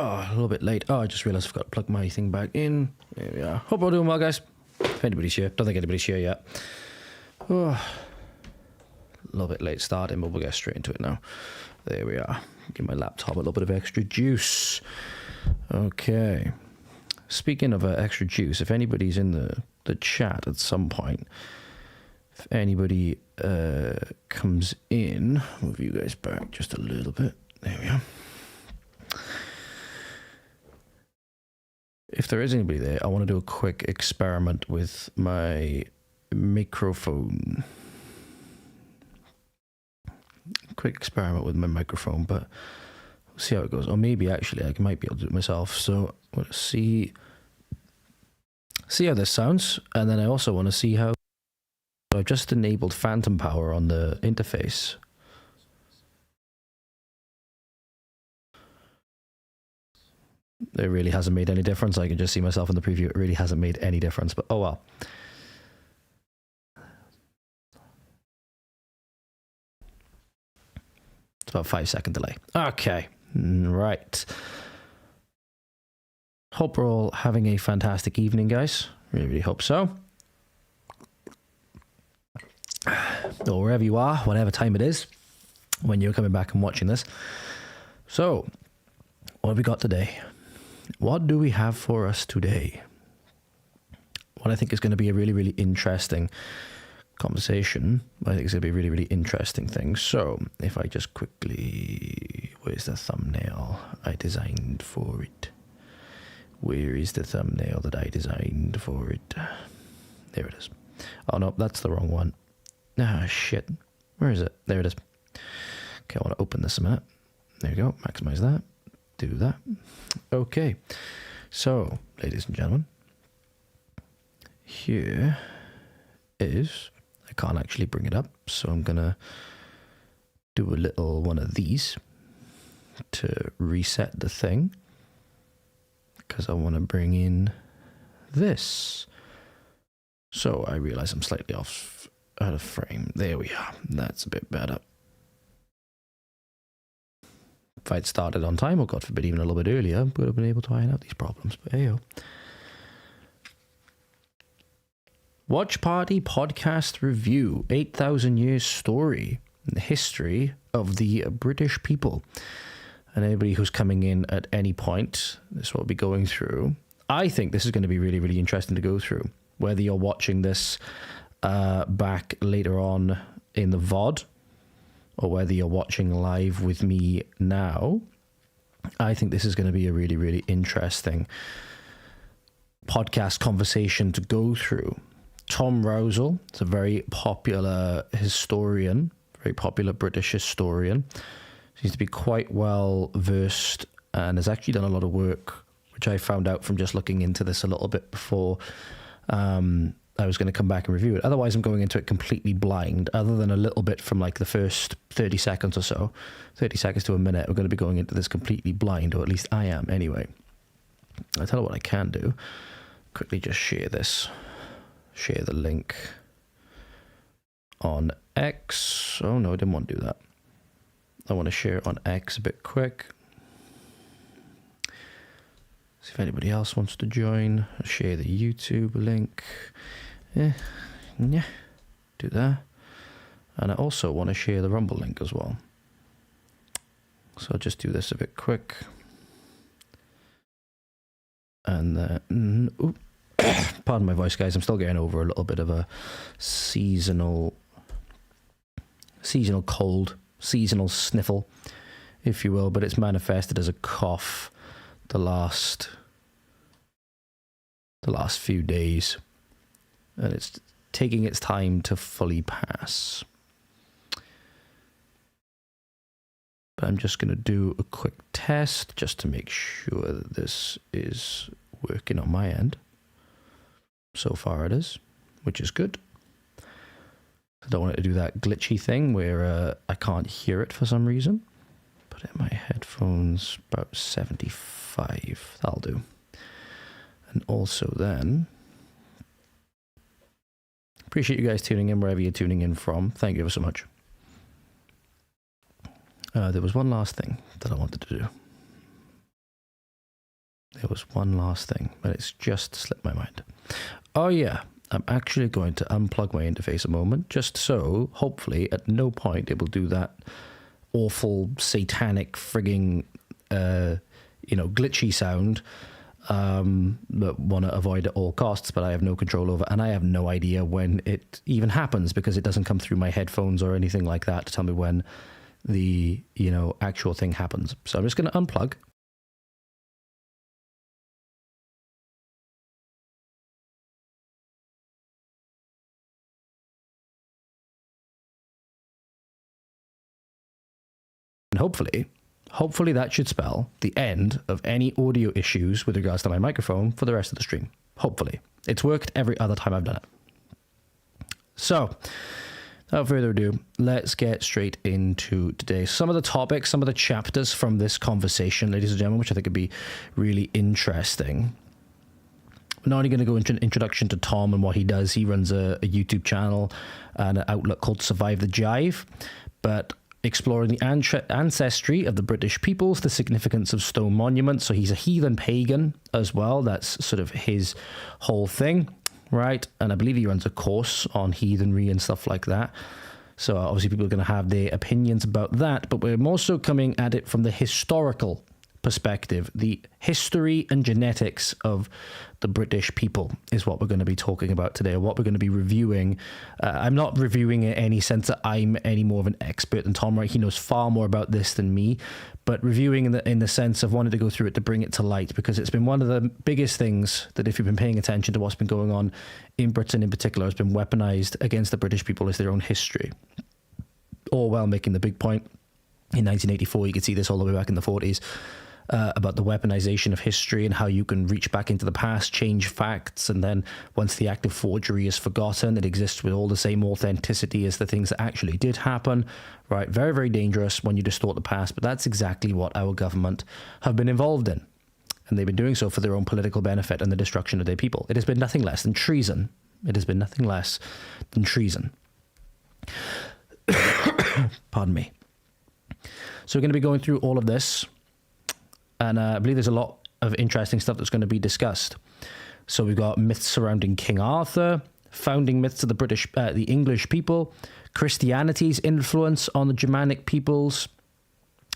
a little bit late. Oh, I just realised I've got to plug my thing back in. There we are. Hope we're doing well, guys. If anybody's here. Don't think anybody's here yet. Oh, a little bit late starting, but we'll get straight into it now. There we are. Give my laptop a little bit of extra juice. Okay. Speaking of extra juice, if anybody's in the chat at some point, if anybody comes in, move you guys back just a little bit. There we are. If there is anybody there, I want to do a quick experiment with my microphone. Quick experiment with my microphone, but we'll see how it goes. Or maybe actually I might be able to do it myself. So we'll see how this sounds, and then I also want to see how. So I've just enabled phantom power on the interface. It really hasn't made any difference. I can just see myself in the preview. It really hasn't made any difference, but oh well. It's about 5-second delay. Okay, right. Hope we're all having a fantastic evening, guys. Really, really hope so. Or wherever you are, whatever time it is, when you're coming back and watching this. So, what have we got today? What do we have for us today? What I think is going to be a really, really interesting conversation. I think it's going to be a really, really interesting thing. So, if I just quickly... Where's the thumbnail I designed for it? Where is the thumbnail that I designed for it? There it is. Oh, no, that's the wrong one. Ah, shit. Where is it? There it is. Okay, I want to open this a minute. There you go. Maximize that. Do that. Okay. So, ladies and gentlemen, here is... I can't actually bring it up, so I'm going to do a little one of these to reset the thing, because I want to bring in this. So I realize I'm slightly off out of frame. There we are. That's a bit better. If I'd started on time, or God forbid even a little bit earlier, I would have been able to iron out these problems. But hey-o. Watch Party Podcast Review, 8,000 Years Story in the History of the British People. And anybody who's coming in at any point, this is what we'll be going through. I think this is going to be really, really interesting to go through. Whether you're watching this back later on in the VOD, or whether you're watching live with me now, I think this is going to be a really, really interesting podcast conversation to go through. Tom Rowsell is a very popular historian, very popular British historian. Seems to be quite well versed and has actually done a lot of work, which I found out from just looking into this a little bit before I was going to come back and review it. Otherwise, I'm going into it completely blind, other than a little bit from like the first 30 seconds or so, 30 seconds to a minute. We're going to be going into this completely blind, or at least I am anyway. I'll tell you what I can do. Quickly just share this. Share the link on X. Oh no, I didn't want to do that. I want to share it on X a bit quick. See if anybody else wants to join. I'll share the YouTube link. Yeah, do that. And I also want to share the Rumble link as well. So I'll just do this a bit quick. And then, pardon my voice, guys. I'm still getting over a little bit of a seasonal cold, seasonal sniffle, if you will. But it's manifested as a cough the last few days, and it's taking its time to fully pass. But I'm just going to do a quick test just to make sure that this is working on my end. So far it is, which is good. I don't want it to do that glitchy thing where I can't hear it for some reason. Put it in my headphones, about 75. That'll do. And also then, appreciate you guys tuning in wherever you're tuning in from. Thank you ever so much. There was one last thing that I wanted to do. There was one last thing, but it's just slipped my mind. Oh yeah, I'm actually going to unplug my interface a moment, just so, hopefully, at no point it will do that awful, satanic, frigging, glitchy sound that want to avoid at all costs, but I have no control over, and I have no idea when it even happens, because it doesn't come through my headphones or anything like that to tell me when the, actual thing happens. So I'm just going to unplug. And hopefully that should spell the end of any audio issues with regards to my microphone for the rest of the stream. Hopefully. It's worked every other time I've done it. So, without further ado, let's get straight into today. Some of the topics, some of the chapters from this conversation, ladies and gentlemen, which I think would be really interesting. We're not only going to go into an introduction to Tom and what he does. He runs a YouTube channel and an outlet called Survive the Jive, but exploring the ancestry of the British peoples, the significance of stone monuments. So he's a heathen pagan as well. That's sort of his whole thing, right? And I believe he runs a course on heathenry and stuff like that. So obviously people are going to have their opinions about that, but we're more so coming at it from the historical perspective. The history and genetics of the British people is what we're going to be talking about today, or what we're going to be reviewing. I'm not reviewing in any sense that I'm any more of an expert than Tom, right? He knows far more about this than me, but reviewing in the sense of wanting to go through it to bring it to light, because it's been one of the biggest things that, if you've been paying attention to what's been going on in Britain in particular, has been weaponized against the British people as their own history. Orwell making the big point in 1984, you could see this all the way back in the 40s, about the weaponization of history and how you can reach back into the past, change facts, and then once the act of forgery is forgotten, it exists with all the same authenticity as the things that actually did happen, right? Very, very dangerous when you distort the past, but that's exactly what our government have been involved in. And they've been doing so for their own political benefit and the destruction of their people. It has been nothing less than treason. It has been nothing less than treason. Pardon me. So we're going to be going through all of this. And I believe there's a lot of interesting stuff that's going to be discussed. So we've got myths surrounding King Arthur, founding myths of the English people, Christianity's influence on the Germanic peoples,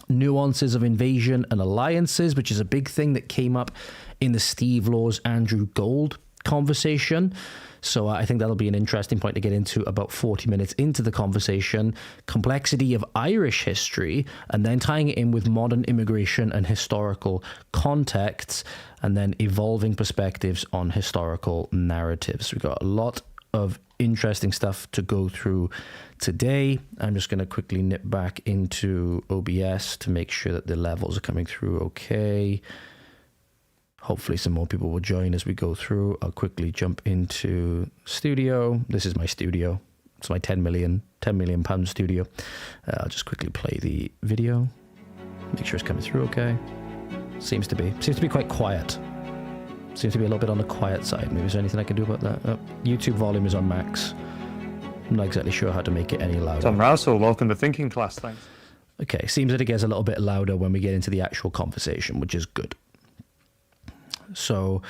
nuances of invasion and alliances, which is a big thing that came up in the Steve Laws, Andrew Gold conversation. So I think that'll be an interesting point to get into about 40 minutes into the conversation. Complexity of Irish history, and then tying it in with modern immigration and historical contexts, and then evolving perspectives on historical narratives. We've got a lot of interesting stuff to go through today. I'm just going to quickly nip back into OBS to make sure that the levels are coming through okay. Hopefully some more people will join as we go through. I'll quickly jump into studio. This is my studio. It's my 10 million pound studio. I'll just quickly play the video. Make sure it's coming through okay. Seems to be quite quiet. Seems to be a little bit on the quiet side. Maybe is there anything I can do about that? YouTube volume is on max. I'm not exactly sure how to make it any louder. Tom Rowsell, welcome to Thinking Class, thanks. Okay, seems that it gets a little bit louder when we get into the actual conversation, which is good. So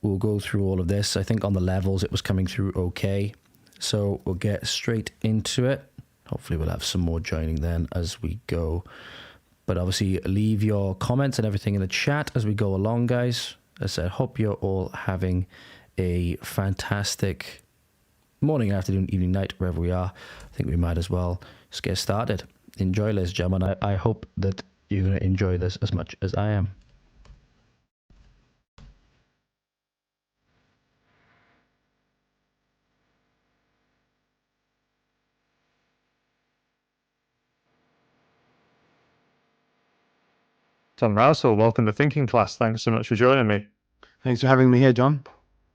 we'll go through all of this. I think on the levels it was coming through okay. So we'll get straight into it. Hopefully we'll have some more joining then as we go. But obviously leave your comments and everything in the chat as we go along, guys. As I said, hope you're all having a fantastic morning, afternoon, evening, night, wherever we are. I think we might as well just get started. Enjoy, ladies and gentlemen. I hope that you're going to enjoy this as much as I am. Tom Rowsell, welcome to Thinking Class. Thanks so much for joining me. Thanks for having me here, John.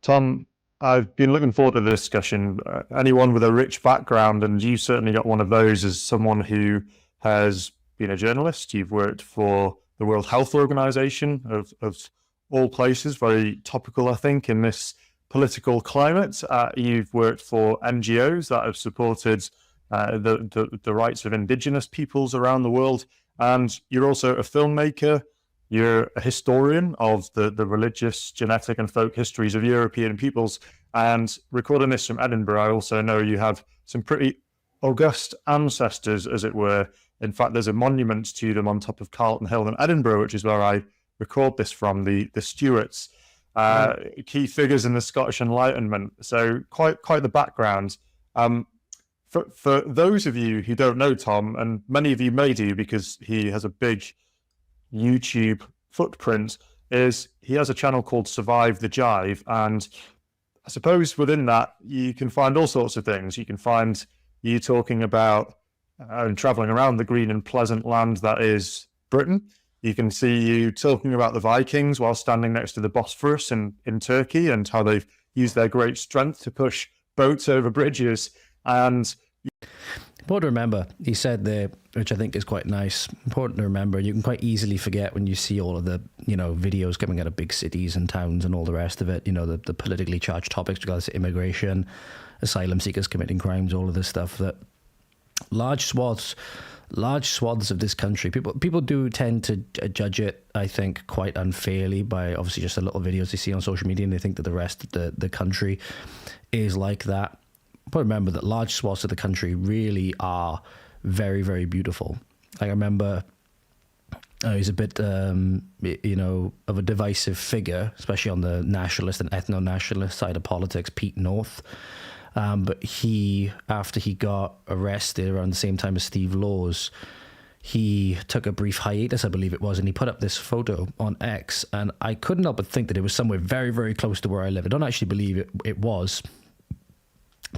Tom, I've been looking forward to the discussion. Anyone with a rich background, and you certainly got one of those as someone who has been a journalist. You've worked for the World Health Organization, of all places, very topical, I think, in this political climate. You've worked for NGOs that have supported the rights of indigenous peoples around the world. And you're also a filmmaker, You're a historian of the religious, genetic, and folk histories of European peoples. And recording this from Edinburgh, I also know you have some pretty august ancestors, as it were. In fact, there's a monument to them on top of Carlton Hill in Edinburgh, which is where I record this from, the Stuarts, key figures in the Scottish Enlightenment. So quite the background. For those of you who don't know Tom, and many of you may do because he has a big YouTube footprint, is he has a channel called Survive the Jive, and I suppose within that you can find all sorts of things. You can find you talking about and traveling around the green and pleasant land that is Britain. You can see you talking about the Vikings while standing next to the Bosphorus in Turkey, and how they've used their great strength to push boats over bridges. And important to remember, he said there, which I think is quite nice, important to remember, you can quite easily forget when you see all of the, videos coming out of big cities and towns and all the rest of it, the politically charged topics regardless of immigration, asylum seekers committing crimes, all of this stuff, that large swaths of this country, people do tend to judge it, I think, quite unfairly by obviously just the little videos they see on social media, and they think that the rest of the country is like that. But remember that large swaths of the country really are very, very beautiful. I remember he's a bit, of a divisive figure, especially on the nationalist and ethno-nationalist side of politics, Pete North. But after he got arrested around the same time as Steve Laws, he took a brief hiatus, I believe it was, and he put up this photo on X, and I couldn't help but think that it was somewhere very, very close to where I live. I don't actually believe it was.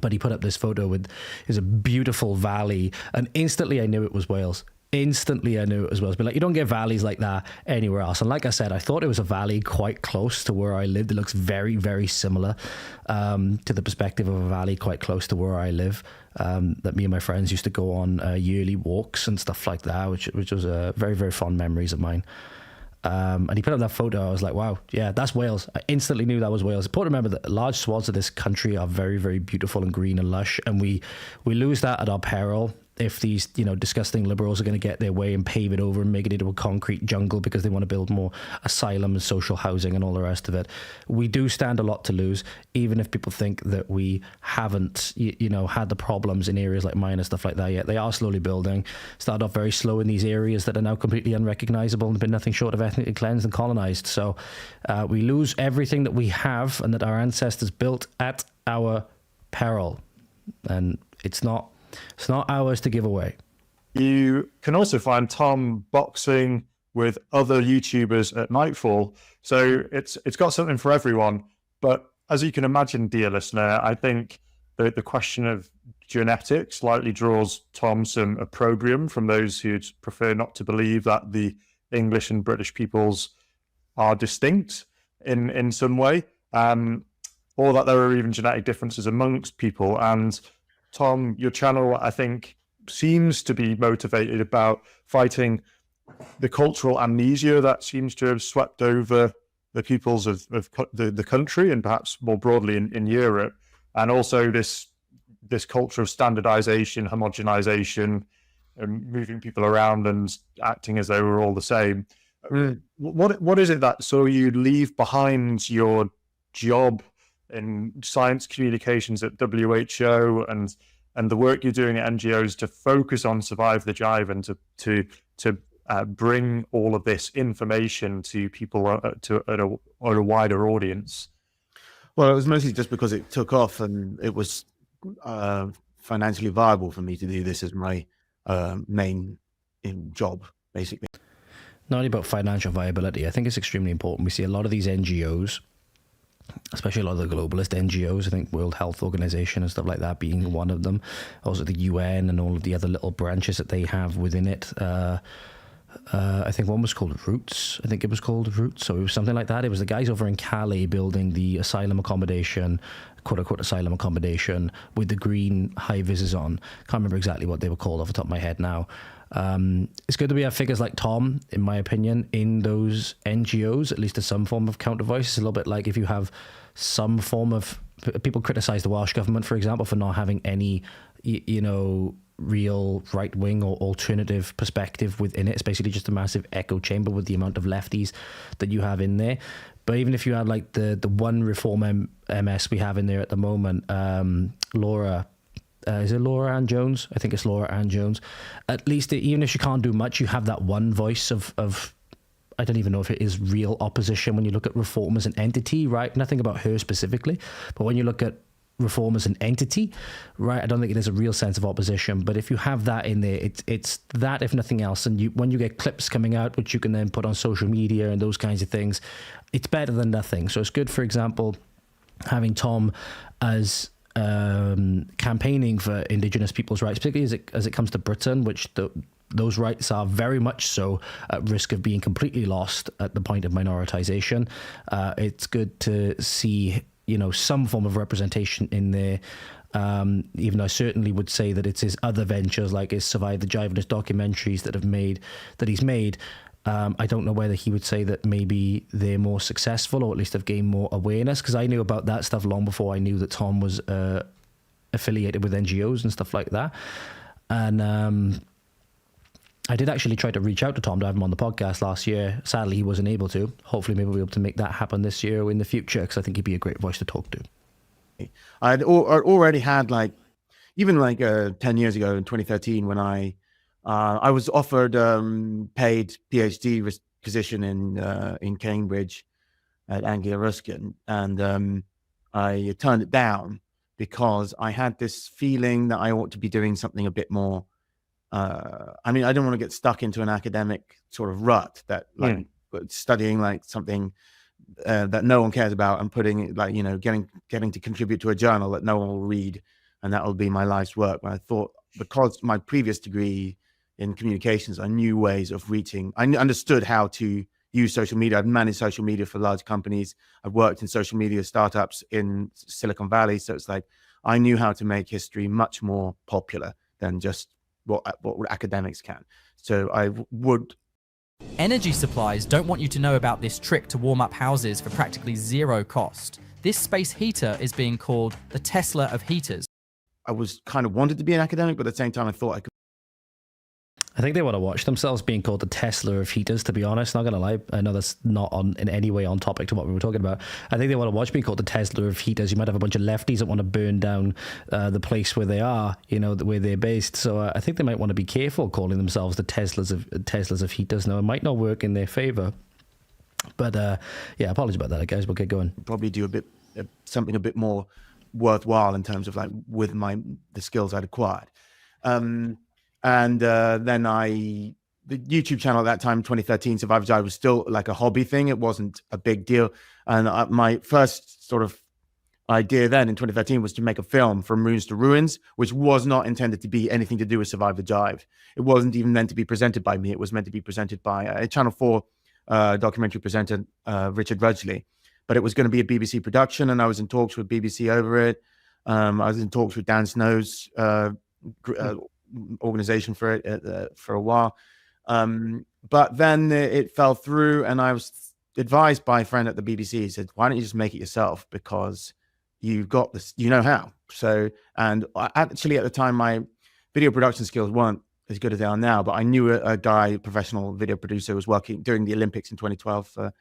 But he put up this photo with is a beautiful valley, and instantly I knew it was Wales. But like, you don't get valleys like that anywhere else. And like I said, I thought it was a valley quite close to where I lived. It looks very, very similar to the perspective of a valley quite close to where I live. That me and my friends used to go on yearly walks and stuff like that, which was very, very fond memories of mine. And he put up that photo. I was like, wow, yeah, that's Wales. I instantly knew that was Wales. Important to remember that large swaths of this country are very, very beautiful and green and lush, and we lose that at our peril if these disgusting liberals are going to get their way and pave it over and make it into a concrete jungle because they want to build more asylum and social housing and all the rest of it. We do stand a lot to lose, even if people think that we haven't had the problems in areas like mine and stuff like that yet. They are slowly building. Started off very slow in these areas that are now completely unrecognizable and been nothing short of ethnically cleansed and colonized. So we lose everything that we have and that our ancestors built at our peril, and it's not ours to give away. You can also find Tom boxing with other YouTubers at Nightfall. So it's got something for everyone. But as you can imagine, dear listener, I think the question of genetics likely draws Tom some opprobrium from those who'd prefer not to believe that the English and British peoples are distinct in some way, or that there are even genetic differences amongst people. And Tom, your channel, I think, seems to be motivated about fighting the cultural amnesia that seems to have swept over the peoples of the country, and perhaps more broadly in Europe, and also this culture of standardization, homogenization, and moving people around and acting as though we're all the same. What is it that so you leave behind your job in science communications at WHO and the work you're doing at NGOs to focus on Survive the Jive and to bring all of this information to people to a wider audience? Well, it was mostly just because it took off and it was financially viable for me to do this as my main job, basically. Not only about financial viability, I think it's extremely important. We see a lot of these NGOs, especially a lot of the globalist NGOs, I think World Health Organization and stuff like that being one of them, also the UN and all of the other little branches that they have within it. I think one was called Roots. So it was something like that. It was the guys over in Calais building the asylum accommodation, quote-unquote asylum accommodation, with the green high-vises on. Can't remember exactly what they were called off the top of my head now. It's good that we have figures like Tom, in my opinion, in those NGOs, at least as some form of counter voice. It's a little bit like if you have some form of... People criticize the Welsh government, for example, for not having any, real right wing or alternative perspective within it. It's basically just a massive echo chamber with the amount of lefties that you have in there. But even if you had like the one Reform MS we have in there at the moment, Laura. Is it Laura Ann Jones? I think it's Laura Ann Jones. At least, even if she can't do much, you have that one voice of I don't even know if it is real opposition when you look at Reform as an entity, right? Nothing about her specifically, but when you look at Reform as an entity, right, I don't think it is a real sense of opposition. But if you have that in there, it's that, if nothing else. And when you get clips coming out, which you can then put on social media and those kinds of things, it's better than nothing. So it's good, for example, having Tom as campaigning for indigenous people's rights, particularly as it comes to Britain, which those rights are very much so at risk of being completely lost at the point of minoritization. It's good to see, some form of representation in there. Even though I certainly would say that it's his other ventures, like his Survive the Jive and his documentaries that he's made. I don't know whether he would say that maybe they're more successful or at least have gained more awareness, because I knew about that stuff long before I knew that Tom was affiliated with NGOs and stuff like that. And I did actually try to reach out to Tom to have him on the podcast last year. Sadly, he wasn't able to. Hopefully, maybe we'll be able to make that happen this year or in the future, because I think he'd be a great voice to talk to. I'd already had even 10 years ago in 2013 when I was offered paid PhD position in Cambridge at Anglia Ruskin, and I turned it down because I had this feeling that I ought to be doing something a bit more. I don't want to get stuck into an academic sort of rut that studying something that no one cares about and putting it getting to contribute to a journal that no one will read, and that will be my life's work. But I thought, because my previous degree in communications, I knew ways of reaching. I understood how to use social media. I've managed social media for large companies. I've worked in social media startups in Silicon Valley. So it's I knew how to make history much more popular than just what academics can. So I would. Energy supplies don't want you to know about this trick to warm up houses for practically zero cost. This space heater is being called the Tesla of heaters. I was kind of wanted to be an academic, but at the same time I thought I could. I think they want to watch themselves being called the Tesla of heaters, to be honest. Not going to lie. I know that's not in any way on topic to what we were talking about. I think they want to watch being called the Tesla of heaters. You might have a bunch of lefties that want to burn down the place where they are, where they're based. So I think they might want to be careful calling themselves the Teslas of heaters. Now, it might not work in their favor. But apologies about that, guys. We'll get going. Probably do something a bit more worthwhile in terms of with the skills I'd acquired. And then the YouTube channel at that time, 2013, Survive the Jive, was still a hobby thing. It wasn't a big deal. And my first sort of idea then in 2013 was to make a film from ruins to ruins, which was not intended to be anything to do with Survive the Jive. It wasn't even meant to be presented by me. It was meant to be presented by a Channel 4 documentary presenter, Richard Rudgley. But it was going to be a BBC production, and I was in talks with BBC over it. I was in talks with Dan Snow's organization for it for a while, but then it fell through, and I was advised by a friend at the BBC. He said, why don't you just make it yourself, because you've got this, how. So, and actually at the time my video production skills weren't as good as they are now, but I knew a guy, professional video producer, was working during the Olympics in 2012 for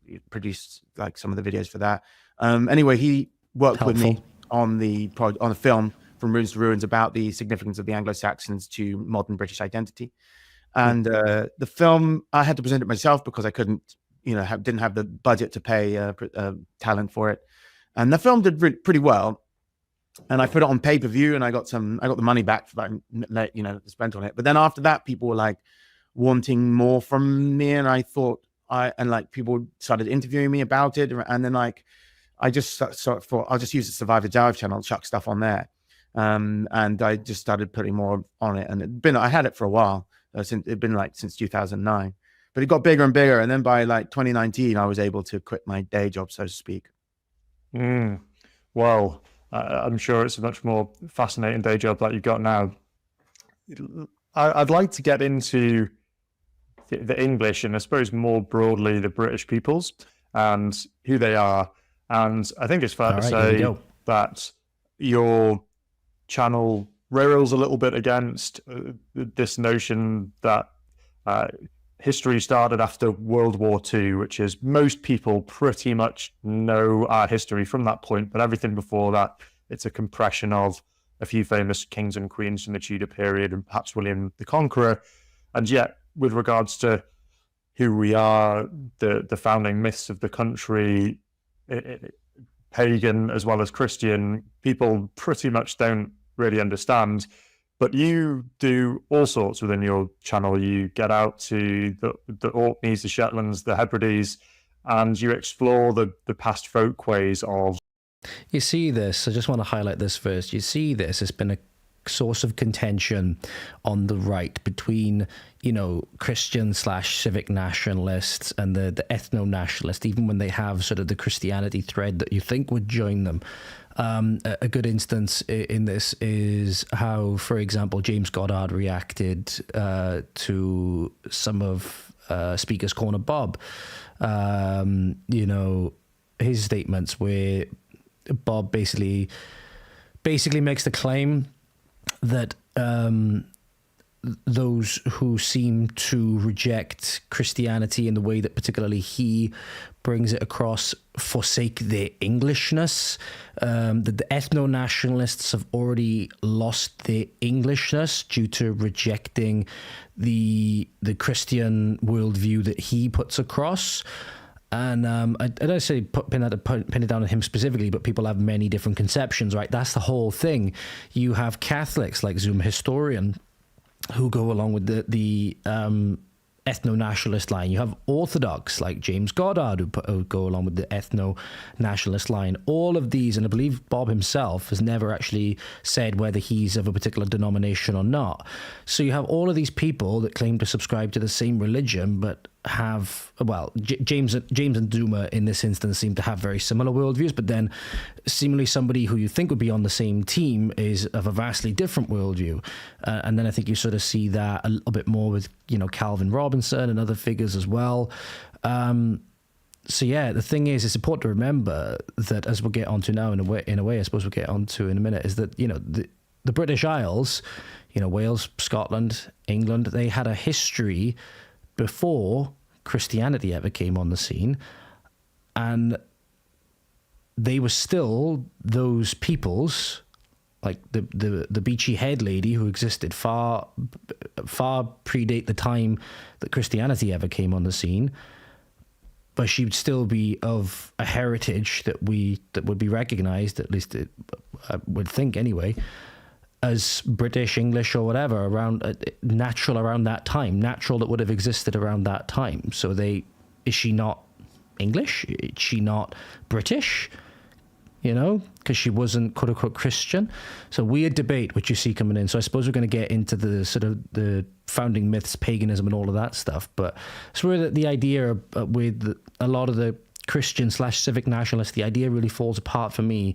he produced some of the videos for that. Anyway, he worked with me on the film From Ruins to Ruins about the significance of the Anglo-Saxons to modern British identity. And the film, I had to present it myself because I couldn't, didn't have the budget to pay talent for it. And the film did pretty well. And I put it on pay-per-view, and I got the money back for that, spent on it. But then after that, people were wanting more from me, and I thought people started interviewing me about it. And then I just sort of thought, I'll just use the Survive the Jive channel, chuck stuff on there. And I just started putting more on it, and I had it for a while, since 2009, but it got bigger and bigger. And then by 2019, I was able to quit my day job, so to speak. Well, I'm sure it's a much more fascinating day job that you've got now. I'd like to get into the English, and I suppose more broadly the British peoples and who they are. And I think it's fair to say that your channel rails a little bit against this notion that history started after World War II, which is most people pretty much know our history from that point, but everything before that, it's a compression of a few famous kings and queens from the Tudor period and perhaps William the Conqueror. And yet, with regards to who we are, the founding myths of the country, pagan as well as Christian, people pretty much don't really understand. But you do all sorts within your channel. You get out to the Orkneys, the Shetlands, the Hebrides, and you explore the past folkways of. You see this, I just want to highlight this first. You see this, it's been a source of contention on the right between, you know, Christian / civic nationalists and the ethno-nationalists, even when they have sort of the Christianity thread that you think would join them. A good instance in this is how, for example, James Goddard reacted to some of Speaker's Corner Bob. You know, his statements where Bob basically makes the claim that those who seem to reject Christianity in the way that particularly he brings it across forsake their Englishness, that the ethno-nationalists have already lost their Englishness due to rejecting the Christian worldview that he puts across. And I don't say pin it down on him specifically, but people have many different conceptions, right? That's the whole thing. You have Catholics like Zoom Historian who go along with the ethno-nationalist line. You have Orthodox like James Goddard who go along with the ethno-nationalist line. All of these, and I believe Bob himself has never actually said whether he's of a particular denomination or not. So you have all of these people that claim to subscribe to the same religion, but have, well, James and Zuma in this instance seem to have very similar worldviews, but then seemingly somebody who you think would be on the same team is of a vastly different worldview. And then I think you sort of see that a little bit more with, you know, Calvin Robinson and other figures as well. So yeah, the thing is, it's important to remember that, as we'll get onto now in a way, I suppose we'll get onto in a minute, is that, you know, the British Isles, you know, Wales, Scotland, England, they had a history before Christianity ever came on the scene, and they were still those peoples, like the Beachy Head lady who existed far predate the time that Christianity ever came on the scene, but she would still be of a heritage that would be recognized, at least I would think anyway, as British, English, or whatever, natural around that time, natural that would have existed around that time. So is she not English? Is she not British? You know, because she wasn't quote unquote Christian. So weird debate, which you see coming in. So I suppose we're going to get into the sort of the founding myths, paganism, and all of that stuff. But it's where the idea with a lot of the Christian / civic nationalists, the idea really falls apart for me.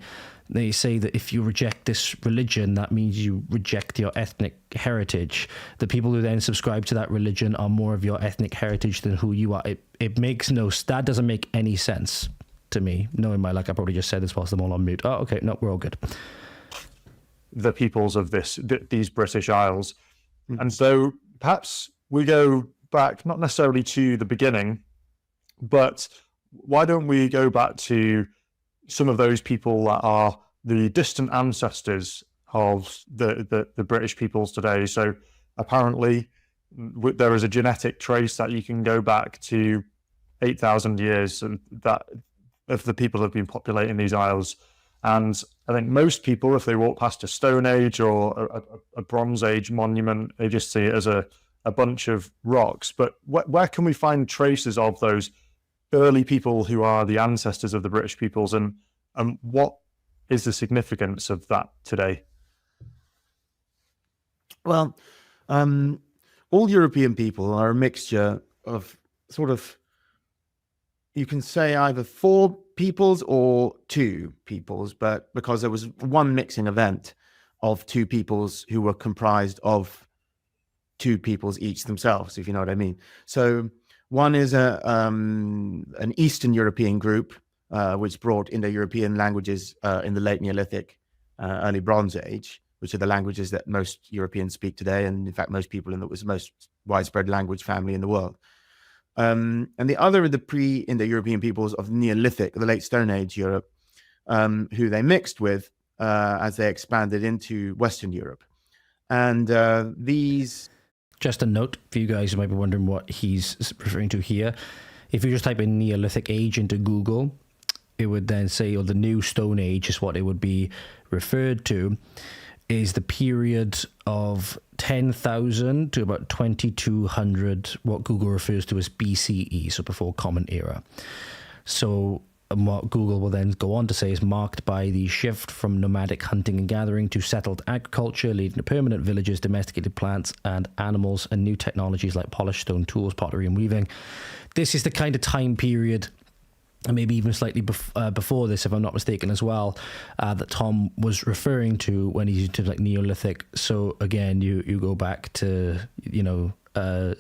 They say that if you reject this religion, that means you reject your ethnic heritage. The people who then subscribe to that religion are more of your ethnic heritage than who you are. That doesn't make any sense to me. Knowing my luck, I probably just said this whilst I'm all on mute. Oh, okay, no, we're all good. The peoples of these British Isles. And so perhaps we go back, not necessarily to the beginning, but why don't we go back to some of those people that are the distant ancestors of the British peoples today? So apparently there is a genetic trace that you can go back to 8,000 years of the people that have been populating these isles. And I think most people, if they walk past a Stone Age or a Bronze Age monument, they just see it as a bunch of rocks. But where can we find traces of those early people who are the ancestors of the British peoples, and what is the significance of that today? Well, all European people are a mixture of sort of, you can say either 4 peoples or 2 peoples, but because there was one mixing event of 2 peoples who were comprised of 2 peoples each themselves, if you know what I mean. So one is an Eastern European group, which brought Indo-European languages in the late Neolithic, early Bronze Age, which are the languages that most Europeans speak today, and in fact most people in the most widespread language family in the world. And the other are the pre-Indo-European peoples of Neolithic, the late Stone Age Europe, who they mixed with as they expanded into Western Europe. And these... Just a note for you guys who might be wondering what he's referring to here. If you just type in Neolithic age into Google, it would then say, or the new Stone Age is what it would be referred to, is the period of 10,000 to about 2,200, what Google refers to as BCE, so before Common Era. So what Google will then go on to say is marked by the shift from nomadic hunting and gathering to settled agriculture, leading to permanent villages, domesticated plants and animals, and new technologies like polished stone tools, pottery and weaving. This is the kind of time period, and maybe even slightly before this, if I'm not mistaken, as well, that Tom was referring to when he's using terms like Neolithic. So again, you go back to,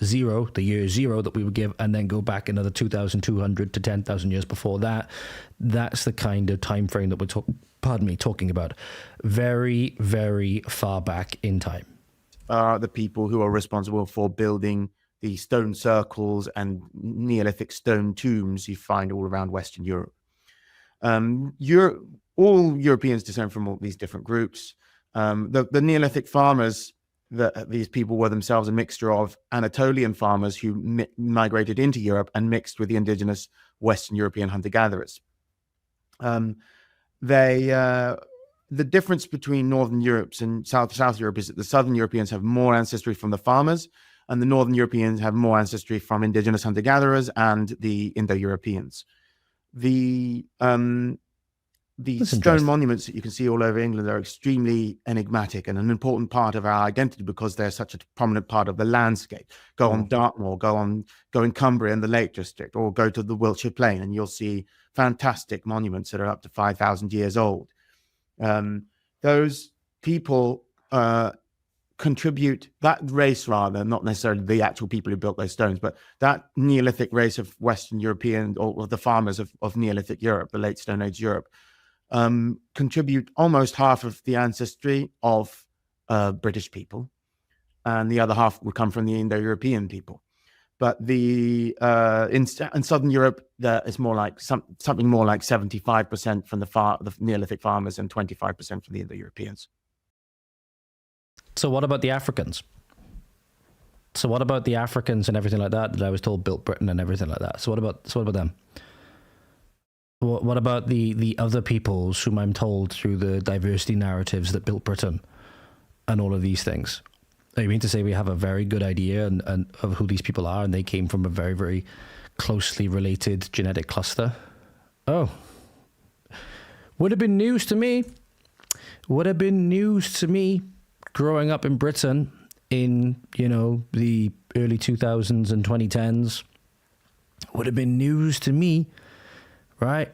zero, the year zero that we would give, and then go back another 2,200 to 10,000 years before that. That's the kind of time frame that we're talking about. Very, very far back in time. The people who are responsible for building the stone circles and Neolithic stone tombs you find all around Western Europe. All Europeans descend from all these different groups. The Neolithic farmers, these people were themselves a mixture of Anatolian farmers who migrated into Europe and mixed with the indigenous Western European hunter-gatherers. The difference between Northern Europe and South Europe is that the Southern Europeans have more ancestry from the farmers, and the Northern Europeans have more ancestry from indigenous hunter-gatherers and the Indo-Europeans. The stone monuments that you can see all over England are extremely enigmatic and an important part of our identity because they're such a prominent part of the landscape. Go on Dartmoor, go in Cumbria and the Lake District, or go to the Wiltshire Plain, and you'll see fantastic monuments that are up to 5,000 years old. Those people contribute, that race rather, not necessarily the actual people who built those stones, but that Neolithic race of Western European, or the farmers of Neolithic Europe, the late Stone Age Europe, contribute almost half of the ancestry of British people, and the other half would come from the Indo-European people. But in Southern Europe, there is more like something more like 75% from the Neolithic farmers and 25% from the Indo-Europeans. So what about the Africans? So what about the Africans and everything like that I was told built Britain and everything like that? So what about them? What about the other peoples whom I'm told through the diversity narratives that built Britain and all of these things? I mean to say we have a very good idea and of who these people are, and they came from a very, very closely related genetic cluster. Oh, would have been news to me. Would have been news to me growing up in Britain in, the early 2000s and 2010s. Would have been news to me, right?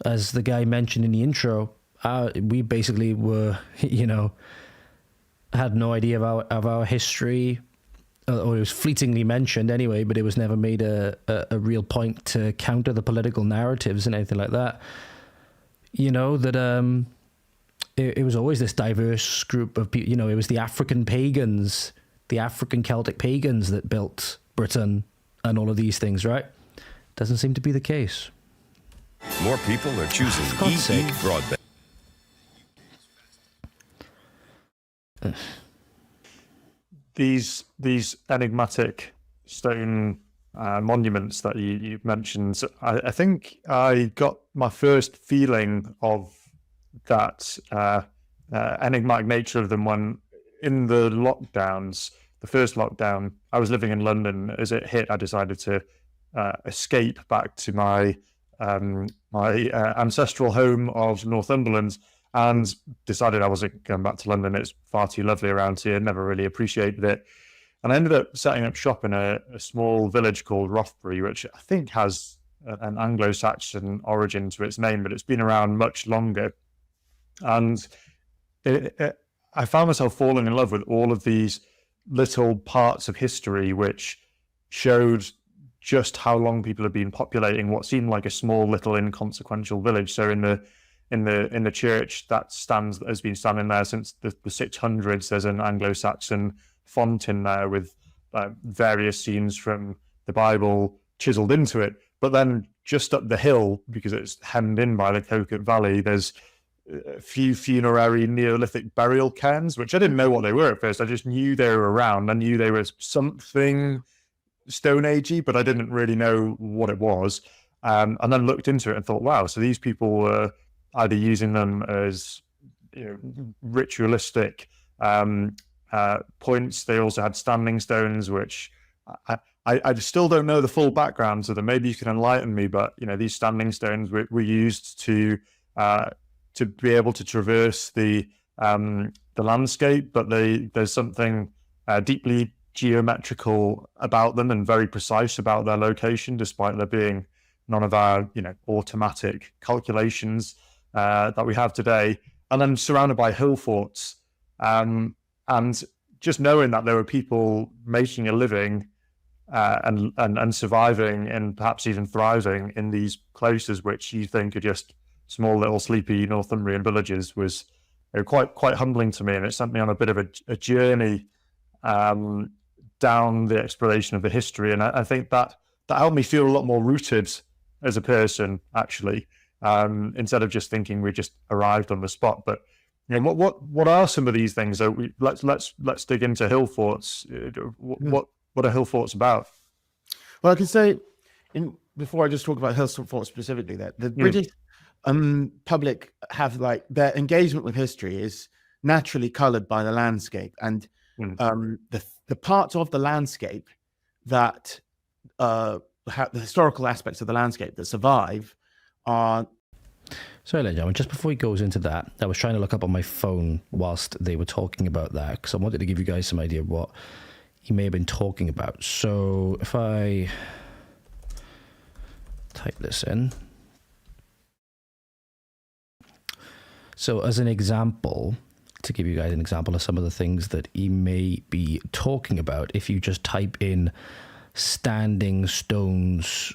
As the guy mentioned in the intro, we basically were, had no idea of our history, or it was fleetingly mentioned anyway, but it was never made a real point to counter the political narratives and anything like that. It was always this diverse group of people. It was the African pagans, the African Celtic pagans that built Britain and all of these things, right? Doesn't seem to be the case. More people are choosing EE broadband. These enigmatic stone monuments that you mentioned, I think I got my first feeling of that enigmatic nature of them when in the lockdowns, the first lockdown, I was living in London. As it hit, I decided to escape back to my ancestral home of Northumberland, and decided I wasn't going back to London. It's far too lovely around here. Never really appreciated it. And I ended up setting up shop in a small village called Rothbury, which I think has an Anglo-Saxon origin to its name, but it's been around much longer. And I found myself falling in love with all of these little parts of history which showed just how long people have been populating what seemed like a small, little, inconsequential village. So in the in the church that has been standing there since the 600s. There's an Anglo-Saxon font in there with various scenes from the Bible chiseled into it. But then just up the hill, because it's hemmed in by the Coquet Valley, there's a few funerary Neolithic burial cairns, which I didn't know what they were at first. I just knew they were around. I knew they were something Stone Agey, but I didn't really know what it was. And then looked into it and thought, wow, so these people were either using them as ritualistic points. They also had standing stones, which I still don't know the full background to them. Maybe you can enlighten me, but these standing stones were used to be able to traverse the landscape, but there's something deeply geometrical about them and very precise about their location, despite there being none of our automatic calculations that we have today. And then surrounded by hill forts, and just knowing that there were people making a living and surviving and perhaps even thriving in these places which you think are just small little sleepy Northumbrian villages was quite humbling to me, and it sent me on a bit of a journey down the exploration of the history. And I think that helped me feel a lot more rooted as a person, actually, instead of just thinking we just arrived on the spot. But what are some of these things? So let's dig into hill forts. What are hill forts about? Well, I can say, before I just talk about hill forts specifically, that the British public have their engagement with history is naturally coloured by the landscape, and the parts of the landscape that have the historical aspects of the landscape that survive are. Sorry, ladies and gentlemen, just before he goes into that, I was trying to look up on my phone whilst they were talking about that, because I wanted to give you guys some idea of what he may have been talking about. So if I type this in. So as an example, to give you guys an example of some of the things that he may be talking about, if you just type in standing stones,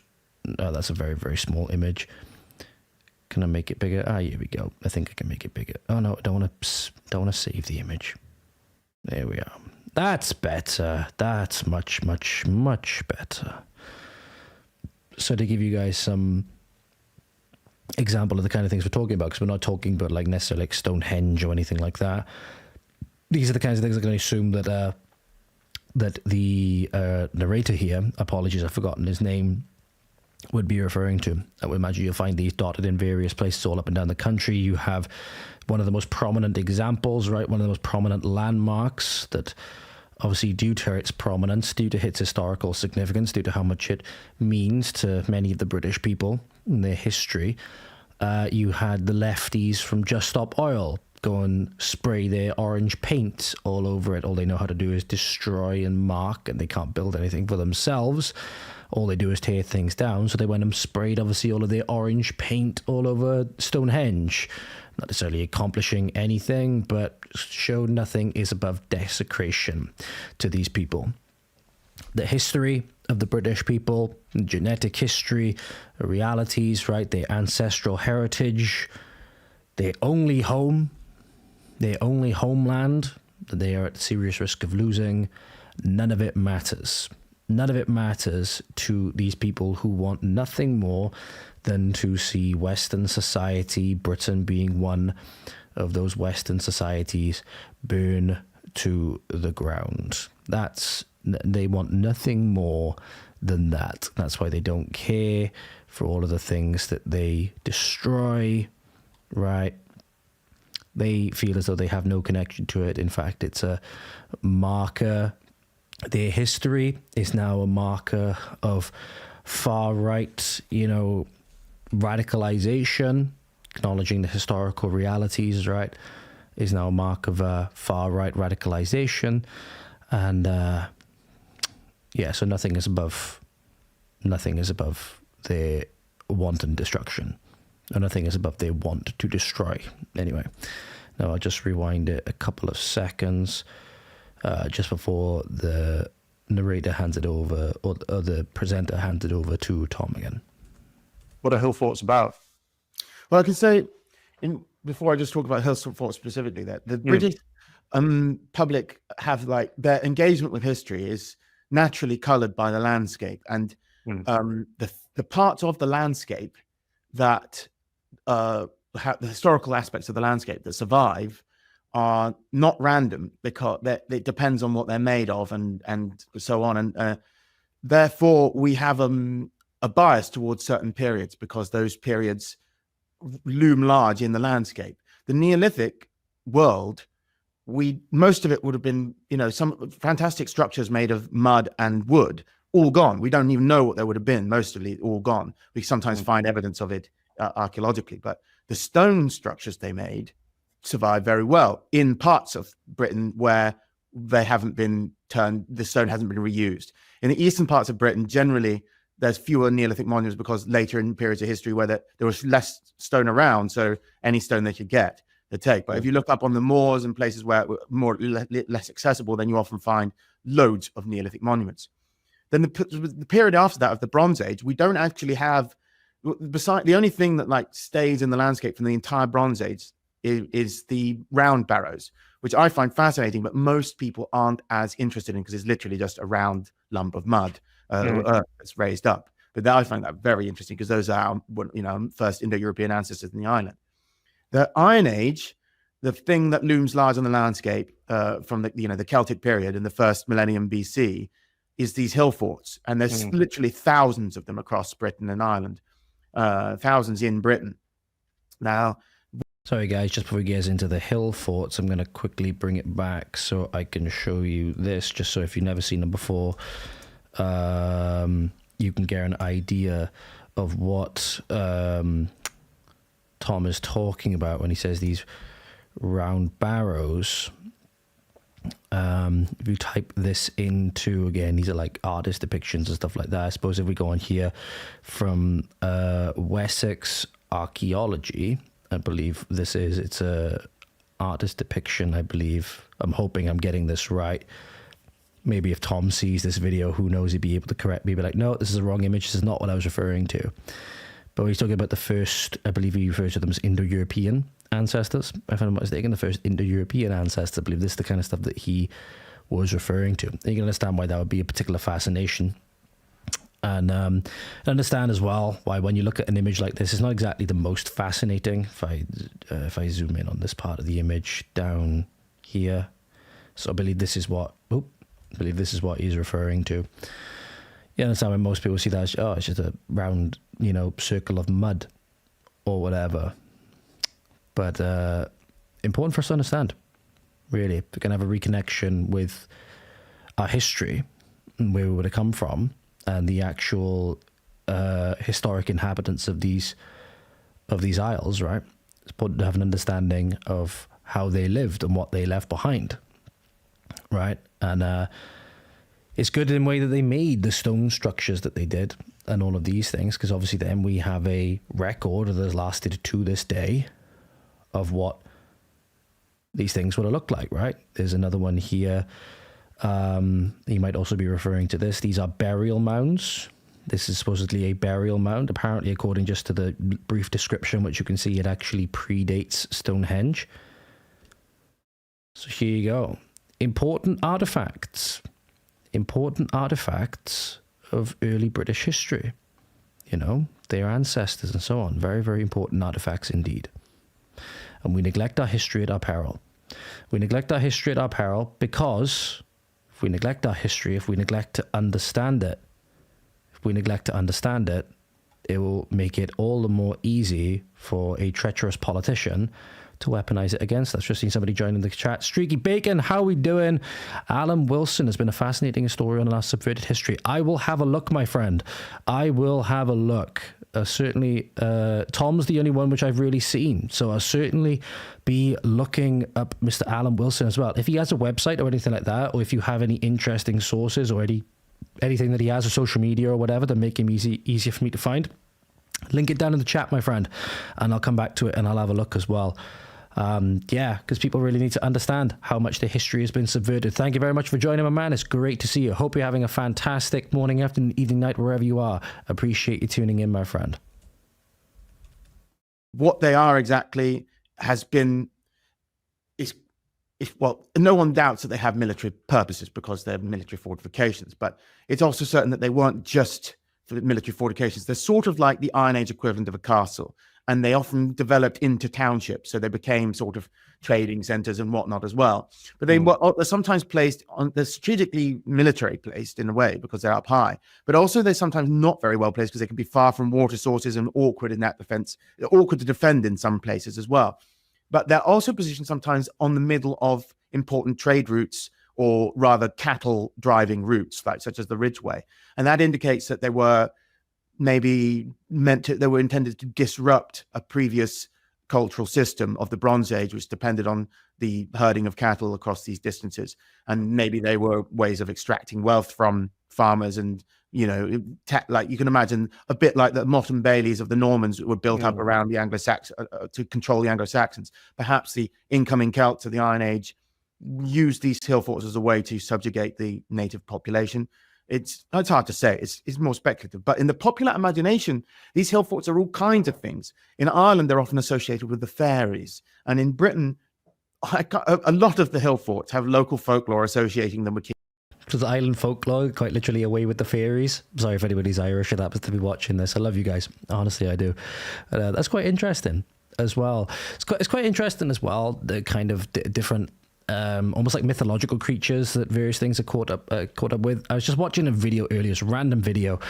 oh, that's a very, very small image. Can I make it bigger? Here we go. I think I can make it bigger. Oh no, I don't want to save the image. There we are. That's better. That's much, much, much better. So to give you guys some example of the kind of things we're talking about, because we're not talking about necessarily Stonehenge or anything like that. These are the kinds of things I can assume that the narrator here, apologies, I've forgotten his name, would be referring to. I would imagine you'll find these dotted in various places all up and down the country. You have one of the most prominent examples, right? One of the most prominent landmarks that, obviously, due to its prominence, due to its historical significance, due to how much it means to many of the British people in their history, you had the lefties from Just Stop Oil go and spray their orange paint all over it. All they know how to do is destroy and mark, and they can't build anything for themselves. All they do is tear things down. So they went and sprayed, obviously, all of their orange paint all over Stonehenge. Not necessarily accomplishing anything, but show nothing is above desecration to these people. The history of the British people, genetic history, realities, right? Their ancestral heritage, their only home, their only homeland that they are at serious risk of losing. None of it matters. None of it matters to these people who want nothing more than to see Western society, Britain being one of those Western societies, burn to the ground. They want nothing more than that. That's why they don't care for all of the things that they destroy, right? They feel as though they have no connection to it. In fact, it's a marker. Their history is now a marker of far-right, radicalization. Acknowledging the historical realities, right, is now a mark of far-right radicalization. And so nothing is above their wanton destruction, or nothing is above their want to destroy. Anyway, now I'll just rewind it a couple of seconds just before the narrator hands it over, or the presenter hands it over to Tom again. What are hill forts about? Well, I can say, before I just talk about Hillsfort Fort specifically, that the British public have like their engagement with history is naturally colored by the landscape, and the parts of the landscape that have the historical aspects of the landscape that survive are not random, because it depends on what they're made of and so on, and therefore we have a bias towards certain periods because those periods loom large in the landscape. The Neolithic world, most of it would have been, some fantastic structures made of mud and wood, all gone. We don't even know what there would have been. Most of it all gone. We sometimes find evidence of it archaeologically, but the stone structures they made survive very well in parts of Britain where they haven't been turned, the stone hasn't been reused. In the eastern parts of Britain, generally, there's fewer Neolithic monuments because later in periods of history where there was less stone around, so any stone they could get, they take. But if you look up on the moors and places where it were less accessible, then you often find loads of Neolithic monuments. Then the period after that of the Bronze Age, we don't actually have, besides the only thing that like stays in the landscape from the entire Bronze Age is the round barrows, which I find fascinating, but most people aren't as interested in because it's literally just a round lump of mud that's raised up. But I find that very interesting because those are our, first Indo-European ancestors in the island. The Iron Age, the thing that looms large on the landscape from the Celtic period in the first millennium BC, is these hill forts, and there's literally thousands of them across Britain and Ireland, thousands in Britain. Now, sorry guys, just before we get into the hill forts, I'm going to quickly bring it back so I can show you this, just so if you've never seen them before, you can get an idea of what Tom is talking about when he says these round barrows. If you type this into, again, these are like artist depictions and stuff like that. I suppose if we go on here from Wessex Archaeology, I believe it's a artist depiction, I believe. I'm hoping I'm getting this right. Maybe if Tom sees this video, who knows, he'd be able to correct me, be like, no, this is the wrong image, this is not what I was referring to. But he's talking about the first, I believe he refers to them as Indo-European ancestors. If I'm not mistaken, the first Indo-European ancestors, I believe this is the kind of stuff that he was referring to. And you can understand why that would be a particular fascination. And understand as well why when you look at an image like this, it's not exactly the most fascinating. If I zoom in on this part of the image down here, so I believe this is what he's referring to. You understand when most people see that as, it's just a round, circle of mud or whatever. But important for us to understand, really. We can have a reconnection with our history and where we would have come from, and the actual historic inhabitants of these isles, right? It's important to have an understanding of how they lived and what they left behind, right? And it's good in the way that they made the stone structures that they did and all of these things, because obviously then we have a record that has lasted to this day of what these things would have looked like, right? There's another one here. You might also be referring to this. These are burial mounds. This is supposedly a burial mound. Apparently, according just to the brief description, which you can see, it actually predates Stonehenge. So here you go. Important artifacts of early British history. Their ancestors and so on. Very, very important artifacts indeed. And we neglect our history at our peril. We neglect our history at our peril because if we neglect our history, if we neglect to understand it, it will make it all the more easy for a treacherous politician to weaponize it against us. Just seen somebody join in the chat. Streaky Bacon, how we doing? Alan Wilson has been a fascinating story on our subverted history. I will have a look, my friend. I will have a look. Certainly, Tom's the only one which I've really seen. So I'll certainly be looking up Mr. Alan Wilson as well. If he has a website or anything like that, or if you have any interesting sources or anything that he has, or social media or whatever, to make him easier for me to find, link it down in the chat, my friend, and I'll come back to it and I'll have a look as well. Because people really need to understand how much their history has been subverted. Thank you very much for joining, my man. It's great to see you. Hope you're having a fantastic morning, afternoon, evening, night, wherever you are. Appreciate you tuning in, my friend. What they are exactly has been well, no one doubts that they have military purposes because they're military fortifications, but it's also certain that they weren't just for military fortifications. They're sort of like the Iron Age equivalent of a castle, and they often developed into townships, so they became sort of trading centers and whatnot as well. But they're sometimes placed on, they're strategically military placed in a way because they're up high, but also they're sometimes not very well placed because they can be far from water sources and awkward in that defense, awkward to defend in some places as well. But they're also positioned sometimes on the middle of important trade routes, or rather cattle driving routes, like such as the Ridgeway. And that indicates that they were maybe they were intended to disrupt a previous cultural system of the Bronze Age, which depended on the herding of cattle across these distances. And maybe they were ways of extracting wealth from farmers, and like you can imagine, a bit like the Motte and Baileys of the Normans were built up around the Anglo-Saxons to control the Anglo-Saxons. Perhaps the incoming Celts of the Iron Age used these hill forts as a way to subjugate the native population. It's hard to say. It's more speculative. But in the popular imagination, these hill forts are all kinds of things. In Ireland, they're often associated with the fairies, and in Britain, a lot of the hill forts have local folklore associating them with kings. So the island folklore, quite literally away with the fairies. Sorry if anybody's Irish or happens to be watching this. I love you guys. Honestly, I do. That's quite interesting as well. It's quite interesting as well, the kind of different, almost like mythological creatures that various things are caught up with. I was just watching a video earlier, this random video.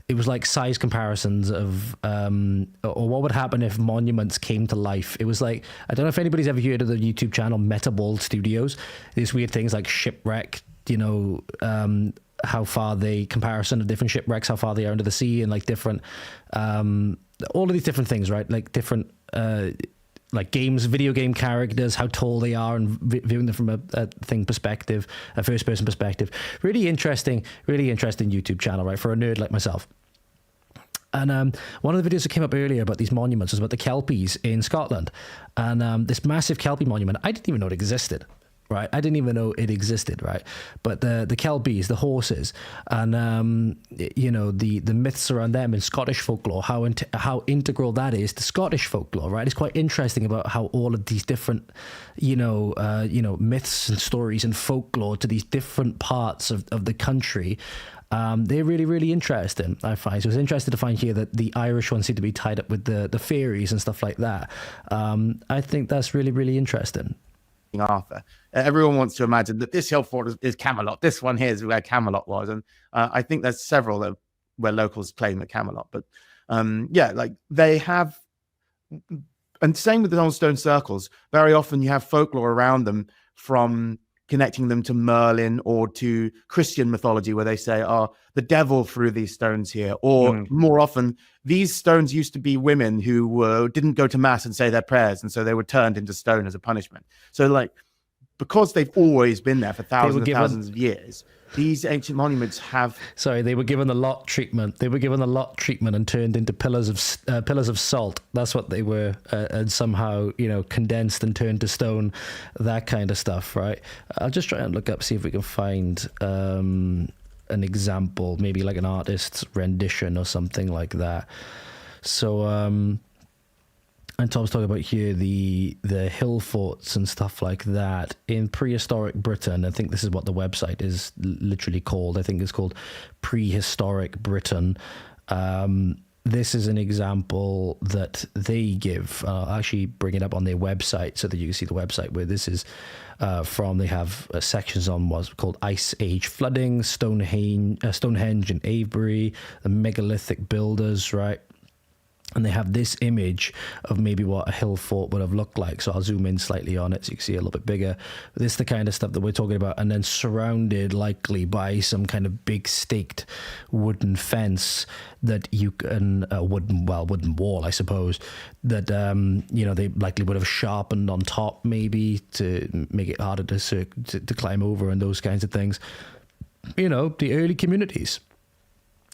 It was like size comparisons of, or what would happen if monuments came to life. It was like, I don't know if anybody's ever heard of the YouTube channel Metaball Studios. These weird things like shipwreck, how far comparison of different shipwrecks, how far they are under the sea, and like different, all of these different things, right? Like different, like video game characters, how tall they are, and viewing them from a first person perspective. Really interesting YouTube channel, right? For a nerd like myself. And one of the videos that came up earlier about these monuments was about the Kelpies in Scotland. And this massive Kelpie monument, I didn't even know it existed. Right, I didn't even know it existed. Right, but the Kelpies, the horses, and the myths around them in Scottish folklore, how integral that is to Scottish folklore. Right, it's quite interesting about how all of these different, myths and stories and folklore to these different parts of the country. They're really, really interesting, I find. So it's interesting to find here that the Irish ones seem to be tied up with the fairies and stuff like that. I think that's really, really interesting. Arthur. Everyone wants to imagine that this hill fort is Camelot. This one here is where Camelot was, and I think there's several where locals claim that Camelot. But like they have, and same with the old stone circles. Very often you have folklore around them, from connecting them to Merlin or to Christian mythology, where they say, "Oh, the devil threw these stones here," or more often, these stones used to be women who didn't go to mass and say their prayers, and so they were turned into stone as a punishment. So, like, because they've always been there for thousands of years, these ancient monuments have. Sorry, they were given the lot treatment. They were given the lot treatment and turned into pillars of salt. That's what they were, and somehow condensed and turned to stone. That kind of stuff, right? I'll just try and look up, see if we can find an example, maybe like an artist's rendition or something like that. So, and Tom's talking about here the hill forts and stuff like that in prehistoric Britain. I think this is what the website is literally called. I think it's called Prehistoric Britain. This is an example that they give. I'll actually bring it up on their website so that you can see the website where this is from. They have sections on what's called Ice Age flooding, Stonehenge and Avebury, the megalithic builders, right? And they have this image of maybe what a hill fort would have looked like. So I'll zoom in slightly on it so you can see it a little bit bigger. This is the kind of stuff that we're talking about. And then surrounded likely by some kind of big staked wooden fence that you can, wooden wall, I suppose, that, they likely would have sharpened on top maybe to make it harder to climb over and those kinds of things. The early communities.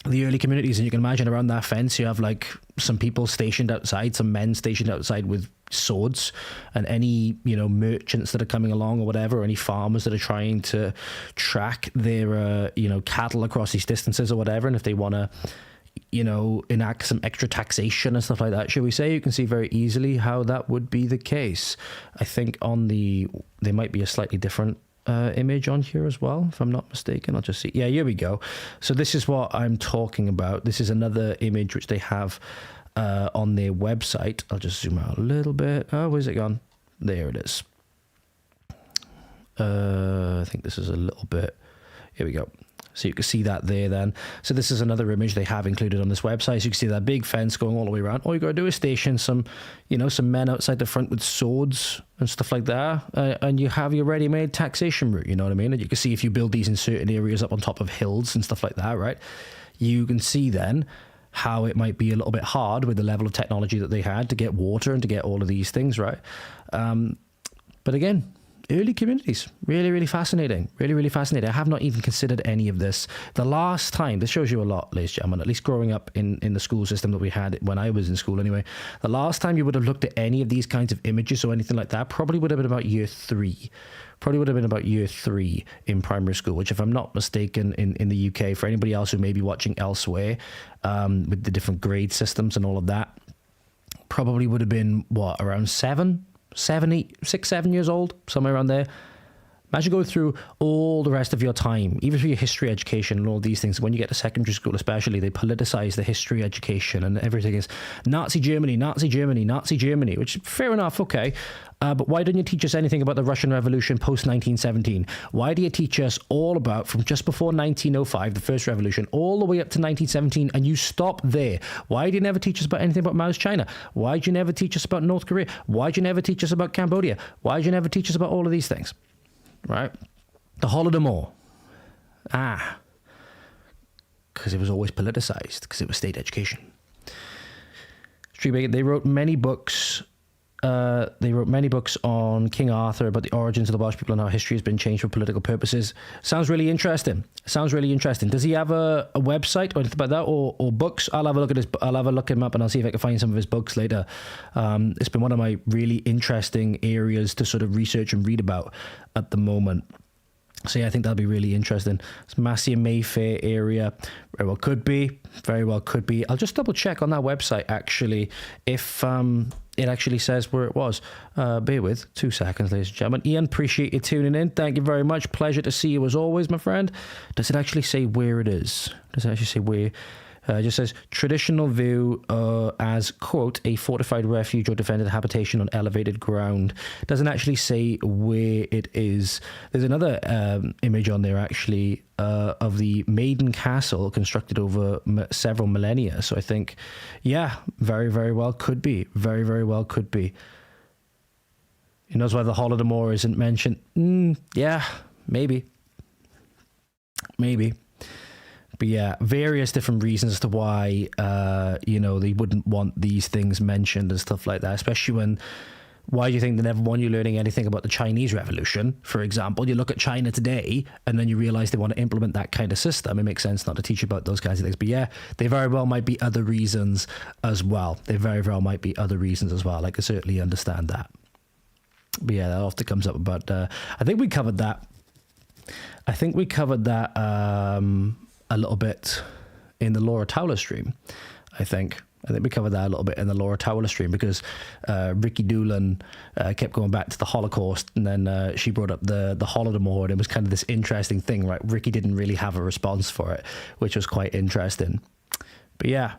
And you can imagine around that fence, you have like some people stationed outside, some men stationed outside with swords, and any, merchants that are coming along or whatever, or any farmers that are trying to track their, cattle across these distances or whatever. And if they want to, enact some extra taxation and stuff like that, shall we say, you can see very easily how that would be the case. I think there might be a slightly different image on here as well, if I'm not mistaken. I'll just see. Yeah, here we go. So this is what I'm talking about. This is another image which they have on their website. I'll just zoom out a little bit. Oh, where's it gone? There it is. I think this is a little bit. Here we go. So you can see that there then. So this is another image they have included on this website. So you can see that big fence going all the way around. All you got to do is station some men outside the front with swords and stuff like that. And you have your ready-made taxation route, you know what I mean? And you can see if you build these in certain areas up on top of hills and stuff like that, right? You can see then how it might be a little bit hard with the level of technology that they had to get water and to get all of these things, right? But again, early communities, really, really fascinating. Really, really fascinating. I have not even considered any of this. The last time, this shows you a lot, ladies and gentlemen, at least growing up in the school system that we had when I was in school anyway, the last time you would have looked at any of these kinds of images or anything like that probably would have been about year 3. Probably would have been about year 3 in primary school, which, if I'm not mistaken, in the UK, for anybody else who may be watching elsewhere, with the different grade systems and all of that, probably would have been, around 7, 8, 6, 7 years old, somewhere around there. Imagine going through all the rest of your time, even for your history education and all these things. When you get to secondary school especially, they politicize the history education and everything is Nazi Germany, Nazi Germany, Nazi Germany, which, fair enough, okay. But why don't you teach us anything about the Russian Revolution post-1917? Why do you teach us all about, from just before 1905, the first revolution, all the way up to 1917, and you stop there? Why do you never teach us about anything about Mao's China? Why do you never teach us about North Korea? Why do you never teach us about Cambodia? Why do you never teach us about all of these things? Right? The Holodomor. Because it was always politicized, because it was state education. They wrote many books. They wrote many books on King Arthur, about the origins of the Welsh people and how history has been changed for political purposes. Sounds really interesting. Does he have a website or anything like that, or books? I'll have a look him up, and I'll see if I can find some of his books later. It's been one of my really interesting areas to sort of research and read about at the moment. So yeah, I think that'll be really interesting. It's Massey and Mayfair area. Very well could be. I'll just double check on that website actually if it actually says where it was. Bear with 2 seconds, ladies and gentlemen. Ian, appreciate you tuning in. Thank you very much. Pleasure to see you as always, my friend. Does it actually say where it is? Does it actually say where? It just says traditional view as, quote, a fortified refuge or defended habitation on elevated ground. Doesn't actually say where it is. There's another image on there actually of the Maiden Castle constructed over several millennia. So I think, yeah, very, very well could be. Very, very well could be. Who knows why the Holodomor isn't mentioned? Yeah, maybe. But yeah, various different reasons as to why, they wouldn't want these things mentioned and stuff like that, especially when, why do you think they never want you learning anything about the Chinese Revolution, for example? You look at China today, and then you realize they want to implement that kind of system. It makes sense not to teach you about those kinds of things. But yeah, they very well might be other reasons as well. I can certainly understand that. But yeah, that often comes up about, I think we covered that. A little bit in the Laura Towler stream, I think we covered that a little bit in the Laura Towler stream, because Ricky Doolan kept going back to the Holocaust, and then she brought up the Holodomor, and it was kind of this interesting thing, right? Ricky didn't really have a response for it, which was quite interesting. But yeah,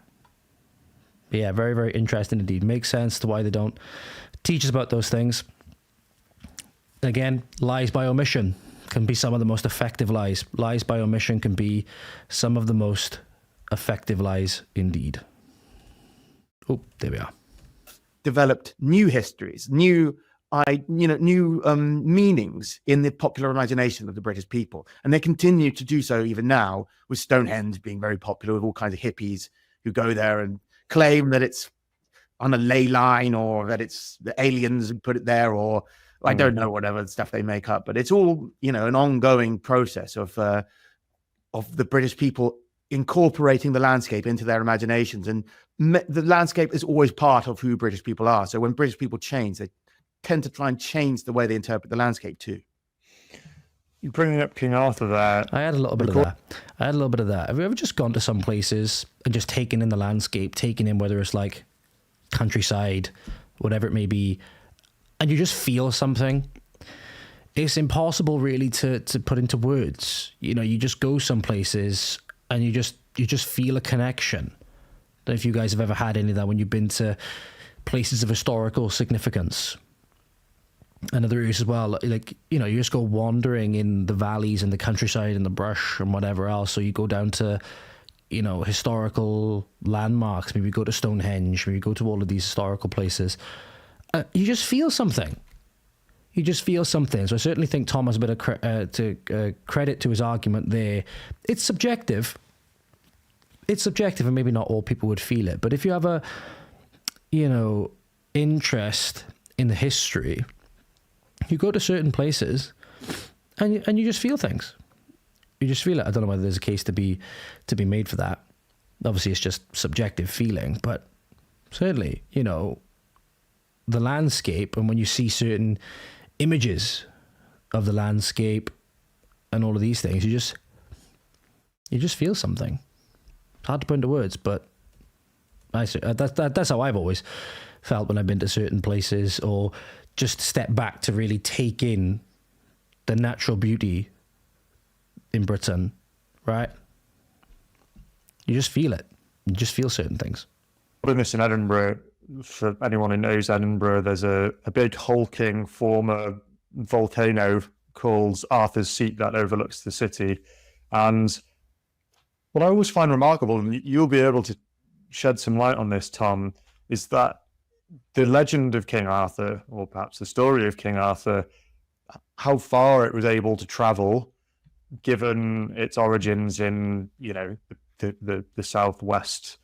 very, very interesting indeed. Makes sense to why they don't teach us about those things. Again, lies by omission can be some of the most effective lies. Lies by omission can be some of the most effective lies indeed. Oh, there we are. Developed new histories, new meanings in the popular imagination of the British people. And they continue to do so even now, with Stonehenge being very popular, with all kinds of hippies who go there and claim that it's on a ley line, or that it's the aliens who put it there, or I don't know, whatever stuff they make up. But it's all, an ongoing process of the British people incorporating the landscape into their imaginations. And the landscape is always part of who British people are. So when British people change, they tend to try and change the way they interpret the landscape too. You're bringing up King Arthur there. I had a little bit of that. I had a little bit of that. Have you ever just gone to some places and just taken in the landscape, taken in whether it's like countryside, whatever it may be, and you just feel something? It's impossible really to put into words. You know, you just go some places and you just feel a connection. I don't know if you guys have ever had any of that when you've been to places of historical significance. And other areas as well, like, you know, you just go wandering in the valleys and the countryside and the brush and whatever else. So you go down to, you know, historical landmarks. Maybe you go to Stonehenge. Maybe you go to all of these historical places. You just feel something. You just feel something. So I certainly think Tom has a bit of credit to his argument there. It's subjective. It's subjective, and maybe not all people would feel it. But if you have a, you know, interest in the history, you go to certain places and you just feel things. You just feel it. I don't know whether there's a case to be made for that. Obviously, it's just subjective feeling, but certainly, you know, the landscape, and when you see certain images of the landscape and all of these things, you just feel something. It's hard to put into words, but that's how I've always felt when I've been to certain places, or just step back to really take in the natural beauty in Britain, right? You just feel it. You just feel certain things. Putting this in Edinburgh, for anyone who knows Edinburgh, there's a big hulking former volcano called Arthur's Seat that overlooks the city. And what I always find remarkable, and you'll be able to shed some light on this, Tom, is that the legend of King Arthur, or perhaps the story of King Arthur, how far it was able to travel, given its origins in, you know, the southwest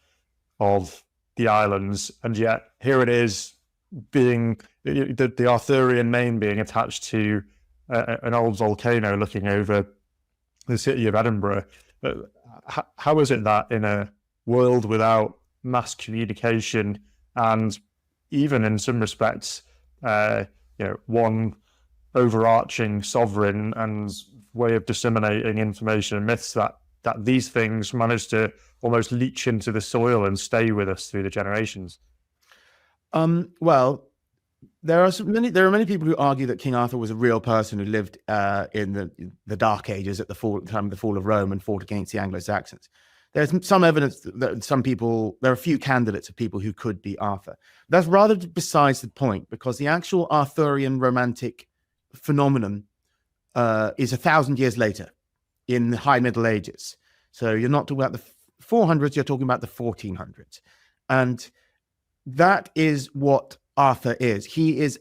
of the islands, and yet here it is, being the Arthurian name being attached to an old volcano looking over the city of Edinburgh. How is it that in a world without mass communication, and even in some respects, you know, one overarching sovereign and way of disseminating information and myths, that these things manage to almost leach into the soil and stay with us through the generations? Well, there are many people who argue that King Arthur was a real person who lived in the Dark Ages at the time of the fall of Rome and fought against the Anglo-Saxons. There's some evidence that there are a few candidates of people who could be Arthur. That's rather besides the point, because the actual Arthurian romantic phenomenon is 1,000 years later, in the High Middle Ages. So you're not talking about the 400s, you're talking about the 1400s. And that is what Arthur is. He's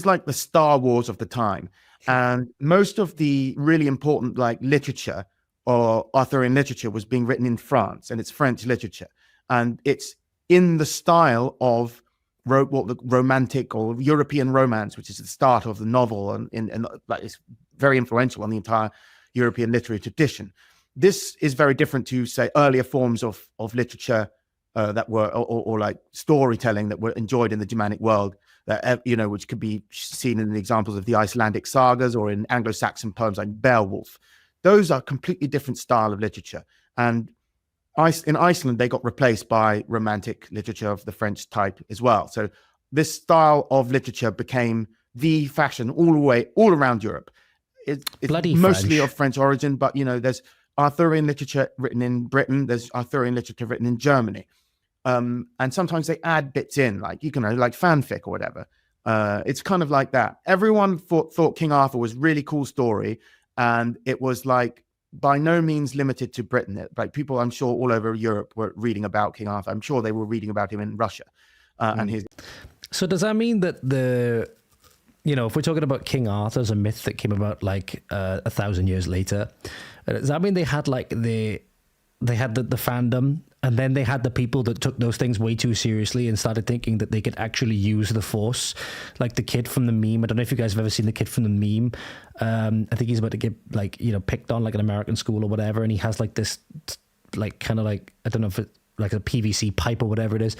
like the Star Wars of the time. And most of the really important literature or Arthurian literature was being written in France, and it's French literature. And it's in the style of the romantic or European romance, which is the start of the novel, and it's very influential on the entire European literary tradition. This is very different to, say, earlier forms of literature that were, or like storytelling that were enjoyed in the Germanic world, that, you know, which could be seen in the examples of the Icelandic sagas or in Anglo-Saxon poems like Beowulf. Those are completely different style of literature. And in Iceland, they got replaced by romantic literature of the French type as well. So this style of literature became the fashion all around Europe. It's Bloody mostly French. of French origin, but, you know, there's Arthurian literature written in Britain. There's Arthurian literature written in Germany. And sometimes they add bits in, like, you can know, like fanfic or whatever. It's kind of like that. Everyone thought King Arthur was a really cool story. And it was like by no means limited to Britain. Like people, I'm sure, all over Europe were reading about King Arthur. I'm sure they were reading about him in Russia. And his. So does that mean that if we're talking about King Arthur as a myth that came about like 1,000 years later, does that mean they had like they had the fandom, and then they had the people that took those things way too seriously and started thinking that they could actually use the Force, like the kid from the meme? I don't know if you guys have ever seen the kid from the meme. I think he's about to get picked on like an American school or whatever, and he has like this like kind of like, I don't know if it's like a PVC pipe or whatever it is,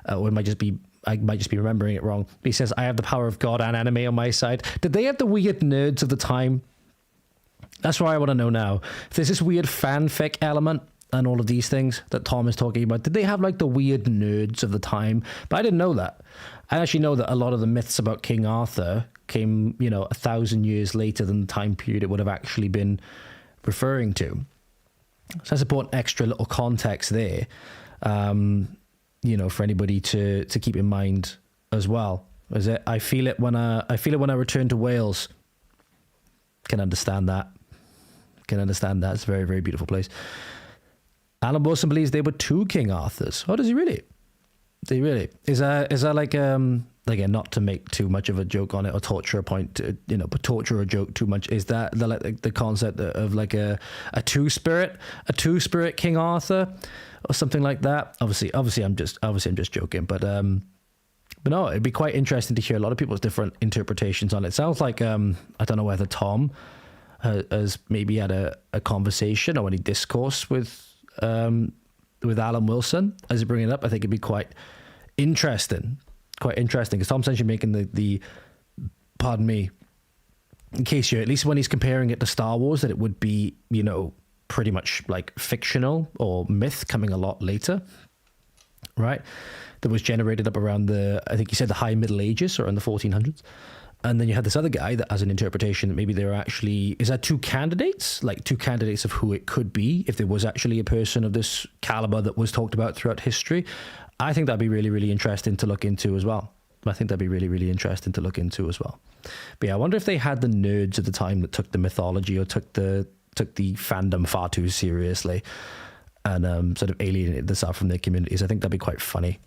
or it might just be, I might just be remembering it wrong. But he says, "I have the power of God and anime on my side." Did they have the weird nerds of the time That's why I want to know now. If there's this weird fanfic element and all of these things that Tom is talking about, did they have like the weird nerds of the time? But I didn't know that. I actually know that a lot of the myths about King Arthur came, 1,000 years later than the time period it would have actually been referring to. So that's important extra little context there, for anybody to keep in mind as well. I feel it when I return to Wales. Can understand that. It's a very, very beautiful place. Alan Wilson believes there were 2 King Arthurs. Oh, does he really? Is that like again, not to make too much of a joke on it or torture a point, but torture a joke too much? Is that the concept of like a two spirit King Arthur or something like that? Obviously I'm just joking, but no, it'd be quite interesting to hear a lot of people's different interpretations on it. It sounds like I don't know whether Tom has maybe had a conversation or any discourse with Alan Wilson as he bring it up. I think it'd be quite interesting because Tom's essentially making the pardon me, in case you're, at least when he's comparing it to Star Wars, that it would be, pretty much like fictional or myth coming a lot later, right? That was generated up around I think you said the high Middle Ages or in the 1400s. And then you had this other guy that has an interpretation that maybe there are actually, is that 2 candidates? Like 2 candidates of who it could be if there was actually a person of this caliber that was talked about throughout history. I think that'd be really, really interesting to look into as well. But yeah, I wonder if they had the nerds at the time that took the mythology or took the fandom far too seriously and sort of alienated this out from their communities. I think that'd be quite funny.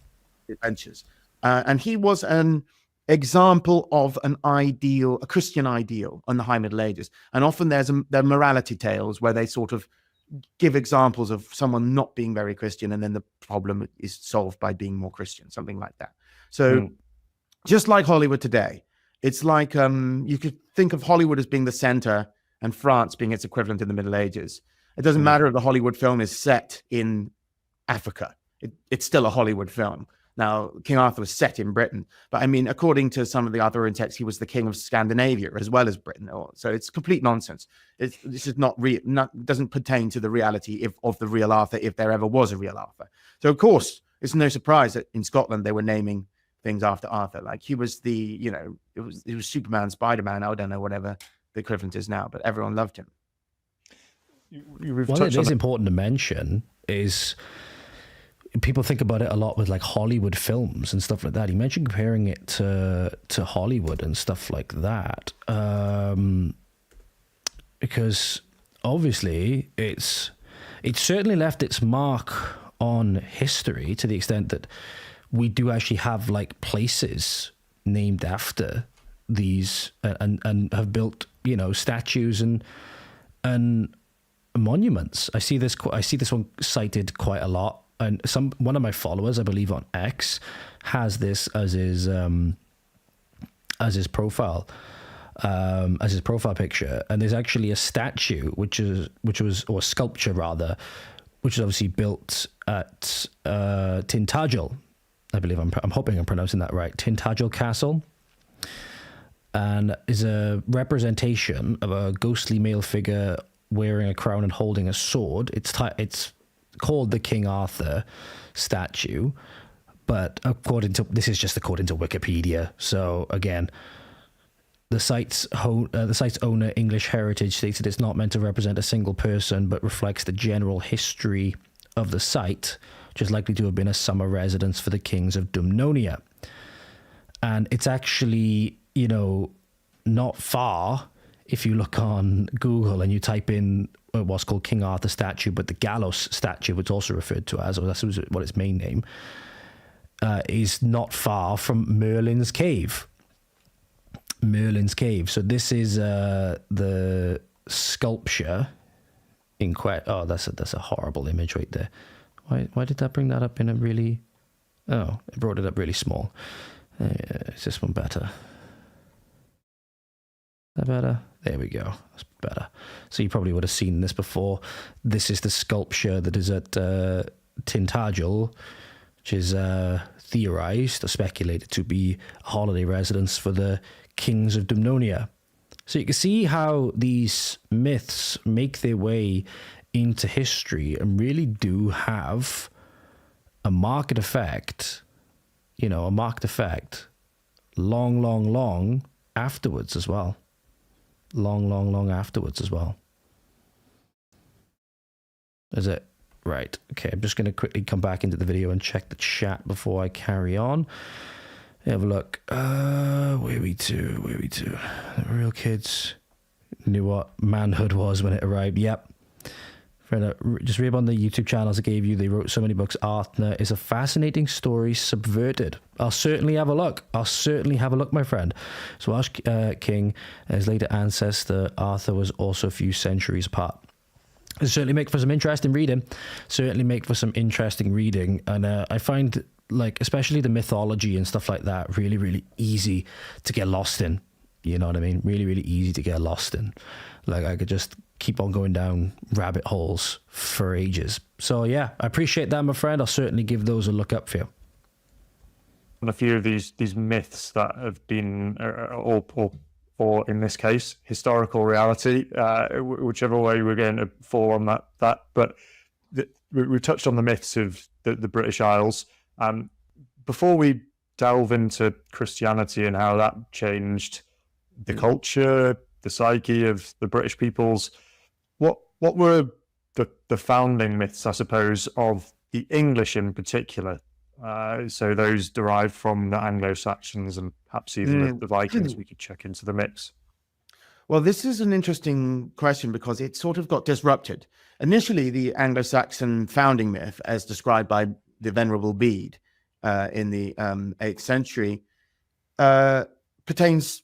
Adventures. And he was an example of a Christian ideal in the High Middle Ages. And often there are morality tales where they sort of give examples of someone not being very Christian, and then the problem is solved by being more Christian, something like that. So just like Hollywood today, it's like you could think of Hollywood as being the center and France being its equivalent in the Middle Ages. It doesn't matter if the Hollywood film is set in Africa. It's still a Hollywood film. Now, King Arthur was set in Britain, but I mean, according to some of the other texts, he was the king of Scandinavia as well as Britain. So it's complete nonsense. This is doesn't pertain to the reality of the real Arthur, if there ever was a real Arthur. So of course, it's no surprise that in Scotland they were naming things after Arthur. Like he was he was Superman, Spider-Man. I don't know whatever the equivalent is now, but everyone loved him. What it is important to mention is, people think about it a lot with like Hollywood films and stuff like that. He mentioned comparing it to Hollywood and stuff like that, because obviously it's certainly left its mark on history to the extent that we do actually have like places named after these and have built statues and monuments. I see this one cited quite a lot. And one of my followers, I believe on X, has this as his profile picture. And there's actually a statue, or sculpture rather, which is obviously built at Tintagel. I believe I'm hoping I'm pronouncing that right. Tintagel Castle, and is a representation of a ghostly male figure wearing a crown and holding a sword. It's called the King Arthur statue, but this is just according to Wikipedia. So again, the site's owner, English Heritage, states that it's not meant to represent a single person, but reflects the general history of the site, which is likely to have been a summer residence for the kings of Dumnonia. And it's actually, not far. If you look on Google and you type in what's called King Arthur statue, but the gallows statue, which is also referred to as, or that's what its main name, is not far from Merlin's Cave. So this is the sculpture in oh, that's a horrible image right there. Why did that bring that up in a really? Oh, it brought it up really small. Is this one better? Is that better? There we go. That's better. So you probably would have seen this before. This is the sculpture that is at Tintagel, which is theorized or speculated to be a holiday residence for the kings of Dumnonia. So you can see how these myths make their way into history and really do have a market effect, long afterwards as well. Long afterwards as well. Is it? Right. Okay, I'm just going to quickly come back into the video and check the chat before I carry on. Have a look. Where we to? The real kids knew what manhood was when it arrived. Yep. Just read on the YouTube channels I gave you. They wrote so many books. Arthur is a fascinating story subverted. I'll certainly have a look. My friend. So Welsh king and his later ancestor Arthur was also a few centuries apart. It'll certainly make for some interesting reading. And I find, like, especially the mythology and stuff like that, really, really easy to get lost in. You know what I mean? Really, really easy to get lost in. Like, I could just keep on going down rabbit holes for ages. So, yeah, I appreciate that, my friend. I'll certainly give those a look up for you. And a few of these myths that have been, or in this case, historical reality, whichever way we're going to fall on that. But we touched on the myths of the British Isles. Before we delve into Christianity and how that changed the culture, the psyche of the British peoples, what were the founding myths, I suppose, of the English in particular? So those derived from the Anglo-Saxons and perhaps even the Vikings. We could check into the mix. Well, this is an interesting question because it sort of got disrupted. Initially, the Anglo-Saxon founding myth, as described by the Venerable Bede in the 8th century, pertains,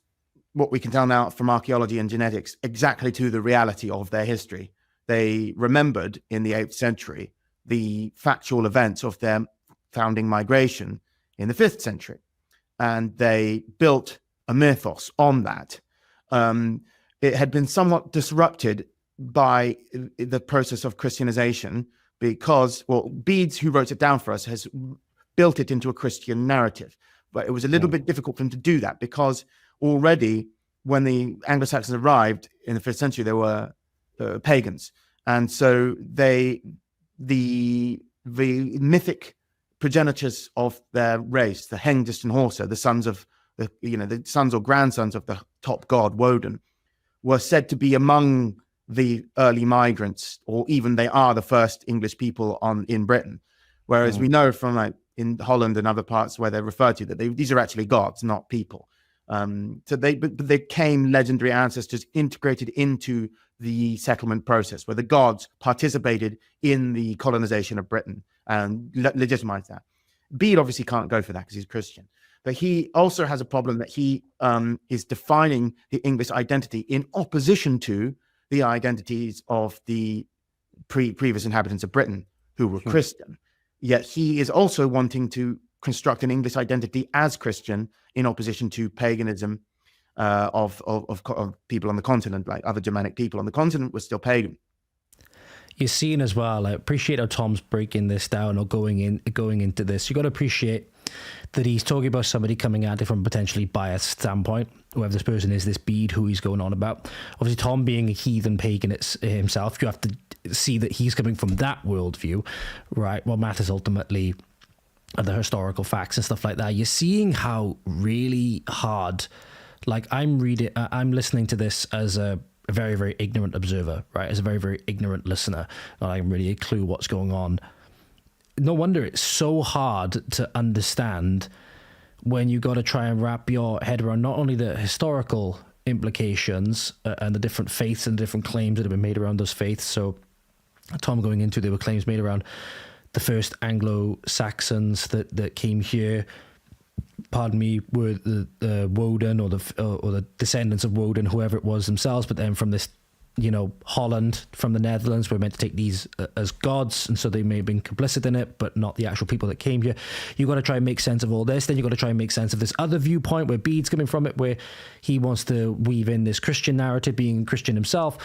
what we can tell now from archaeology and genetics, exactly to the reality of their history. They remembered in the 8th century the factual events of their founding migration in the 5th century, and they built a mythos on that. It had been somewhat disrupted by the process of Christianization because, well, Bede's, who wrote it down for us, has built it into a Christian narrative. But it was a little bit difficult for him to do that because already when the Anglo-Saxons arrived in the 5th century, they were pagans. And so the mythic progenitors of their race, the Hengist and Horsa, the sons of the sons or grandsons of the top god Woden, were said to be among the early migrants, or even they are the first English people in Britain. Whereas we know from in Holland and other parts where they're referred to that these are actually gods, not people. So they came legendary ancestors integrated into the settlement process, where the gods participated in the colonization of Britain and legitimized that. Bede obviously can't go for that because he's Christian, but he also has a problem that he is defining the English identity in opposition to the identities of the previous inhabitants of Britain who were Christian. Yet he is also wanting to construct an English identity as Christian in opposition to paganism of people on the continent, like other Germanic people on the continent were still pagan. You're seeing as well, I appreciate how Tom's breaking this down or going into this. You got to appreciate that he's talking about somebody coming at it from a potentially biased standpoint, whoever this person is, this Bede, who he's going on about. Obviously, Tom being a heathen pagan himself, you have to see that he's coming from that worldview, right? What matters ultimately are the historical facts and stuff like that. You're seeing how really hard, like I'm listening to this as a very, very ignorant observer, right? As a very, very ignorant listener, not having really a clue what's going on. No wonder it's so hard to understand when you got to try and wrap your head around not only the historical implications and the different faiths and different claims that have been made around those faiths. So Tom going into, there were claims made around the first Anglo-Saxons that came here, pardon me, were the Woden or the descendants of Woden, whoever it was themselves, but then from this, Holland, from the Netherlands, were meant to take these as gods, and so they may have been complicit in it, but not the actual people that came here. You got to try and make sense of all this. Then you got to try and make sense of this other viewpoint where Bede's coming from it, where he wants to weave in this Christian narrative, being Christian himself.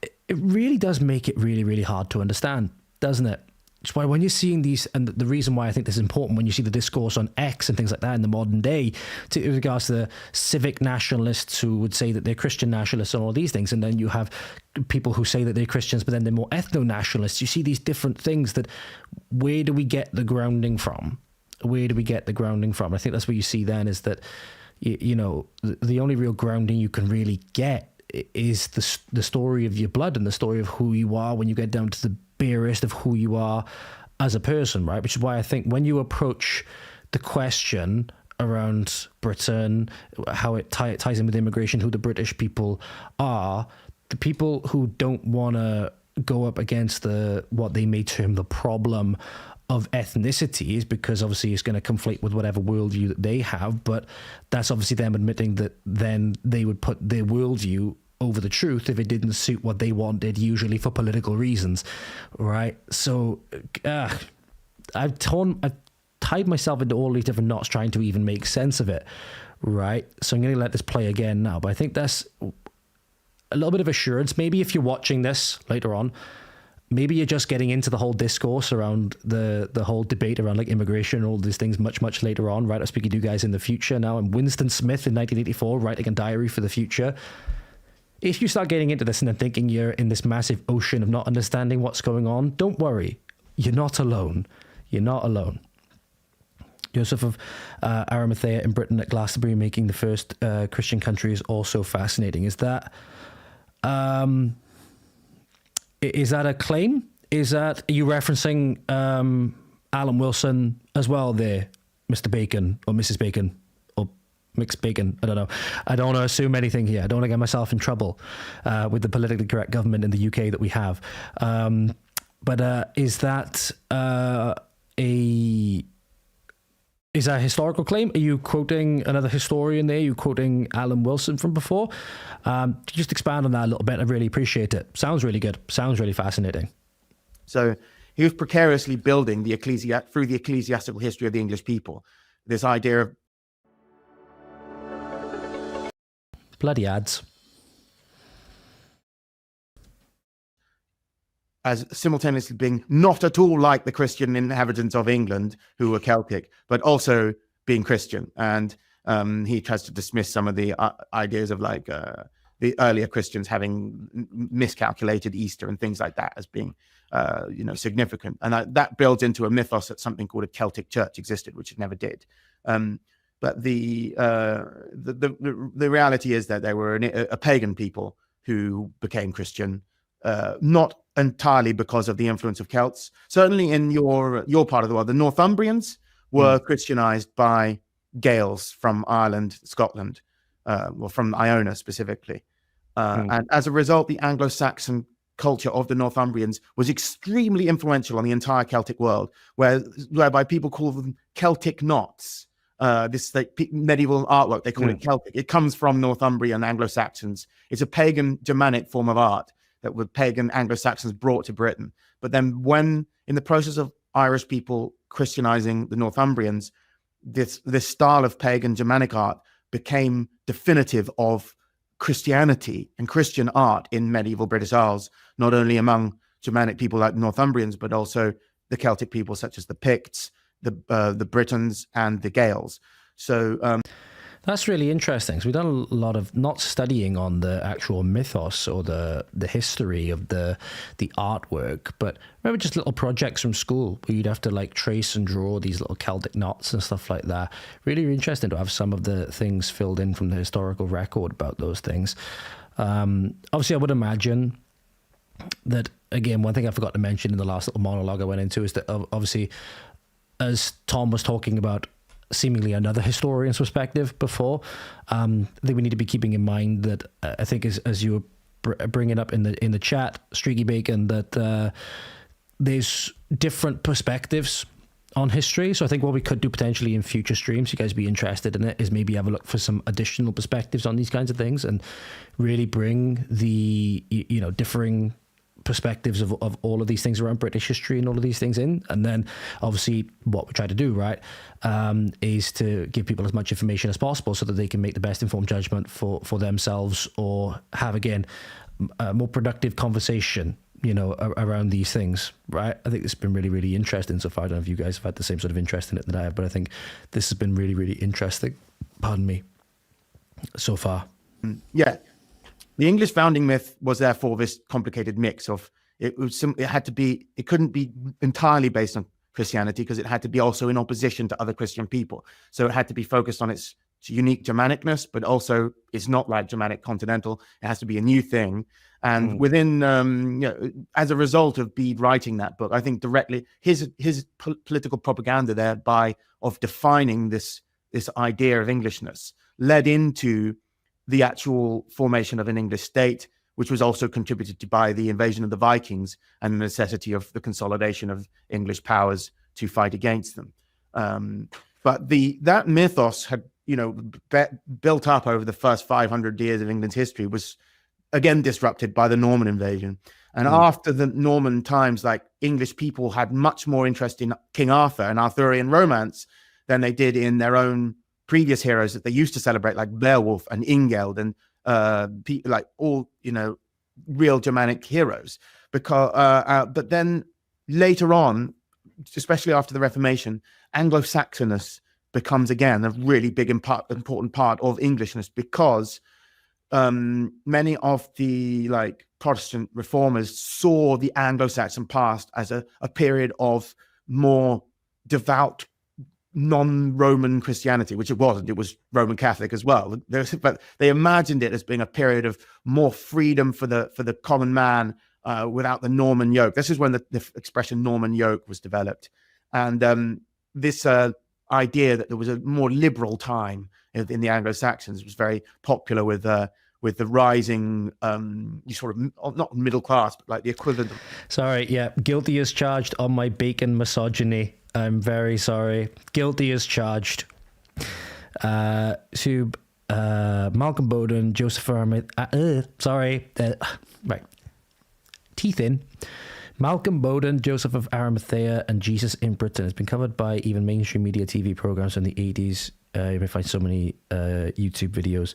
It really does make it really, really hard to understand, doesn't it? It's why when you're seeing these, and the reason why I think this is important, when you see the discourse on X and things like that in the modern day, in regards to the civic nationalists who would say that they're Christian nationalists and all these things, and then you have people who say that they're Christians, but then they're more ethno-nationalists. You see these different things that, where do we get the grounding from? Where do we get the grounding from? I think that's what you see then, is that, you know, the only real grounding you can really get is the story of your blood and the story of who you are when you get down to the barest of who you are as a person, right? Which is why I think when you approach the question around Britain, how it ties in with immigration, who the British people are, the people who don't want to go up against what they may term the problem of ethnicity is because obviously it's going to conflate with whatever worldview that they have, but that's obviously them admitting that then they would put their worldview over the truth if it didn't suit what they wanted, usually for political reasons, right? So I've tied myself into all these different knots trying to even make sense of it, right? So I'm going to let this play again now, but I think that's a little bit of assurance. Maybe if you're watching this later on, maybe you're just getting into the whole discourse around the whole debate around like immigration and all these things much later on, right? I'm speaking to you guys in the future now. I'm Winston Smith in 1984, writing a diary for the future. If you start getting into this and then thinking you're in this massive ocean of not understanding what's going on, don't worry. You're not alone. You're not alone. Joseph of Arimathea in Britain at Glastonbury making the first Christian country is also fascinating. Is that a claim? Are you referencing Alan Wilson as well there, Mr. Bacon or Mrs. Bacon? Mixed bacon. I don't know. I don't want to assume anything here. I don't want to get myself in trouble with the politically correct government in the UK that we have. But is that a historical claim? Are you quoting another historian there? Are you quoting Alan Wilson from before? Just expand on that a little bit. I really appreciate it. Sounds really good. Sounds really fascinating. So he was precariously building through the ecclesiastical history of the English people, this idea of bloody ads. As simultaneously being not at all like the Christian inhabitants of England who were Celtic, but also being Christian. And he tries to dismiss some of the ideas of like the earlier Christians having miscalculated Easter and things like that as being, significant. And that builds into a mythos that something called a Celtic church existed, which it never did. But the reality is that there were a pagan people who became Christian, not entirely because of the influence of Celts. Certainly in your part of the world, the Northumbrians were Christianized by Gaels from Ireland, Scotland, or from Iona specifically. And as a result, the Anglo-Saxon culture of the Northumbrians was extremely influential on the entire Celtic world, whereby people call them Celtic knots. This medieval artwork, they call it Celtic. It comes from Northumbrian Anglo-Saxons. It's a pagan Germanic form of art that the pagan Anglo-Saxons brought to Britain. But then when, in the process of Irish people Christianizing the Northumbrians, this style of pagan Germanic art became definitive of Christianity and Christian art in medieval British Isles, not only among Germanic people like the Northumbrians, but also the Celtic people such as the Picts, the Britons and the Gaels. So that's really interesting. So we've done a lot of not studying on the actual mythos or the history of the artwork, but remember just little projects from school where you'd have to like trace and draw these little Celtic knots and stuff like that. Really interesting to have some of the things filled in from the historical record about those things. Obviously, I would imagine that, again, one thing I forgot to mention in the last little monologue I went into is that obviously, as Tom was talking about seemingly another historian's perspective before, I think we need to be keeping in mind that I think as you were bringing up in the chat, Streaky Bacon, that there's different perspectives on history. So I think what we could do potentially in future streams, you guys be interested in it, is maybe have a look for some additional perspectives on these kinds of things and really bring the differing perspectives of all of these things around British history and all of these things in. And then obviously what we try to do, right, is to give people as much information as possible so that they can make the best informed judgment for themselves, or have, again, a more productive conversation around these things, right? I think it's been really, really interesting so far. I don't know if you guys have had the same sort of interest in it that I have, but I think this has been really, really interesting. Pardon me. So far. Yeah. The English founding myth was therefore this complicated mix of it couldn't be entirely based on Christianity because it had to be also in opposition to other Christian people. So it had to be focused on its unique Germanicness, but also it's not like Germanic continental. It has to be a new thing. And within, as a result of Bede writing that book, I think directly his political propaganda thereby of defining this idea of Englishness led into the actual formation of an English state, which was also contributed to by the invasion of the Vikings and the necessity of the consolidation of English powers to fight against them. But that mythos had, built up over the first 500 years of England's history was again disrupted by the Norman invasion. And after the Norman times, like English people had much more interest in King Arthur and Arthurian romance than they did in their own previous heroes that they used to celebrate, like Beowulf and Ingeld and like all, real Germanic heroes. But then later on, especially after the Reformation, Anglo-Saxonness becomes again a really big important part of Englishness because many of the Protestant reformers saw the Anglo-Saxon past as a period of more devout non-Roman Christianity, which it wasn't. It was Roman Catholic as well. But they imagined it as being a period of more freedom for the common man without the Norman yoke. This is when the expression Norman yoke was developed. And this idea that there was a more liberal time in the Anglo-Saxons was very popular with the rising, sort of not middle class, but like the equivalent. Sorry, yeah, guilty as charged on my bacon misogyny. I'm very sorry. Guilty as charged. To Malcolm Bowden, Joseph right. Heathen. Malcolm Bowden, Joseph of Arimathea, and Jesus in Britain has been covered by even mainstream media TV programs in the 80s. You may find so many YouTube videos,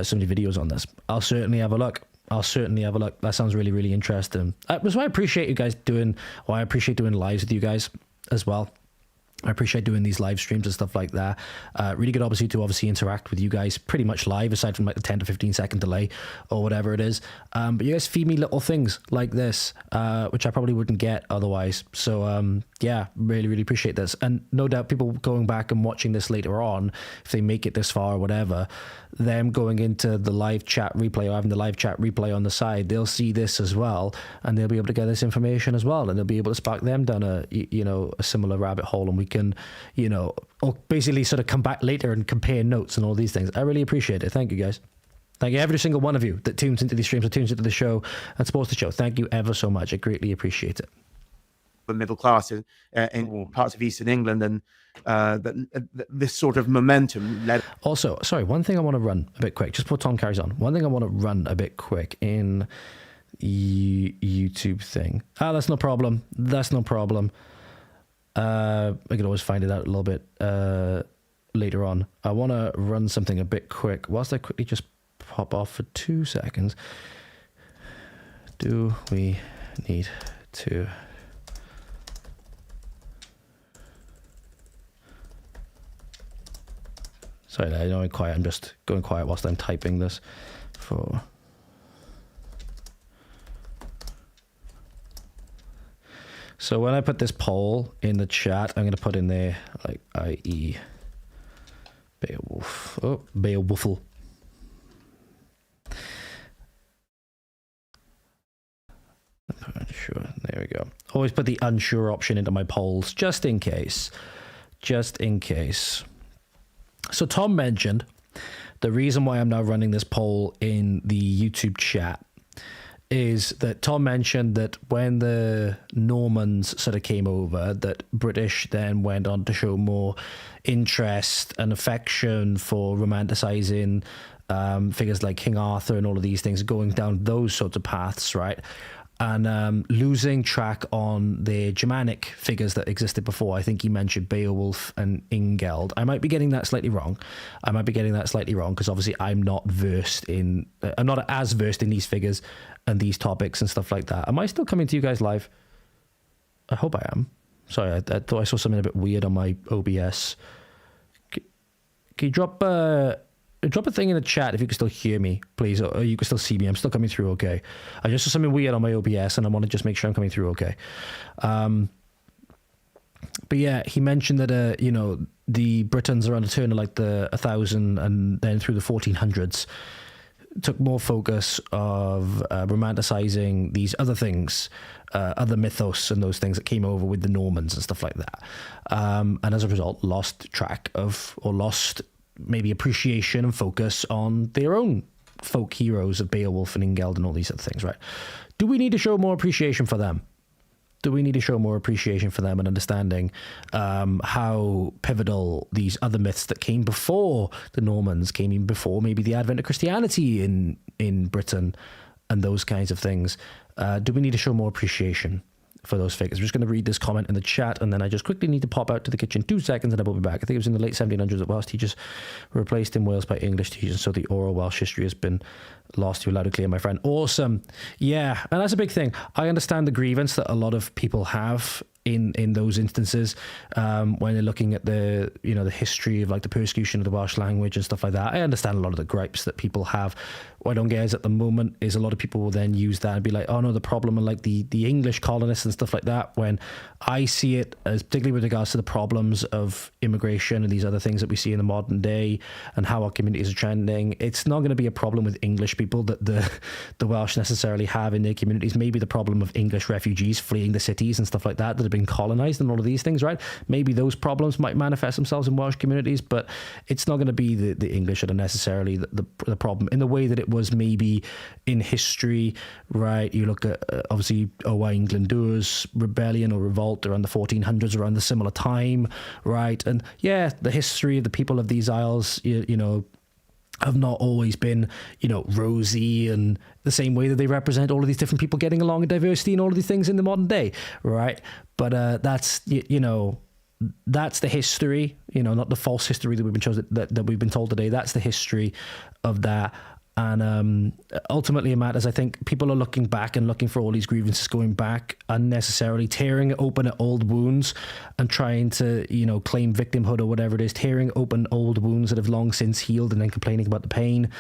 so many videos on this. I'll certainly have a look. That sounds really, really interesting. That's why I appreciate you guys doing, I appreciate doing lives with you guys as well. I appreciate doing these live streams and stuff like that. Really good, obviously, to interact with you guys pretty much live, aside from like the 10 to 15 second delay or whatever it is. But you guys feed me little things like this, which I probably wouldn't get otherwise. So yeah, really, really appreciate this. And no doubt people going back and watching this later on, if they make it this far or whatever, them going into the live chat replay or having the live chat replay on the side, they'll see this as well, and they'll be able to get this information as well, and they'll be able to spark them down a similar rabbit hole, and we can or basically sort of come back later and compare notes and all these things. I really appreciate it. Thank you, guys. Thank you, every single one of you that tunes into these streams or tunes into the show and supports the show. Thank you ever so much. I greatly appreciate it. The middle class in parts of Eastern England, and this sort of momentum led. Also, sorry, one thing I want to run a bit quick, just before Tom carries on. One thing I want to run a bit quick in YouTube thing. That's no problem. I could always find it out a little bit later on. I want to run something a bit quick. Whilst I quickly just pop off for 2 seconds. Do we need to... Sorry, I know I'm quiet. I'm just going quiet whilst I'm typing this for... So when I put this poll in the chat, I'm going to put in there, like, i.e. Beowulf. Oh, Beowulfle. Unsure. There we go. Always put the unsure option into my polls, just in case. Just in case. So Tom mentioned the reason why I'm now running this poll in the YouTube chat is that Tom mentioned that when the Normans sort of came over, that British then went on to show more interest and affection for romanticizing figures like King Arthur and all of these things, going down those sorts of paths, right? and losing track on the Germanic figures that existed before. I think he mentioned Beowulf and Ingeld. I might be getting that slightly wrong. Because obviously I'm not as versed in these figures and these topics and stuff like that. Am I still coming to you guys live? I hope I am. Sorry, I thought I saw something a bit weird on my OBS. Can you drop a thing in the chat if you can still hear me, please, or you can still see me? I'm still coming through okay. I just saw something weird on my OBS, and I want to just make sure I'm coming through okay. But yeah, he mentioned that the Britons around the turn of like the 1000 and then through the 1400s took more focus of romanticizing these other things, other mythos and those things that came over with the Normans and stuff like that. And as a result, lost track of, or lost maybe appreciation and focus on their own folk heroes of Beowulf and Ingeld and all these other things, right? Do we need to show more appreciation for them? Do we need to show more appreciation for them and understanding how pivotal these other myths that came before the Normans, came even before maybe the advent of Christianity in Britain and those kinds of things? Do we need to show more appreciation for those figures? I'm just going to read this comment in the chat, and then I just quickly need to pop out to the kitchen 2 seconds and I will be back. I think it was in the late 1700s that Welsh teachers were replaced in Wales by English teachers, so the oral Welsh history has been lost to you loud and clear, my friend. Awesome. Yeah, and that's a big thing. I understand the grievance that a lot of people have in those instances when they're looking at the history of like the persecution of the Welsh language and stuff like that. I understand a lot of the gripes that people have. What I don't get is at the moment is a lot of people will then use that and be like, oh no, the problem of like the English colonists and stuff like that, when I see it as particularly with regards to the problems of immigration and these other things that we see in the modern day and how our communities are trending. It's not going to be a problem with English people that the Welsh necessarily have in their communities. Maybe the problem of English refugees fleeing the cities and stuff like that have been colonized and all of these things, right? Maybe those problems might manifest themselves in Welsh communities, but it's not going to be the English that are necessarily the problem in the way that it was maybe in history, right? You look at obviously Owain Glyndwr's rebellion or revolt around the 1400s, around the similar time, right? And yeah, the history of the people of these isles, have not always been, rosy and the same way that they represent all of these different people getting along and diversity and all of these things in the modern day, right? But that's, that's the history, not the false history that we've been chosen, that we've been told today. That's the history of that. And ultimately, it matters. I think people are looking back and looking for all these grievances going back unnecessarily, tearing open at old wounds and trying to, claim victimhood or whatever it is, tearing open old wounds that have long since healed and then complaining about the pain.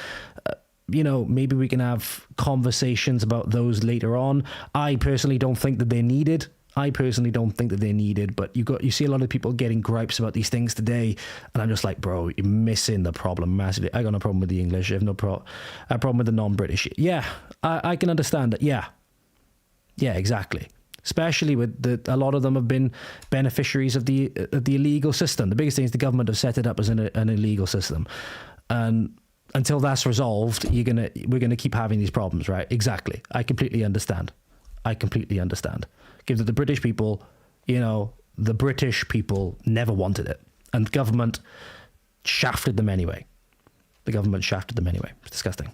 Maybe we can have conversations about those later on. I personally don't think that they're needed. But you see a lot of people getting gripes about these things today, and I'm just like, bro, you're missing the problem massively. I got no problem with the English. I have no problem with the non-British. Yeah, I can understand that. Yeah, exactly. Especially with a lot of them have been beneficiaries of the illegal system. The biggest thing is the government have set it up as an illegal system, and until that's resolved, we're gonna keep having these problems, right? Exactly. I completely understand. Give that the British people, the British people never wanted it. And the government shafted them anyway. It's disgusting.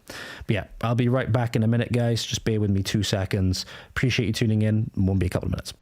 But yeah, I'll be right back in a minute, guys. Just bear with me 2 seconds. Appreciate you tuning in. Won't be a couple of minutes.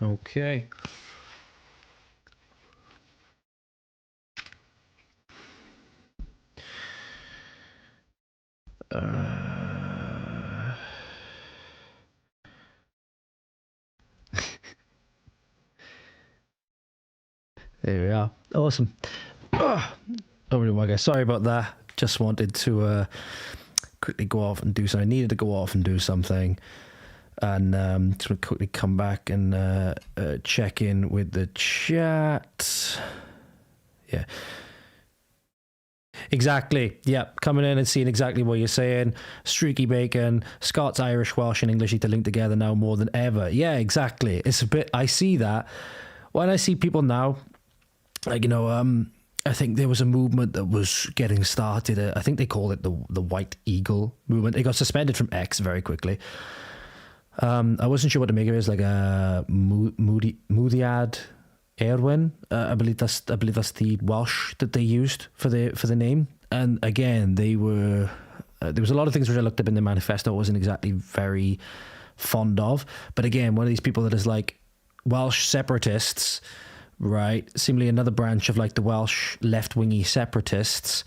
Okay. There we are. Awesome. Over to my guys. Sorry about that. Just wanted to quickly go off and do something. I needed to go off and do something. And just want to quickly come back and check in with the chat. Yeah. Exactly. Yeah. Coming in and seeing exactly what you're saying. Streaky bacon. Scots, Irish, Welsh, and English need to link together now more than ever. Yeah, exactly. It's a bit, I see that. When I see people now, like, you know, I think there was a movement that was getting started. I think they called it the White Eagle movement. It got suspended from X very quickly. I wasn't sure what to make of it. It's like a Mudiad Erwin. I believe that's the Welsh that they used for the name. And again, they were there was a lot of things which I looked up in the manifesto I wasn't exactly very fond of. But again, one of these people that is like Welsh separatists, right? Seemingly another branch of like the Welsh left-wingy separatists,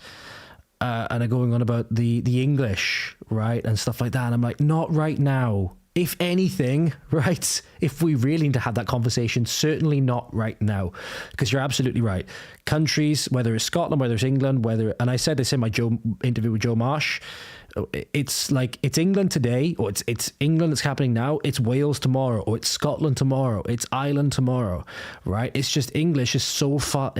and are going on about the English, right, and stuff like that. And I'm like, not right now. If anything, right, if we really need to have that conversation, certainly not right now, because you're absolutely right. Countries, whether it's Scotland, whether it's England, and I said this in my interview with Joe Marsh, it's like it's England today, or it's England that's happening now, it's Wales tomorrow, or it's Scotland tomorrow, it's Ireland tomorrow, right? It's just England is so far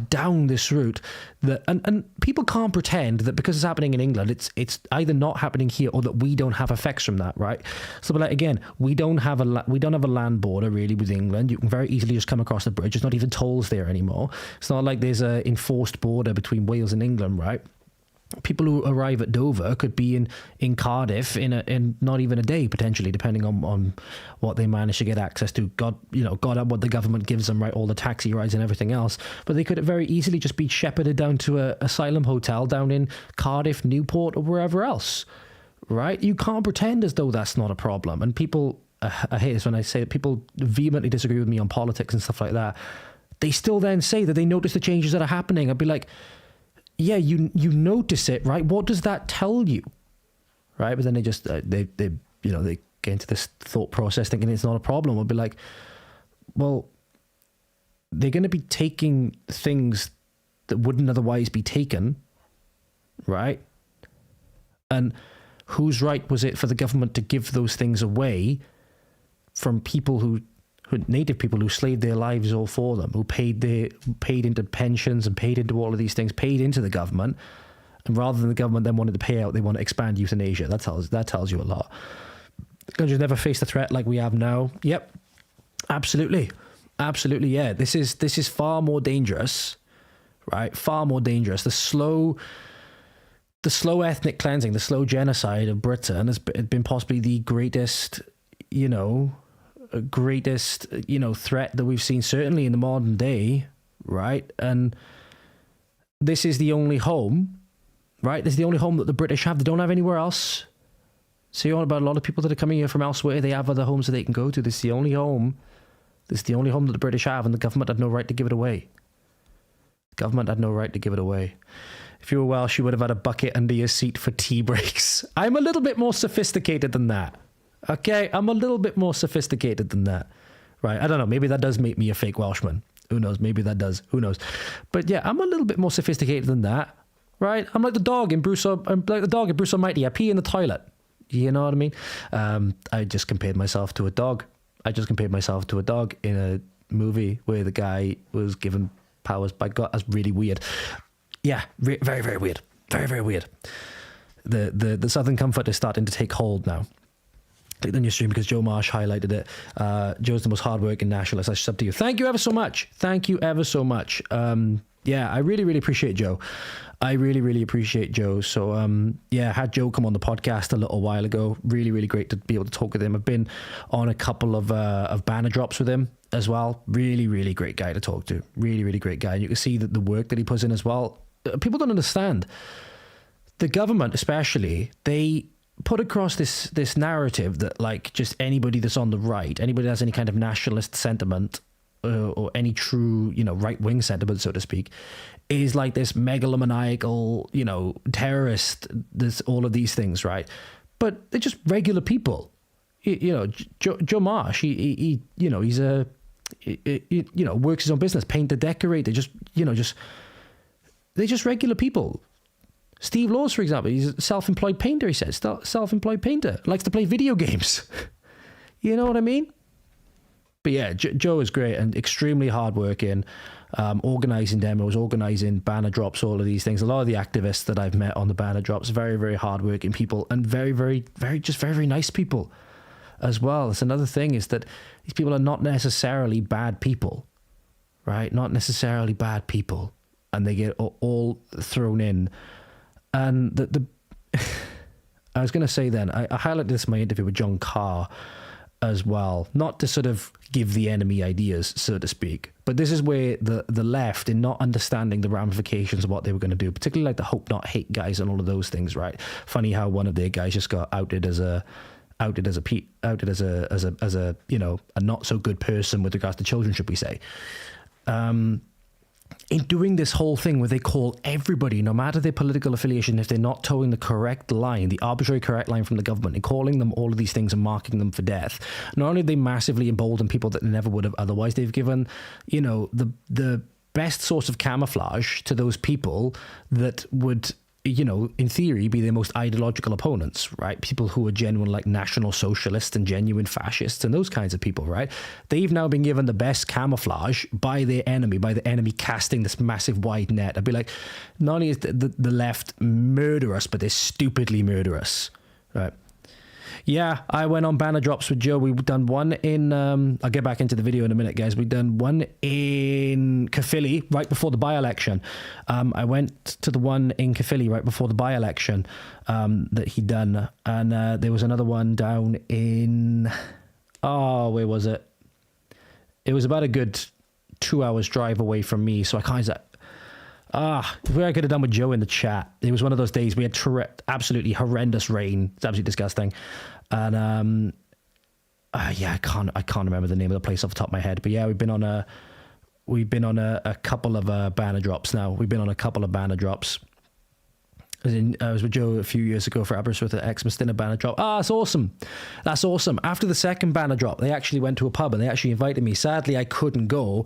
down this route that and people can't pretend that because it's happening in England, it's either not happening here or that we don't have effects from that, right? So, but like, again, we don't have a land border really with England. You can very easily just come across the bridge. There's not even tolls there anymore. It's not like there's a enforced border between Wales and England, right? People who arrive at Dover could be in Cardiff in not even a day, potentially, depending on what they manage to get access to. God what the government gives them, right? All the taxi rides and everything else. But they could very easily just be shepherded down to a asylum hotel down in Cardiff, Newport, or wherever else, right? You can't pretend as though that's not a problem. And people, I hate this when I say that people vehemently disagree with me on politics and stuff like that. They still then say that they notice the changes that are happening. I'd be like, yeah, you notice it, right? What does that tell you, right? But then they just they get into this thought process thinking it's not a problem. I'll be like, well, they're going to be taking things that wouldn't otherwise be taken, right? And whose right was it for the government to give those things away from people who native people who slaved their lives all for them, who paid into pensions and paid into all of these things, paid into the government, and rather than the government then wanted to pay out, they want to expand euthanasia. That tells you a lot. The country's never faced a threat like we have now. Yep, absolutely, yeah. This is far more dangerous, right? Far more dangerous. The slow ethnic cleansing, the slow genocide of Britain has been possibly the greatest, threat that we've seen, certainly in the modern day, right? And this is the only home, right? This is the only home that the British have. They don't have anywhere else. So you're on about a lot of people that are coming here from elsewhere. They have other homes that they can go to. This is the only home. This is the only home that the British have, and the government had no right to give it away. The government had no right to give it away. If you were Welsh, you would have had a bucket under your seat for tea breaks. I'm a little bit more sophisticated than that. Okay, I'm a little bit more sophisticated than that, right? I don't know. Maybe that does make me a fake Welshman. Who knows? Maybe that does. Who knows? But yeah, I'm a little bit more sophisticated than that, right? I'm like the dog in Bruce Almighty. I pee in the toilet. You know what I mean? I just compared myself to a dog. In a movie where the guy was given powers by God. That's really weird. Yeah, very, very weird. Very, very weird. The Southern Comfort is starting to take hold now. Click on your stream because Joe Marsh highlighted it. Joe's the most hardworking nationalist. I sub to you. Thank you ever so much. Yeah, I really, really appreciate Joe. So, I had Joe come on the podcast a little while ago. Really, really great to be able to talk with him. I've been on a couple of banner drops with him as well. Really, really great guy to talk to. Really, really great guy. And you can see that the work that he puts in as well. People don't understand. The government, especially, they put across this narrative that like just anybody that's on the right, anybody that has any kind of nationalist sentiment or any true, right-wing sentiment, so to speak, is like this megalomaniacal, terrorist, this all of these things, right? But they're just regular people. Joe Marsh, he he's a, works his own business, painter, decorator, they're just regular people. Steve Laws, for example, he's a self-employed painter, he says. Self-employed painter. Likes to play video games. You know what I mean? But yeah, Joe is great and extremely hardworking, organising demos, organising banner drops, all of these things. A lot of the activists that I've met on the banner drops, very, very hardworking people and very, very, very, just very, very nice people as well. That's another thing, is that these people are not necessarily bad people, right? Not necessarily bad people. And they get all thrown in. And I was going to say then, I highlighted this in my interview with John Carr as well, not to sort of give the enemy ideas, so to speak, but this is where the left, in not understanding the ramifications of what they were going to do, particularly like the Hope Not Hate guys and all of those things, right? Funny how one of their guys just got outed as a not so good person with regards to children, should we say? In doing this whole thing where they call everybody, no matter their political affiliation, if they're not towing the correct line, the arbitrary correct line from the government, and calling them all of these things and marking them for death, not only have they massively emboldened people that they never would have otherwise, they've given, the best source of camouflage to those people that would, in theory, be their most ideological opponents, right? People who are genuine, like national socialists and genuine fascists and those kinds of people, right? They've now been given the best camouflage by the enemy casting this massive wide net. I'd be like, not only is the left murderous, but they're stupidly murderous, right? Yeah, I went on banner drops with Joe. We've done one in, I'll get back into the video in a minute, guys. We've done one in Caerphilly right before the by-election. I went to the one in Caerphilly right before the by-election that he'd done. And there was another one down in, where was it? It was about a good 2 hours drive away from me. So I kind of, where I could have done with Joe in the chat. It was one of those days we had absolutely horrendous rain. It's absolutely disgusting. And I can't remember the name of the place off the top of my head. But yeah, we've been on a couple of banner drops now. We've been on a couple of banner drops. I was with Joe a few years ago for Aberystwyth at Xmas dinner banner drop. That's awesome. That's awesome. After the second banner drop, they actually went to a pub and they actually invited me. Sadly, I couldn't go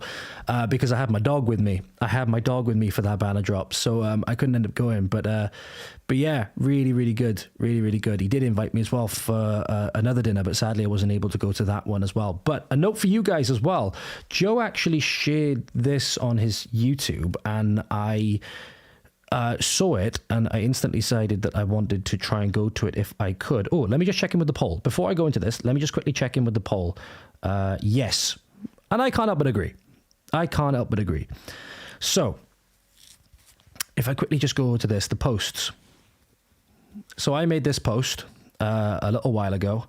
because I had my dog with me. I had my dog with me for that banner drop. So I couldn't end up going. But yeah, really, really good. Really, really good. He did invite me as well for another dinner, but sadly I wasn't able to go to that one as well. But a note for you guys as well. Joe actually shared this on his YouTube and I saw it and I instantly decided that I wanted to try and go to it if I could. Oh, let me just check in with the poll. Before I go into this, let me just quickly check in with the poll. Yes. And I can't help but agree. So, if I quickly just go to this, the posts. So I made this post a little while ago.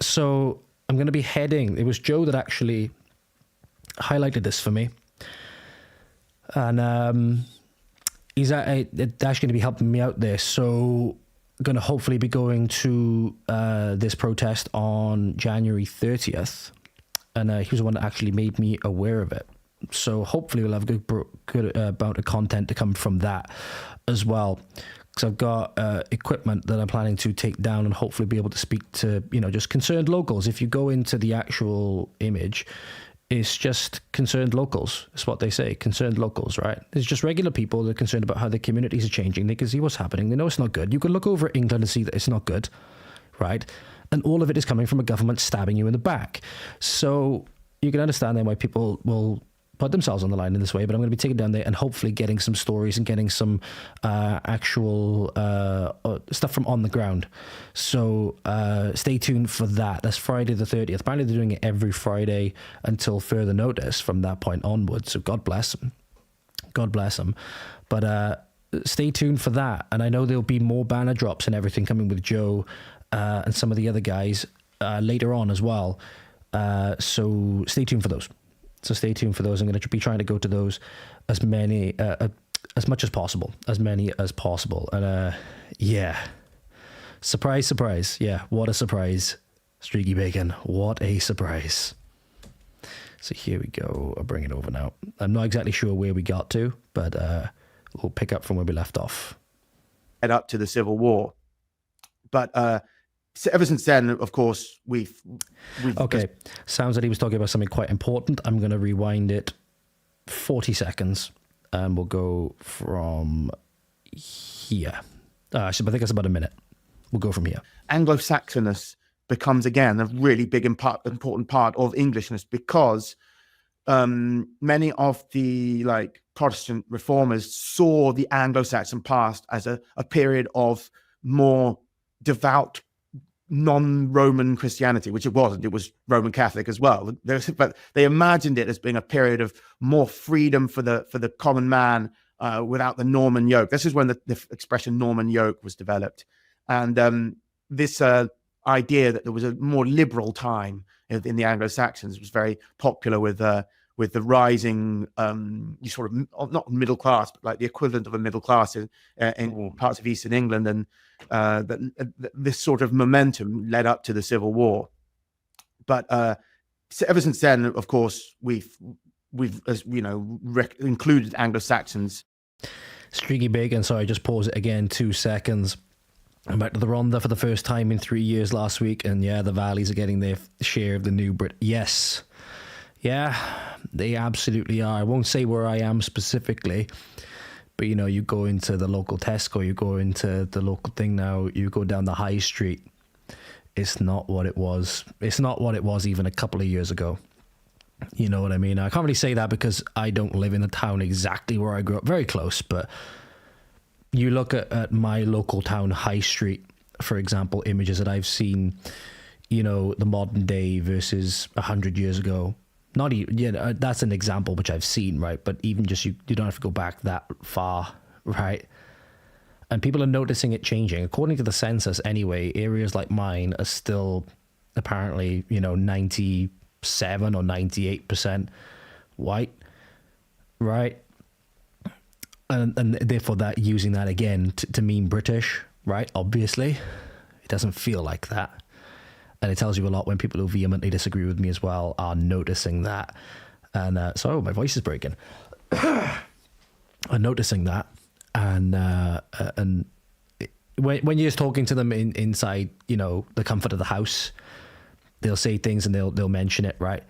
So I'm going to be heading. It was Joe that actually highlighted this for me. And he's actually going to be helping me out there. So I'm going to hopefully be going to this protest on January 30th. And he was the one that actually made me aware of it. So hopefully we'll have a good amount of content to come from that as well. Because I've got equipment that I'm planning to take down and hopefully be able to speak to, just concerned locals. If you go into the actual image, it's just concerned locals. That's what they say, concerned locals, right? It's just regular people that are concerned about how their communities are changing. They can see what's happening. They know it's not good. You can look over at England and see that it's not good, right? And all of it is coming from a government stabbing you in the back. So you can understand then why people will put themselves on the line in this way, but I'm going to be taking down there and hopefully getting some stories and getting some actual stuff from on the ground. So stay tuned for that. That's Friday the 30th. Apparently they're doing it every Friday until further notice from that point onwards. So God bless them. God bless them. But stay tuned for that. And I know there'll be more banner drops and everything coming with Joe and some of the other guys later on as well. So stay tuned for those. I'm going to be trying to go to those as many, as much as possible, as many as possible. And yeah, surprise, surprise. Yeah, what a surprise. Streaky Bacon, what a surprise. So here we go. I'll bring it over now. I'm not exactly sure where we got to, but we'll pick up from where we left off. Led up to the Civil War. But ever since then, of course, we've okay, sounds like he was talking about something quite important. I'm going to rewind it 40 seconds, and we'll go from here. I think it's about a minute. We'll go from here. Anglo-Saxonness becomes again a really big important part of Englishness, because many of the Protestant reformers saw the Anglo-Saxon past as a period of more devout non-Roman Christianity, which it wasn't. It was Roman Catholic as well. But they imagined it as being a period of more freedom for the common man without the Norman yoke. This is when the expression Norman yoke was developed. And this idea that there was a more liberal time in the Anglo-Saxons was very popular with the rising sort of not middle class, but like the equivalent of a middle class in parts of Eastern England, and this sort of momentum led up to the Civil War. But ever since then, of course, we've as included Anglo-Saxons. Streaky Bacon, sorry, just pause it again 2 seconds. I'm back to the Rhondda for the first time in 3 years last week, and yeah, the Valleys are getting their share of the new Brit. Yes. Yeah, they absolutely are. I won't say where I am specifically, but you go into the local Tesco, you go into the local thing now, you go down the high street. It's not what it was. It's not what it was even a couple of years ago. You know what I mean? I can't really say that because I don't live in the town exactly where I grew up, very close, but you look at my local town high street, for example, images that I've seen, the modern day versus 100 years ago. Not even, that's an example which I've seen, right? But even just you don't have to go back that far, right? And people are noticing it changing. According to the census anyway, areas like mine are still apparently, 97 or 98% white, right? And therefore that using that again to mean British, right? Obviously, it doesn't feel like that. And it tells you a lot when people who vehemently disagree with me as well are noticing that. And so my voice is breaking. I'm noticing that. And when you're just talking to them inside, the comfort of the house, they'll say things and they'll mention it, right?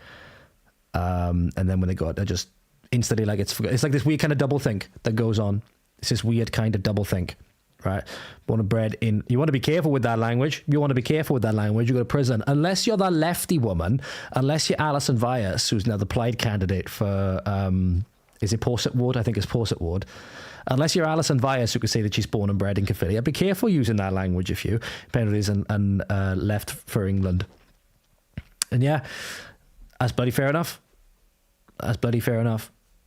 And then when they go out, they're just instantly it's like this weird kind of double think that goes on. It's this weird kind of double think. Right, born and bred in. You want to be careful with that language. You go to prison. Unless you're that lefty woman, unless you're Alison Vyas, who's now the Plaid candidate for, is it Porset Ward? I think it's Porset Ward. Unless you're Alison Vyas, who could say that she's born and bred in Caerphilly, I'd be careful using that language if you penalties and left for England. And yeah, that's bloody fair enough.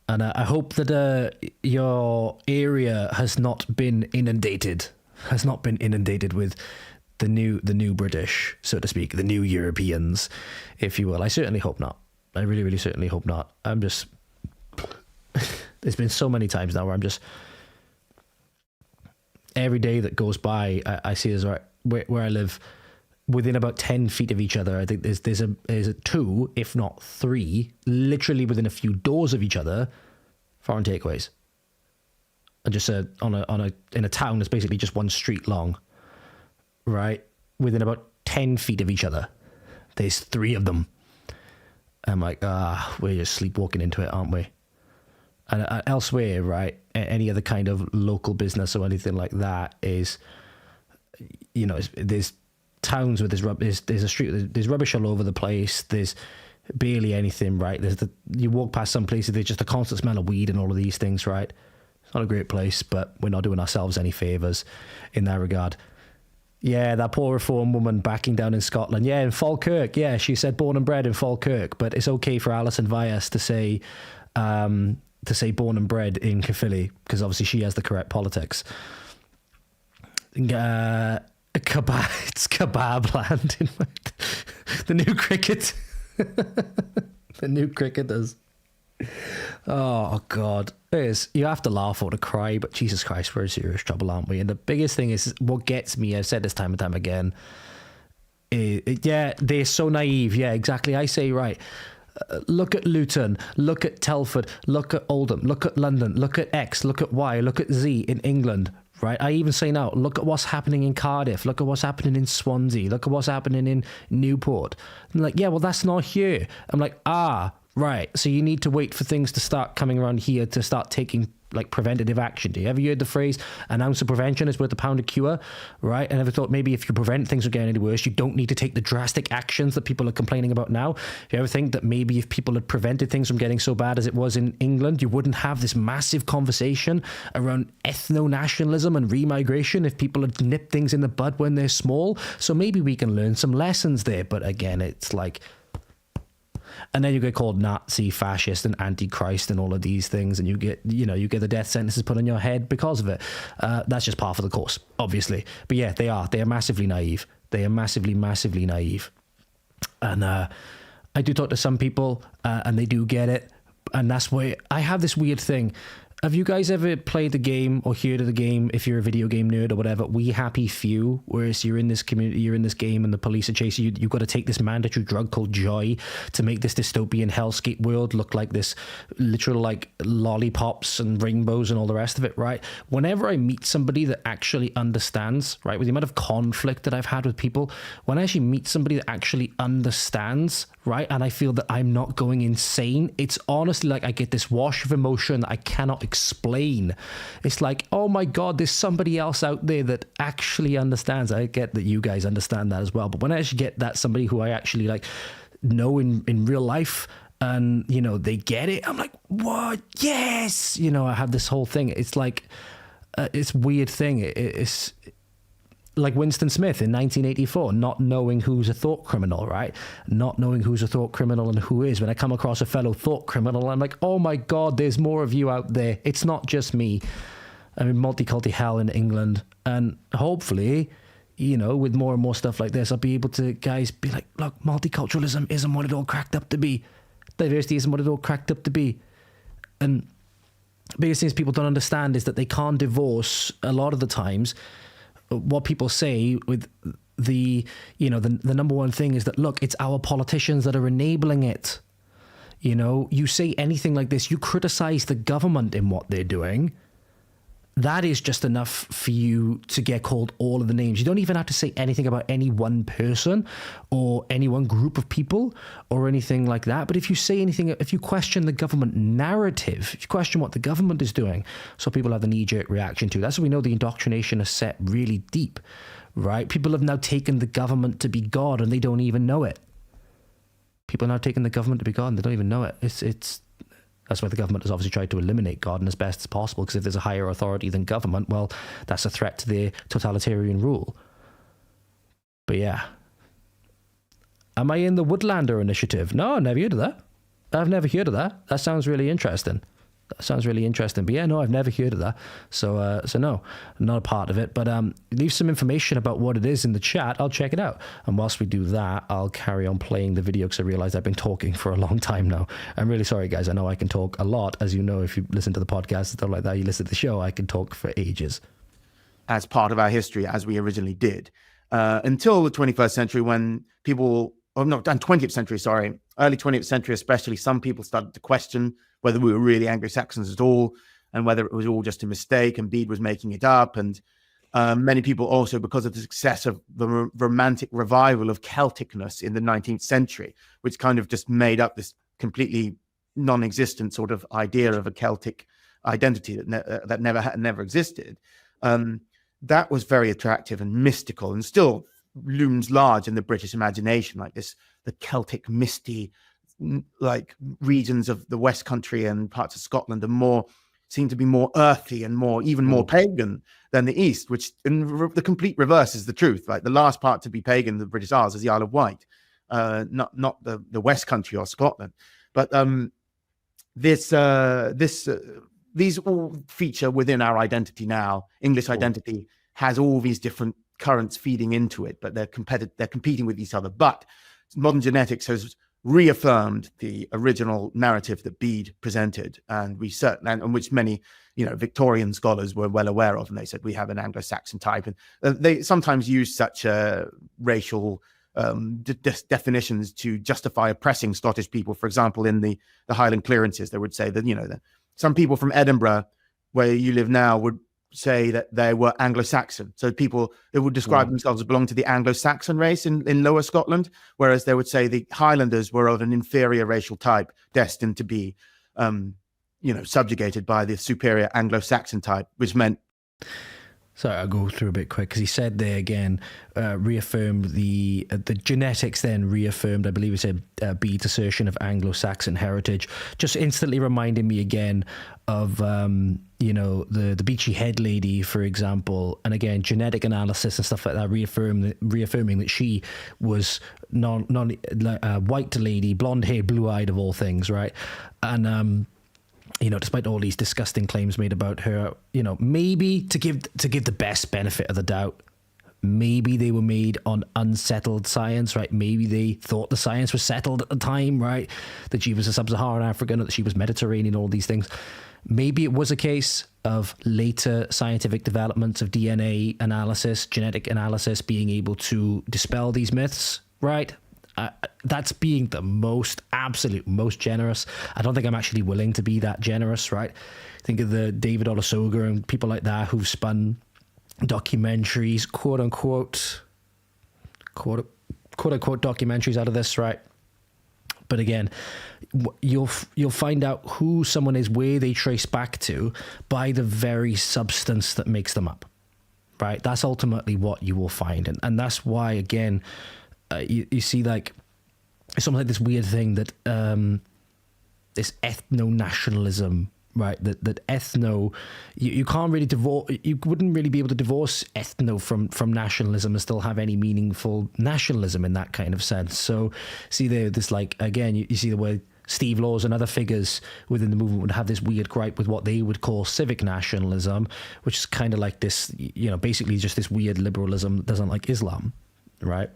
And I hope that your area has not been inundated with the new British, so to speak, the new Europeans, if you will. I certainly hope not. I really, really certainly hope not. I'm just... There's been so many times now where I'm just... Every day that goes by, I see as where I live, within about 10 feet of each other. I think there's a two, if not three, literally within a few doors of each other, foreign takeaways. And just in a town that's basically just one street long, right? Within about 10 feet of each other, there's three of them. I'm like, we're just sleepwalking into it, aren't we? And elsewhere, right, any other kind of local business or anything like that is, there's towns where there's a street, there's rubbish all over the place, there's barely anything, right? You walk past some places, there's just a constant smell of weed and all of these things, right? It's not a great place, but we're not doing ourselves any favours in that regard. Yeah, that poor reform woman backing down in Scotland. Yeah, in Falkirk. Yeah, she said born and bred in Falkirk, but it's okay for Alison Vyas to say born and bred in Caerphilly, because obviously she has the correct politics. It's kebab land, in fact. The new cricket. The new cricketers. Oh God, you have to laugh or to cry, but Jesus Christ, we're in serious trouble, aren't we? And the biggest thing is what gets me. I've said this time and time again. Yeah, they're so naive. Yeah, exactly. I say right. Look at Luton, look at Telford, look at Oldham, look at London, look at X, look at Y, look at Z in England. Right, I even say now, look at what's happening in Cardiff, look at what's happening in Swansea, look at what's happening in Newport. I'm like, yeah, well, that's not here. I'm like, right. So you need to wait for things to start coming around here to start taking like preventative action. Do you ever heard the phrase, an ounce of prevention is worth a pound of cure? Right? I never thought maybe if you prevent things from getting any worse, you don't need to take the drastic actions that people are complaining about now. Do you ever think that maybe if people had prevented things from getting so bad as it was in England, you wouldn't have this massive conversation around ethno-nationalism and remigration if people had nipped things in the bud when they're small? So maybe we can learn some lessons there. But again, it's like, and then you get called Nazi, fascist, and antichrist, and all of these things, and you get the death sentences put on your head because of it. That's just par for the course, obviously. But yeah, they are massively naive. They are massively naive. And I do talk to some people, and they do get it. And that's why I have this weird thing. Have you guys ever played the game or heard of the game, if you're a video game nerd or whatever, We Happy Few, whereas you're in this community, you're in this game and the police are chasing you, you've got to take this mandatory drug called joy to make this dystopian hellscape world look like this literal like lollipops and rainbows and all the rest of it, right? Whenever I meet somebody that actually understands, right, with the amount of conflict that I've had with people, when I actually meet somebody that actually understands, right, and I feel that I'm not going insane, it's honestly like I get this wash of emotion that I cannot explain. It's like, oh my God, there's somebody else out there that actually understands. I get that you guys understand that as well, but when I actually get that somebody who I actually like know in real life, and they get it, I'm like, what? Yes, I have this whole thing. It's like it's a weird thing. It's like Winston Smith in 1984, not knowing who's a thought criminal, right? Not knowing who's a thought criminal and who is. When I come across a fellow thought criminal, I'm like, oh my God, there's more of you out there. It's not just me. I'm in multiculti hell in England. And hopefully, with more and more stuff like this, I'll be able to, guys, be like, look, multiculturalism isn't what it all cracked up to be. Diversity isn't what it all cracked up to be. And the biggest things people don't understand is that they can't divorce, a lot of the times, what people say with the number one thing is that, look, it's our politicians that are enabling it. You say anything like this, you criticize the government in what they're doing, that is just enough for you to get called all of the names. You don't even have to say anything about any one person or any one group of people or anything like that. But if you say anything, if you question the government narrative, if you question what the government is doing, so people have the knee-jerk reaction to. That's what we know the indoctrination is set really deep, right? People have now taken the government to be God and they don't even know it. People are now taking the government to be God and they don't even know it. That's why the government has obviously tried to eliminate God as best as possible, because if there's a higher authority than government, well, that's a threat to their totalitarian rule. But yeah. Am I in the Woodlander initiative? No, I've never heard of that. I've never heard of that. That sounds really interesting. But yeah, no, I've never heard of that. So no, I'm not a part of it. But leave some information about what it is in the chat. I'll check it out. And whilst we do that, I'll carry on playing the video because I realize I've been talking for a long time now. I'm really sorry, guys. I know I can talk a lot. As you know, if you listen to the podcast and stuff like that, you listen to the show, I can talk for ages. As part of our history, as we originally did, until the 21st century, when people, and 20th century, sorry, early 20th century especially, some people started to question whether we were really Anglo-Saxons at all, and whether it was all just a mistake and Bede was making it up. And many people also, because of the success of the romantic revival of Celticness in the 19th century, which kind of just made up this completely non-existent sort of idea of a Celtic identity that never existed. That was very attractive and mystical, and still looms large in the British imagination, like this, the Celtic misty, like regions of the West Country and parts of Scotland seem to be more earthy and even more pagan than the East, which in the complete reverse is the truth. Like the last part to be pagan, the British Isles, is the Isle of Wight, not the West Country or Scotland. But these all feature within our identity now. English identity has all these different currents feeding into it, but they're competing with each other. But modern genetics has reaffirmed the original narrative that Bede presented, and we certainly, and which many, Victorian scholars were well aware of, and they said we have an Anglo-Saxon type, and they sometimes use such racial definitions to justify oppressing Scottish people. For example, in the Highland clearances, they would say that that some people from Edinburgh, where you live now, would say that they were Anglo-Saxon. So people, they would describe themselves as belonging to the Anglo-Saxon race in Lower Scotland, whereas they would say the Highlanders were of an inferior racial type, destined to be, subjugated by the superior Anglo-Saxon type, which meant. So I'll go through a bit quick, because he said there again, reaffirmed the genetics, then reaffirmed, I believe he said, Bede's assertion of Anglo-Saxon heritage, just instantly reminding me again of, the Beachy Head lady, for example, and again, genetic analysis and stuff like that, reaffirming that she was white lady, blonde hair, blue eyed of all things, right? And, despite all these disgusting claims made about her, maybe to give the best benefit of the doubt, maybe they were made on unsettled science, right? Maybe they thought the science was settled at the time, right? That she was a sub-Saharan African, or that she was Mediterranean, all these things. Maybe it was a case of later scientific developments of DNA analysis, genetic analysis, being able to dispel these myths, right? That's being the absolute most generous. I don't think I'm actually willing to be that generous, right? Think of the David Olusoga and people like that who've spun documentaries, quote unquote documentaries out of this, right? But again, you'll find out who someone is, where they trace back to, by the very substance that makes them up, right? That's ultimately what you will find, and that's why, again, you see, like, something like this weird thing that this ethno-nationalism, right? That ethno, you can't really divorce. You wouldn't really be able to divorce ethno from nationalism and still have any meaningful nationalism in that kind of sense. So, see there, this, like, again, you see the way Steve Laws and other figures within the movement would have this weird gripe with what they would call civic nationalism, which is kind of like this, basically just this weird liberalism that doesn't like Islam, right?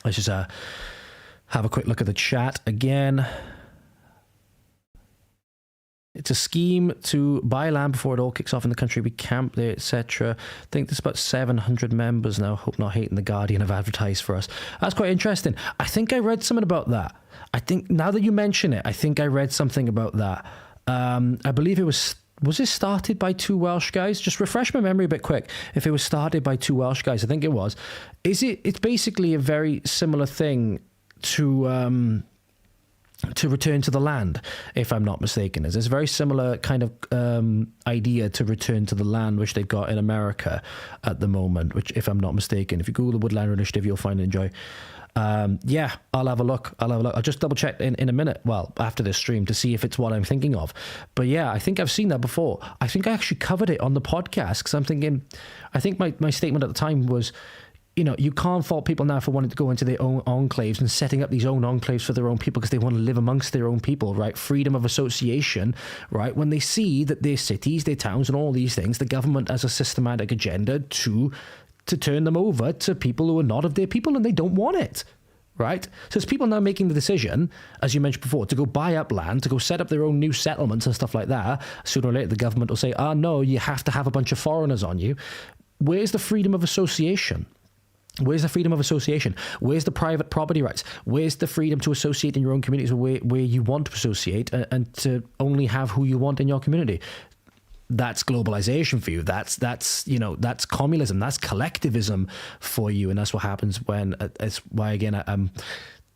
Let's just have a quick look at the chat again. It's a scheme to buy land before it all kicks off in the country. We camp there, etc. I think there's about 700 members now. Hope Not Hating, The Guardian have advertised for us. That's quite interesting. I think I read something about that. I think, now that you mention it, I think I read something about that. I believe it was it started by two Welsh guys? Just refresh my memory a bit quick. If it was started by two Welsh guys, I think it was. It's basically a very similar thing to return to the land, if I'm not mistaken. It's a very similar kind of idea to return to the land, which they've got in America at the moment, which, if I'm not mistaken, if you Google the Woodlander Initiative, you'll find it. Enjoy. Yeah, I'll have a look. I'll just double check in a minute, well, after this stream, to see if it's what I'm thinking of. But yeah, I think I've seen that before. I think I actually covered it on the podcast, because I'm thinking, I think my statement at the time was, you can't fault people now for wanting to go into their own enclaves and setting up these own enclaves for their own people because they want to live amongst their own people, right? Freedom of association, right? When they see that their cities, their towns, and all these things, the government has a systematic agenda to turn them over to people who are not of their people, and they don't want it, right? So it's people now making the decision, as you mentioned before, to go buy up land, to go set up their own new settlements and stuff like that. Sooner or later, the government will say, no, you have to have a bunch of foreigners on you. Where's the freedom of association? Where's the freedom of association? Where's the private property rights? Where's the freedom to associate in your own communities where you want to associate and to only have who you want in your community? That's globalization for you. That's communism. That's collectivism for you. And that's what happens when, it's why, again,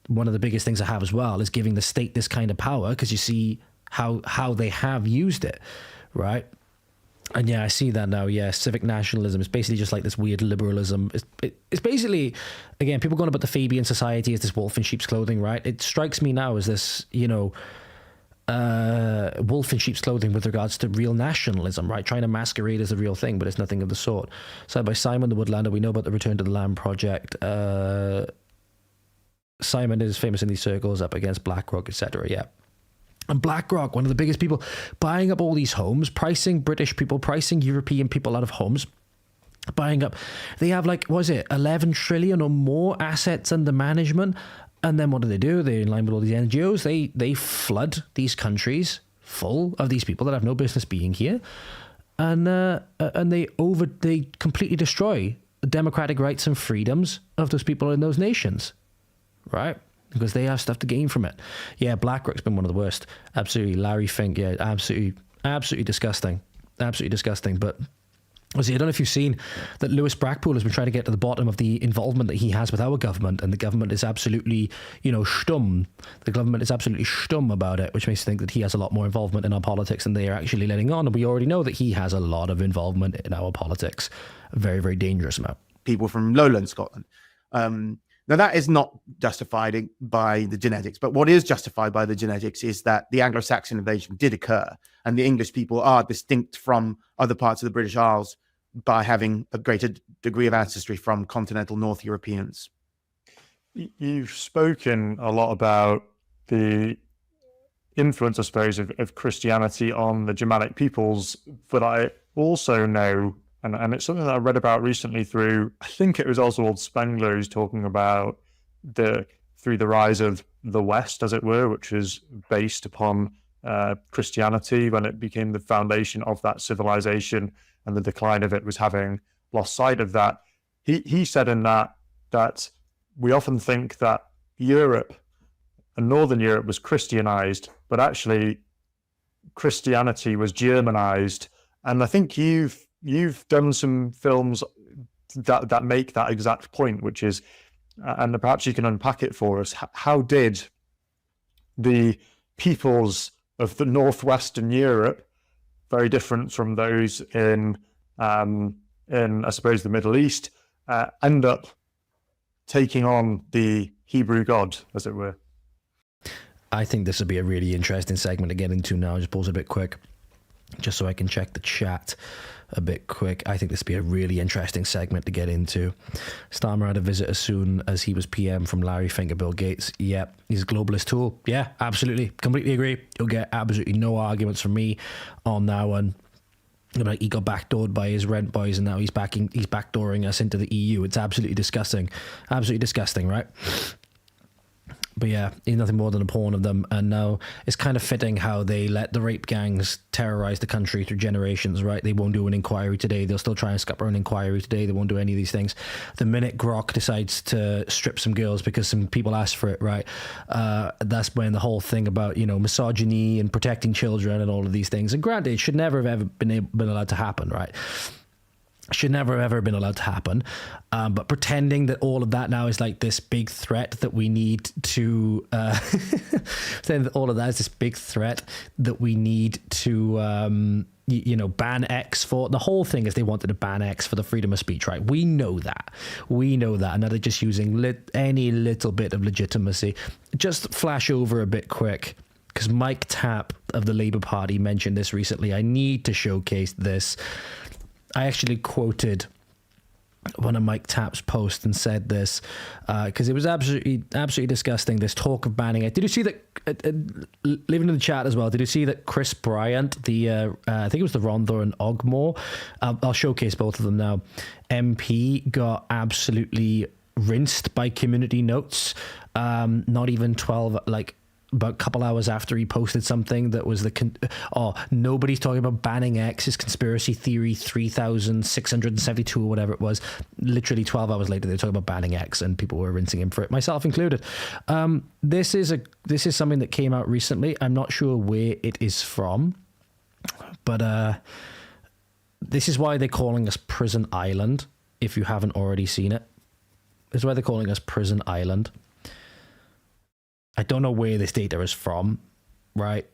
one of the biggest things I have as well is giving the state this kind of power, because you see how they have used it, right? And yeah, I see that now. Yeah, civic nationalism is basically just like this weird liberalism. It's basically, again, people going about the Fabian society as this wolf in sheep's clothing, right? It strikes me now as this, wolf in sheep's clothing with regards to real nationalism, right? Trying to masquerade as a real thing, but it's nothing of the sort. So by Simon the Woodlander, we know about the Return to the Land project. Simon is famous in these circles, up against BlackRock, etc. Yeah. And BlackRock, one of the biggest people, buying up all these homes, pricing British people, pricing European people out of homes, buying up. They have 11 trillion or more assets under management. And then what do? They, in line with all these NGOs, they flood these countries full of these people that have no business being here, and they completely destroy the democratic rights and freedoms of those people in those nations, right? Because they have stuff to gain from it. Yeah, BlackRock's been one of the worst. Absolutely, Larry Fink. Yeah, absolutely disgusting. Absolutely disgusting. But see, I don't know if you've seen that Lewis Brackpool has been trying to get to the bottom of the involvement that he has with our government, and the government is absolutely, stumm. The government is absolutely stumm about it, which makes me think that he has a lot more involvement in our politics than they are actually letting on. And we already know that he has a lot of involvement in our politics, a very, very dangerous amount. People from lowland Scotland. Now, that is not justified by the genetics, but what is justified by the genetics is that the Anglo-Saxon invasion did occur, and the English people are distinct from other parts of the British Isles by having a greater degree of ancestry from continental North Europeans. You've spoken a lot about the influence, I suppose, of Christianity on the Germanic peoples, but I also know, and it's something that I read about recently through, I think it was Oswald Spengler, who's talking about through the rise of the West, as it were, which is based upon Christianity when it became the foundation of that civilization, and the decline of it was having lost sight of that. He said in that we often think that Europe and Northern Europe was Christianized, but actually Christianity was Germanized. And I think you've done some films that make that exact point, which is, and perhaps you can unpack it for us. How did the peoples of the northwestern Europe, very different from those in I suppose the Middle East, end up taking on the Hebrew God, as it were? I think this would be a really interesting segment to get into now. I'll just pause a bit quick, just so I can check the chat a bit quick. I think this would be a really interesting segment to get into. Starmer had a visit as soon as he was PM from Larry Fink and Bill Gates. Yep, he's a globalist tool. Yeah, absolutely. Completely agree. You'll get absolutely no arguments from me on that one. Like, he got backdoored by his rent boys, and now he's backdooring us into the EU. It's absolutely disgusting. Absolutely disgusting, right? But yeah, he's nothing more than a pawn of them. And now it's kind of fitting how they let the rape gangs terrorize the country through generations, right? They won't do an inquiry today. They'll still try and scupper an inquiry today. They won't do any of these things. The minute Grok decides to strip some girls because some people asked for it, right? That's when the whole thing about, misogyny and protecting children and all of these things. And granted, it should never have ever been allowed to happen, right? Should never have ever been allowed to happen, but pretending that all of that now is like this big threat that we need to pretending that all of that is this big threat that we need to ban X for. The whole thing is they wanted to ban X for the freedom of speech, right? We know that, and now they're just using any little bit of legitimacy. Just flash over a bit quick, because Mike Tapp of the Labour Party mentioned this recently. I need to showcase this. I actually quoted one of Mike Tapp's posts and said this because it was absolutely disgusting, this talk of banning it. Did you see that, leave it in the chat as well, did you see that Chris Bryant, I think it was the Rhondda and Ogmore, I'll showcase both of them now, MP, got absolutely rinsed by Community Notes, not even 12, about a couple hours after he posted something that was nobody's talking about banning X, is conspiracy theory 3672 or whatever it was. Literally 12 hours later they were talking about banning X, and people were rinsing him for it, myself included. This is something that came out recently. I'm not sure where it is from, but this is why they're calling us Prison Island, if you haven't already seen it. This is why they're calling us Prison Island. I don't know where this data is from, right?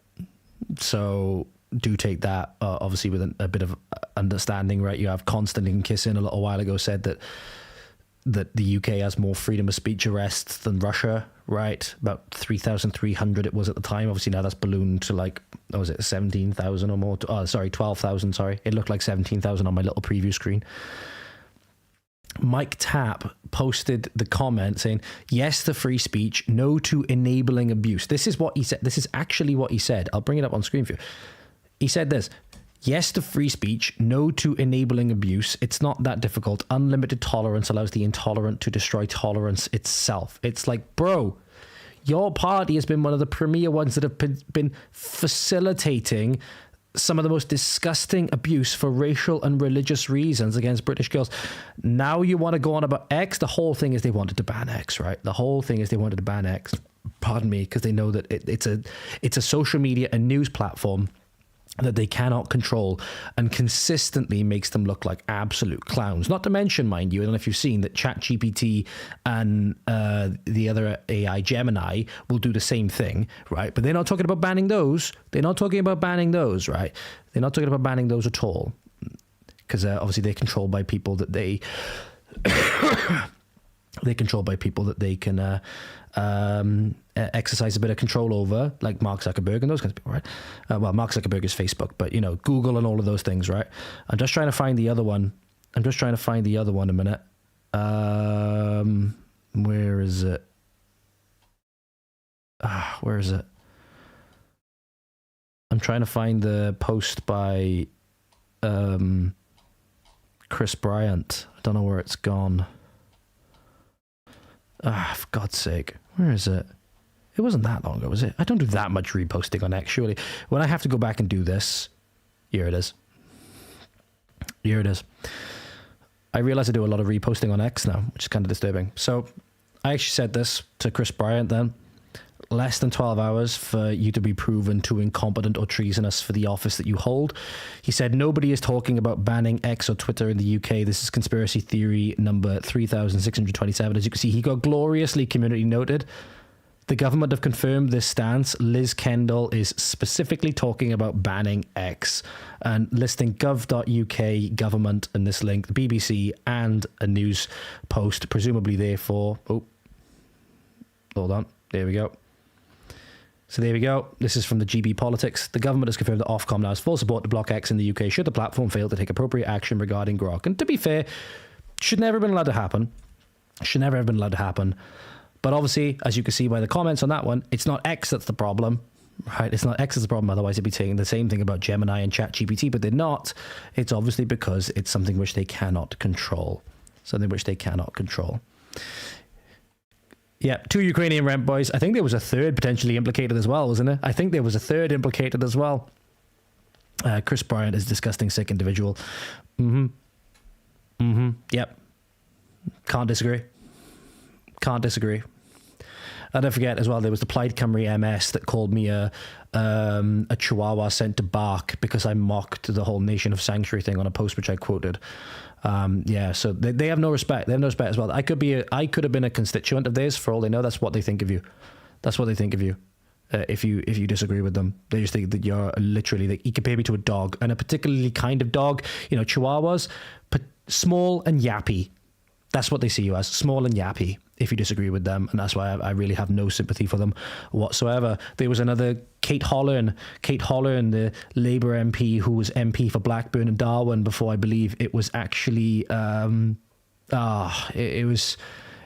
So do take that, obviously, with a bit of understanding, right? You have Konstantin Kisin a little while ago said that the UK has more freedom of speech arrests than Russia, right? About 3,300 it was at the time. Obviously now that's ballooned to 17,000 or more? 12,000, sorry. It looked like 17,000 on my little preview screen. Mike Tapp posted the comment saying, yes to free speech, no to enabling abuse. This is what he said. This is actually what he said. I'll bring it up on screen for you. He said this: yes to free speech, no to enabling abuse. It's not that difficult. Unlimited tolerance allows the intolerant to destroy tolerance itself. It's like, bro, Your party has been one of the premier ones that have been facilitating some of the most disgusting abuse for racial and religious reasons against British girls. Now you want to go on about X? The whole thing is they wanted to ban X, right? The whole thing is they wanted to ban X. Pardon me, because they know that it's a social media and news platform that they cannot control and consistently makes them look like absolute clowns. Not to mention, mind you, I don't know if you've seen that ChatGPT and the other AI, Gemini, will do the same thing, right? But they're not talking about banning those. They're not talking about banning those, right? They're not talking about banning those at all. Because obviously they're controlled by people that they... they're controlled by people that they can exercise a bit of control over, like Mark Zuckerberg and those kinds of people, right? Well, Mark Zuckerberg is Facebook, but, you know, Google and all of those things, right? I'm just trying to find the other one. A minute. Where is it? Where is it? I'm trying to find the post by Chris Bryant. I don't know where it's gone. For God's sake. Where is it? It wasn't that long ago, was it? I don't do that much reposting on X, surely. When I have to go back and do this, here it is. Here it is. I realize I do a lot of reposting on X now, which is kind of disturbing. So I actually said this to Chris Bryant then. Less than 12 hours for you to be proven too incompetent or treasonous for the office that you hold. He said, nobody is talking about banning X or Twitter in the UK. This is conspiracy theory number 3627. As you can see, he got gloriously community noted. The government have confirmed this stance. Liz Kendall is specifically talking about banning X and listing gov.uk government in this link, the BBC and a news post, presumably therefore. Oh, hold on. There we go. So there we go. This is from the GB Politics. The government has confirmed that Ofcom now has full support to block X in the UK should the platform fail to take appropriate action regarding Grok. And to be fair, should never have been allowed to happen. Should never have been allowed to happen. But obviously, as you can see by the comments on that one, it's not X that's the problem, right? It's not X that's the problem. Otherwise, they'd be saying the same thing about Gemini and ChatGPT, but they're not. It's obviously because it's something which they cannot control. Something which they cannot control. Yeah, 2 Ukrainian rent boys. I think there was a third potentially implicated as well, wasn't it? I think there was a third implicated as well. Chris Bryant is a disgusting, sick individual. Yep. Can't disagree. And don't forget as well, there was the Plaid Cymru MS that called me a chihuahua sent to bark because I mocked the whole nation of sanctuary thing on a post which I quoted. So they have no respect. They have no respect as well. I could have been a constituent of theirs for all they know. That's what they think of you. That's what they think of you. If you disagree with them, they just think that you're literally, that you compare me to a dog, and a particularly kind of dog. You know, chihuahuas, small and yappy. That's what they see you as, small and yappy, if you disagree with them. And that's why I really have no sympathy for them whatsoever. There was another Kate Holland, the Labour MP who was MP for Blackburn and Darwin before I believe it was actually,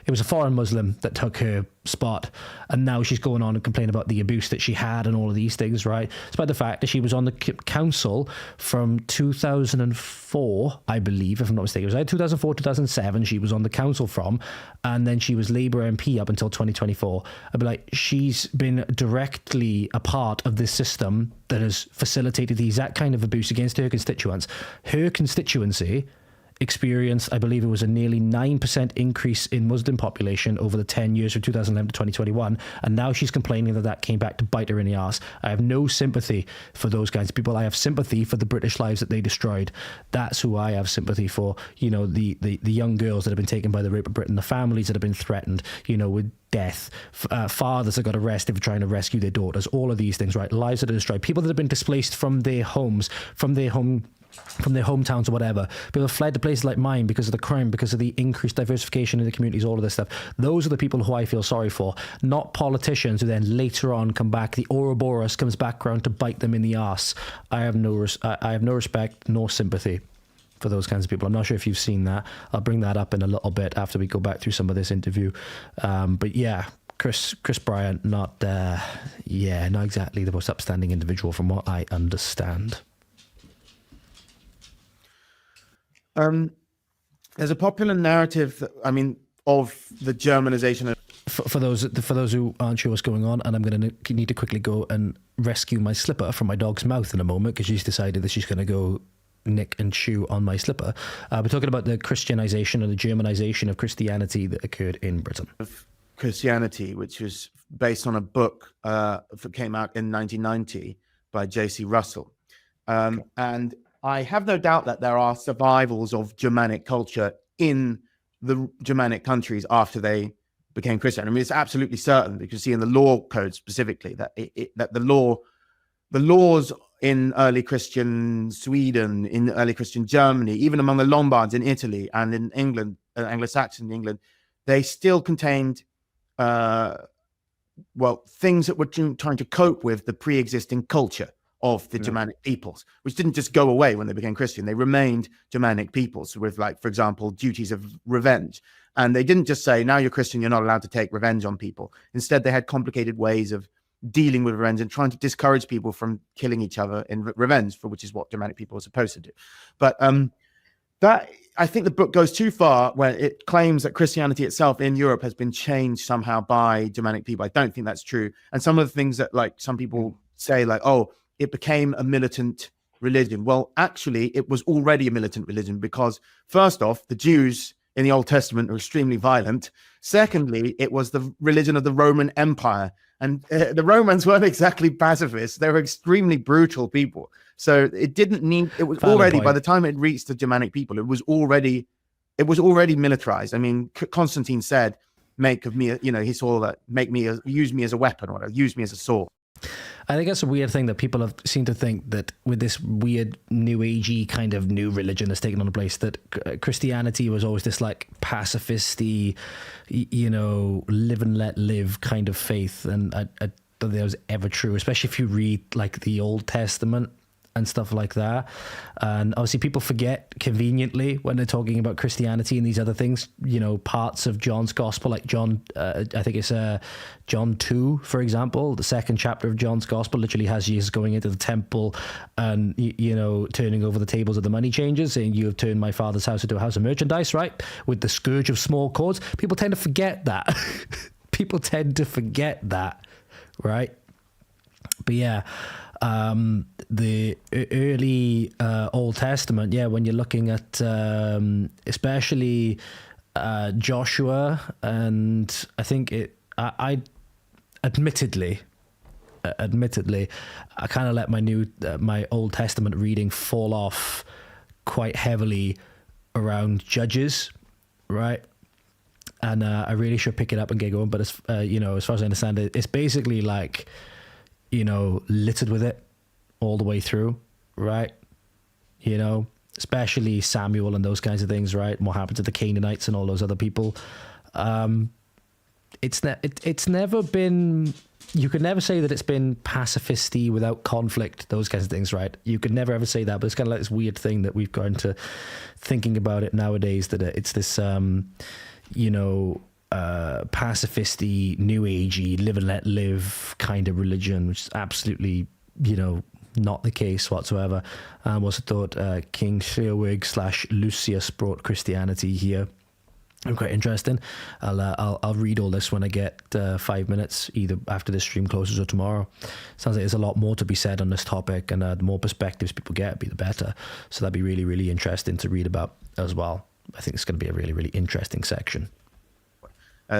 it was a foreign Muslim that took her spot. And now she's going on and complaining about the abuse that she had and all of these things, right? Despite the fact that she was on the council from 2004, I believe, if I'm not mistaken. It was either 2004, 2007 she was on the council from, and then she was Labour MP up until 2024. I'd be like, she's been directly a part of this system that has facilitated the exact kind of abuse against her constituents. Her constituency experienced, I believe it was a nearly 9% increase in Muslim population over the 10 years from 2011 to 2021, and now she's complaining that came back to bite her in the ass. I have no sympathy for those kinds of people. I have sympathy for the British lives that they destroyed. That's who I have sympathy for. You know, the young girls that have been taken by the rape of Britain, the families that have been threatened, you know, with death, fathers that got arrested for trying to rescue their daughters, all of these things, right? Lives that are destroyed, people that have been displaced from their homes, from their hometowns or whatever. People have fled to places like mine because of the crime, because of the increased diversification in the communities, all of this stuff. Those are the people who I feel sorry for, not politicians who then later on come back. The Ouroboros comes back around to bite them in the arse. I have no respect nor sympathy for those kinds of people. I'm not sure if you've seen that. I'll bring that up in a little bit after we go back through some of this interview. But yeah, Chris Bryant, not exactly the most upstanding individual from what I understand. There's a popular narrative that, of the Germanization of for those who aren't sure what's going on, and I'm going to need to quickly go and rescue my slipper from my dog's mouth in a moment because she's decided that she's going to go nick and chew on my slipper. We're talking about the Christianization or the Germanization of Christianity that occurred in Britain. Christianity, which was based on a book that came out in 1990 by J.C. Russell. And I have no doubt that there are survivals of Germanic culture in the Germanic countries after they became Christian. I mean, it's absolutely certain because you see in the law code specifically that that the laws in early Christian Sweden, in early Christian Germany, even among the Lombards in Italy and in England, Anglo-Saxon England, they still contained things that were trying to cope with the pre-existing culture of the Germanic peoples, which didn't just go away when they became Christian. They remained Germanic peoples with, like, for example, duties of revenge. And they didn't just say, now you're Christian, you're not allowed to take revenge on people. Instead, they had complicated ways of dealing with revenge and trying to discourage people from killing each other in revenge, for which is what Germanic people are supposed to do. But that, I think the book goes too far where it claims that Christianity itself in Europe has been changed somehow by Germanic people. I don't think that's true. And some of the things that, like, some people say, like, oh, it became a militant religion. Well, actually, it was already a militant religion because, first off, the Jews in the Old Testament are extremely violent. Secondly, it was the religion of the Roman Empire. And the Romans weren't exactly pacifists. They were extremely brutal people. So it didn't need, it was already, by the time it reached the Germanic people, it was already militarized. I mean, Constantine said, make of me, he saw that, use me as a weapon, or use me as a sword. I think that's a weird thing that people have seemed to think that with this weird new agey kind of new religion that's taken on a place, that Christianity was always this like pacifisty, live and let live kind of faith. And I don't think that was ever true, especially if you read like the Old Testament and stuff like that. And obviously people forget conveniently when they're talking about Christianity and these other things, parts of John's gospel, like John, I think it's John 2, for example, the second chapter of John's gospel literally has Jesus going into the temple and, turning over the tables of the money changers, saying, you have turned my father's house into a house of merchandise, right? With the scourge of small cords. People tend to forget that. People tend to forget that, right? But yeah, the early Old Testament, when you're looking at especially Joshua, and I think I admittedly, I kind of let my Old Testament reading fall off quite heavily around Judges, right? And I really should pick it up and get going. But as far as I understand it, it's basically like, littered with it all the way through, right? Especially Samuel and those kinds of things, right? And what happened to the Canaanites and all those other people. It's never been, you could never say that it's been pacifisty without conflict, those kinds of things, right? You could never ever say that, but it's kind of like this weird thing that we've gone to thinking about it nowadays, that it's this, pacifisty, new agey, live and let live kind of religion, which is absolutely, not the case whatsoever. And was thought King Llywig / Lucius brought Christianity here. Quite interesting. I'll read all this when I get 5 minutes, either after this stream closes or tomorrow. Sounds like there's a lot more to be said on this topic, and the more perspectives people get, the better. So that'd be really, really interesting to read about as well. I think it's going to be a really, really interesting section.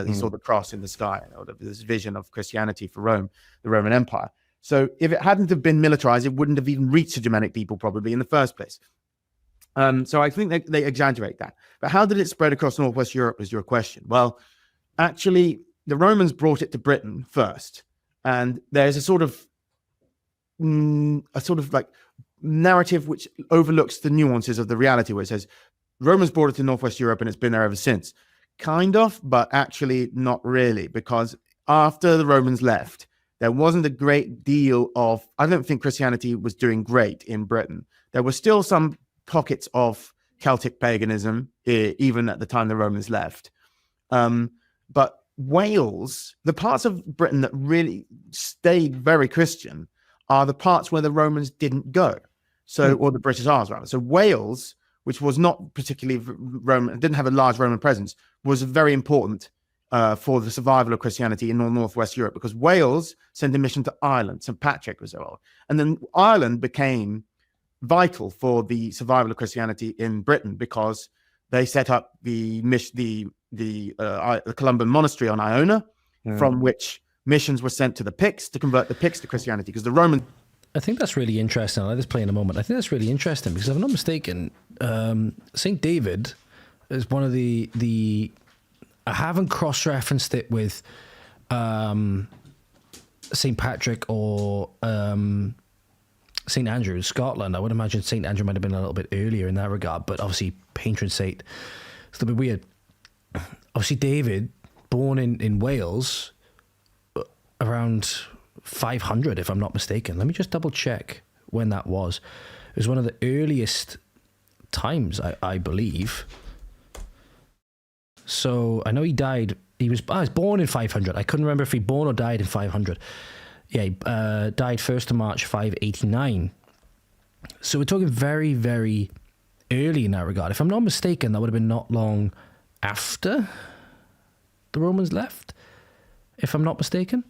He saw the cross in the sky, or this vision of Christianity for Rome, the Roman Empire. So if it hadn't have been militarized, it wouldn't have even reached the Germanic people probably in the first place. So I think they exaggerate that. But how did it spread across Northwest Europe is your question. Well, actually, the Romans brought it to Britain first. And there's a sort of like narrative which overlooks the nuances of the reality, where it says Romans brought it to Northwest Europe and it's been there ever since. Kind of, but actually not really, because after the Romans left, there wasn't a great deal of, I don't think Christianity was doing great in Britain. There were still some pockets of Celtic paganism, even at the time the Romans left. But Wales, the parts of Britain that really stayed very Christian, are the parts where the Romans didn't go. So, or the British Isles rather. So Wales, which was not particularly Roman, didn't have a large Roman presence, was very important for the survival of Christianity in Northwest Europe, because Wales sent a mission to Ireland. St. Patrick was there, and then Ireland became vital for the survival of Christianity in Britain because they set up the Columban monastery on Iona, from which missions were sent to the Picts to convert the Picts to Christianity, because the Romans. I think that's really interesting. I'll let this play in a moment. I think that's really interesting because if I'm not mistaken, St. David is one of the I haven't cross-referenced it with St. Patrick or St. Andrew in Scotland. I would imagine St. Andrew might have been a little bit earlier in that regard, but obviously patron saint. It's a little bit weird. Obviously David, born in Wales around 500, if I'm not mistaken. Let me just double check when that was. It was one of the earliest times, I believe. So I know he died. He was born in 500. I couldn't remember if he born or died in 500. Yeah, he died 1st of March 589. So we're talking very, very early in that regard. If I'm not mistaken, that would have been not long after the Romans left, if I'm not mistaken.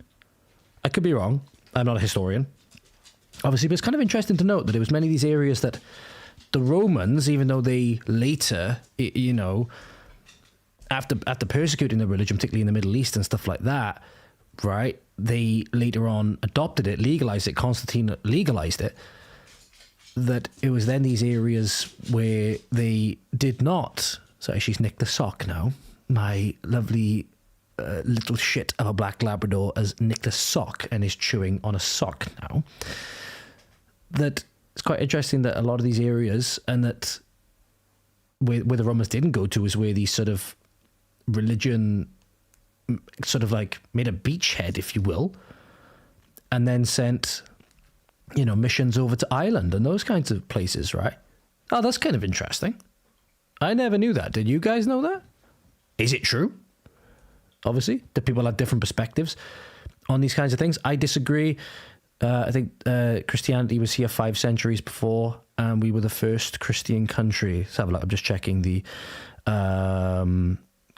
I could be wrong. I'm not a historian, obviously, but it's kind of interesting to note that it was many of these areas that the Romans, even though they later, after persecuting the religion, particularly in the Middle East and stuff like that, right, they later on adopted it, legalized it, Constantine legalized it, that it was then these areas where they did not. Sorry, she's nicked the sock now. My lovely little shit of a black Labrador has nicked a sock and is chewing on a sock now. That it's quite interesting that a lot of these areas, and that where the Romans didn't go to, is where these sort of religion sort of like made a beachhead, if you will, and then sent, missions over to Ireland and those kinds of places, right? Oh, that's kind of interesting. I never knew that. Did you guys know that? Is it true? Obviously, that people have different perspectives on these kinds of things. I disagree. I think Christianity was here 5 centuries before, and we were the first Christian country. Let's have a look. I'm just checking the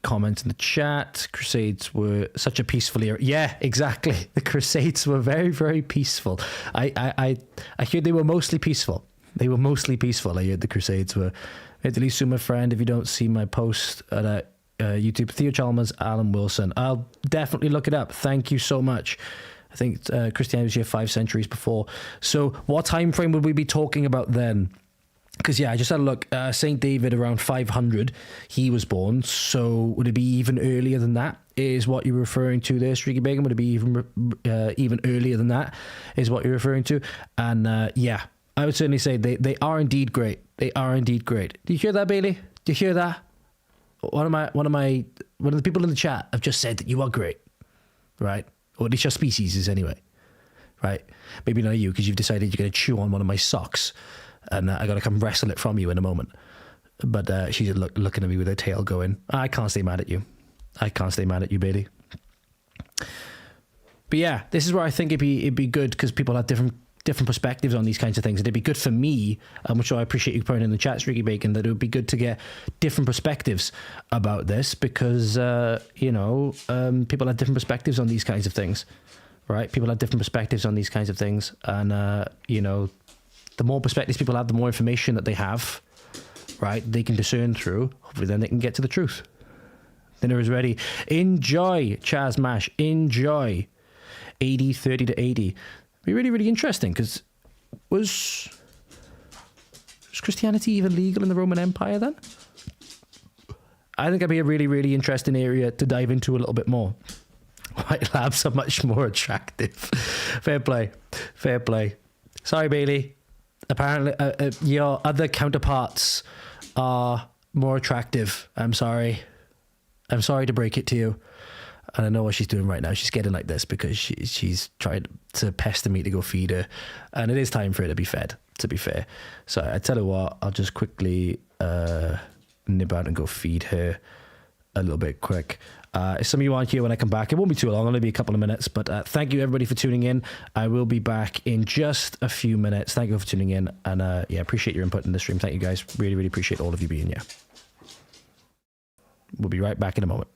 comments in the chat. Crusades were such a peaceful era. Yeah, exactly. The Crusades were very, very peaceful. I heard they were mostly peaceful. They were mostly peaceful. I heard the Crusades were. At least, my friend, if you don't see my post at YouTube, Theo Chalmers, Alan Wilson. I'll definitely look it up. Thank you so much. I think Christianity was here 5 centuries before. So what time frame would we be talking about then? Because, yeah, I just had a look. St. David, around 500, he was born. So would it be even earlier than that, is what you're referring to there, Streaky Bacon? Would it be even earlier than that, is what you're referring to? And, yeah, I would certainly say they are indeed great. They are indeed great. Do you hear that, Bailey? Do you hear that? One of the people in the chat have just said that you are great, right? Or at least your species is anyway, right? Maybe not you, because you've decided you're going to chew on one of my socks, and I got to come wrestle it from you in a moment. But she's looking at me with her tail going, I can't stay mad at you. I can't stay mad at you, Bailey. But yeah, this is where I think it'd be good, because people have different perspectives on these kinds of things. And it'd be good for me, which I appreciate you putting in the chat, Streaky Bacon, that it would be good to get different perspectives about this, because, people have different perspectives on these kinds of things, right? People have different perspectives on these kinds of things. And, the more perspectives people have, the more information that they have, right, they can discern through. Hopefully then they can get to the truth. Dinner is ready. Enjoy, Chaz Mash. Enjoy. 80, 30 to 80. Be really, really interesting, because was Christianity even legal in the Roman Empire then? I think that'd be a really, really interesting area to dive into a little bit more. White labs are much more attractive. Fair play. Fair play. Sorry, Bailey. Apparently, your other counterparts are more attractive. I'm sorry. I'm sorry to break it to you. And I know what she's doing right now. She's getting like this because she's trying to pester me to go feed her. And it is time for her to be fed, to be fair. So I tell you what, I'll just quickly nip out and go feed her a little bit quick. If some of you aren't here when I come back, it won't be too long. It'll only be a couple of minutes. But thank you, everybody, for tuning in. I will be back in just a few minutes. Thank you for tuning in. And yeah, appreciate your input in the stream. Thank you, guys. Really, really appreciate all of you being here. We'll be right back in a moment.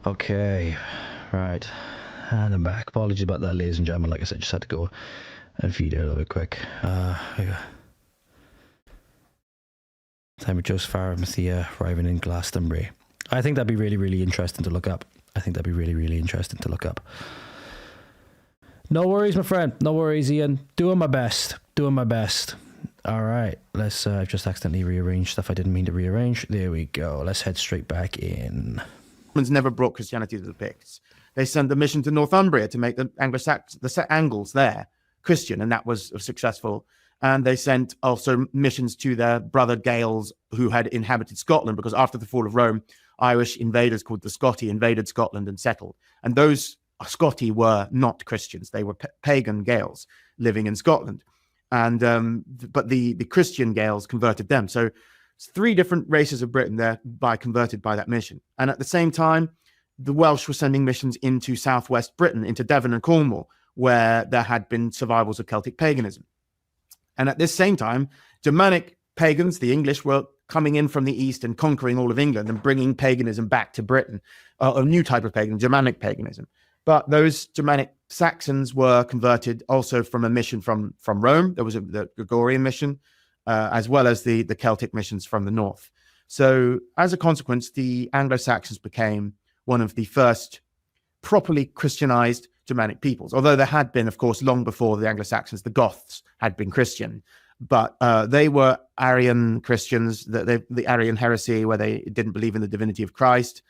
Okay, right. And I'm back. Apologies about that, ladies and gentlemen. Like I said, just had to go and feed it a little bit quick. Time with Joseph Aramathy arriving in Glastonbury. I think that'd be really, really interesting to look up. No worries, my friend. No worries, Ian. Doing my best. All right. Let's, I've just accidentally rearranged stuff I didn't mean to rearrange. There we go. Let's head straight back in. Romans never brought Christianity to the Picts. They sent a mission to Northumbria to make the Angles there Christian, and that was successful. And they sent also missions to their brother Gaels who had inhabited Scotland, because after the fall of Rome, Irish invaders called the Scotti invaded Scotland and settled. And those Scotti were not Christians. They were pagan Gaels living in Scotland. And but the Christian Gaels converted them. So 3 different races of Britain there converted by that mission. And at the same time, the Welsh were sending missions into southwest Britain, into Devon and Cornwall, where there had been survivals of Celtic paganism. And at this same time, Germanic pagans, the English, were coming in from the east and conquering all of England and bringing paganism back to Britain, a new type of paganism, Germanic paganism. But those Germanic Saxons were converted also from a mission from Rome. There was the Gregorian mission, as well as the Celtic missions from the north. So as a consequence, the Anglo-Saxons became one of the first properly Christianized Germanic peoples. Although there had been, of course, long before the Anglo-Saxons, the Goths had been Christian. But they were Arian Christians, the Arian heresy, where they didn't believe in the divinity of Christ.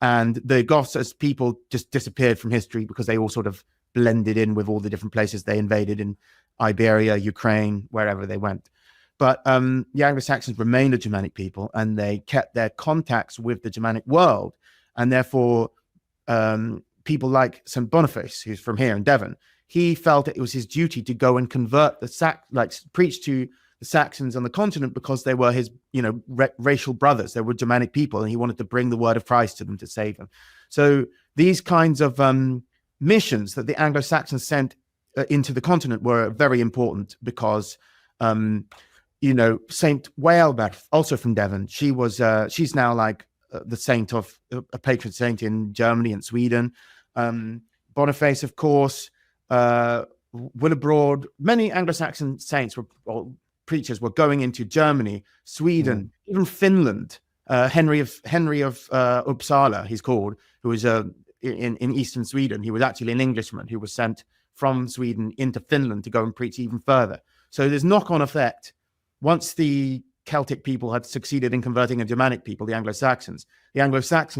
And the Goths as people just disappeared from history because they all sort of blended in with all the different places they invaded in Iberia, Ukraine, wherever they went. But the Anglo-Saxons remained a Germanic people, and they kept their contacts with the Germanic world. And therefore, people like St. Boniface, who's from here in Devon, he felt it was his duty to go and convert preach to the Saxons on the continent, because they were his, racial brothers. They were Germanic people, and he wanted to bring the word of Christ to them to save them. So these kinds of missions that the Anglo-Saxons sent into the continent were very important, because, Saint Weilbert, also from Devon, she's now like the saint of a patron saint in Germany and Sweden. Boniface, of course, Willibrord, many Anglo-Saxon saints or preachers were going into Germany, Sweden, even Finland. Henry of Uppsala, he's called, who was in eastern Sweden. He was actually an Englishman who was sent from Sweden into Finland to go and preach even further. So there's knock-on effect. Once the Celtic people had succeeded in converting a Germanic people, the Anglo-Saxons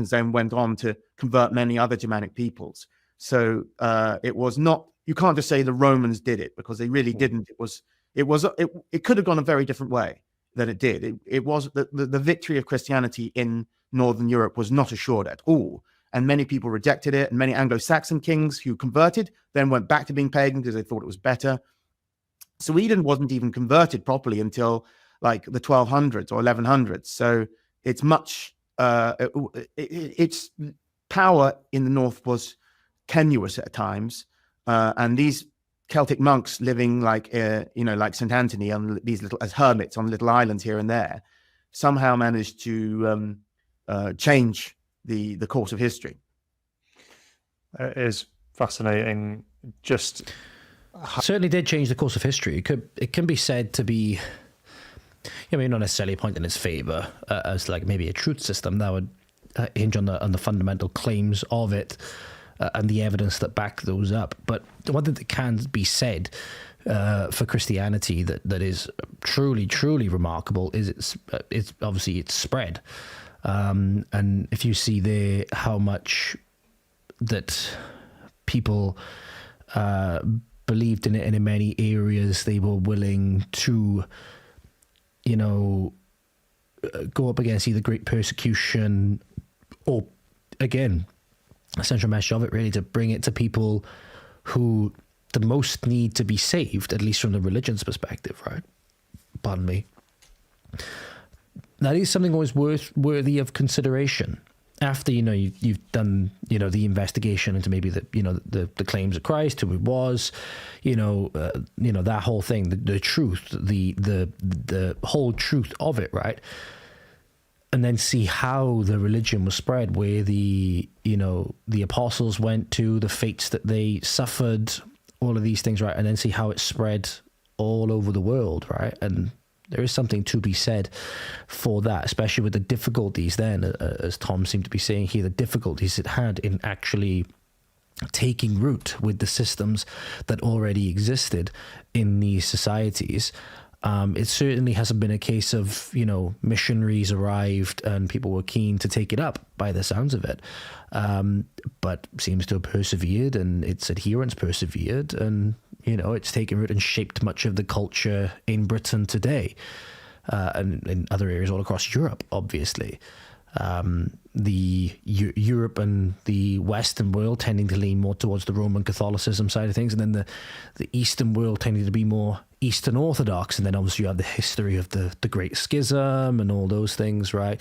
then went on to convert many other Germanic peoples. So it was not, you can't just say the Romans did it, because they really didn't. It could have gone a very different way than it did. It was the victory of Christianity in Northern Europe was not assured at all. And many people rejected it. And many Anglo-Saxon kings who converted then went back to being pagan because they thought it was better. Sweden wasn't even converted properly until like the 1200s or 1100s. So it's much, its power in the north was tenuous at times. And these Celtic monks living like St. Anthony on these as hermits on little islands here and there, somehow managed to change the course of history. It is fascinating. Certainly did change the course of history. It can be said to be, not necessarily a point in its favor as like maybe a truth system that would hinge on the fundamental claims of it and the evidence that back those up. But one thing that can be said for Christianity that is truly, truly remarkable is it's obviously its spread. And if you see there how much that people believed in it, and in many areas they were willing to, go up against either great persecution or, again, a central message of it really to bring it to people who the most need to be saved, at least from the religion's perspective, right? Pardon me. That is something always worthy of consideration. After you've done the investigation into maybe the claims of Christ, who it was, that whole thing, the truth, the whole truth of it, right? and then see how the religion was spread, where the apostles went to, the fates that they suffered, all of these things, right? And then see how it spread all over the world, right? And there is something to be said for that, especially with the difficulties then, as Tom seemed to be saying here, the difficulties it had in actually taking root with the systems that already existed in these societies. It certainly hasn't been a case of, missionaries arrived and people were keen to take it up by the sounds of it. But seems to have persevered, and its adherents persevered, and, it's taken root and shaped much of the culture in Britain today, and in other areas all across Europe, obviously. Europe and the Western world tending to lean more towards the Roman Catholicism side of things, and then the Eastern world tending to be more Eastern Orthodox, and then obviously you have the history of the Great Schism and all those things, right?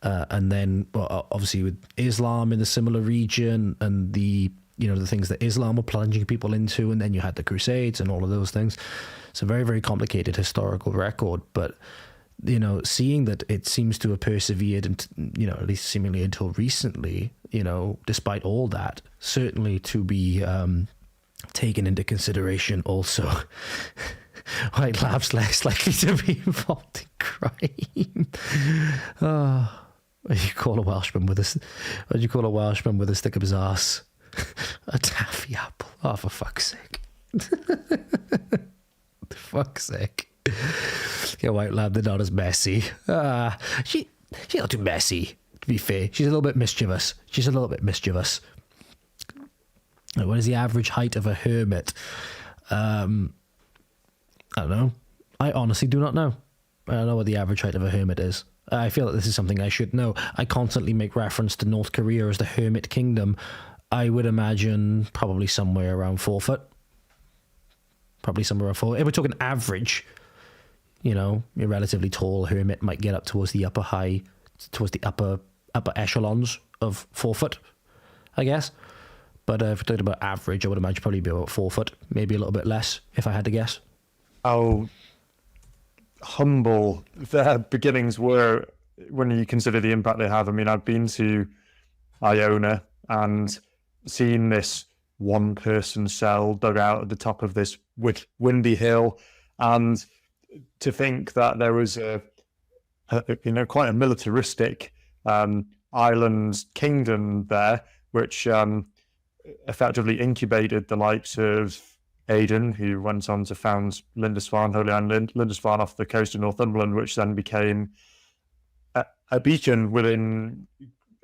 And then obviously with Islam in a similar region, and the things that Islam were plunging people into, and then you had the Crusades and all of those things. It's a very, very complicated historical record, but seeing that it seems to have persevered, and at least seemingly until recently, despite all that, certainly to be taken into consideration also. White labs less likely to be involved in crime. What do you call a Welshman with a stick up his arse? A taffy apple. Oh, for fuck's sake. For fuck's sake. Yeah, white lab, they're not as messy. She's not too messy, to be fair. She's a little bit mischievous. What is the average height of a hermit? I don't know. I honestly do not know. I don't know what the average height of a hermit is. I feel that this is something I should know. I constantly make reference to North Korea as the hermit kingdom. I would imagine probably somewhere around 4 foot. Probably somewhere around 4. If we're talking average, a relatively tall hermit might get up towards the upper echelons of 4 foot, I guess. But if we're talking about average, I would imagine probably be about 4 foot, maybe a little bit less, if I had to guess. How humble their beginnings were when you consider the impact they have. I mean, I've been to Iona and seen this one-person cell dug out at the top of this windy hill, and to think that there was quite a militaristic island kingdom there, which effectively incubated the likes of Heathen, who went on to found Lindisfarne, Holy Island, Lindisfarne off the coast of Northumberland, which then became a beacon within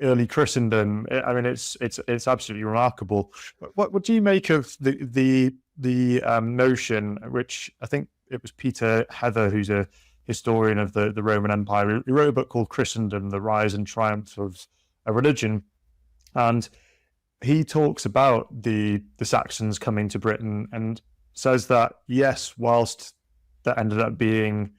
early Christendom. I mean, it's absolutely remarkable. What do you make of the notion, which I think it was Peter Heather, who's a historian of the Roman Empire, he wrote a book called Christendom: The Rise and Triumph of a Religion, and he talks about the Saxons coming to Britain and says that, yes, whilst that ended up being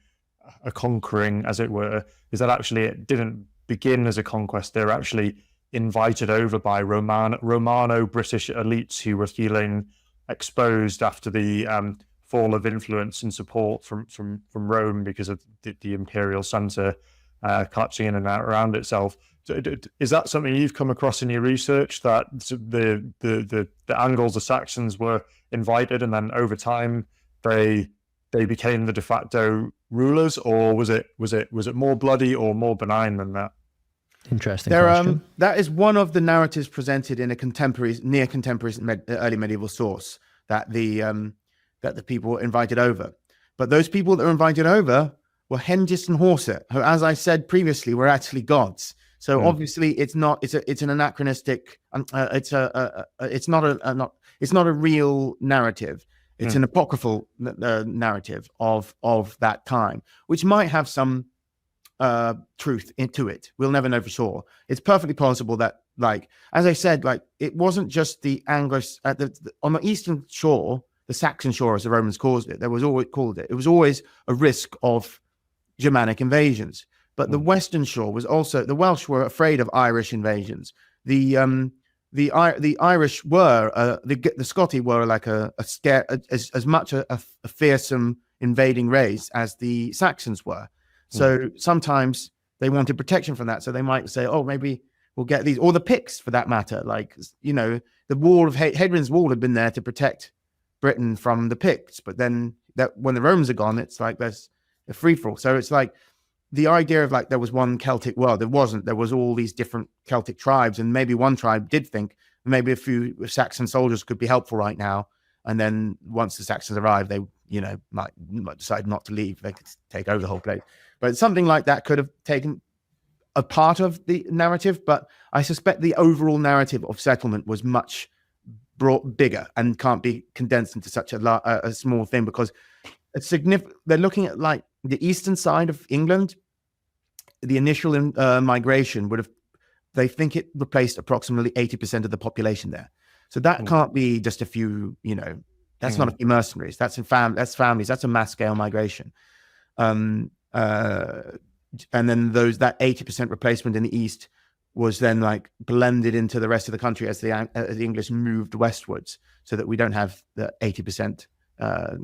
a conquering, as it were, is that actually it didn't begin as a conquest. They were actually invited over by Romano-British elites who were feeling exposed after the fall of influence and support from Rome because of the imperial centre collapsing in and out around itself. Is that something you've come across in your research, that the Angles, the Saxons, were invited and then over time they became the de facto rulers, or was it more bloody or more benign than that? Interesting question. That is one of the narratives presented in a near contemporary early medieval source, that the people were invited over. But those people that were invited over were Hengist and Horsa, who, as I said previously, were actually gods. So obviously, it's an anachronistic. It's not a real narrative. It's an apocryphal narrative of that time, which might have some truth into it. We'll never know for sure. It's perfectly possible that, like, as I said, like, it wasn't just the Anglos on the eastern shore, the Saxon shore, as the Romans called it. It was always a risk of Germanic invasions. But the western shore was also, the Welsh were afraid of Irish invasions. The Irish were the Scotty were like a scare, as much a fearsome invading race as the Saxons were. So sometimes they wanted protection from that. So they might say, oh, maybe we'll get these, or the Picts for that matter. Like, you know, the wall of Hadrian's Wall had been there to protect Britain from the Picts, but then that when the Romans are gone, it's like there's a free for all. So it's like the idea of like there was one Celtic world. There wasn't. There was all these different Celtic tribes, and maybe one tribe did think maybe a few Saxon soldiers could be helpful right now. And then once the Saxons arrived, they, you know, might decide not to leave. They could take over the whole place. But something like that could have taken a part of the narrative. But I suspect the overall narrative of settlement was much bigger and can't be condensed into such a small thing, because it's significant. They're looking at like the eastern side of England. The initial migration would have, they think it replaced approximately 80% of the population there. So that can't be just a few, you know, that's not a few mercenaries. That's that's families. That's a mass scale migration. And then that 80% replacement in the east was then like blended into the rest of the country as the English moved westwards, so that we don't have the 80%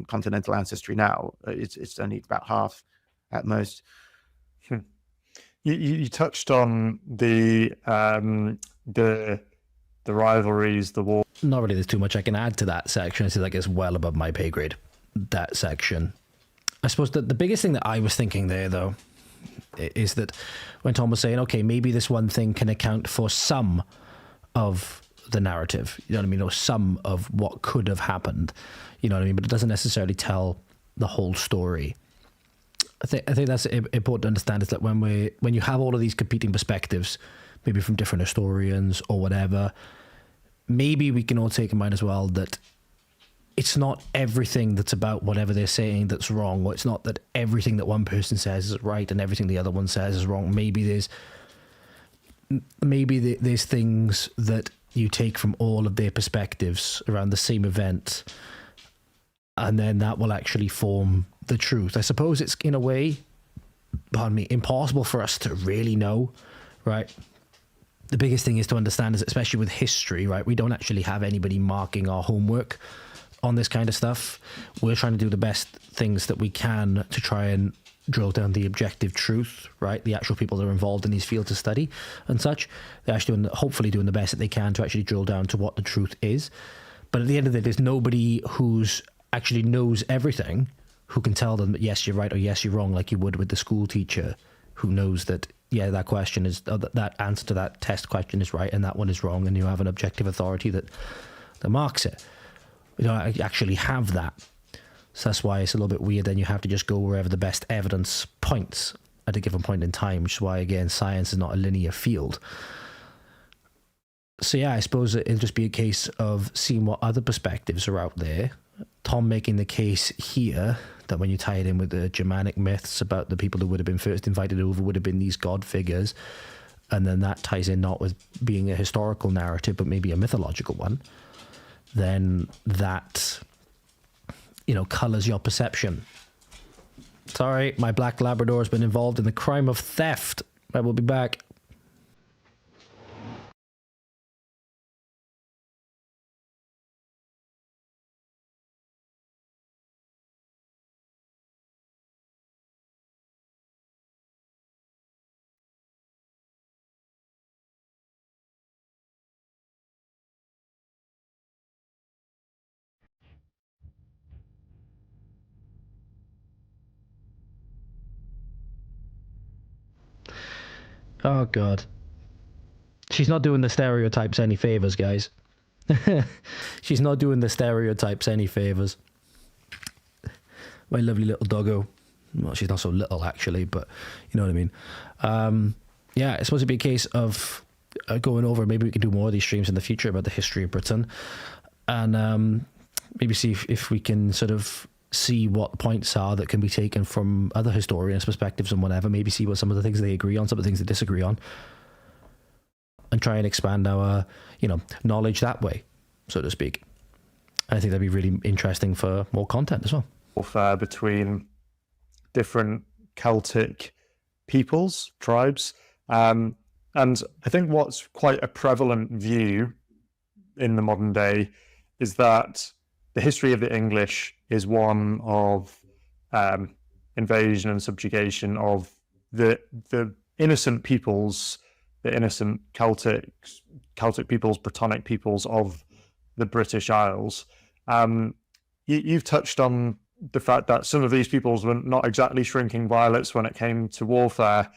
continental ancestry now. It's only about half at most. You touched on the rivalries, the war. Not really. There's too much I can add to that section. It's like it's well above my pay grade. That section. I suppose that the biggest thing that I was thinking there, though, is that when Tom was saying, okay, maybe this one thing can account for some of the narrative, you know what I mean, or some of what could have happened, you know what I mean, but it doesn't necessarily tell the whole story. I think that's important to understand, is that when you have all of these competing perspectives, maybe from different historians or whatever, maybe we can all take in mind as well that it's not everything that's about whatever they're saying that's wrong, or it's not that everything that one person says is right and everything the other one says is wrong. Maybe there's things that you take from all of their perspectives around the same event, and then that will actually form the truth. I suppose it's, in a way, pardon me, impossible for us to really know, right? The biggest thing is to understand is, especially with history, right, we don't actually have anybody marking our homework on this kind of stuff. We're trying to do the best things that we can to try and drill down the objective truth, right? The actual people that are involved in these fields of study and such, they're actually hopefully doing the best that they can to actually drill down to what the truth is. But at the end of the day, there's nobody who's actually knows everything who can tell them that yes, you're right, or yes, you're wrong, like you would with the school teacher who knows that, yeah, that question is, that answer to that test question is right and that one is wrong, and you have an objective authority that marks it. We don't actually have that. So that's why it's a little bit weird. Then you have to just go wherever the best evidence points at a given point in time, which is why, again, science is not a linear field. So yeah, I suppose it'll just be a case of seeing what other perspectives are out there. Tom making the case here that when you tie it in with the Germanic myths about the people that would have been first invited over would have been these god figures, and then that ties in not with being a historical narrative, but maybe a mythological one, then that, you know, colors your perception. Sorry, my black Labrador has been involved in the crime of theft. I will be back. Oh, God. She's not doing the stereotypes any favors, guys. She's not doing the stereotypes any favors. My lovely little doggo. Well, she's not so little, actually, but you know what I mean. Yeah, it's supposed to be a case of going over, maybe we can do more of these streams in the future about the history of Britain, and maybe see if we can sort of see what points are that can be taken from other historians' perspectives and whatever, maybe see what some of the things they agree on, some of the things they disagree on, and try and expand our, you know, knowledge that way, so to speak. I think that'd be really interesting for more content as well. Warfare between different Celtic peoples, tribes, and I think what's quite a prevalent view in the modern day is that the history of the English is one of invasion and subjugation of the innocent peoples, the innocent Celtic peoples, Brittonic peoples of the British Isles. You've touched on the fact that some of these peoples were not exactly shrinking violets when it came to warfare.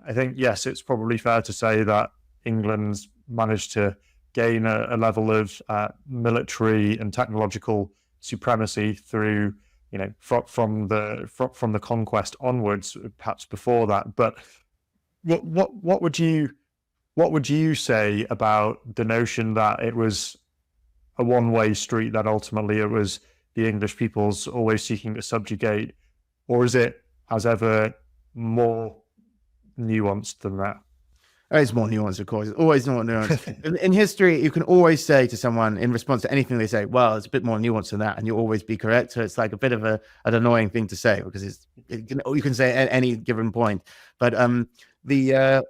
I think, yes, it's probably fair to say that England's managed to gain a level of military and technological supremacy through, from the conquest onwards, perhaps before that. But what would you say about the notion that it was a one-way street, that ultimately it was the English peoples always seeking to subjugate, or is it, as ever, more nuanced than that? It's more nuanced, of course. It's always more nuanced. In history, you can always say to someone in response to anything they say, well, it's a bit more nuanced than that, and you'll always be correct. So it's like a bit of an annoying thing to say, because you can say at any given point. But the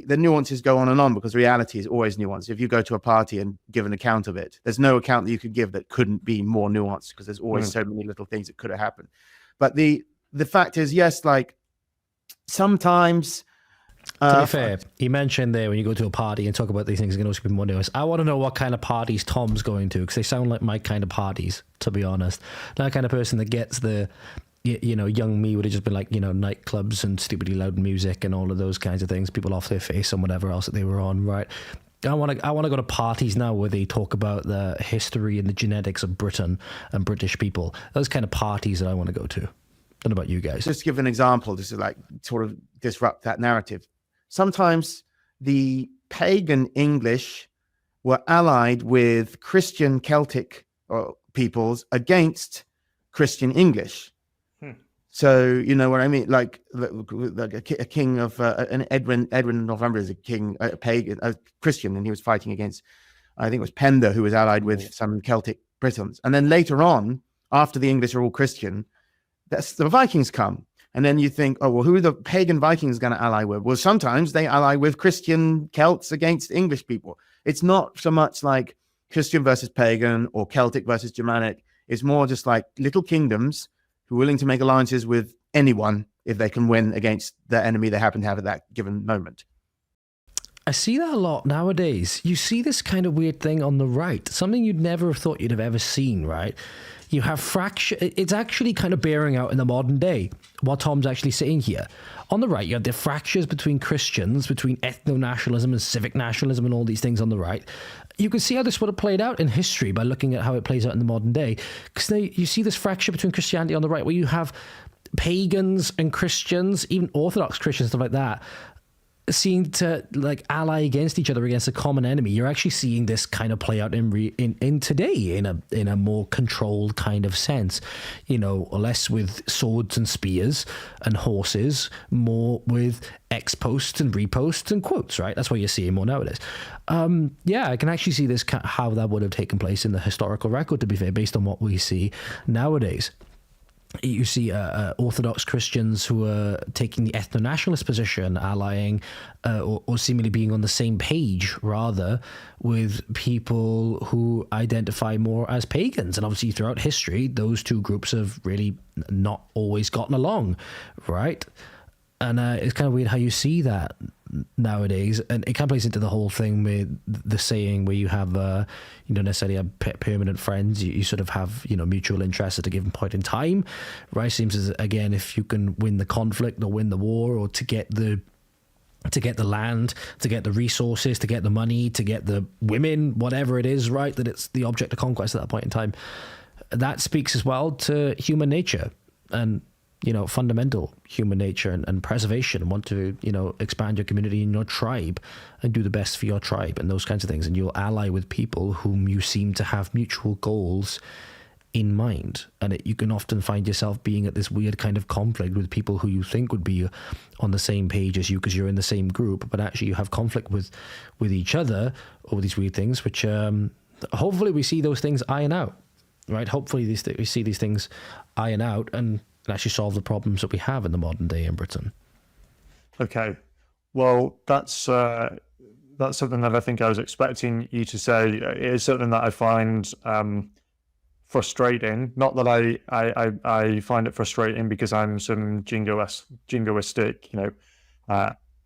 nuances go on and on, because reality is always nuanced. If you go to a party and give an account of it, there's no account that you could give that couldn't be more nuanced, because there's always so many little things that could have happened. But the fact is, yes, like sometimes... to be fair, you mentioned there when you go to a party and talk about these things, it can also be more nuanced. I want to know what kind of parties Tom's going to, because they sound like my kind of parties, to be honest. That kind of person that gets the... young me would have just been like, nightclubs and stupidly loud music and all of those kinds of things, people off their face and whatever else that they were on, right? I want to go to parties now where they talk about the history and the genetics of Britain and British people. Those kind of parties that I want to go to. Don't know about you guys. Just to give an example, just to like sort of disrupt that narrative. Sometimes the pagan English were allied with Christian Celtic peoples against Christian English. So you know what I mean, like a king of an Edwin of Northumbria is a king, a pagan, a Christian, and he was fighting against, I think it was Penda, who was allied with some Celtic Britons. And then later on, after the English are all Christian, that's the Vikings come, and then you think, oh well, who are the pagan Vikings going to ally with? Well, sometimes they ally with Christian Celts against English people. It's not so much like Christian versus pagan or Celtic versus Germanic. It's more just like little kingdoms who are willing to make alliances with anyone if they can win against the enemy they happen to have at that given moment. I see that a lot nowadays. You see this kind of weird thing on the right, something you'd never have thought you'd have ever seen, right? You have fracture. It's actually kind of bearing out in the modern day what Tom's actually saying here. On the right, you have the fractures between Christians, between ethno-nationalism and civic nationalism and all these things on the right. You can see how this would have played out in history by looking at how it plays out in the modern day. Because you see this fracture between Christianity on the right, where you have pagans and Christians, even Orthodox Christians, stuff like that, seem to like ally against each other against a common enemy. You're actually seeing this kind of play out in today in a more controlled kind of sense, less with swords and spears and horses, more with ex posts and reposts and quotes, right? That's what you're seeing more nowadays. I can actually see this how that would have taken place in the historical record, to be fair, based on what we see nowadays. You see Orthodox Christians who are taking the ethno-nationalist position, allying or seemingly being on the same page, rather, with people who identify more as pagans. And obviously throughout history, those two groups have really not always gotten along, right? And it's kind of weird how you see that nowadays, and it kind of plays into the whole thing with the saying where you have you don't necessarily have permanent friends, you sort of have mutual interests at a given point in time, right? Seems as, again, if you can win the conflict or win the war, or to get the land, to get the resources, to get the money, to get the women, whatever it is, right, that it's the object of conquest at that point in time. That speaks as well to human nature and fundamental human nature and preservation, and want to, expand your community and your tribe and do the best for your tribe and those kinds of things. And you'll ally with people whom you seem to have mutual goals in mind. And you can often find yourself being at this weird kind of conflict with people who you think would be on the same page as you because you're in the same group, but actually you have conflict with each other over these weird things, which hopefully we see those things iron out, right? Hopefully we see these things iron out and actually solve the problems that we have in the modern day in Britain. Okay. Well, that's something that I think I was expecting you to say. It is something that I find frustrating. Not that I find it frustrating because I'm some jingoistic,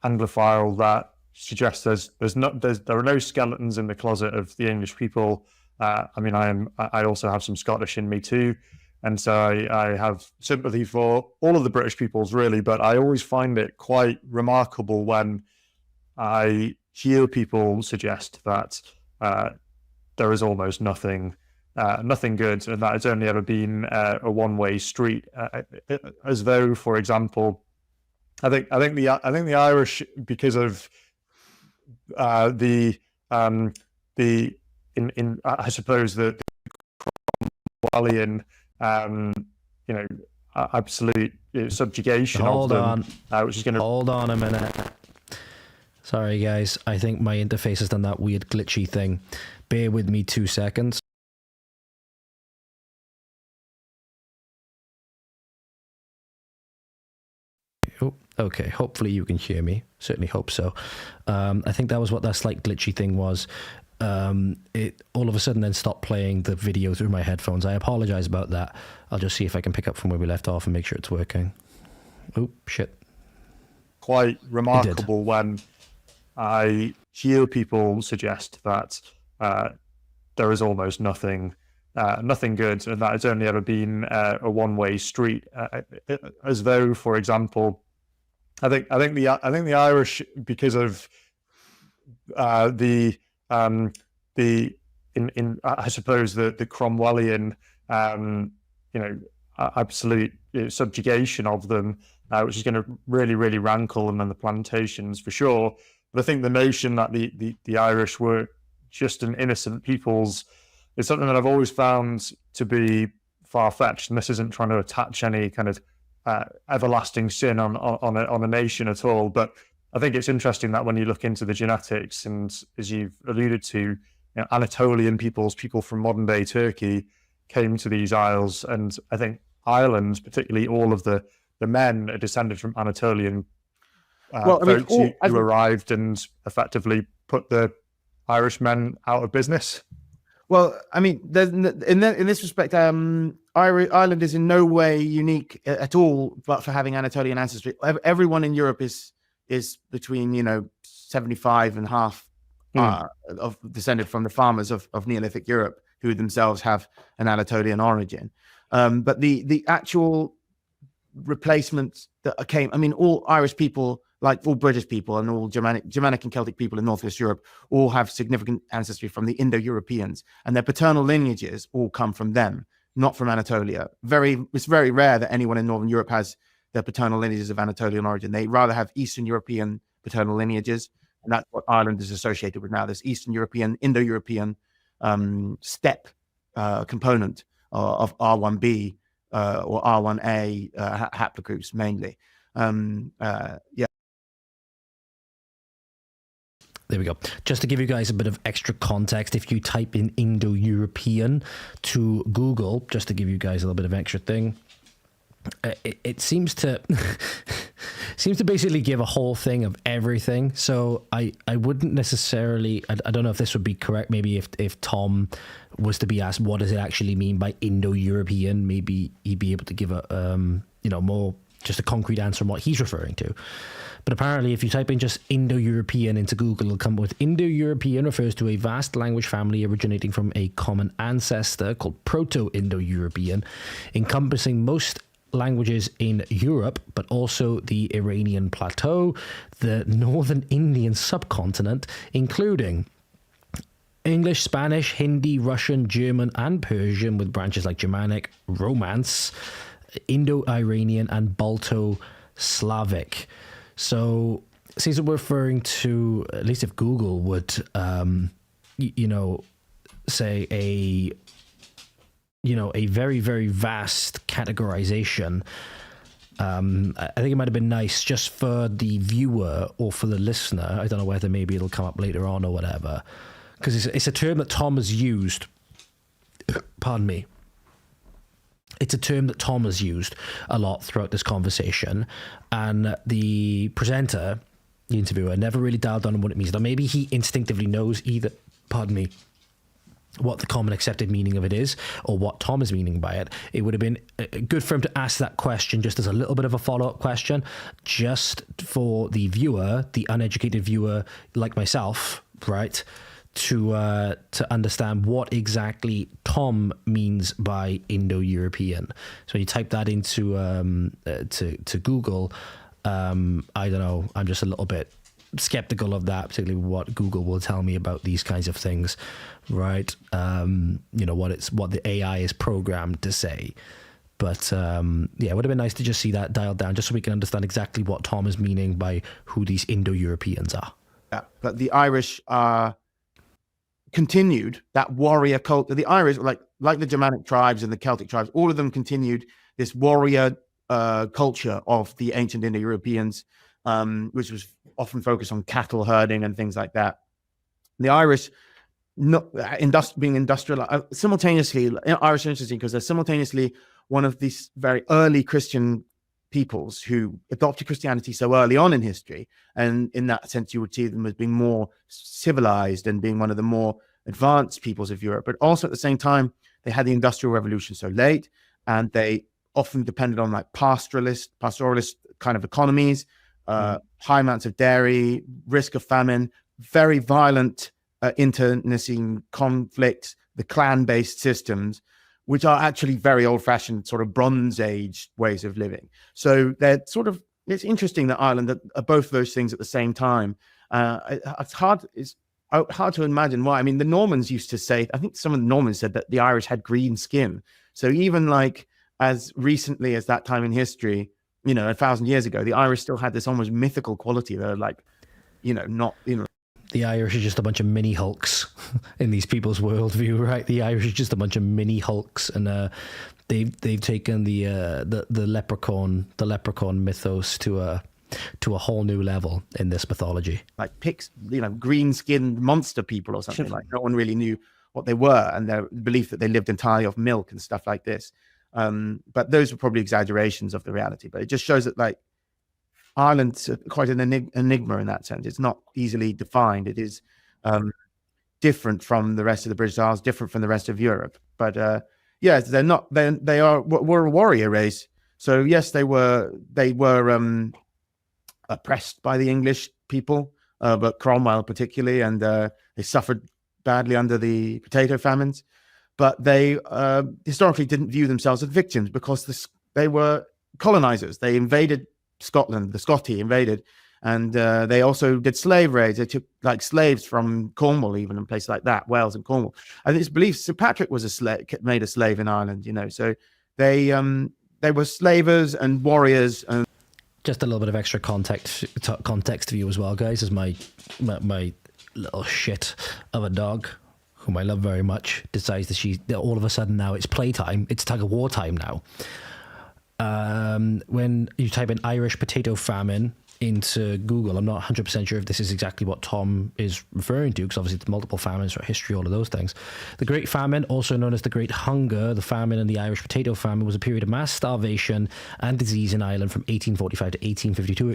Anglophile that suggests there are no skeletons in the closet of the English people. I mean, I also have some Scottish in me too, and so I have sympathy for all of the British peoples, really. But I always find it quite remarkable when I hear people suggest that there is almost nothing good, and that it's only ever been a one-way street. As though, for example, I think the Irish, because of I suppose the Cromwellian, absolute subjugation of them, which is going to hold on a minute. Sorry, guys. I think my interface has done that weird glitchy thing. Bear with me 2 seconds. Oh, okay. Hopefully you can hear me. Certainly hope so. I think that was what that slight glitchy thing was. It all of a sudden then stopped playing the video through my headphones. I apologize about that. I'll just see if I can pick up from where we left off and make sure it's working. Oh, shit. Quite remarkable when I hear people suggest that there is almost nothing good, and that it's only ever been a one-way street. As though, for example, I think the Irish, because of I suppose the Cromwellian, absolute subjugation of them, which is going to really rankle them in the plantations for sure. But I think the notion that the Irish were just an innocent peoples is something that I've always found to be far-fetched. And this isn't trying to attach any kind of everlasting sin on a nation at all. But I think it's interesting that when you look into the genetics, and as you've alluded to, Anatolian peoples, people from modern-day Turkey, came to these isles, and I think Ireland, particularly all of the men, are descended from Anatolian folks who arrived and effectively put the Irish men out of business. Well, I mean, in this respect, Ireland is in no way unique at all, but for having Anatolian ancestry. Everyone in Europe is between 75 and half of descended from the farmers of Neolithic Europe, who themselves have an Anatolian origin. But the actual replacements that came, I mean, all Irish people, like all British people and all Germanic and Celtic people in Northwest Europe, all have significant ancestry from the Indo-Europeans, and their paternal lineages all come from them, not from Anatolia. It's very rare that anyone in Northern Europe has their paternal lineages of Anatolian origin. They rather have Eastern European paternal lineages, and that's what Ireland is associated with now. This Eastern European, Indo-European steppe component of R1b or R1a haplogroups mainly. There we go. Just to give you guys a bit of extra context, if you type in Indo-European to Google, just to give you guys a little bit of extra thing, it seems to basically give a whole thing of everything. So I wouldn't necessarily, I don't know if this would be correct. Maybe if Tom was to be asked what does it actually mean by Indo-European, maybe he'd be able to give a more just a concrete answer on what he's referring to. But apparently, if you type in just Indo-European into Google, it'll come with Indo-European refers to a vast language family originating from a common ancestor called Proto-Indo-European, encompassing most languages in Europe, but also the Iranian plateau, the northern Indian subcontinent, including English, Spanish, Hindi, Russian, German, and Persian, with branches like Germanic, Romance, Indo-Iranian, and Balto-Slavic. So it seems that we're referring to, at least if Google would, say a very, very vast categorization. I think it might have been nice just for the viewer or for the listener. I don't know whether maybe it'll come up later on or whatever, because it's a term that Tom has used. Pardon me. It's a term that Tom has used a lot throughout this conversation, and the presenter, the interviewer, never really dialed on what it means. Now, maybe he instinctively knows either. Pardon me. what the common accepted meaning of it is, or what Tom is meaning by it, it would have been good for him to ask that question just as a little bit of a follow-up question, just for the viewer, the uneducated viewer like myself, right, to understand what exactly Tom means by Indo-European. So you type that into to Google. I don't know. I'm just a little bit skeptical of that, particularly what Google will tell me about these kinds of things, right? What the AI is programmed to say. But it would have been nice to just see that dialed down, just so we can understand exactly what Tom is meaning by who these Indo-Europeans are. Yeah, but the Irish are continued that warrior cult. The Irish, like the Germanic tribes and the Celtic tribes, all of them continued this warrior culture of the ancient Indo-Europeans, which was often focused on cattle herding and things like that. The Irish, being industrial, simultaneously, Irish are interesting because they're simultaneously one of these very early Christian peoples who adopted Christianity so early on in history. And in that sense, you would see them as being more civilized and being one of the more advanced peoples of Europe. But also at the same time, they had the Industrial Revolution so late, and they often depended on pastoralist kind of economies, high amounts of dairy, risk of famine, very violent internecine conflicts, the clan-based systems, which are actually very old-fashioned sort of Bronze Age ways of living. So it's interesting that Ireland are both those things at the same time. It's hard to imagine why. I mean, the Normans used to say, I think some of the Normans said that the Irish had green skin. So even as recently as that time in history, 1,000 years ago, the Irish still had this almost mythical quality. They're the Irish are just a bunch of mini Hulks in these people's worldview, right? The Irish are just a bunch of mini Hulks, and they've taken the leprechaun mythos to a whole new level in this mythology. Like green-skinned monster people or something. Like no one really knew what they were, and their belief that they lived entirely off milk and stuff like this. But those were probably exaggerations of the reality. But it just shows that Ireland's quite an enigma in that sense. It's not easily defined. It is different from the rest of the British Isles, different from the rest of Europe. But they're not. We're a warrior race. So yes, they were oppressed by the English people, but Cromwell particularly, and they suffered badly under the potato famines. But they historically didn't view themselves as victims because they were colonizers. They invaded Scotland, the Scoti invaded, and they also did slave raids. They took slaves from Cornwall, even in places like that, Wales and Cornwall. And it's believed Sir Patrick was made a slave in Ireland. So they were slavers and warriors. And just a little bit of extra context for you as well, guys, as my little shit of a dog, whom I love very much, decides that all of a sudden now it's playtime, it's tug of war time now. When you type in Irish potato famine into Google, I'm not 100% sure if this is exactly what Tom is referring to, because obviously it's multiple famines or history, all of those things. The Great Famine, also known as the Great Hunger, the famine and the Irish potato famine, was a period of mass starvation and disease in Ireland from 1845 to 1852.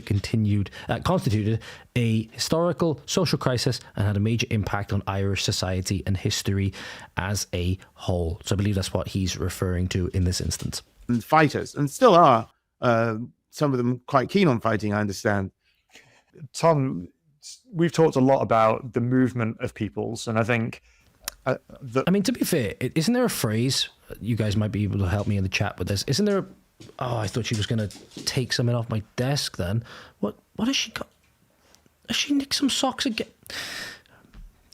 It constituted a historical social crisis and had a major impact on Irish society and history as a whole. So I believe that's what he's referring to in this instance. And fighters, and still are, some of them quite keen on fighting, I understand. Tom, we've talked a lot about the movement of peoples, and I think to be fair, isn't there a phrase, you guys might be able to help me in the chat with this, isn't there I thought she was going to take something off my desk then. What has she got? Has she nicked some socks again?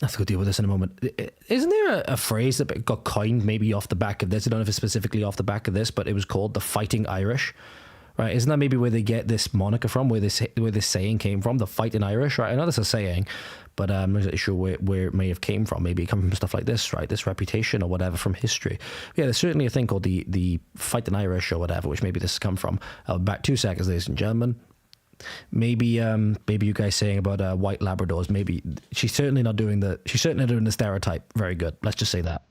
I have to go deal with this in a moment. Isn't there a phrase that got coined maybe off the back of this? I don't know if it's specifically off the back of this, but it was called the Fighting Irish, right? Isn't that maybe where they get this moniker from, where this saying came from, the Fighting Irish, right? I know that's a saying, but I'm not really sure where it may have came from. Maybe it came from stuff like this, right? This reputation or whatever from history. Yeah, there's certainly a thing called the Fighting Irish or whatever, which maybe this has come from. Back 2 seconds, ladies and gentlemen. Maybe you guys saying about white Labradors. Maybe she's certainly not doing the stereotype very good. Let's just say that.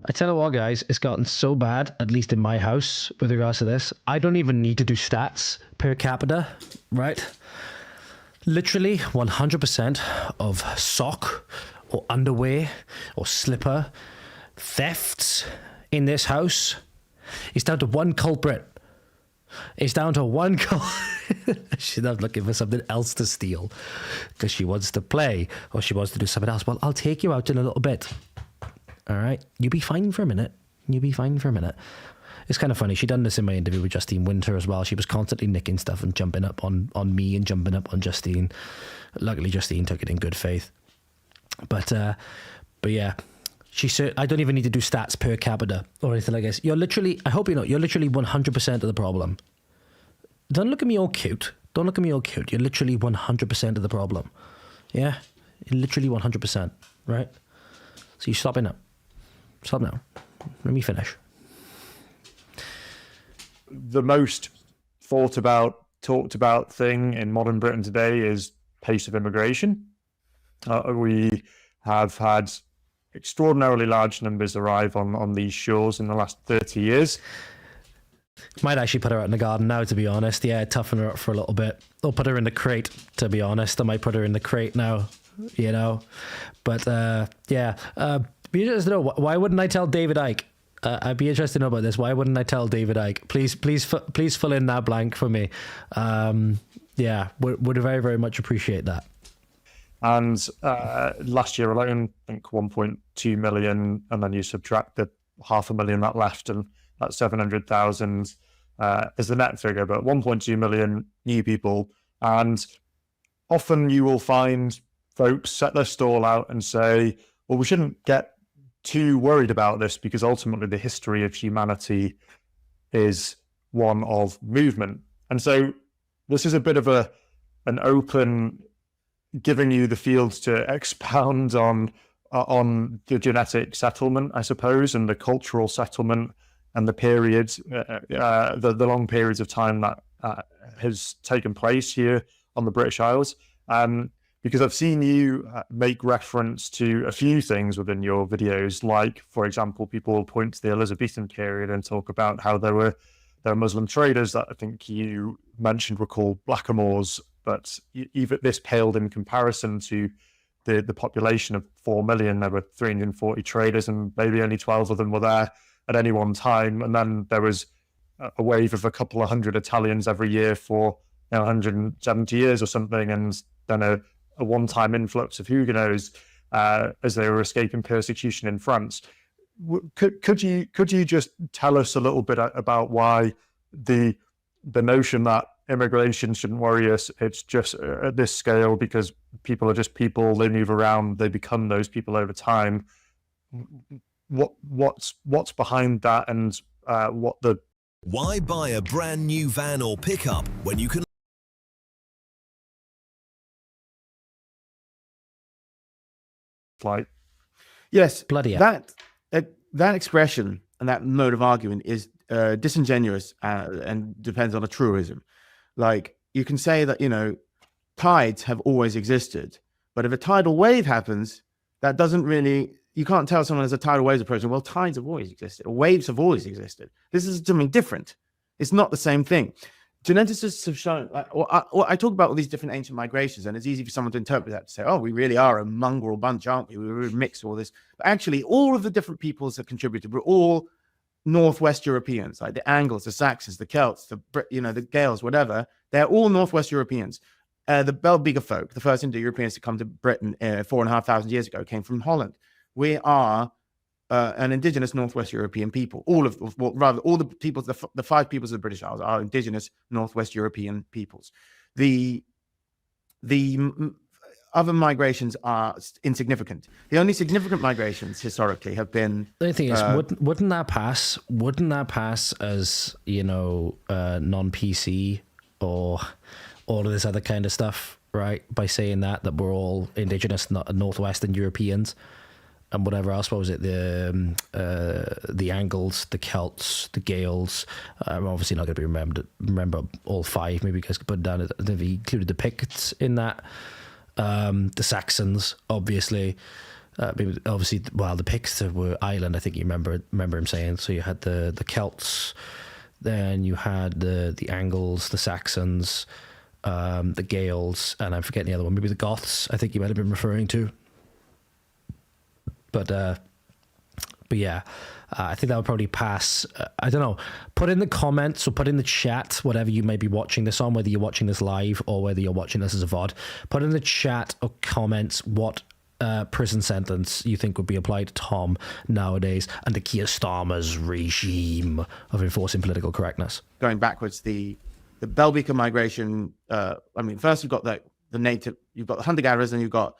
I tell you what, guys, it's gotten so bad, at least in my house, with regards to this. I don't even need to do stats per capita, right? Literally 100% of sock or underwear or slipper thefts in this house is down to one culprit. It's down to one She's not looking for something else to steal because she wants to play or she wants to do something else. Well, I'll take you out in a little bit. All right? You'll be fine for a minute. It's kind of funny. She done this in my interview with Justine Winter as well. She was constantly nicking stuff and jumping up on me and jumping up on Justine. Luckily, Justine took it in good faith. But yeah. She said, I don't even need to do stats per capita or anything like this. You're literally, I hope you know, you're literally 100% of the problem. Don't look at me all cute. You're literally 100% of the problem. Yeah? You're literally 100%, right? So you stop now. Let me finish. The most talked about thing in modern Britain today is pace of immigration. We have had extraordinarily large numbers arrive on these shores in the last 30 years. Might actually put her out in the garden now, to be honest. Yeah, toughen her up for a little bit. I'll put her in the crate, to be honest. I might put her in the crate now, you know. But, yeah. Be interested to know, why wouldn't I tell David Icke? I'd be interested to know about this. Why wouldn't I tell David Icke? Please fill in that blank for me. Yeah, would very, very much appreciate that. And last year alone, I think 1.2 million, and then you subtract the 500,000 that left, and that's 700,000 is the net figure, but 1.2 million new people. And often you will find folks set their stall out and say, well, we shouldn't get too worried about this because ultimately the history of humanity is one of movement. And so this is a bit of an open, giving you the fields to expound on the genetic settlement, I suppose, and the cultural settlement and the periods, the long periods of time that has taken place here on the British Isles. Because I've seen you make reference to a few things within your videos, like, for example, people will point to the Elizabethan period and talk about how there were Muslim traders that I think you mentioned were called blackamoors, but even this paled in comparison to the population of 4 million. There were 340 traders and maybe only 12 of them were there at any one time. And then there was a wave of a couple of hundred Italians every year for 170 years or something, and then a one-time influx of Huguenots as they were escaping persecution in France. Could you just tell us a little bit about why the notion that immigration shouldn't worry us, it's just at this scale because people are just people, they move around, they become those people over time. What's behind that, and why buy a brand new van or pickup when you can Yes, bloody that expression and that mode of arguing is disingenuous and depends on a truism. Like, you can say that, tides have always existed, but if a tidal wave happens, that doesn't really, you can't tell someone as a tidal wave approaching, well, tides have always existed, or waves have always existed. This is something different. It's not the same thing. Geneticists have shown, I talk about all these different ancient migrations, and it's easy for someone to interpret that to say, oh, we really are a mongrel bunch, aren't we? We mix all this. But actually, all of the different peoples that contributed were all Northwest Europeans, like the Angles, the Saxons, the Celts, the Gaels, whatever. They're all Northwest Europeans. The Belgica folk, the first Indo-Europeans to come to Britain 4,500 years ago, came from Holland. We are an indigenous Northwest European people. All the peoples, the 5 peoples of the British Isles are indigenous Northwest European peoples. The other migrations are insignificant. The only significant migrations historically have been. The thing is, wouldn't that pass? Wouldn't that pass as non-PC or all of this other kind of stuff, right? By saying that we're all indigenous Northwestern Europeans. And whatever else, what was it? The Angles, the Celts, the Gaels. I'm obviously not going to remember all 5. Maybe you guys could put down. They included the Picts in that. The Saxons, obviously. Obviously, well, the Picts were Ireland, I think you remember him saying. So you had the Celts, then you had the Angles, the Saxons, the Gaels, and I'm forgetting the other one, maybe the Goths, I think you might have been referring to. But yeah, I think that would probably pass. I don't know. Put in the comments or put in the chat, whatever you may be watching this on, whether you're watching this live or whether you're watching this as a VOD. Put in the chat or comments what prison sentence you think would be applied to Tom nowadays and the Keir Starmer's regime of enforcing political correctness. Going backwards, the Bell Beaker migration. First you've got the native, you've got the hunter-gatherers, and you've got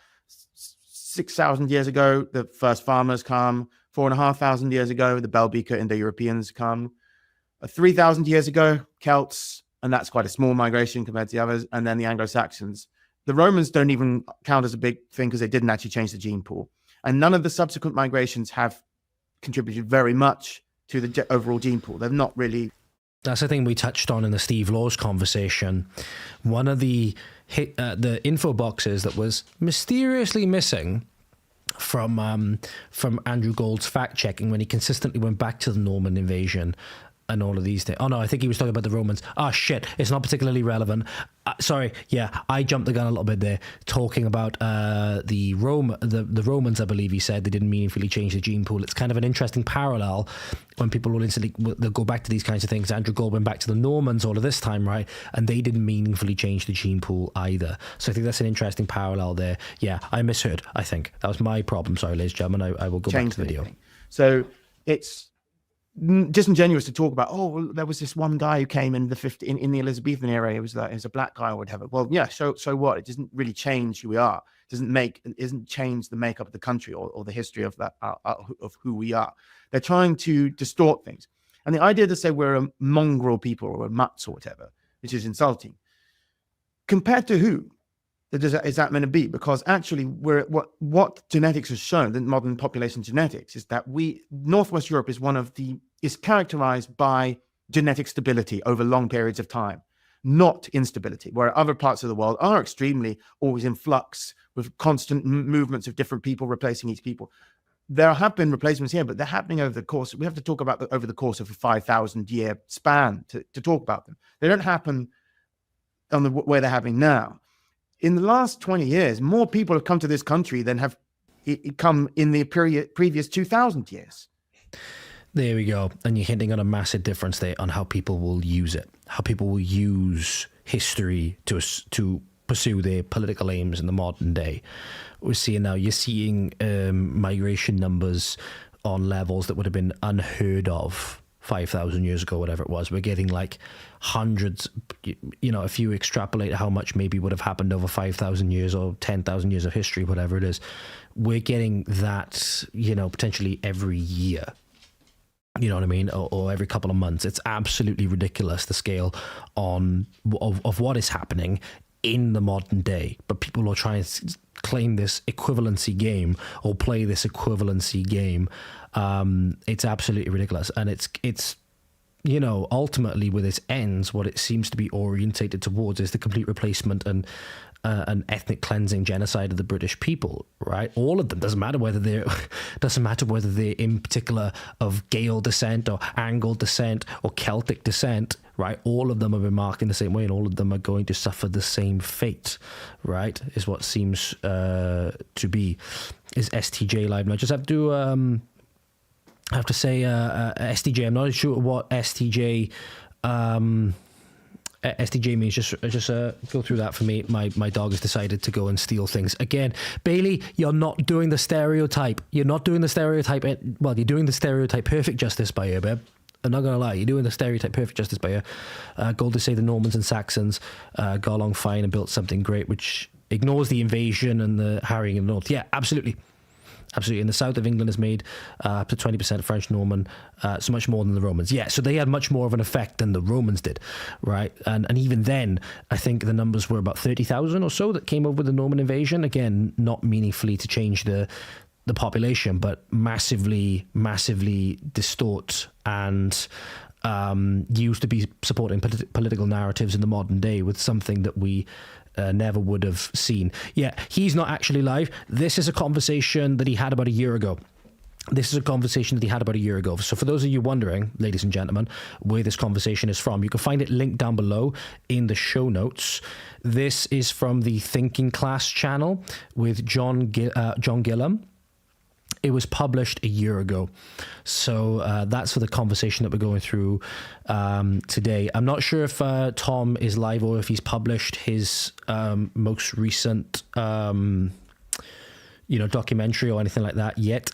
6,000 years ago the first farmers come. 4,500 years ago the Bell Beaker Indo-Europeans come. 3,000 years ago Celts, and that's quite a small migration compared to the others, and then the Anglo-Saxons. The Romans don't even count as a big thing because they didn't actually change the gene pool. And none of the subsequent migrations have contributed very much to the overall gene pool. They've not really. That's the thing we touched on in the Steve Laws conversation. One of the info boxes that was mysteriously missing from Andrew Gould's fact checking when he consistently went back to the Norman invasion and all of these things. Oh no, I think he was talking about the Romans. Oh shit, it's not particularly relevant. Sorry, yeah, I jumped the gun a little bit there, talking about the Romans. I believe he said they didn't meaningfully change the gene pool. It's kind of an interesting parallel when people will instantly they'll go back to these kinds of things. Andrew Gould went back to the Normans all of this time, right? And they didn't meaningfully change the gene pool either. So I think that's an interesting parallel there. Yeah, I misheard. I think that was my problem. Sorry, ladies and gentlemen. I will go back to the video. So it's disingenuous to talk about, well, there was this one guy who came in in the Elizabethan era. It was a black guy or whatever. Well, yeah, so what? It doesn't really change who we are. It doesn't change the makeup of the country or the history of that of who we are. They're trying to distort things, and the idea to say we're a mongrel people or a mutts or whatever, which is insulting. Compared to who? Is that meant to be? Because actually, what genetics has shown, the modern population genetics, is that Northwest Europe is characterized by genetic stability over long periods of time, not instability, where other parts of the world are extremely always in flux with constant movements of different people replacing each people. There have been replacements here, but they're happening over the course. We have to talk about over the course of a 5,000-year span to talk about them. They don't happen on the way they're happening now. In the last 20 years, more people have come to this country than have come in the previous 2,000 years. There we go. And you're hinting on a massive difference there on how people will use it, how people will use history to pursue their political aims in the modern day. We're seeing now, you're seeing migration numbers on levels that would have been unheard of 5,000 years ago, whatever it was. We're getting like hundreds, if you extrapolate how much maybe would have happened over 5,000 years or 10,000 years of history, whatever it is, we're getting that, potentially every year. You know what I mean? Or every couple of months. It's absolutely ridiculous, the scale of what is happening in the modern day. But people are trying to claim this equivalency game or play this equivalency game. It's absolutely ridiculous. And it's ultimately with its ends, what it seems to be orientated towards is the complete replacement and an ethnic cleansing genocide of the British people, right? All of them. Doesn't matter whether they're in particular of Gael descent or Anglo descent or Celtic descent, right? All of them have been marked in the same way, and all of them are going to suffer the same fate, right? Is what seems to be. Is STJ live now? Just have to say STJ. I'm not sure what STJ. STJ means. Just go through that for me. My dog has decided to go and steal things again. Bailey, you're not doing the stereotype. You're doing the stereotype perfect justice by you, babe. I'm not gonna lie, you're doing the stereotype perfect justice by you. Gold to say the Normans and Saxons got along fine and built something great, which ignores the invasion and the harrying in the north. Yeah, absolutely. Absolutely. And the south of England is made up to 20% French Norman, so much more than the Romans. Yeah, so they had much more of an effect than the Romans did, right? And even then, I think the numbers were about 30,000 or so that came over with the Norman invasion. Again, not meaningfully to change the population, but massively distort and used to be supporting political narratives in the modern day with something that we never would have seen. Yeah, he's not actually live. This is a conversation that he had about a year ago. So for those of you wondering, ladies and gentlemen, where this conversation is from, you can find it linked down below in the show notes. This is from the Thinking Class channel with John Gillam. It was published a year ago. So that's for the conversation that we're going through today. I'm not sure if Tom is live or if he's published his most recent documentary or anything like that yet.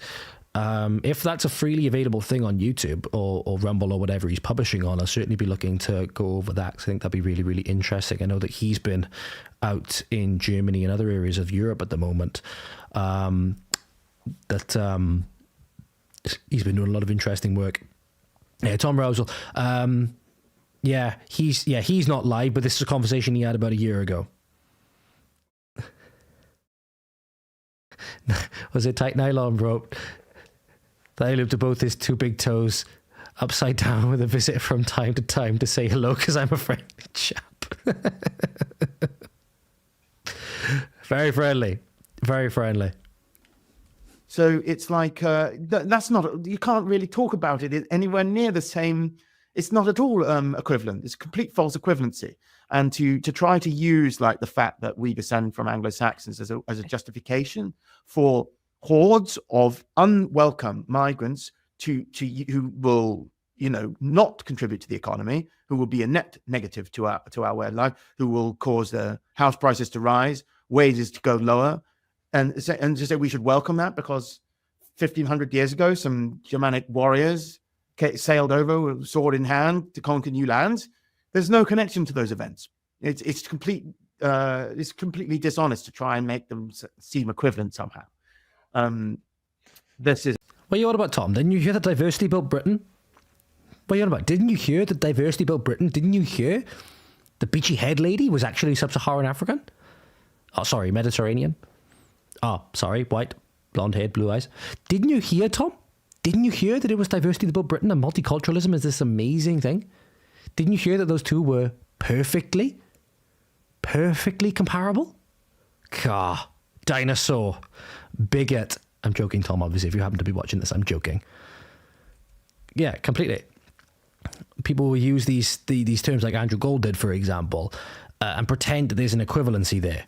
If that's a freely available thing on YouTube or Rumble or whatever he's publishing on, I'll certainly be looking to go over that, 'cause I think that'd be really, really interesting. I know that he's been out in Germany and other areas of Europe at the moment. He's been doing a lot of interesting work. Yeah, Tom Rowsell. He's not live, but this is a conversation he had about a year ago. Was it tight nylon rope that I looped to both his two big toes upside down with a visitor from time to time to say hello because I'm a friendly chap. Very friendly. Very friendly. So it's like, that's not, you can't really talk about it anywhere near the same. It's not at all equivalent. It's complete false equivalency. And to try to use like the fact that we descend from Anglo-Saxons as a justification for hordes of unwelcome migrants who will, not contribute to the economy, who will be a net negative to our way of life, who will cause the house prices to rise, wages to go lower, and to say we should welcome that because 1,500 years ago, some Germanic warriors sailed over with sword in hand to conquer new lands. There's no connection to those events. It's completely dishonest to try and make them seem equivalent somehow. This is. What are you on about, Tom? Didn't you hear that diversity built Britain? What are you on about? Didn't you hear that diversity built Britain? Didn't you hear the beachy head lady was actually sub-Saharan African? Oh, sorry, Mediterranean. Oh, sorry, white, blonde haired, blue eyes. Didn't you hear, Tom? Didn't you hear that it was diversity that built Britain and multiculturalism is this amazing thing? Didn't you hear that those two were perfectly comparable? Gah, dinosaur, bigot. I'm joking, Tom, obviously. If you happen to be watching this, I'm joking. Yeah, completely. People will use these terms like Andrew Gold did, for example, and pretend that there's an equivalency there.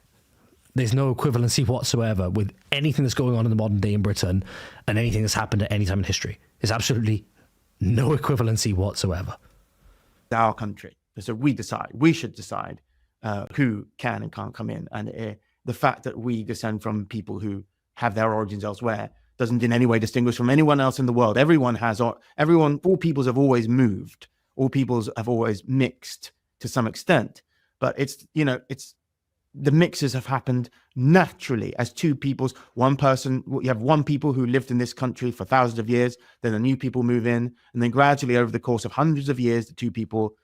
There's no equivalency whatsoever with anything that's going on in the modern day in Britain and anything that's happened at any time in history. There's absolutely no equivalency whatsoever. Our country. So we should decide who can and can't come in. And the fact that we descend from people who have their origins elsewhere doesn't in any way distinguish from anyone else in the world. All peoples have always moved. All peoples have always mixed to some extent. But the mixes have happened naturally as two peoples. You have one people who lived in this country for thousands of years, then the new people move in, and then gradually over the course of hundreds of years, the two people,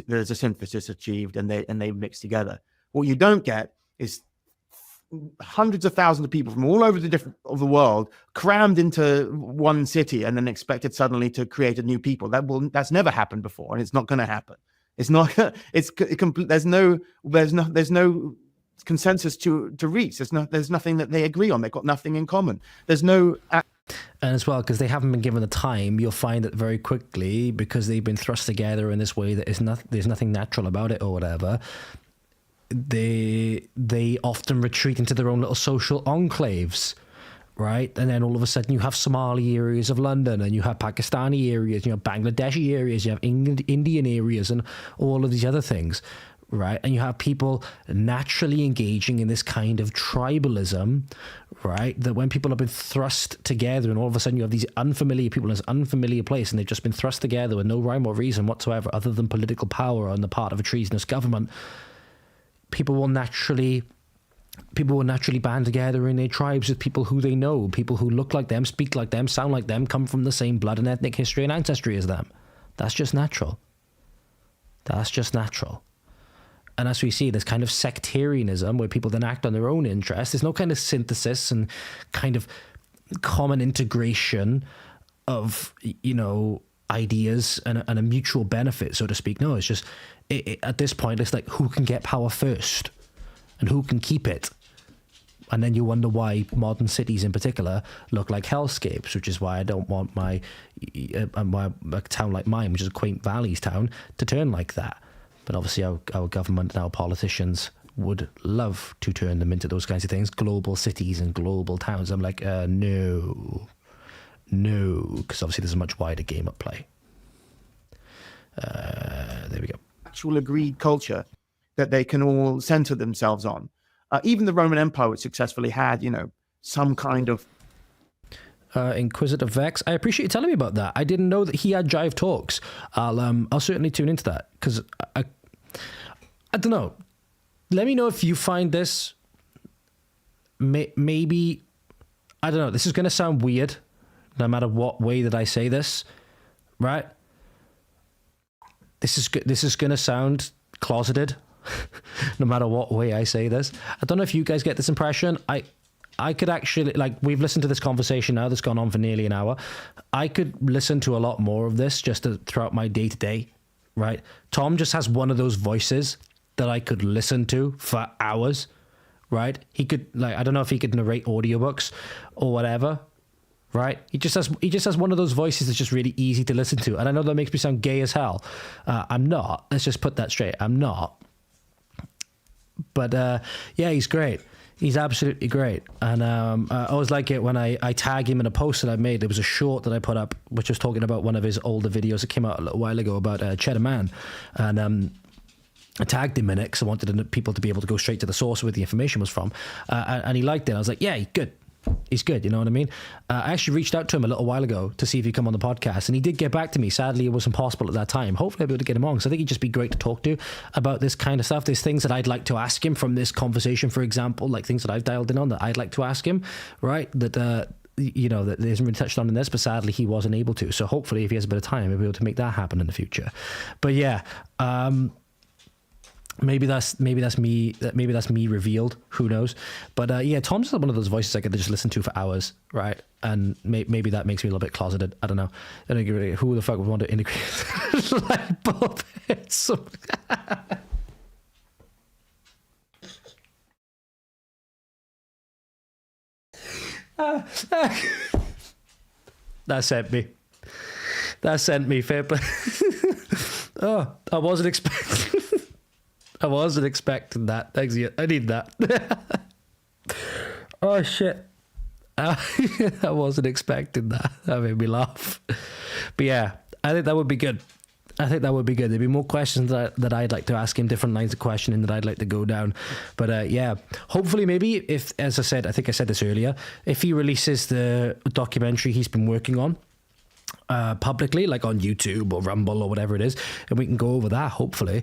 there's a synthesis achieved and they mix together. What you don't get is hundreds of thousands of people from all over the world crammed into one city and then expected suddenly to create a new people. That's never happened before, and it's not going to happen. It's not. There's no consensus to reach. There's nothing that they agree on. They've got nothing in common. There's no. And as well, because they haven't been given the time, you'll find that very quickly, because they've been thrust together in this way that there's nothing natural about it or whatever. They often retreat into their own little social enclaves, right? And then all of a sudden you have Somali areas of London, and you have Pakistani areas, you have Bangladeshi areas, you have Indian areas, and all of these other things, right? And you have people naturally engaging in this kind of tribalism, right? That when people have been thrust together, and all of a sudden you have these unfamiliar people in this unfamiliar place, and they've just been thrust together with no rhyme or reason whatsoever other than political power on the part of a treasonous government, people will naturally band together in their tribes with people who they know, people who look like them, speak like them, sound like them, come from the same blood and ethnic history and ancestry as them. That's just natural. That's just natural. And as we see, this kind of sectarianism where people then act on their own interests, there's no kind of synthesis and kind of common integration of, ideas and a mutual benefit, so to speak. No, it's just, at this point, it's like, who can get power first? and who can keep it. And then you wonder why modern cities in particular look like hellscapes, which is why I don't want a town like mine, which is a quaint valleys town, to turn like that. But obviously our government and our politicians would love to turn them into those kinds of things, global cities and global towns. I'm like, no, because obviously there's a much wider game at play. There we go. Actual agreed culture that they can all center themselves on. Even the Roman Empire, which successfully had, some kind of... Inquisitive Vex, I appreciate you telling me about that. I didn't know that he had Jive Talks. I'll certainly tune into that, because I don't know. Let me know if you find this. Maybe, I don't know. This is going to sound weird, no matter what way that I say this, right? This is going to sound closeted, no matter what way I say this. I don't know if you guys get this impression. I could actually, like, we've listened to this conversation now that's gone on for nearly an hour. I could listen to a lot more of this just throughout my day-to-day, right? Tom just has one of those voices that I could listen to for hours, right? He could, like, I don't know if he could narrate audiobooks or whatever, right? He just has one of those voices that's just really easy to listen to. And I know that makes me sound gay as hell. I'm not. Let's just put that straight. I'm not. But yeah, he's great. He's absolutely great. And I always like it when I tag him in a post that I made. There was a short that I put up, which was talking about one of his older videos that came out a little while ago about Cheddar Man. And I tagged him in it because I wanted people to be able to go straight to the source where the information was from. And he liked it. I was like, yeah, good. He's good, you know what I mean? I actually reached out to him a little while ago to see if he'd come on the podcast, and he did get back to me. Sadly, it wasn't possible at that time. Hopefully I'll be able to get him on, because I think he'd just be great to talk to about this kind of stuff. There's things that I'd like to ask him from this conversation, for example, like things that I've dialed in on that I'd like to ask him, right? That that isn't really touched on in this, but sadly he wasn't able to. So hopefully if he has a bit of time, he'll be able to make that happen in the future. But yeah, maybe that's me revealed. Who knows? But yeah, Tom's one of those voices I could just listen to for hours, right? And maybe that makes me a little bit closeted. I don't know. Who the fuck would want to integrate light bulb heads? That sent me. Fair play. Oh, I wasn't expecting that. Thanks, I need that. Oh shit. I wasn't expecting that. That made me laugh. But yeah, I think that would be good. There'd be more questions that I'd like to ask him, different lines of questioning that I'd like to go down. But yeah, hopefully maybe if, as I said, I think I said this earlier, if he releases the documentary he's been working on, publicly, like on YouTube or Rumble or whatever it is, and we can go over that, hopefully.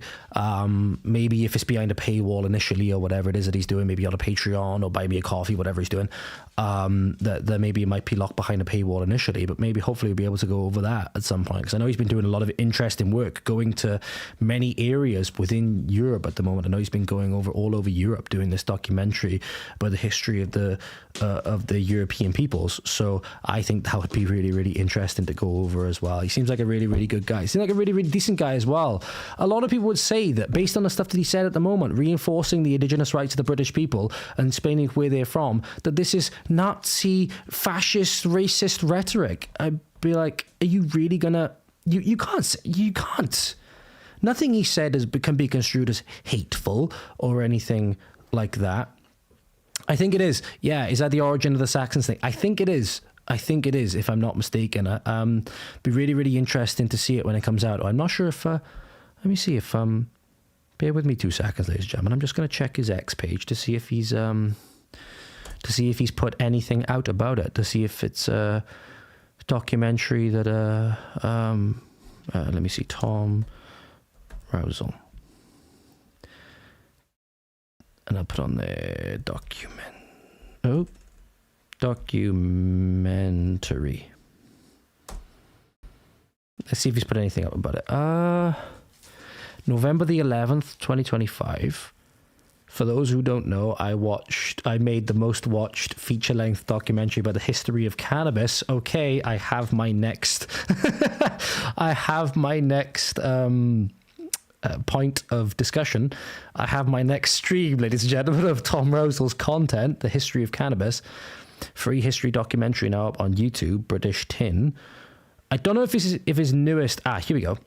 Maybe if it's behind a paywall initially or whatever it is that he's doing, maybe on a Patreon or buy me a coffee, whatever he's doing, that maybe it might be locked behind a paywall initially, but maybe hopefully we'll be able to go over that at some point, because I know he's been doing a lot of interesting work, going to many areas within Europe at the moment. I know he's been going all over Europe doing this documentary about the history of the European peoples. So I think that would be really, really interesting to go over as well. He seems like a really, really good guy. He seems like a really, really decent guy as well. A lot of people would say that based on the stuff that he said at the moment, reinforcing the indigenous rights of the British people and explaining where they're from, that this is Nazi, fascist, racist rhetoric. I'd be like, are you really gonna... You can't. Nothing he said can be construed as hateful or anything like that. I think it is. Yeah, is that the origin of the Saxons thing? I think it is, if I'm not mistaken. Be really, really interesting to see it when it comes out. I'm not sure if... let me see if... bear with me 2 seconds, ladies and gentlemen. I'm just going to check his X page to see if he's put anything out about it, to see if it's a documentary that... let me see, Tom Rowsell. And I'll put on the documentary. Let's see if he's put anything up about it. November the 11th, 2025. For those who don't know, I made the most watched feature-length documentary about the history of cannabis. Okay, I have my next point of discussion, I have my next stream, ladies and gentlemen, of Tom Rowsell's content, The History of Cannabis. Free history documentary now up on YouTube, British Tin. I don't know if his newest... here we go.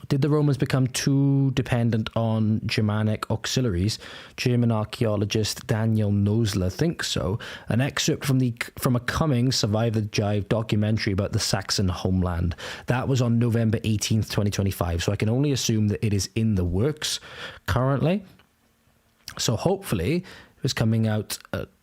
Did the Romans become too dependent on Germanic auxiliaries? German archaeologist Daniel Nosler thinks so. An excerpt from a Cummings Survive the Jive documentary about the Saxon homeland. That was on November 18th, 2025. So I can only assume that it is in the works currently. So hopefully, if it's coming out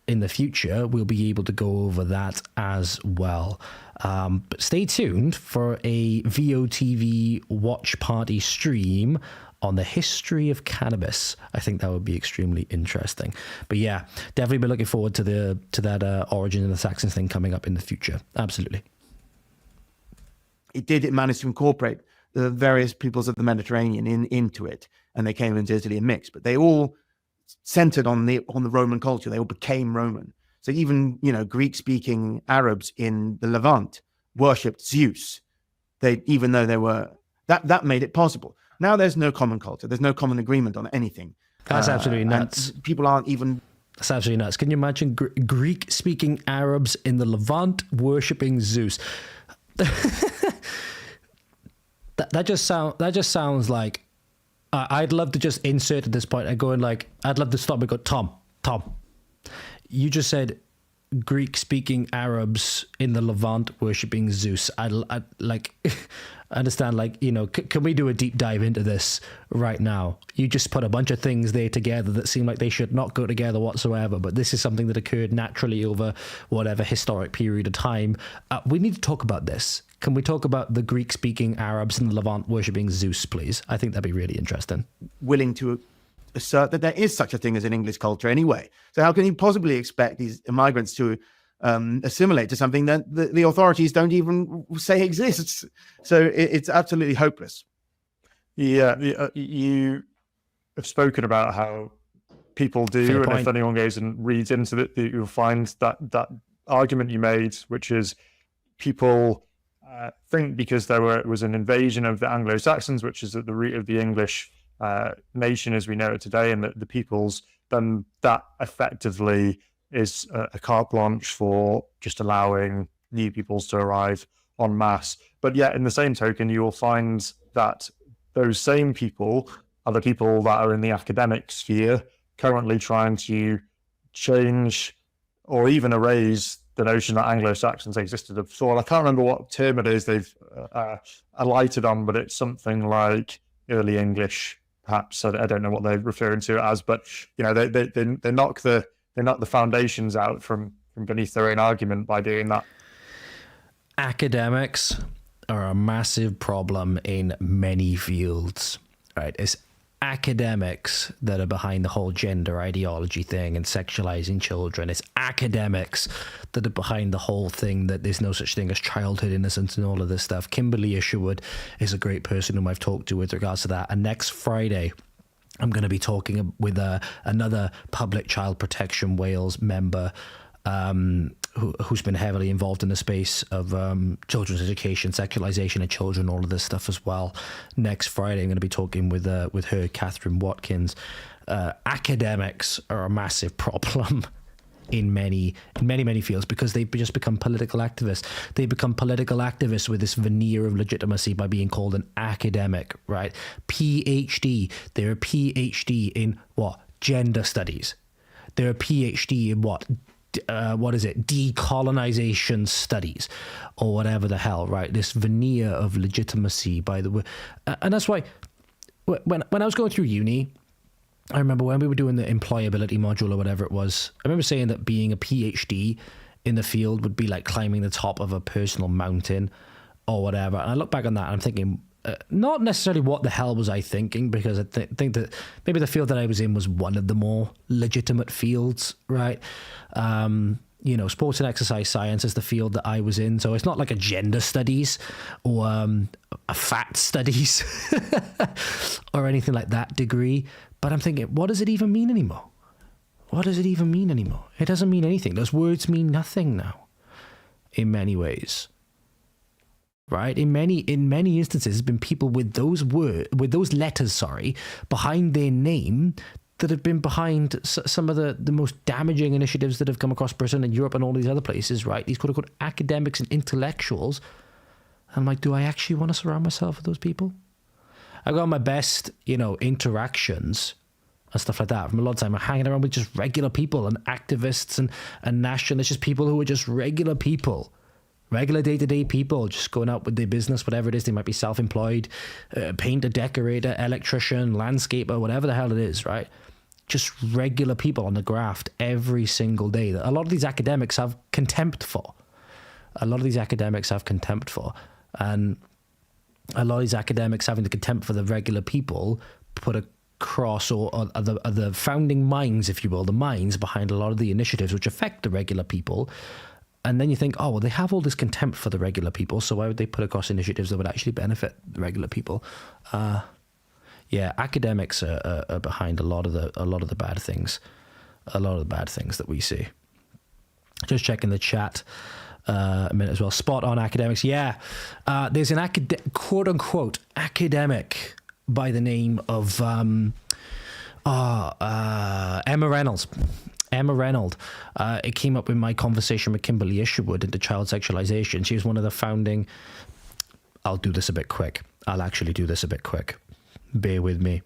in the future, we'll be able to go over that as well. But stay tuned for a VOTV watch party stream on the history of cannabis. I think that would be extremely interesting. But yeah, definitely be looking forward to that origin of the Saxons thing coming up in the future. Absolutely. It managed to incorporate the various peoples of the Mediterranean into it, and they came into Italy and mixed, but they all centered on the Roman culture. They all became Roman. So even, Greek-speaking Arabs in the Levant worshipped Zeus. Even though they were that made it possible. Now there's no common culture. There's no common agreement on anything. That's absolutely nuts. People aren't even. That's absolutely nuts. Can you imagine Greek-speaking Arabs in the Levant worshipping Zeus? that just sounds like. I'd love to just insert at this point and go in like, I'd love to stop and go, Tom, you just said Greek-speaking Arabs in the Levant worshipping Zeus. I understand, can we do a deep dive into this right now? You just put a bunch of things there together that seem like they should not go together whatsoever, but this is something that occurred naturally over whatever historic period of time. We need to talk about this. Can we talk about the Greek-speaking Arabs in the Levant worshipping Zeus, please? I think that'd be really interesting. Willing to assert that there is such a thing as an English culture anyway. So how can you possibly expect these migrants to assimilate to something that the authorities don't even say exists? So it's absolutely hopeless. Yeah, you have spoken about how people do, and if anyone goes and reads into it, you'll find that argument you made, which is people think because there was an invasion of the Anglo-Saxons, which is at the root of the English nation as we know it today, and the peoples, then that effectively is a carte blanche for just allowing new peoples to arrive en masse. But yet, in the same token, you will find that those same people are the people that are in the academic sphere currently trying to change or even erase the notion that Anglo-Saxons existed before. I can't remember what term it is they've alighted on, but it's something like early English, perhaps. I don't know what they're referring to it as, but they knock the foundations out from beneath their own argument by doing that. Academics are a massive problem in many fields, right? It's academics that are behind the whole gender ideology thing and sexualizing children. It's academics that are behind the whole thing that there's no such thing as childhood innocence and all of this stuff. Kimberly Isherwood is a great person whom I've talked to with regards to that. And next Friday, I'm going to be talking with another Public Child Protection Wales member who's been heavily involved in the space of children's education, sexualization of children, all of this stuff as well. Next Friday, I'm going to be talking with her, Catherine Watkins. Academics are a massive problem in many fields because they've just become political activists. They become political activists with this veneer of legitimacy by being called an academic, right? PhD. They're a PhD in what? Gender studies. They're a PhD in what? Decolonization studies or whatever the hell, right? This veneer of legitimacy by the way. And that's why when I was going through uni, I remember when we were doing the employability module or whatever it was, I remember saying that being a PhD in the field would be like climbing the top of a personal mountain or whatever. And I look back on that and I'm thinking, not necessarily what the hell was I thinking, because I think that maybe the field that I was in was one of the more legitimate fields, right? Sports and exercise science is the field that I was in. So it's not like a gender studies or a fat studies or anything like that degree. But I'm thinking, what does it even mean anymore? What does it even mean anymore? It doesn't mean anything. Those words mean nothing now in many ways. right? In many instances, there's been people with those letters, behind their name that have been behind some of the most damaging initiatives that have come across Britain and Europe and all these other places, right? These quote-unquote academics and intellectuals. I'm like, do I actually want to surround myself with those people? I got my best, interactions and stuff like that from a lot of time. I'm hanging around with just regular people and activists and nationalists, just people who are just regular people. Regular day-to-day people just going out with their business, whatever it is. They might be self-employed, painter, decorator, electrician, landscaper, whatever the hell it is, right? Just regular people on the graft every single day that a lot of these academics have contempt for. And a lot of these academics having the contempt for the regular people put across, or the founding minds, if you will, the minds behind a lot of the initiatives which affect the regular people. And then you think, oh, well, they have all this contempt for the regular people, so why would they put across initiatives that would actually benefit the regular people? Academics are behind a lot of the bad things, that we see. Just checking the chat a minute as well. Spot on, academics. Yeah, there's an quote unquote academic by the name of Emma Reynolds. It came up in my conversation with Kimberly Isherwood into child sexualization. She was one of the founding. I'll do this a bit quick. I'll actually do this a bit quick. Bear with me.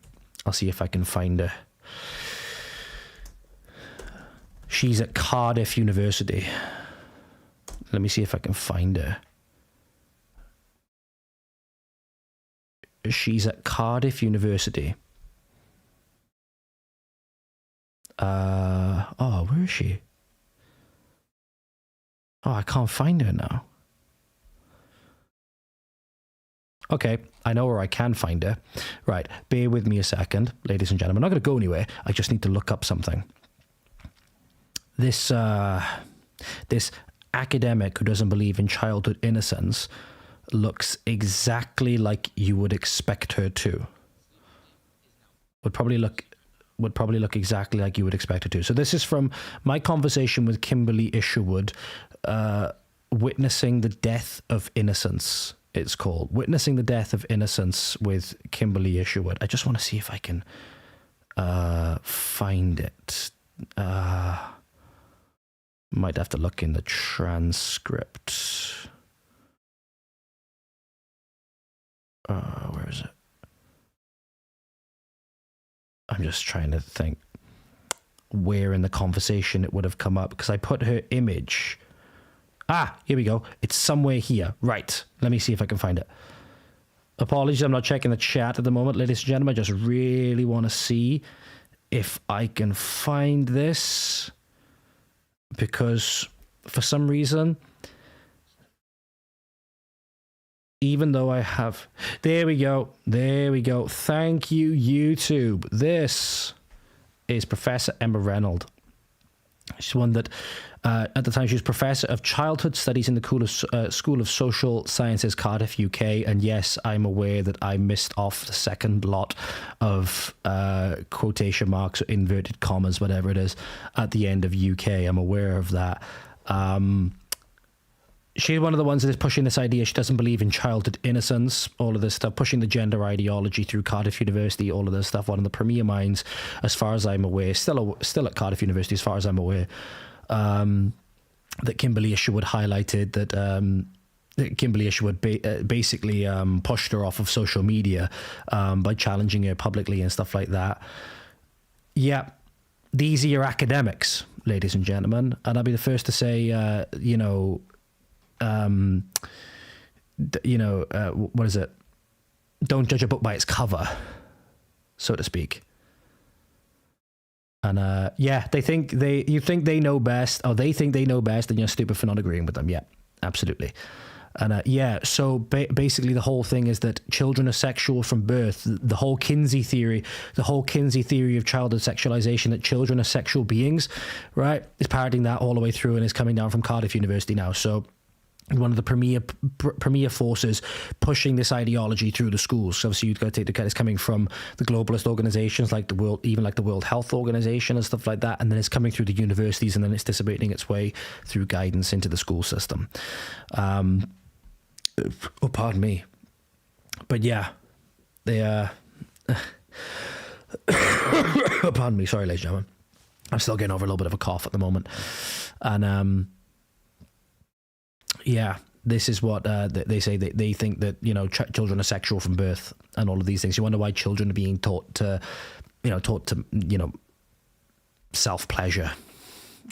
I'll see if I can find her. She's at Cardiff University. Let me see if I can find her. She's at Cardiff University. Where is she? Oh, I can't find her now. Okay, I know where I can find her. Right, bear with me a second, ladies and gentlemen. I'm not going to go anywhere. I just need to look up something. This academic who doesn't believe in childhood innocence looks exactly like you would expect her to. Would probably look exactly like you would expect her to. So this is from my conversation with Kimberly Isherwood, Witnessing the Death of Innocence, it's called. Witnessing the Death of Innocence with Kimberly Isherwood. I just want to see if I can find it. Might have to look in the transcript. Where is it? I'm just trying to think where in the conversation it would have come up, because I put her image. Here we go. It's somewhere here. Right. Let me see if I can find it. Apologies, I'm not checking the chat at the moment, ladies and gentlemen. I just really want to see if I can find this, because for some reason, even though I have... There we go. Thank you, YouTube. This is Professor Emma Reynolds. She's one that, at the time, she was Professor of Childhood Studies in the School of Social Sciences, Cardiff, UK. And yes, I'm aware that I missed off the second lot of quotation marks or inverted commas, whatever it is, at the end of UK. I'm aware of that. She's one of the ones that is pushing this idea. She doesn't believe in childhood innocence, all of this stuff, pushing the gender ideology through Cardiff University, all of this stuff. One of the premier minds, as far as I'm aware, still at Cardiff University, as far as I'm aware, that Kimberly Isherwood highlighted that Kimberly Isherwood basically pushed her off of social media by challenging her publicly and stuff like that. Yeah, these are your academics, ladies and gentlemen. And I'll be the first to say, what is it? Don't judge a book by its cover, so to speak. And you think they know best, or they think they know best, and you're stupid for not agreeing with them. Yeah, absolutely. And so basically the whole thing is that children are sexual from birth. The whole Kinsey theory of childhood sexualization, that children are sexual beings, right, is parroting that all the way through and is coming down from Cardiff University now. So one of the premier forces pushing this ideology through the schools. So obviously you've got to take the credit. It's coming from the globalist organizations like the World Health Organization and stuff like that, and then it's coming through the universities, and then it's dissipating its way through guidance into the school system. Oh, pardon me. But yeah, they pardon me, sorry, ladies and gentlemen. I'm still getting over a little bit of a cough at the moment. And yeah, this is what they say. They think that, you know, children are sexual from birth and all of these things. You wonder why children are being taught to, self-pleasure,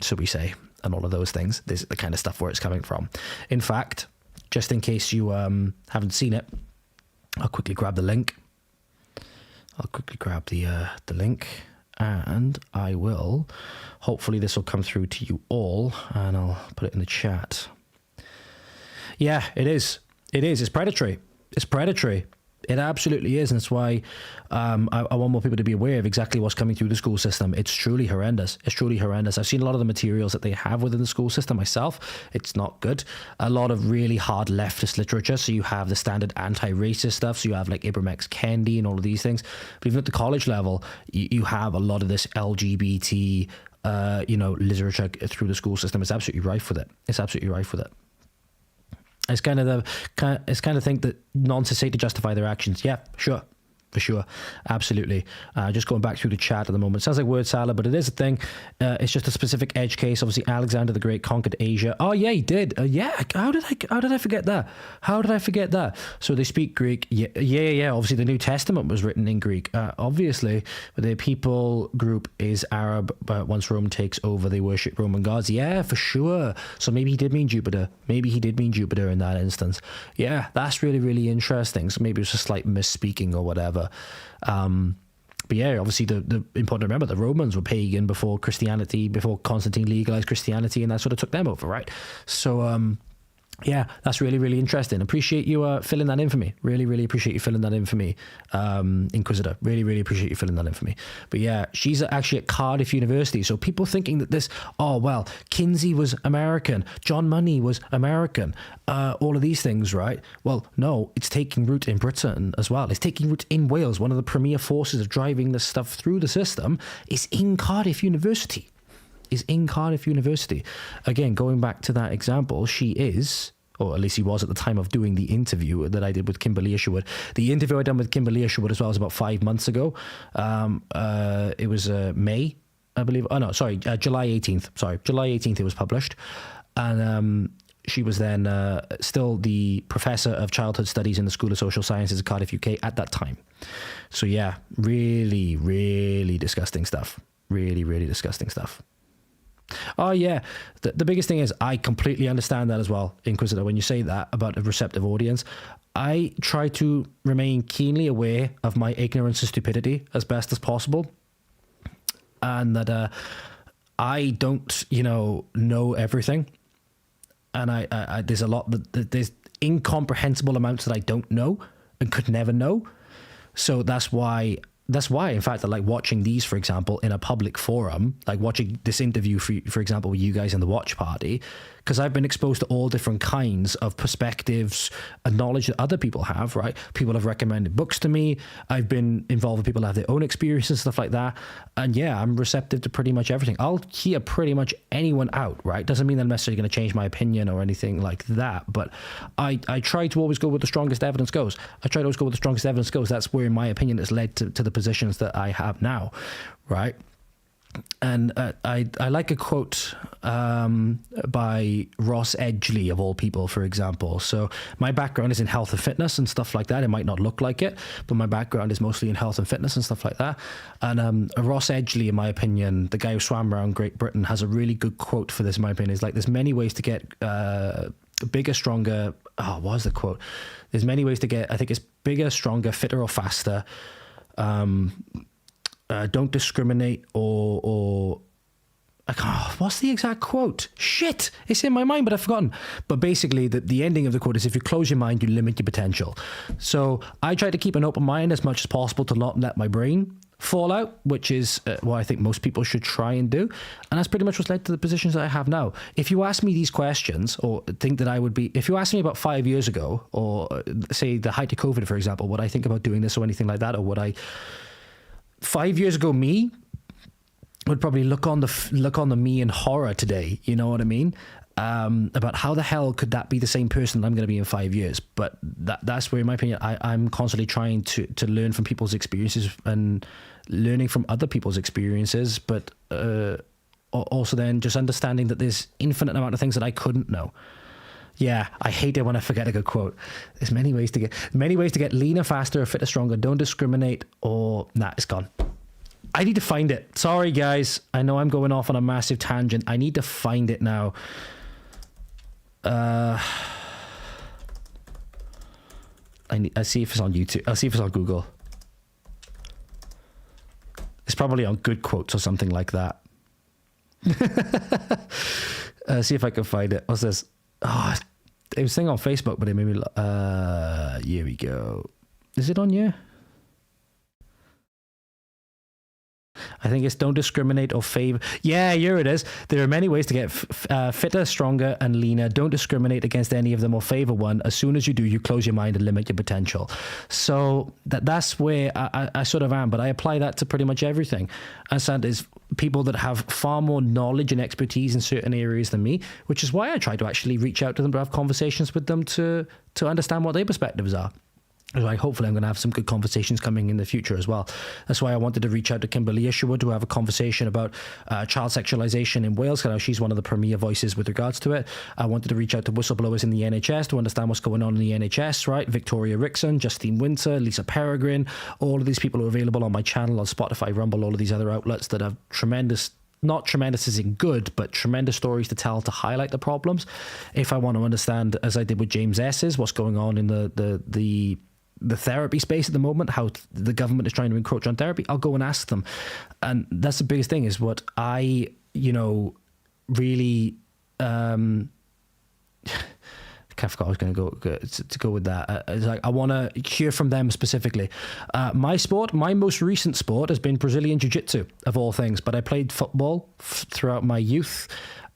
so we say, and all of those things. This is the kind of stuff where it's coming from. In fact, just in case you haven't seen it, I'll quickly grab the link. I'll quickly grab the link, and I will, hopefully this will come through to you all, and I'll put it in the chat. Yeah, it is. It's predatory. It absolutely is, and that's why I want more people to be aware of exactly what's coming through the school system. It's truly horrendous. I've seen a lot of the materials that they have within the school system myself. It's not good. A lot of really hard leftist literature. So you have the standard anti-racist stuff. So you have like Ibram X. Kendi and all of these things. But even at the college level, you have a lot of this LGBT, literature through the school system. It's absolutely rife with it. It's kind of think that nonsense say to justify their actions. Yeah, sure. For sure. Absolutely. Just going back through the chat at the moment. It sounds like word salad, but it is a thing. It's just a specific edge case. Obviously, Alexander the Great conquered Asia. Oh, yeah, he did. Yeah. How did I forget that? So they speak Greek. Yeah. Obviously, the New Testament was written in Greek. Obviously, the people group is Arab, but once Rome takes over, they worship Roman gods. Yeah, for sure. So maybe he did mean Jupiter. In that instance. Yeah, that's really, really interesting. So maybe it was a slight misspeaking or whatever. But yeah, obviously the important to remember, the Romans were pagan before Christianity, before Constantine legalized Christianity, and that sort of took them over, right? So yeah, that's really, really interesting. Appreciate you filling that in for me. Really, really appreciate you filling that in for me, Inquisitor. Really, really appreciate you filling that in for me. But yeah, she's actually at Cardiff University. So people thinking that Kinsey was American, John Money was American, all of these things, right? Well, no, it's taking root in Britain as well. It's taking root in Wales. One of the premier forces of driving this stuff through the system is in Cardiff University. Again, going back to that example, she is, or at least he was at the time of doing the interview that I did with Kimberly Isherwood. The interview I done with Kimberly Isherwood as well was about 5 months ago. It was May, I believe. Oh no, sorry, July 18th. July 18th it was published. And she was then still the professor of childhood studies in the School of Social Sciences at Cardiff, UK at that time. So yeah, really, really disgusting stuff. Really, really disgusting stuff. Oh yeah, the biggest thing is I completely understand that as well, Inquisitor, when you say that about a receptive audience. I try to remain keenly aware of my ignorance and stupidity as best as possible, and that I don't know everything, and I there's a lot that there's incomprehensible amounts that I don't know and could never know. So that's why, in fact, I like watching these, for example, in a public forum, like watching this interview, for example, with you guys in the watch party, because I've been exposed to all different kinds of perspectives and knowledge that other people have, right? People have recommended books to me. I've been involved with people that have their own experiences and stuff like that. And yeah, I'm receptive to pretty much everything. I'll hear pretty much anyone out, right? Doesn't mean that I'm necessarily going to change my opinion or anything like that. But I try to always go with the strongest evidence goes. That's where, in my opinion, it's led to the positions that I have now, right? And I like a quote by Ross Edgley, of all people, for example. So my background is in health and fitness and stuff like that. It might not look like it, but my background is mostly in health and fitness and stuff like that. And Ross Edgley, in my opinion, the guy who swam around Great Britain, has a really good quote for this, in my opinion. It's like, there's many ways to get bigger, stronger. Oh, what was the quote? There's many ways to get, I think it's bigger, stronger, fitter, or faster. Don't discriminate or what's the exact quote? Shit, it's in my mind, but I've forgotten. But basically, the ending of the quote is, if you close your mind, you limit your potential. So I try to keep an open mind as much as possible to not let my brain fall out, which is what I think most people should try and do. And that's pretty much what's led to the positions that I have now. If you ask me these questions, or think that I would be, if you asked me about 5 years ago, or say the height of COVID, for example, would I think about doing this or anything like that, or would I... 5 years ago, me would probably look on the me in horror today. You know what I mean? about how the hell could that be the same person that I'm going to be in 5 years. But that's where, in my opinion, I'm constantly trying to learn from people's experiences and learning from other people's experiences, but also then just understanding that there's infinite amount of things that I couldn't know. Yeah, I hate it when I forget a good quote. There's many ways to get leaner, faster, fitter, stronger. Don't discriminate, or it's gone. I need to find it. Sorry, guys. I know I'm going off on a massive tangent. I need to find it now. I see if it's on YouTube. I'll see if it's on Google. It's probably on Good Quotes or something like that. See if I can find it. What's this? Oh, it was a thing on Facebook, but it made me... here we go. Is it on here? I think it's don't discriminate or favor. Yeah, here it is. There are many ways to get fitter, stronger, and leaner. Don't discriminate against any of them or favor one. As soon as you do, you close your mind and limit your potential. So that's where I sort of am, but I apply that to pretty much everything. And so there's people that have far more knowledge and expertise in certain areas than me, which is why I try to actually reach out to them, to have conversations with them to understand what their perspectives are. Like, hopefully I'm going to have some good conversations coming in the future as well. That's why I wanted to reach out to Kimberly Isherwood to have a conversation about child sexualization in Wales, because she's one of the premier voices with regards to it. I wanted to reach out to whistleblowers in the NHS to understand what's going on in the NHS, right? Victoria Rickson, Justine Winter, Lisa Peregrine, all of these people are available on my channel, on Spotify, Rumble, all of these other outlets that have tremendous, not tremendous as in good, but tremendous stories to tell to highlight the problems. If I want to understand, as I did with James S's, what's going on in the therapy space at the moment, how the government is trying to encroach on therapy, I'll go and ask them. And that's the biggest thing, is what I, really, I forgot I was going to go with that. It's like, I want to hear from them specifically. My most recent sport has been Brazilian Jiu-Jitsu, of all things, but I played football throughout my youth.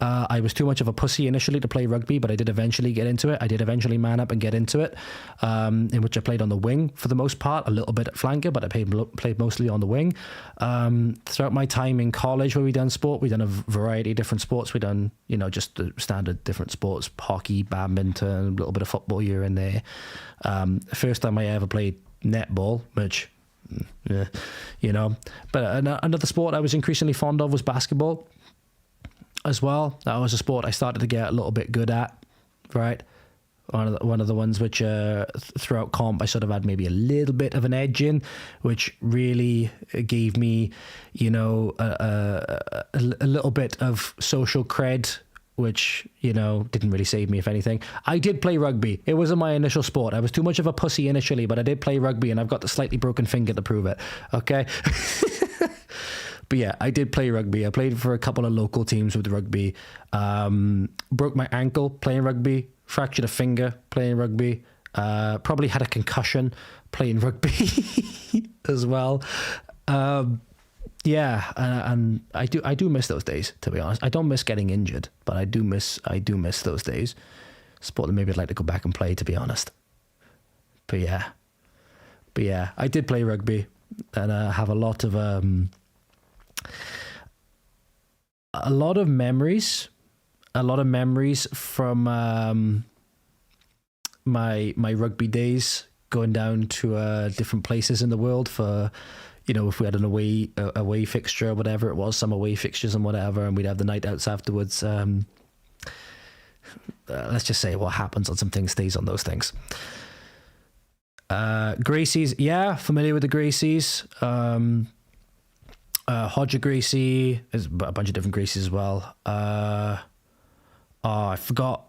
I was too much of a pussy initially to play rugby, but I did eventually get into it. I did eventually man up and get into it, in which I played on the wing for the most part, a little bit at flanker, but I played mostly on the wing. Throughout my time in college where we done sport, we done a variety of different sports. We done, just the standard different sports, hockey, badminton, a little bit of football here and there. First time I ever played netball, which, but another sport I was increasingly fond of was basketball as well. That was a sport I started to get a little bit good at, right? One of the ones which throughout comp I sort of had maybe a little bit of an edge in, which really gave me, a little bit of social cred, which, didn't really save me, if anything. I did play rugby. It wasn't my initial sport. I was too much of a pussy initially, but I did play rugby, and I've got the slightly broken finger to prove it. Okay. But yeah, I did play rugby. I played for a couple of local teams with rugby. Broke my ankle playing rugby. Fractured a finger playing rugby. Probably had a concussion playing rugby as well. Yeah, and I do miss those days, to be honest. I don't miss getting injured, but I do miss those days. Sport that maybe I'd like to go back and play, to be honest. But yeah, I did play rugby, and I have a lot of memories from my rugby days, going down to different places in the world for, if we had an away fixture or whatever it was, some away fixtures and whatever, and we'd have the night outs afterwards. Let's just say what happens on some things stays on those things. Gracies, yeah, familiar with the Gracies. Hodger Gracie, there's a bunch of different Gracies as well. I forgot.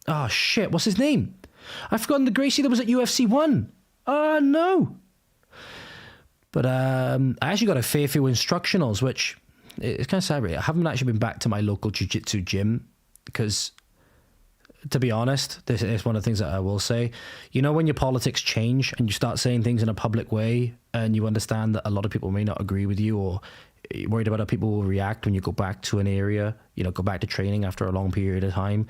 Oh shit, what's his name? I've forgotten the Gracie that was at UFC 1. Oh no. But I actually got a fair few instructionals, which it's kind of sad, really. I haven't actually been back to my local jiu-jitsu gym because, to be honest, this is one of the things that I will say. When your politics change and you start saying things in a public way, and you understand that a lot of people may not agree with you, or you're worried about how people will react when you go back to an area, go back to training after a long period of time.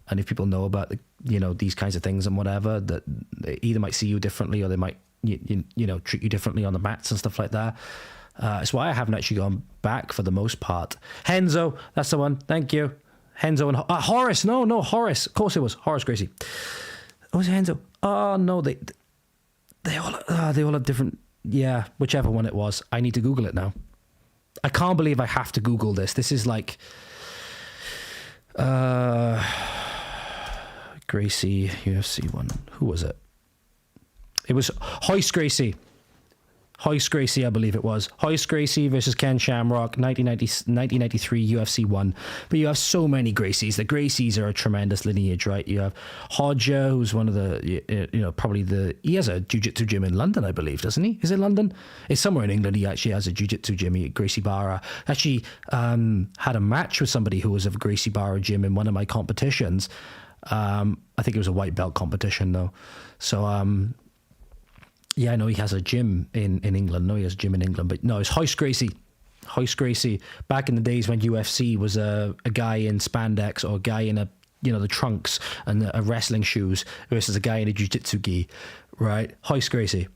And if people know about these kinds of things and whatever, that they either might see you differently, or they might treat you differently on the mats and stuff like that. It's why I haven't actually gone back for the most part. Henzo, that's the one. Thank you. Henzo and Horace. No, Horace. Of course it was Horace Gracie. Oh, was it Henzo? Oh no, they all have different. Yeah, whichever one it was. I need to Google it now. I can't believe I have to Google this. This is like Gracie UFC one. Who was it? It was Hoist Gracie. Hoist Gracie, I believe it was. Hoist Gracie versus Ken Shamrock, 1993 UFC 1. But you have so many Gracies. The Gracies are a tremendous lineage, right? You have Hodja, who's one of the, he has a jiu-jitsu gym in London, I believe, doesn't he? Is it London? It's somewhere in England. He actually has a jiu-jitsu gym, Gracie Barra. Actually had a match with somebody who was of Gracie Barra gym in one of my competitions. I think it was a white belt competition, though. So, yeah, I know he has a gym in England. No, he has a gym in England. But no, it's Hoist Gracie. Hoist Gracie. Back in the days when UFC was a guy in spandex or a guy in the trunks and a wrestling shoes versus a guy in a jiu-jitsu gi, right? Hoist Gracie.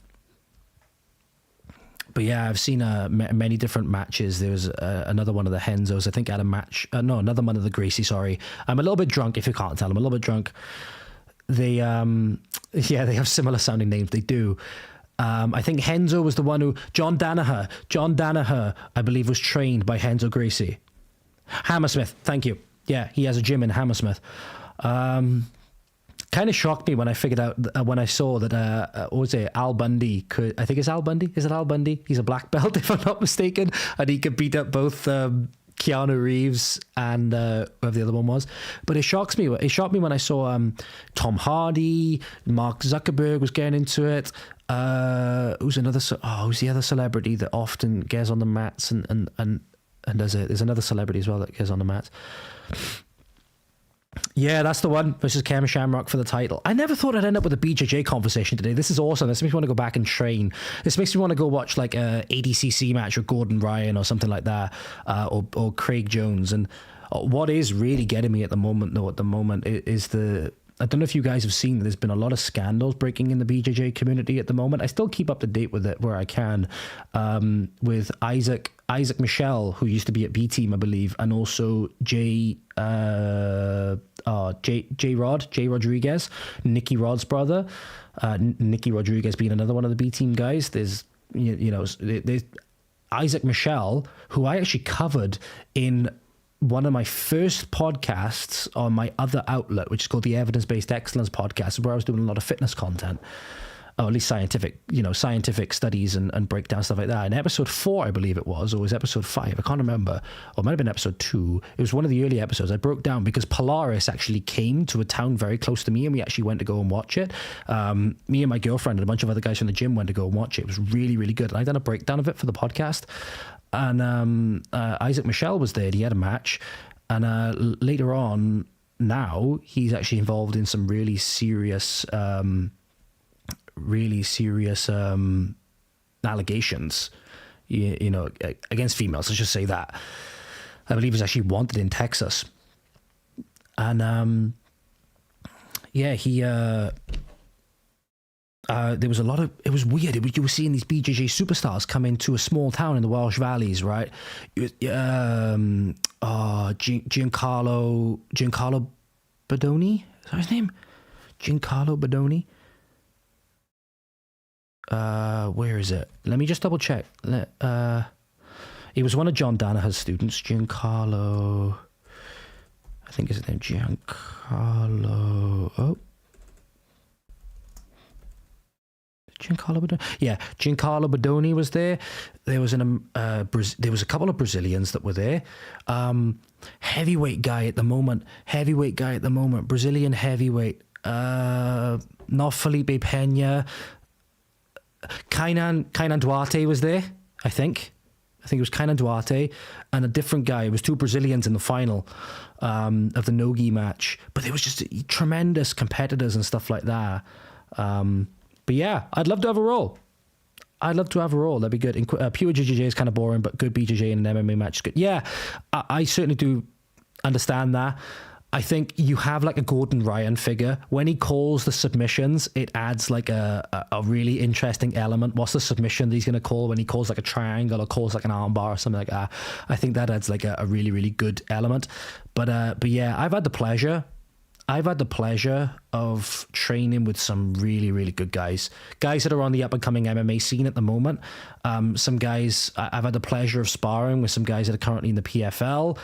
But yeah, I've seen many different matches. There was another one of the Henzos. I think had a match. Another one of the Gracie, sorry. I'm a little bit drunk, if you can't tell. I'm a little bit drunk. They have similar sounding names. They do. I think Henzo was the one who John Danaher, I believe, was trained by Henzo Gracie. Hammersmith, thank you. Yeah, he has a gym in Hammersmith. Kind of shocked me when I figured out when I saw that what was it, Al Bundy could. I think it's Al Bundy. Is it Al Bundy? He's a black belt, if I'm not mistaken, and he could beat up both Keanu Reeves and whoever the other one was. But it shocked me when I saw Tom Hardy, Mark Zuckerberg was getting into it. Who's the other celebrity that often gets on the mats and does it? There's another celebrity as well that gets on the mats. Yeah, that's the one, versus Ken Shamrock for the title. I never thought I'd end up with a BJJ conversation today. This is awesome. This makes me want to go back and train. This makes me want to go watch like a ADCC match with Gordon Ryan or something like that, or Craig Jones. And what is really getting me at the moment, is I don't know if you guys have seen, there's been a lot of scandals breaking in the BJJ community at the moment. I still keep up to date with it where I can, with Isaac Michelle, who used to be at B Team, I believe, and also Jay Rodriguez, Nicky Rod's brother, Nicky Rodriguez being another one of the B Team guys. There's there's Isaac Michelle, who I actually covered in one of my first podcasts on my other outlet, which is called the Evidence-Based Excellence Podcast, where I was doing a lot of fitness content, or at least scientific studies and breakdown, stuff like that. In episode 4, I believe it was, or was episode 5, I can't remember, or it might have been episode 2. It was one of the early episodes. I broke down because Polaris actually came to a town very close to me, and we actually went to go and watch it. Me and my girlfriend and a bunch of other guys from the gym went to go and watch it. It was really, really good. And I done a breakdown of it for the podcast. And Isaac Michelle was there. He had a match. And later on, now, he's actually involved in some really serious allegations, against females. Let's just say that. I believe he's actually wanted in Texas. And, he... there was a lot of, it was weird. You were seeing these BJJ superstars come into a small town in the Welsh Valleys, right? Giancarlo Bodoni? Is that his name? Giancarlo Bodoni? Where is it? Let me just double check. He was one of John Danaher's students, Giancarlo. I think is his name, Giancarlo. Oh. Giancarlo Bodoni. Yeah, Giancarlo Bodoni was there. There was there was a couple of Brazilians that were there. Heavyweight guy at the moment. Brazilian heavyweight. Not Felipe Pena. Kainan Duarte was there, I think it was Kainan Duarte, and a different guy. It was 2 Brazilians in the final of the no-gi match. But there was just tremendous competitors and stuff like that. But yeah, I'd love to have a roll. That'd be good. Pure JJJ is kind of boring, but good BJJ in an MMA match is good. Yeah, I certainly do understand that. I think you have like a Gordon Ryan figure. When he calls the submissions, it adds like a really interesting element. What's the submission that he's going to call when he calls like a triangle or calls like an armbar or something like that? I think that adds like a really, really good element. But yeah, I've had the pleasure of training with some really, really good guys that are on the up and coming MMA scene at the moment. Some guys, I've had the pleasure of sparring with some guys that are currently in the PFL.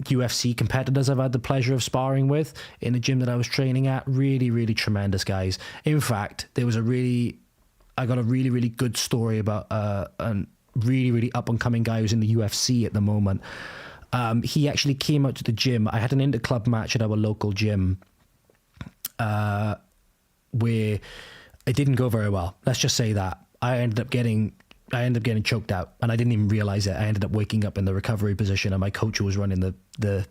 UFC competitors I've had the pleasure of sparring with in the gym that I was training at. Really, really tremendous guys. In fact, I got a really, really good story about a really, really up and coming guy who's in the UFC at the moment. He actually came out to the gym. I had an inter-club match at our local gym where it didn't go very well. Let's just say that. I ended up getting choked out, and I didn't even realize it. I ended up waking up in the recovery position, and my coach who was running the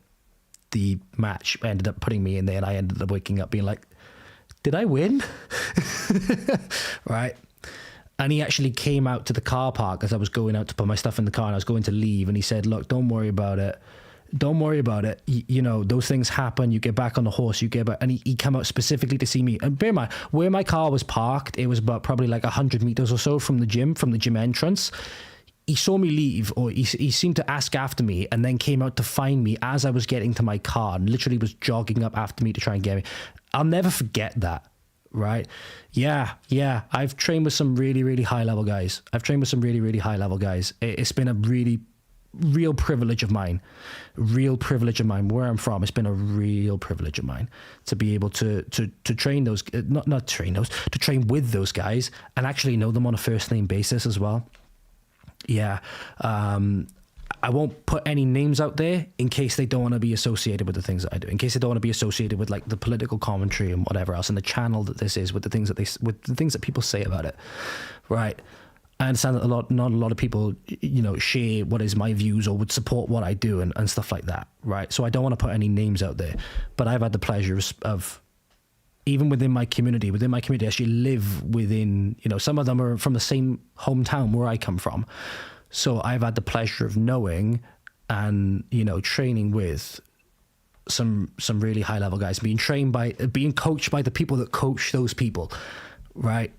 match ended up putting me in there, and I ended up waking up being like, did I win? Right. And he actually came out to the car park as I was going out to put my stuff in the car, and I was going to leave. And he said, look, don't worry about it. Don't worry about it. You know, those things happen. You get back on the horse, you get back. And he came out specifically to see me. And bear in mind, where my car was parked, it was about probably like 100 meters or so from the gym entrance. He saw me leave, or he seemed to ask after me, and then came out to find me as I was getting to my car and literally was jogging up after me to try and get me. I'll never forget that. Right. Yeah. I've trained with some really, really high level guys. It's been a really real privilege of mine. Where I'm from, it's been a real privilege of mine to be able to train those, not train those, to train with those guys and actually know them on a first name basis as well. Yeah. I won't put any names out there in case they don't want to be associated with the things that I do, in case they don't want to be associated with like the political commentary and whatever else, and the channel that this is, with the things that people say about it. Right. I understand that not a lot of people, you know, share what is my views or would support what I do and stuff like that. Right. So I don't want to put any names out there, but I've had the pleasure of, even within my community, actually live within, you know, some of them are from the same hometown where I come from. So I've had the pleasure of knowing and, you know, training with some really high level guys, being coached by the people that coach those people, right?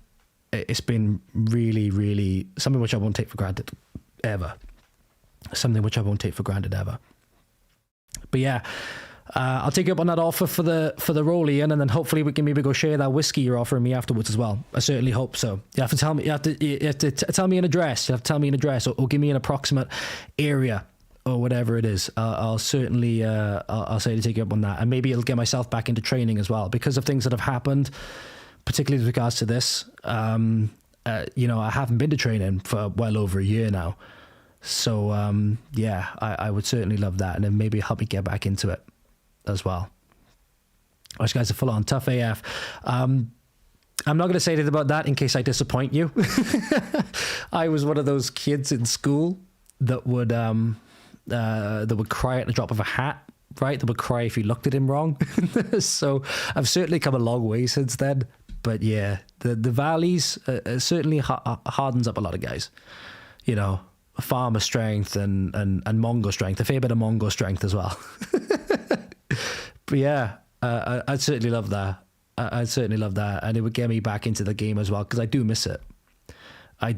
It's been really, really something which I won't take for granted ever. But yeah, I'll take you up on that offer for the roll, Ian, and then hopefully we can maybe go share that whiskey you're offering me afterwards as well. I certainly hope so. You have to tell me. You have to tell me an address. You have to tell me an address, or give me an approximate area or whatever it is. I'll certainly I'll say to take you up on that, and maybe it'll get myself back into training as well because of things that have happened, particularly with regards to this. You know, I haven't been to training for well over a year now, so yeah, I would certainly love that, and then maybe help me get back into it as well. Those guys are full on tough AF. I'm not going to say anything about that in case I disappoint you. I was one of those kids in school that would cry at the drop of a hat, right? That would cry if you looked at him wrong. So I've certainly come a long way since then. But yeah, the valleys certainly hardens up a lot of guys. You know, farmer strength and Mongo strength, a fair bit of Mongo strength as well. But yeah, I'd certainly love that. I'd certainly love that. And it would get me back into the game as well, because I do miss it. I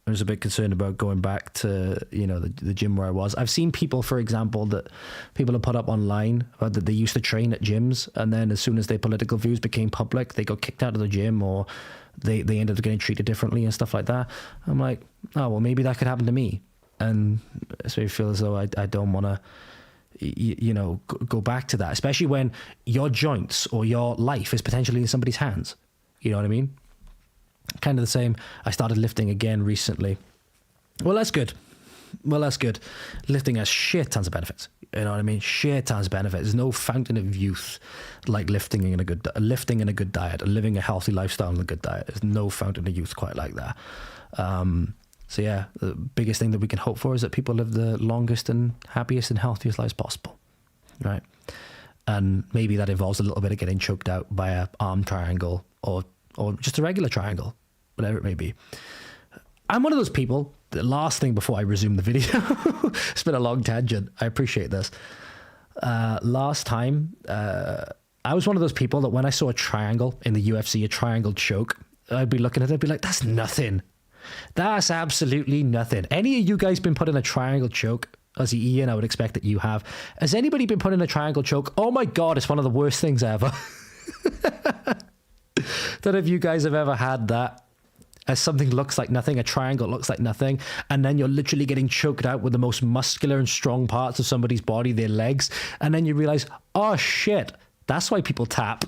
was a bit concerned about going back to, you know, the gym where I was. I've seen people, for example, that people have put up online that they used to train at gyms, and then as soon as their political views became public, they got kicked out of the gym, or they ended up getting treated differently and stuff like that. I'm like, oh, well, maybe that could happen to me. And so I feel as though I don't want to, you know, go back to that, especially when your joints or your life is potentially in somebody's hands. You know what I mean? Kind of the same. I started lifting again recently. Well, that's good. Lifting has shit tons of benefits. You know what I mean? Shit tons of benefits. There's no fountain of youth like lifting in a good diet, or living a healthy lifestyle and a good diet. There's no fountain of youth quite like that. So yeah, the biggest thing that we can hope for is that people live the longest and happiest and healthiest lives possible, right? And maybe that involves a little bit of getting choked out by a arm triangle or just a regular triangle, whatever it may be. I'm one of those people, the last thing before I resume the video, it's been a long tangent, I appreciate this. last time, I was one of those people that when I saw a triangle in the UFC, a triangle choke, I'd be looking at it and be like, that's nothing. That's absolutely nothing. Any of you guys been put in a triangle choke? As Ian, I would expect that you have. Has anybody been put in a triangle choke? Oh my God, it's one of the worst things ever. That if you guys have ever had that, as something looks like nothing, a triangle looks like nothing, and then you're literally getting choked out with the most muscular and strong parts of somebody's body, their legs, and then you realize, oh shit, that's why people tap.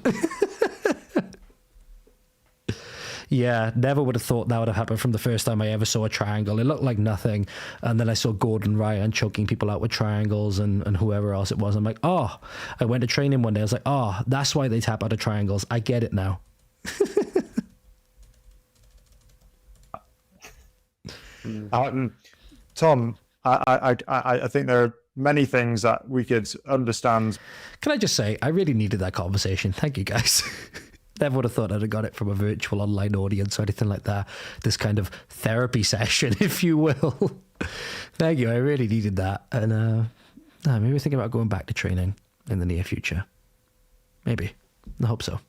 Yeah, never would have thought that would have happened from the first time I ever saw a triangle. It looked like nothing. And then I saw Gordon Ryan choking people out with triangles and whoever else it was. I'm like, oh, I went to training one day. I was like, oh, that's why they tap out of triangles. I get it now. Tom, I think there are many things that we could understand. Can I just say, I really needed that conversation. Thank you, guys. Never would have thought I'd have got it from a virtual online audience or anything like that. This kind of therapy session, if you will. Thank you. I really needed that. And maybe thinking about going back to training in the near future. Maybe. I hope so.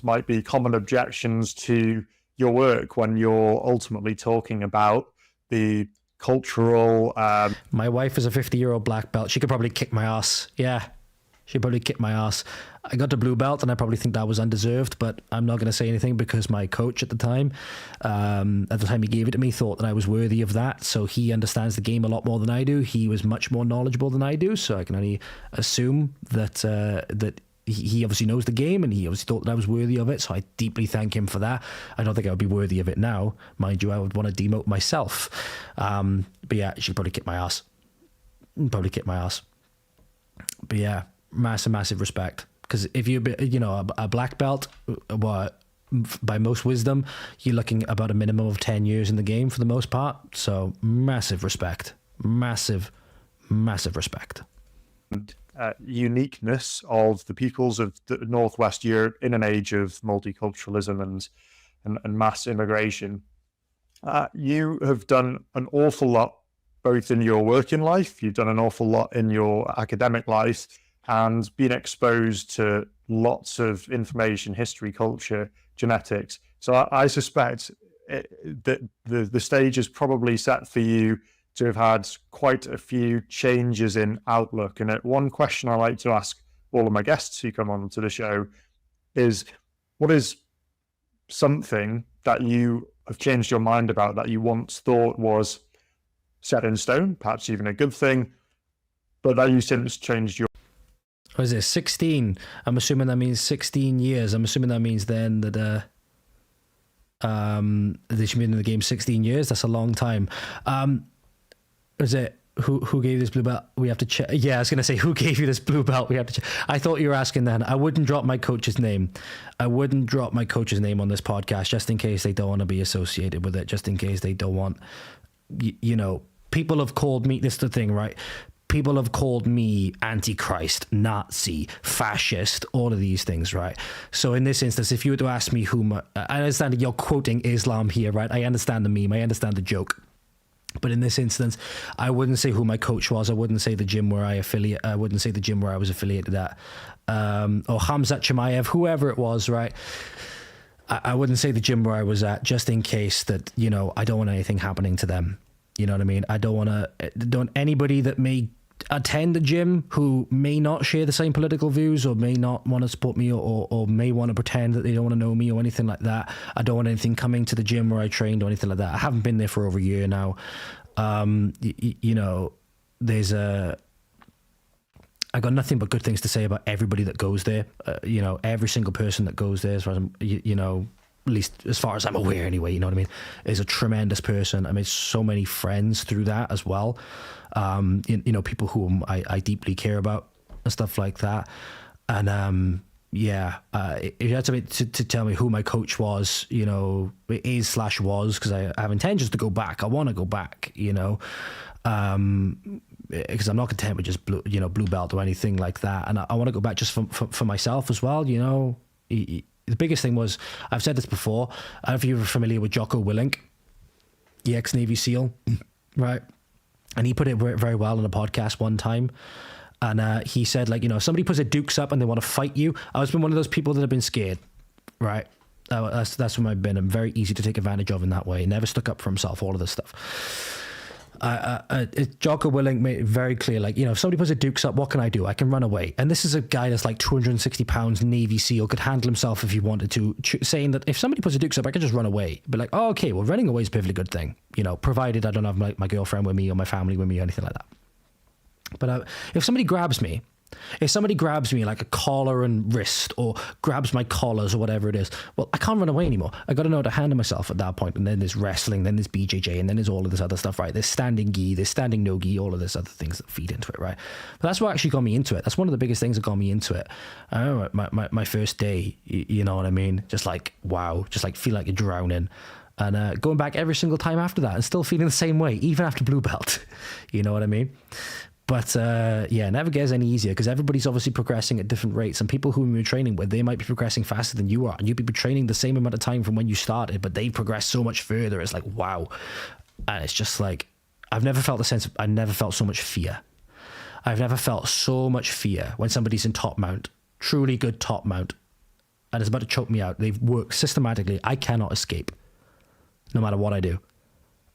Might be common objections to your work when you're ultimately talking about the cultural... My wife is a 50-year-old black belt. She could probably kick my ass. Yeah. She'd probably kick my ass. I got to blue belt, and I probably think that was undeserved, but I'm not going to say anything because my coach at the time he gave it to me, thought that I was worthy of that. So he understands the game a lot more than I do. He was much more knowledgeable than I do. So I can only assume that he obviously knows the game, and he obviously thought that I was worthy of it. So I deeply thank him for that. I don't think I would be worthy of it now. Mind you, I would want to demote myself. But yeah, she'd probably kick my ass. But yeah, massive respect. Because if you're, a black belt, by most wisdom, you're looking about a minimum of 10 years in the game for the most part. So massive respect. Massive respect. Uniqueness of the peoples of the Northwest Europe in an age of multiculturalism and mass immigration. You have done an awful lot, both in your working life, you've done an awful lot in your academic life, and been exposed to lots of information, history, culture, genetics. So I suspect that the stage is probably set for you to have had quite a few changes in outlook. And one question I like to ask all of my guests who come on to the show is, what is something that you have changed your mind about that you once thought was set in stone, perhaps even a good thing, but that you since changed your... What is it, 16? I'm assuming that means 16 years. I'm assuming that means then that they should be in the game 16 years. That's a long time. Is it who gave this blue belt? We have to check. Yeah, I was going to say, who gave you this blue belt? We have to check. I thought you were asking then. I wouldn't drop my coach's name. I wouldn't drop my coach's name on this podcast just in case they don't want to be associated with it, just in case they don't want, people have called me, this is the thing, right? People have called me Antichrist, Nazi, fascist, all of these things, right? So in this instance, if you were to ask me I understand that you're quoting Islam here, right? I understand the meme, I understand the joke. But in this instance, I wouldn't say who my coach was. I wouldn't say the gym where I wouldn't say the gym where I was affiliated at. Or Hamzat Chimaev, whoever it was, right? I wouldn't say the gym where I was at, just in case that, I don't want anything happening to them. You know what I mean? I don't anybody that may attend the gym who may not share the same political views or may not want to support me or may want to pretend that they don't want to know me or anything like that. I don't want anything coming to the gym where I trained or anything like that. I haven't been there for over a year now. There's I got nothing but good things to say about everybody that goes there. Every single person that goes there, as far as at least as far as I'm aware anyway, you know what I mean, is a tremendous person. I made so many friends through that as well. People whom I deeply care about and stuff like that. And if you had to tell me who my coach was, it is/was, because I have intentions to go back. I want to go back, because I'm not content with just blue belt or anything like that. And I want to go back just for myself as well, The biggest thing was, I've said this before, I don't know if you're familiar with Jocko Willink, the ex-Navy SEAL, right? And he put it very well in a podcast one time. And he said, like, if somebody puts their dukes up and they want to fight you, I was been one of those people that have been scared, right? That's when I've been. I'm very easy to take advantage of in that way. Never stuck up for himself, all of this stuff. Jocko Willink made it very clear, like, if somebody puts a dukes up, what can I do? I can run away. And this is a guy that's like 260 pounds, Navy SEAL, could handle himself if he wanted to, saying that if somebody puts a dukes up, I can just run away. But like, oh, okay, well, running away is a perfectly good thing, provided I don't have my girlfriend with me or my family with me or anything like that. But if somebody grabs me like a collar and wrist, or grabs my collars or whatever it is, well, I can't run away anymore. I got to know how to handle myself at that point. And then there's wrestling, then there's BJJ, and then there's all of this other stuff, right? There's standing gi, there's standing no gi, all of this other things that feed into it, right? But that's what actually got me into it. That's one of the biggest things that got me into it. I remember my first day, you know what I mean? Just like, wow, just like feel like you're drowning. And going back every single time after that and still feeling the same way, even after blue belt. You know what I mean? But it never gets any easier, because everybody's obviously progressing at different rates, and people who you're training with, they might be progressing faster than you are, and you'd be training the same amount of time from when you started, but they progress so much further. It's like, wow. And it's just like, I never felt so much fear. I've never felt so much fear when somebody's in top mount, truly good top mount, and it's about to choke me out. They've worked systematically. I cannot escape, no matter what I do.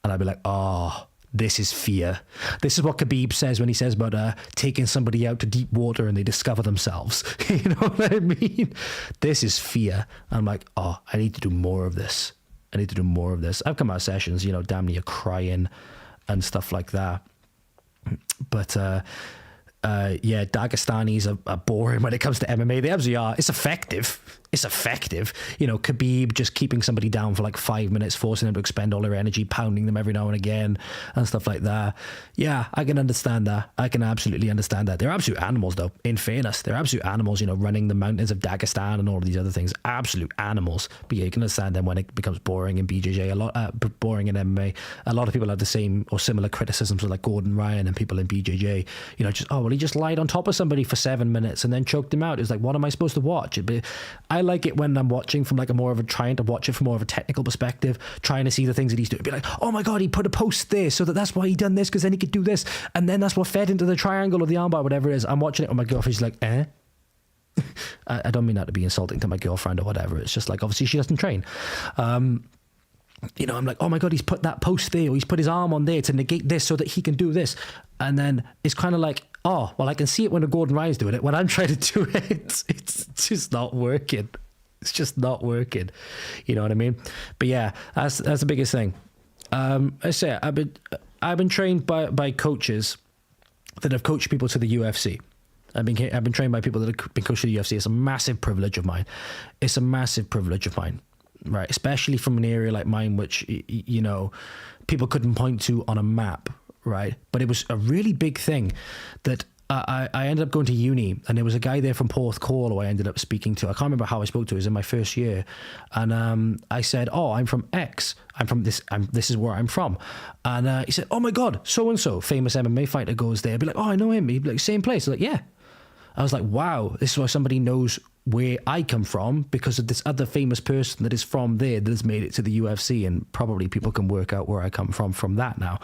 And I'd be like, oh, this is fear. This is what Khabib says when he says about taking somebody out to deep water and they discover themselves. You know what I mean? This is fear. I'm like, oh, I need to do more of this. I've come out of sessions, damn near crying and stuff like that. But Dagestanis are boring when it comes to MMA. They absolutely are. It's effective. Khabib just keeping somebody down for like 5 minutes, forcing them to expend all their energy, pounding them every now and again and stuff like that. Yeah, I can understand that. I can absolutely understand that. They're absolute animals, though. In fairness, they're absolute animals, running the mountains of Dagestan and all of these other things. Absolute animals. But yeah, you can understand them when it becomes boring in BJJ, boring in MMA. A lot of people have the same or similar criticisms with like Gordon Ryan and people in BJJ. He just lied on top of somebody for 7 minutes and then choked him out. It's like, what am I supposed to watch? I like it when I'm watching from trying to watch it from more of a technical perspective, trying to see the things that he's doing. Be like, oh my God, he put a post there, so that's why he done this, because then he could do this. And then that's what fed into the triangle or the armbar, whatever it is. I'm watching it and my girlfriend's like, eh? I don't mean that to be insulting to my girlfriend or whatever. It's just like, obviously she doesn't train. I'm like, oh my God, he's put that post there, or he's put his arm on there to negate this so that he can do this. And then it's kind of like, oh, well, I can see it when Gordon Ryan's doing it. When I'm trying to do it, it's just not working. It's just not working. You know what I mean? But yeah, that's the biggest thing. I say I've been trained by coaches that have coached people to the UFC. I've been trained by people that have been coached to the UFC. It's a massive privilege of mine. Right? Especially from an area like mine, which people couldn't point to on a map. Right? But it was a really big thing that I ended up going to uni, and there was a guy there from Porthcawl who I ended up speaking to. I can't remember how I spoke to. It was in my first year. And I said, oh, I'm from X. I'm from this. This is where I'm from. And he said, oh my God, so-and-so, famous MMA fighter, goes there. I'd be like, oh, I know him. He'd be like, same place. I'm like, yeah. I was like, wow, this is why somebody knows where I come from, because of this other famous person that is from there that has made it to the UFC. And probably people can work out where I come from that now.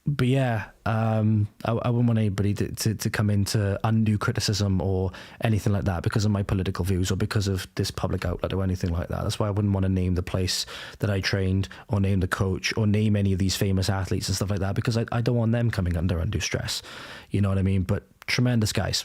But yeah, I wouldn't want anybody to come in to undue criticism or anything like that because of my political views or because of this public outlet or anything like that. That's why I wouldn't want to name the place that I trained or name the coach or name any of these famous athletes and stuff like that, because I don't want them coming under undue stress. You know what I mean? But tremendous guys,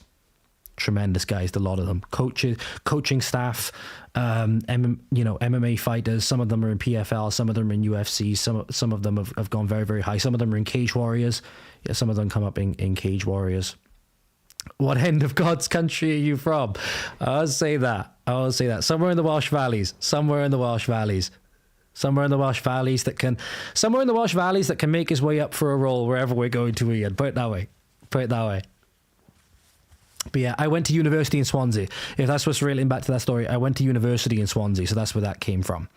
a lot of them. Coaching staff, MMA fighters. Some of them are in PFL, some of them are in UFC. Some of them have gone very, very high. Some of them are in Cage Warriors. Yeah, some of them come up in Cage Warriors. What end of God's country are you from? I'll say that. Somewhere in the Welsh Valleys. Somewhere in the Welsh Valleys that can make his way up for a role wherever we're going to, Ian. Put it that way. But yeah, I went to university in Swansea. If that's what's relating back to that story, I went to university in Swansea, so that's where that came from.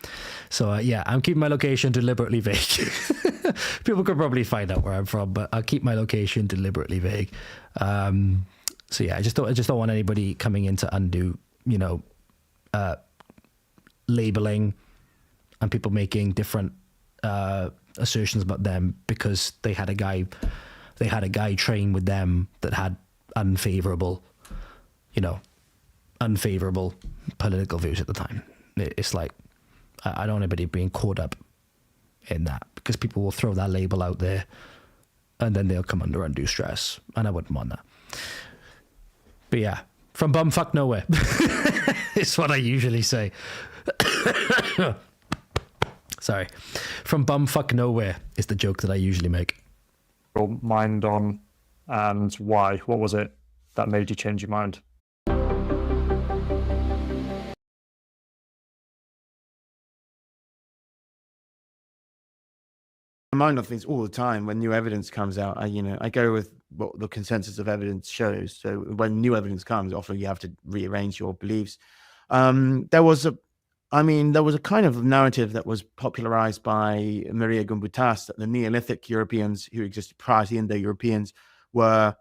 So yeah, I'm keeping my location deliberately vague. People could probably find out where I'm from, but I'll keep my location deliberately vague. So yeah, I just don't want anybody coming in to undo, labeling and people making different assertions about them because they had a guy they had a guy train with them that had unfavorable political views at the time. It's like, I don't want anybody being caught up in that, because people will throw that label out there and then they'll come under undue stress, and I wouldn't want that. But yeah, from bumfuck nowhere. It's what I usually say. Sorry. From bumfuck nowhere is the joke that I usually make. Your mind on, and why? What was it that made you change your mind? Mind on things all the time. When new evidence comes out, I go with what the consensus of evidence shows. So when new evidence comes, often you have to rearrange your beliefs. There was a kind of narrative that was popularized by Maria Gumbutas, that the Neolithic Europeans who existed prior to the Indo-Europeans were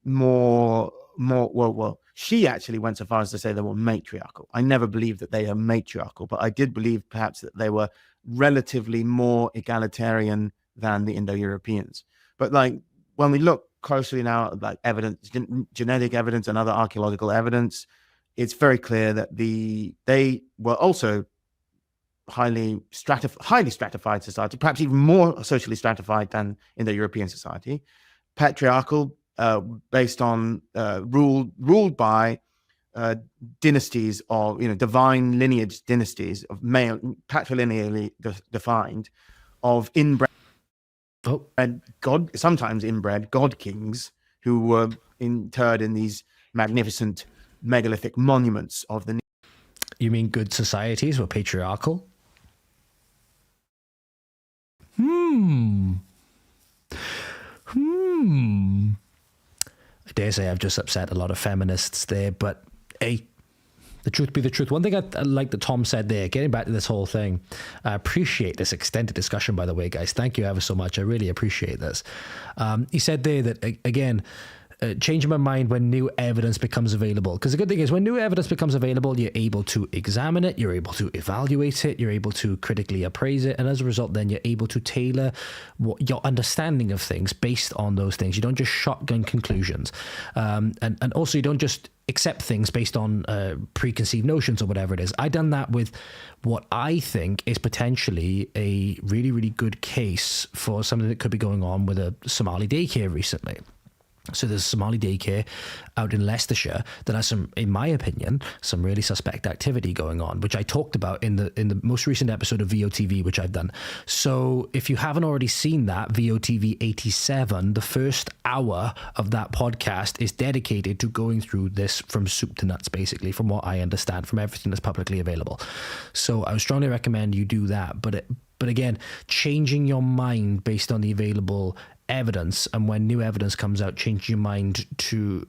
well, she actually went so far as to say they were matriarchal. I never believed that they are matriarchal, but I did believe perhaps that they were relatively more egalitarian than the Indo-Europeans. But like, when we look closely now at like evidence, genetic evidence and other archaeological evidence, it's very clear that they were also highly stratified society, perhaps even more socially stratified than Indo-European society, patriarchal, based on ruled by dynasties of divine lineage dynasties of male, patrilineally defined, of inbred god, sometimes inbred god kings who were interred in these magnificent megalithic monuments of the. You mean good societies were patriarchal? I dare say I've just upset a lot of feminists there, but hey, the truth be the truth. One thing I like that Tom said there, getting back to this whole thing, I appreciate this extended discussion, by the way, guys. Thank you ever so much. I really appreciate this. He said there that, again, changing my mind when new evidence becomes available. Because the good thing is, when new evidence becomes available, you're able to examine it, you're able to evaluate it, you're able to critically appraise it, and as a result, then you're able to tailor your understanding of things based on those things. You don't just shotgun conclusions. And also, you don't just accept things based on preconceived notions or whatever it is. I done that with what I think is potentially a really, really good case for something that could be going on with a Somali daycare recently. So there's a Somali daycare out in Leicestershire that has some, in my opinion, some really suspect activity going on, which I talked about in the most recent episode of VOTV, which I've done. So if you haven't already seen that, VOTV 87, the first hour of that podcast is dedicated to going through this from soup to nuts, basically, from what I understand, from everything that's publicly available. So I would strongly recommend you do that. But again, changing your mind based on the available evidence, and when new evidence comes out, change your mind to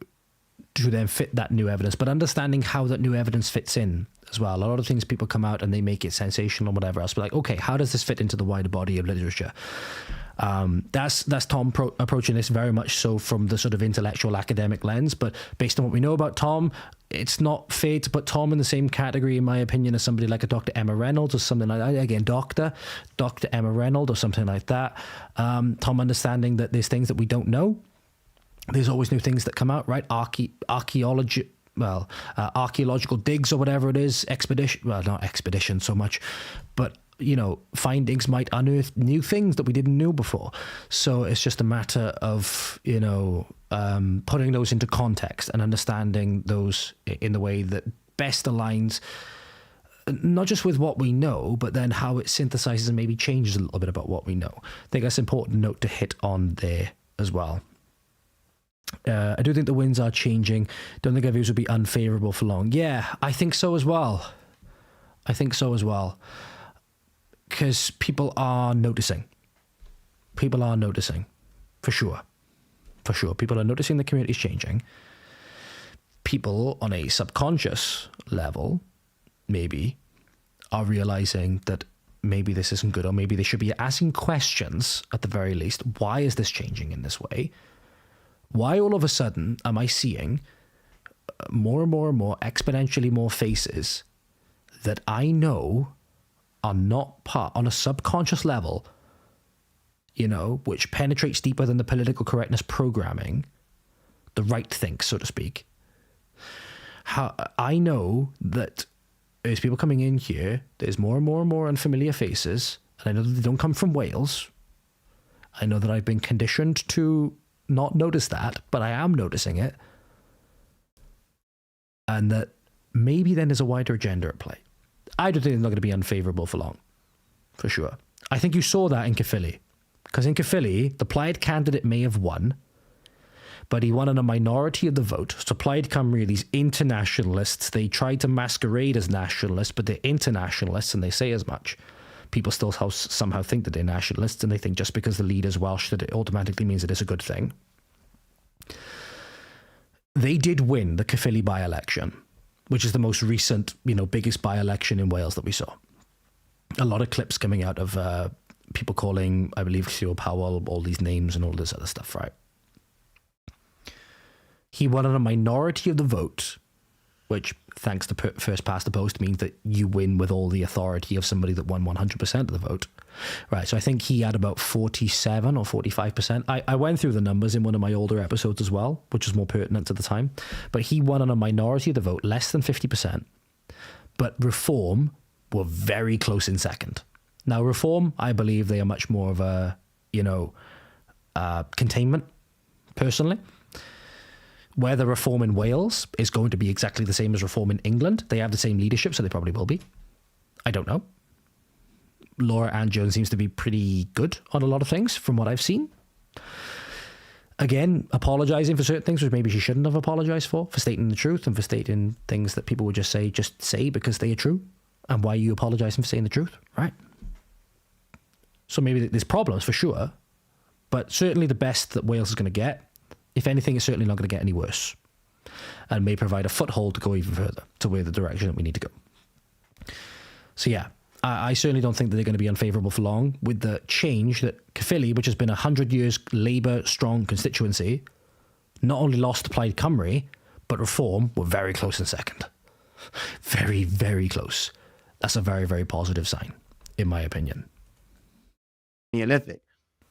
then fit that new evidence, but understanding how that new evidence fits in as well. A lot of things people come out and they make it sensational or whatever else, but like, okay, how does this fit into the wider body of literature? That's Tom approaching this very much so from the sort of intellectual academic lens, but based on what we know about Tom, it's not fair to put Tom in the same category, in my opinion, as somebody like a Dr. Emma Reynolds or something like that. Again, Dr. Emma Reynolds or something like that. Tom understanding that there's things that we don't know. There's always new things that come out, right? Archaeological digs or whatever it is, not expedition so much, but findings might unearth new things that we didn't know before. So it's just a matter of, putting those into context and understanding those in the way that best aligns, not just with what we know, but then how it synthesizes and maybe changes a little bit about what we know. I think that's an important note to hit on there as well. I do think the winds are changing. Don't think our views will be unfavorable for long. Yeah, I think so as well. Because people are noticing. For sure. People are noticing the community's changing. People on a subconscious level, maybe, are realizing that maybe this isn't good, or maybe they should be asking questions at the very least. Why is this changing in this way? Why all of a sudden am I seeing more and more and more, exponentially more faces that I know are not part, on a subconscious level, which penetrates deeper than the political correctness programming, the right think, so to speak. I know that as people coming in here, there's more and more and more unfamiliar faces, and I know that they don't come from Wales. I know that I've been conditioned to not notice that, but I am noticing it. And that maybe then there's a wider agenda at play. I don't think it's not going to be unfavourable for long, for sure. I think you saw that in Caerphilly. Because in Caerphilly, the Plaid candidate may have won, but he won on a minority of the vote. So Plaid Cymru, these internationalists, they tried to masquerade as nationalists, but they're internationalists, and they say as much. People still somehow think that they're nationalists, and they think just because the leader's Welsh that it automatically means that it's a good thing. They did win the Caerphilly by-election, which is the most recent, biggest by-election in Wales that we saw. A lot of clips coming out of people calling, I believe, Llyw Powell all these names and all this other stuff, right? He won on a minority of the vote, which, thanks to first past the post, means that you win with all the authority of somebody that won 100% of the vote. Right, so I think he had about 47 or 45%. I went through the numbers in one of my older episodes as well, which was more pertinent to the time. But he won on a minority of the vote, less than 50%. But Reform were very close in second. Now, Reform, I believe they are much more of a, containment, personally. Whether Reform in Wales is going to be exactly the same as Reform in England, they have the same leadership, so they probably will be. I don't know. Laura Ann Jones seems to be pretty good on a lot of things from what I've seen. Again, apologising for certain things, which maybe she shouldn't have apologised for stating the truth and for stating things that people would just say because they are true. And why are you apologising for saying the truth, right? So maybe there's problems for sure, but certainly the best that Wales is going to get. If anything, it's certainly not going to get any worse, and may provide a foothold to go even further to where the direction that we need to go. So yeah, I certainly don't think that they're going to be unfavourable for long with the change that Caerphilly, which has been 100 years Labour-strong constituency, not only lost to Plaid Cymru, but Reform were very close in second. Very, very close. That's a very, very positive sign, in my opinion. Neolithic.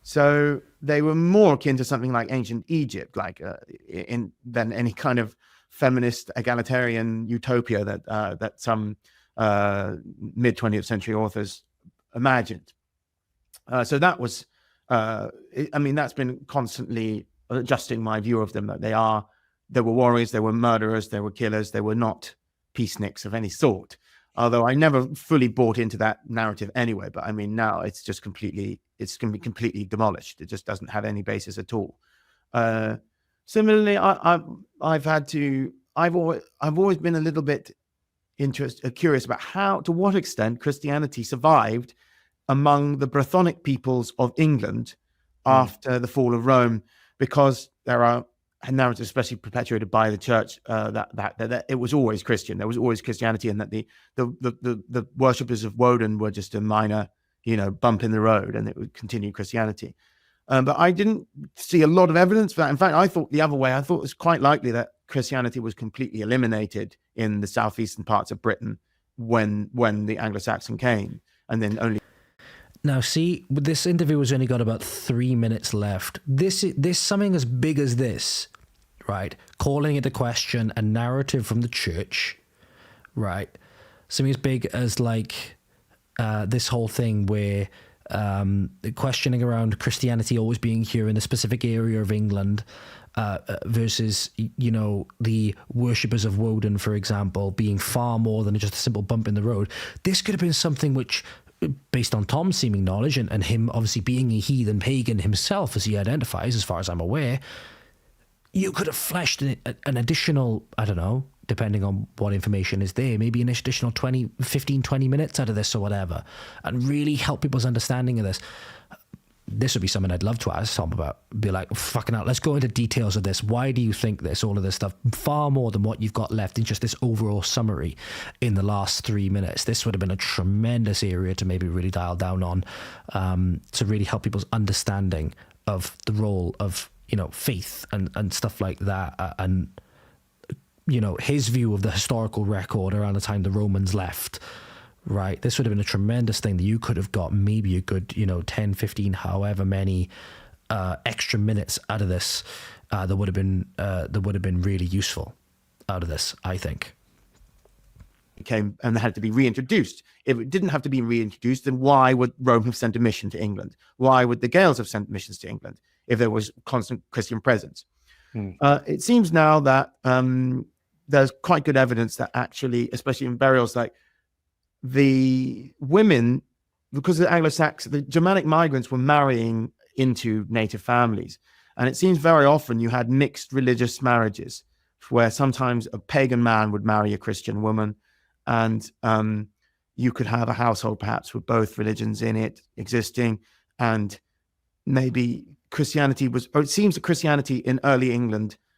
So they were more akin to something like ancient Egypt, than any kind of feminist egalitarian utopia that some mid 20th century authors imagined. So that was, that's been constantly adjusting my view of them. That they were warriors, they were murderers, they were killers, they were not peaceniks of any sort. Although I never fully bought into that narrative anyway, but now it's just it's going to be completely demolished. It just doesn't have any basis at all. Similarly, I've always been a little bit curious about to what extent Christianity survived among the Brythonic peoples of England after the fall of Rome, because there are narratives, especially perpetuated by the church, that it was always Christian. There was always Christianity, and that the worshippers of Woden were just a minor, bump in the road, and it would continue Christianity. But I didn't see a lot of evidence for that. In fact, I thought the other way. I thought it was quite likely that Christianity was completely eliminated in the southeastern parts of Britain when the Anglo-Saxon came, and then only. Now, see, this interview has only got about 3 minutes left. This something as big as this, right? Calling into question a narrative from the church, right? Something as big as this whole thing where questioning around Christianity always being here in a specific area of England versus, the worshippers of Woden, for example, being far more than just a simple bump in the road. This could have been something which, based on Tom's seeming knowledge and him obviously being a heathen pagan himself, as he identifies, as far as I'm aware, you could have fleshed an additional, I don't know, depending on what information is there, maybe an additional 15, 20 minutes out of this or whatever, and really help people's understanding of this. This would be something I'd love to ask Tom about. Be like, fucking hell, let's go into details of this. Why do you think this? All of this stuff, far more than what you've got left in just this overall summary in the last 3 minutes. This would have been a tremendous area to maybe really dial down on, to really help people's understanding of the role of, faith and stuff like that. And, his view of the historical record around the time the Romans left, right? This would have been a tremendous thing that you could have got maybe a good, 10, 15, however many extra minutes out of this that would have been really useful out of this, I think. Came and had to be reintroduced. If it didn't have to be reintroduced, then why would Rome have sent a mission to England? Why would the Gaels have sent missions to England if there was constant Christian presence? It seems now that there's quite good evidence that actually, especially in burials, like the women, because the Anglo-Saxon, the Germanic migrants were marrying into native families. And it seems very often you had mixed religious marriages where sometimes a pagan man would marry a Christian woman, and you could have a household perhaps with both religions in it existing, and maybe Christianity was, or it seems that Christianity in early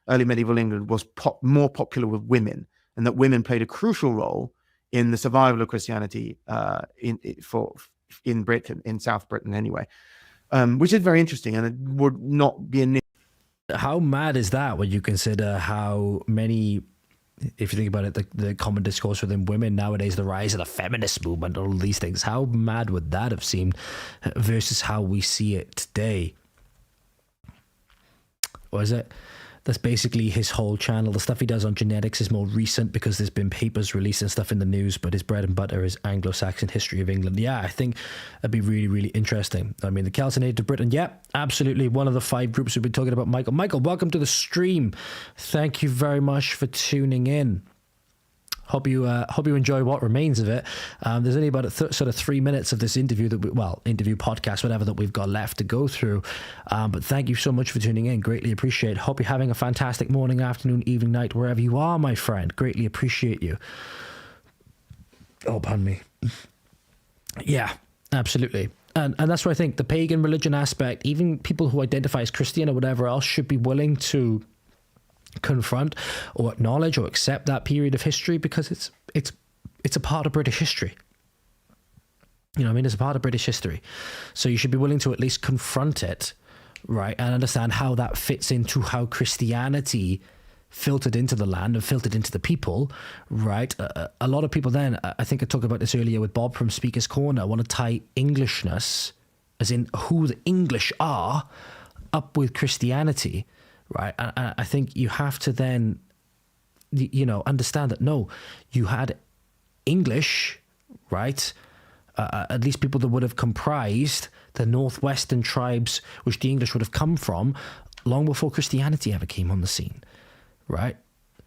medieval England was more popular with women, and that women played a crucial role in the survival of Christianity in Britain, in South Britain anyway, which is very interesting, and it would not be an. How mad is that when you consider how many, if you think about it, the common discourse within women nowadays, the rise of the feminist movement, all these things, how mad would that have seemed versus how we see it today? Or is it? That's basically his whole channel. The stuff he does on genetics is more recent because there's been papers released and stuff in the news, but his bread and butter is Anglo-Saxon history of England. Yeah, I think that'd be really, really interesting. I mean, the Celts and native Britain, yeah, absolutely. One of the 5 groups we've been talking about, Michael. Michael, welcome to the stream. Thank you very much for tuning in. Hope you enjoy what remains of it. There's only about sort of 3 minutes of this interview interview podcast, whatever, that we've got left to go through. But thank you so much for tuning in. Greatly appreciate it. Hope you're having a fantastic morning, afternoon, evening, night, wherever you are, my friend. Greatly appreciate you. Oh, pardon me. Yeah, absolutely. And that's why I think the pagan religion aspect, even people who identify as Christian or whatever else, should be willing to confront or acknowledge or accept that period of history, because it's a part of British history. It's a part of British history. So you should be willing to at least confront it, right, and understand how that fits into how Christianity filtered into the land and filtered into the people, right? A lot of people then, I think I talked about this earlier with Bob from Speaker's Corner, want to tie Englishness, as in who the English are, up with Christianity. Right, and I think you have to then, understand that no, you had English, right? At least people that would have comprised the northwestern tribes, which the English would have come from, long before Christianity ever came on the scene, right?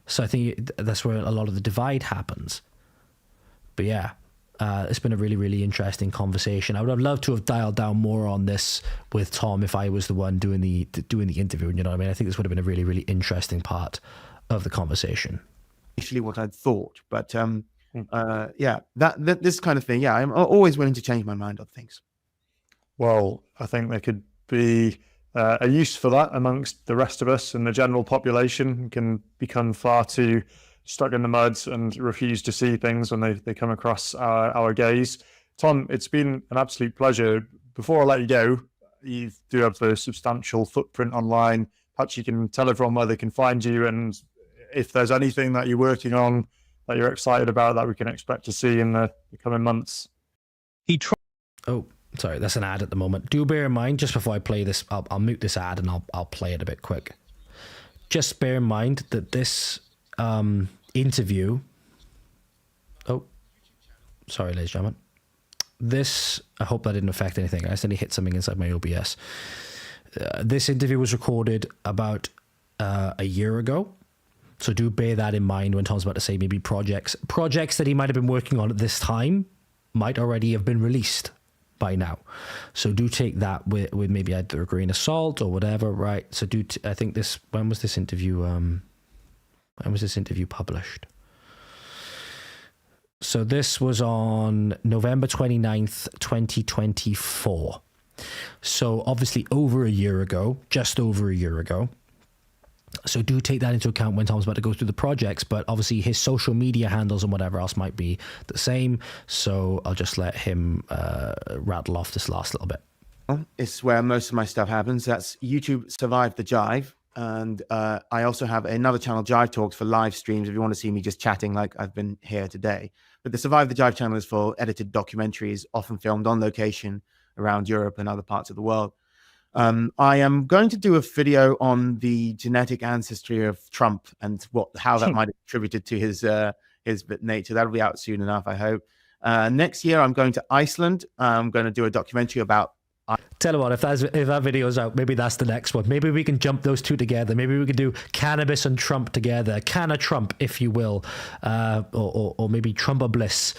So I think that's where a lot of the divide happens. But yeah. It's been a really, really interesting conversation. I would have loved to have dialed down more on this with Tom if I was the one doing the interview. You know what I mean? I think this would have been a really, really interesting part of the conversation. Initially, what I'd thought, but this kind of thing. Yeah, I'm always willing to change my mind on things. Well, I think there could be a use for that amongst the rest of us, and the general population can become far too stuck in the mud and refuse to see things when they come across our gaze. Tom, it's been an absolute pleasure. Before I let you go, you do have a substantial footprint online. Perhaps you can tell everyone where they can find you, and if there's anything that you're working on that you're excited about that we can expect to see in the coming months. Oh, sorry, that's an ad at the moment. Do bear in mind, just before I play this, I'll mute this ad and I'll play it a bit quick. Just bear in mind that this interview. Oh, sorry, ladies and gentlemen. This, I hope that didn't affect anything. I accidentally hit something inside my OBS. This interview was recorded about a year ago. So do bear that in mind when Tom's about to say maybe projects that he might have been working on at this time might already have been released by now. So do take that with maybe either a grain of salt or whatever, right? So I think this, when was this interview published? So this was on November 29th, 2024. So obviously just over a year ago. So do take that into account when Tom's about to go through the projects, but obviously his social media handles and whatever else might be the same. So I'll just let him rattle off this last little bit. It's where most of my stuff happens. That's YouTube Survive the Jive. And I also have another channel, Jive Talks, for live streams if you want to see me just chatting like I've been here today. But the Survive the Jive channel is for edited documentaries, often filmed on location around Europe and other parts of the world. I am going to do a video on the genetic ancestry of Trump and how that might have contributed to his nature. That'll be out soon enough, I hope. Next year, I'm going to Iceland. I'm going to do a documentary about. Tell you what, if that video's out, maybe that's the next one. Maybe we can jump those two together. Maybe we can do cannabis and Trump together. Canna Trump, if you will, or maybe Trumpabyss,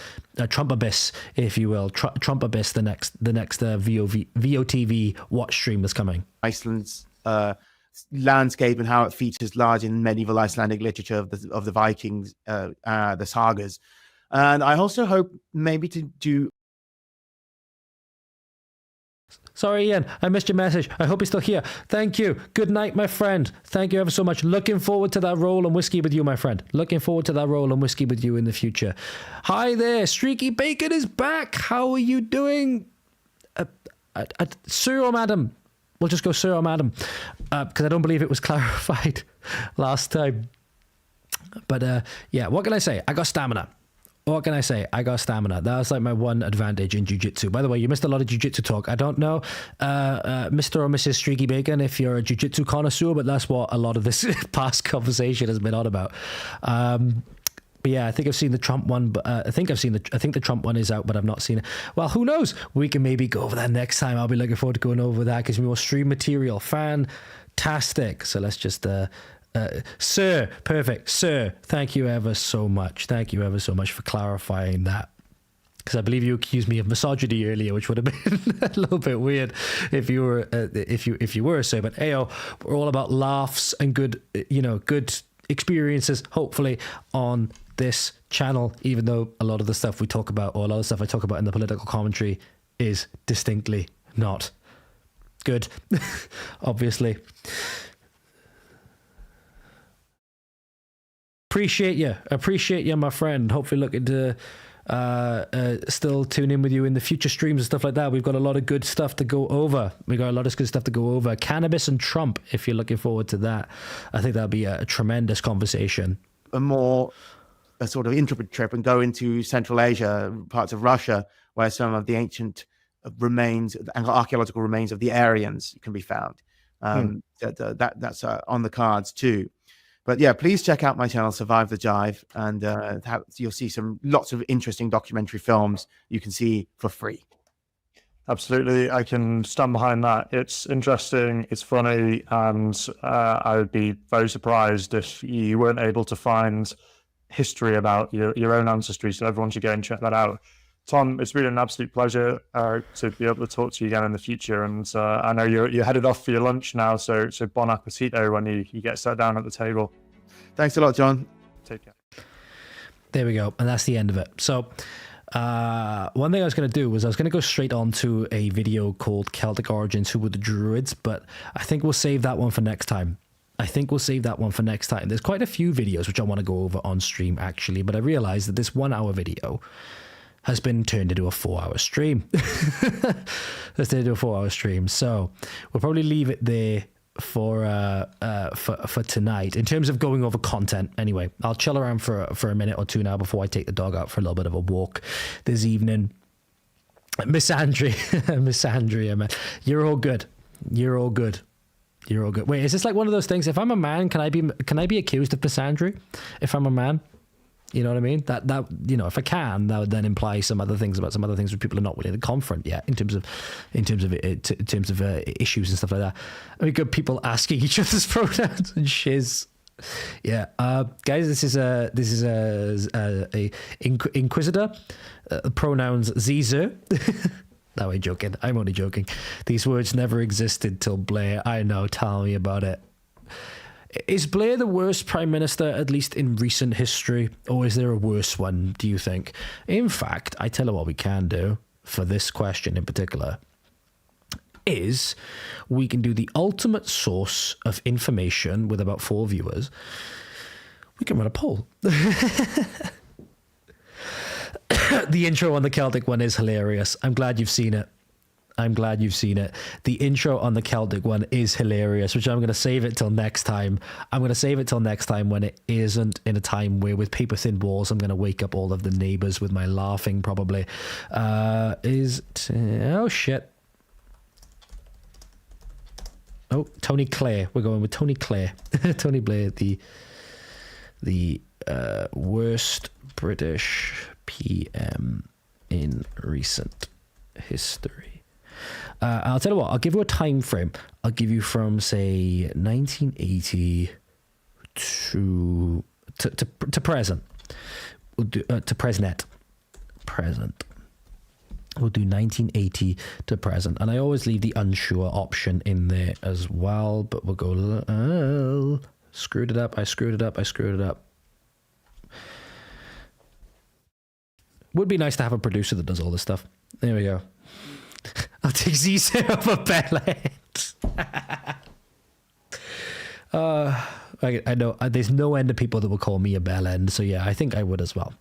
if you will. Trumpabyss, the next VOTV watch stream that's coming. Iceland's landscape and how it features large in medieval Icelandic literature of the Vikings, the sagas, and I also hope maybe to do. Sorry, Ian, I missed your message. I hope you're still here. Thank you. Good night, my friend. Thank you ever so much. Looking forward to that roll and whiskey with you, my friend. Looking forward to that roll and whiskey with you in the future. Hi there. Streaky Bacon is back. How are you doing? Sir or madam? We'll just go sir or madam, because I don't believe it was clarified last time. But yeah, what can I say? I got stamina. What can I say? I got stamina. That's like my one advantage in jiu-jitsu. By the way, you missed a lot of jiu-jitsu talk. I don't know, Mr. or Mrs. Streaky Bacon, if you're a jiu-jitsu connoisseur, but that's what a lot of this past conversation has been on about. But yeah, I think I've seen the Trump one, but I think the Trump one is out, but I've not seen it. Well, who knows? We can maybe go over that next time. I'll be looking forward to going over that because more stream material. Fantastic. So let's just sir, perfect. Sir, thank you ever so much. Thank you ever so much for clarifying that. Because I believe you accused me of misogyny earlier, which would have been a little bit weird if you were if you were a sir. But ayo, we're all about laughs and good experiences, hopefully, on this channel, even though a lot of the stuff we talk about, or a lot of stuff I talk about in the political commentary, is distinctly not good, obviously. Appreciate you, my friend. Hopefully looking to still tune in with you in the future streams and stuff like that. We've got a lot of good stuff to go over. Cannabis and Trump, if you're looking forward to that. I think that'll be a tremendous conversation. A sort of intrepid trip and go into Central Asia, parts of Russia, where some of the ancient remains and archaeological remains of the Aryans can be found. That's on the cards too. But yeah, please check out my channel, Survive the Jive, and you'll see lots of interesting documentary films you can see for free. Absolutely, I can stand behind that. It's interesting, it's funny, and I would be very surprised if you weren't able to find history about your own ancestry, so everyone should go and check that out. Tom, it's been an absolute pleasure to be able to talk to you again in the future, and I know you're headed off for your lunch now, so bon appetito when you get sat down at the table. Thanks a lot, John. Take care. There we go, and that's the end of it. So one thing I was going to do was I was going to go straight on to a video called Celtic Origins, Who Were the Druids, but I think we'll save that one for next time. There's quite a few videos which I want to go over on stream, actually, but I realized that this 1 hour video has been turned into a 4-hour stream. So we'll probably leave it there for tonight in terms of going over content. Anyway, I'll chill around for a minute or two now before I take the dog out for a little bit of a walk this evening. Miss Andrea, man, you're all good. Wait, is this like one of those things? If I'm a man, can I be accused of misandry? If I'm a man, you know what I mean? That if I can, that would then imply some other things which people are not willing to confront yet in terms of issues and stuff like that. I mean, good people asking each other's pronouns and shiz. Yeah, guys, this is a inquisitor. Pronouns Zizer. No, I'm joking. I'm only joking. These words never existed till Blair. I know. Tell me about it. Is Blair the worst prime minister, at least in recent history, or is there a worse one, do you think? In fact, I tell you what we can do for this question in particular is we can do the ultimate source of information with about 4 viewers. We can run a poll. The intro on the Celtic one is hilarious. I'm glad you've seen it. I'm glad you've seen it. The intro on the Celtic one is hilarious, which I'm going to save it till next time. I'm going to save it till next time when it isn't in a time where with paper thin walls I'm going to wake up all of the neighbors with my laughing probably. Oh shit. Oh, Tony Clare. We're going with Tony Clare. Tony Blair, the worst British PM in recent history. I'll tell you what, I'll give you a time frame. I'll give you from, say, 1980 to present. We'll do to present. We'll do 1980 to present, and I always leave the unsure option in there as well. But we'll go. Screwed it up. I screwed it up. Would be nice to have a producer that does all this stuff. There we go. I'll take Z over Bellend. I know there's no end of people that will call me a Bellend, so yeah, I think I would as well.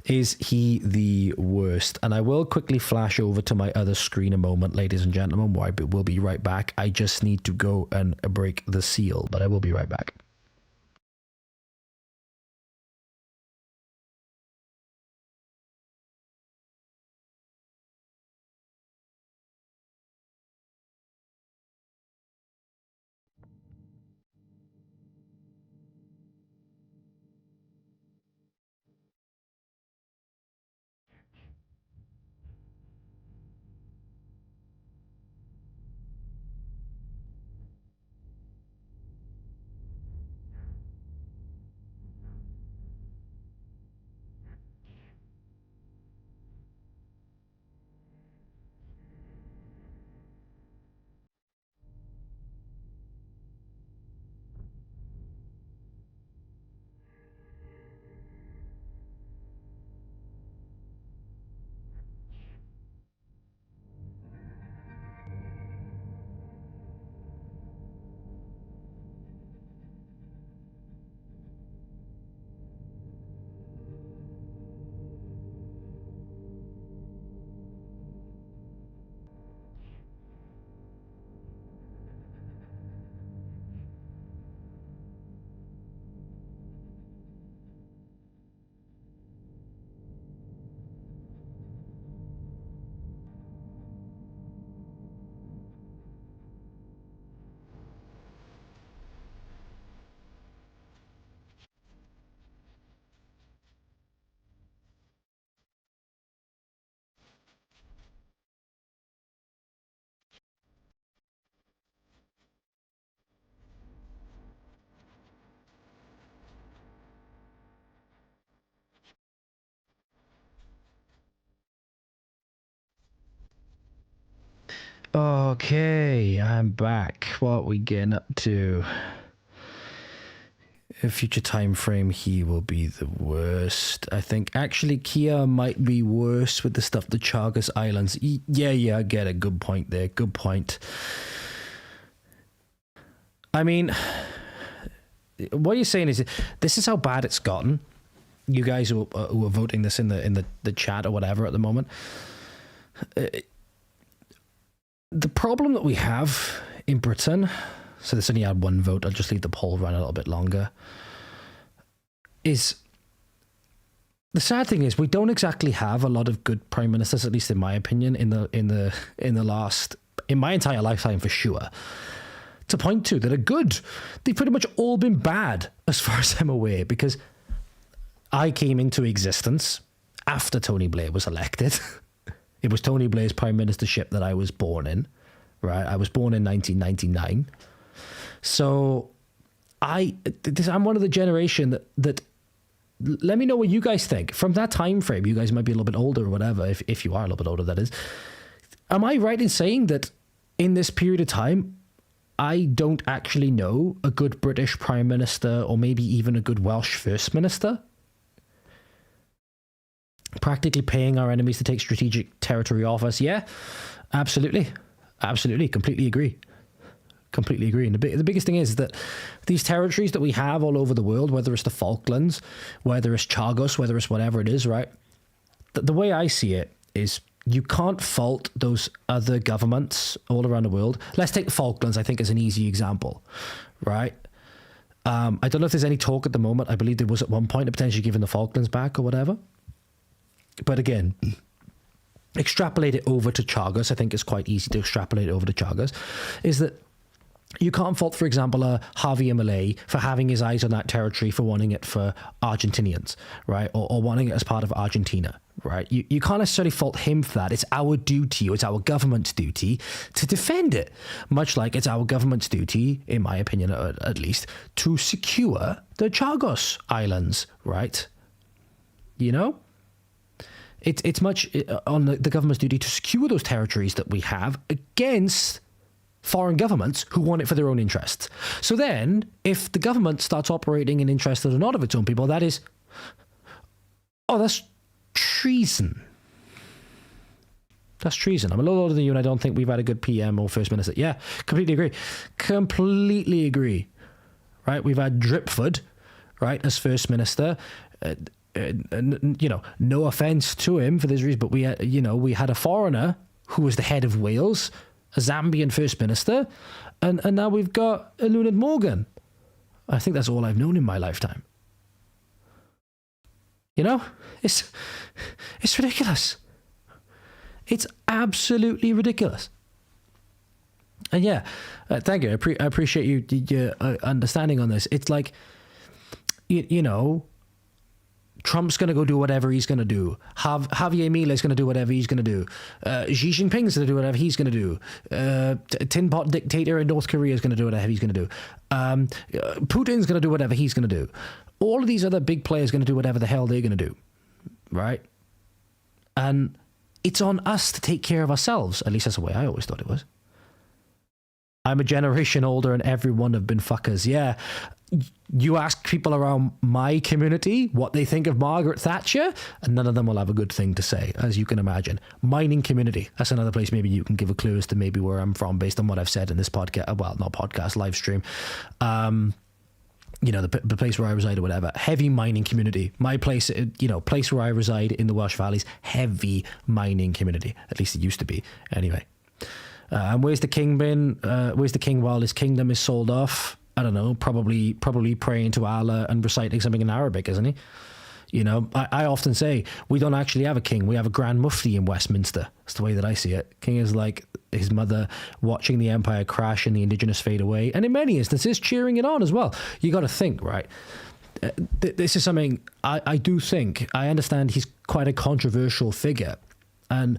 Is he the worst? And I will quickly flash over to my other screen a moment, ladies and gentlemen, where I will be right back. I just need to go and break the seal, but I will be right back. Okay, I'm back. What are we getting up to? A future time frame, he will be the worst. I think actually Kia might be worse with the stuff, the Chagas Islands. Yeah, I get a good point there. Good point. I mean, what you're saying is this is how bad it's gotten. You guys who are voting this in the chat or whatever at the moment. The problem that we have in Britain, so this only had one vote, I'll just leave the poll run a little bit longer, is the sad thing is we don't exactly have a lot of good prime ministers, at least in my opinion, in my entire lifetime for sure, to point to that are good. They've pretty much all been bad as far as I'm aware, because I came into existence after Tony Blair was elected. It was Tony Blair's prime ministership that I was born in, right? I was born in 1999. So I'm one of the generation that let me know what you guys think. From that time frame, you guys might be a little bit older or whatever, if you are a little bit older, that is. Am I right in saying that in this period of time, I don't actually know a good British prime minister or maybe even a good Welsh first minister? Practically paying our enemies to take strategic territory off us. Yeah, absolutely. Completely agree. And the biggest thing is that these territories that we have all over the world, whether it's the Falklands, whether it's Chagos, whether it's whatever it is, right? The way I see it is you can't fault those other governments all around the world. Let's take the Falklands, I think, as an easy example, right? I don't know if there's any talk at the moment. I believe there was at one point of potentially giving the Falklands back or whatever. But again, extrapolate it over to Chagas. I think it's quite easy to extrapolate it over to Chagas. Is that you can't fault, for example, Javier Milei for having his eyes on that territory, for wanting it for Argentinians, right? Or wanting it as part of Argentina, right? You can't necessarily fault him for that. It's our duty, or it's our government's duty to defend it. Much like it's our government's duty, in my opinion at least, to secure the Chagos Islands, right? You know? It's much on the government's duty to secure those territories that we have against foreign governments who want it for their own interests. So then, if the government starts operating in interest that are not of its own people, that's treason. That's treason. I'm a little older than you, and I don't think we've had a good PM or First Minister. Yeah, completely agree. Completely agree. Right? We've had Dripford, right, as First Minister. No offence to him for this reason, but we had a foreigner who was the head of Wales, a Zambian First Minister, and now we've got Eluned Morgan. I think that's all I've known in my lifetime. You know, it's ridiculous. It's absolutely ridiculous. And yeah, thank you. I appreciate your understanding on this. It's like, you know, Trump's going to go do whatever he's going to do. Javier Milei going to do whatever he's going to do. Xi Jinping's going to do whatever he's going to do. Tin Pot dictator in North Korea is going to do whatever he's going to do. Putin's going to do whatever he's going to do. All of these other big players are going to do whatever the hell they're going to do. Right? And it's on us to take care of ourselves. At least that's the way I always thought it was. I'm a generation older and everyone have been fuckers. Yeah. You ask people around my community what they think of Margaret Thatcher, and none of them will have a good thing to say, as you can imagine. Mining community. That's another place maybe you can give a clue as to maybe where I'm from based on what I've said in this podcast. Well, not podcast, live stream. The place where I reside or whatever. Heavy mining community. My place, place where I reside in the Welsh Valleys, heavy mining community. At least it used to be. Anyway. And where's the king been? Where's the king while his kingdom is sold off? I don't know, probably praying to Allah and reciting something in Arabic, isn't he? You know, I often say we don't actually have a king. We have a Grand Mufti in Westminster. That's the way that I see it. King is like his mother watching the empire crash and the indigenous fade away. And in many instances, cheering it on as well. You got to think, right? This is something I do think. I understand he's quite a controversial figure. And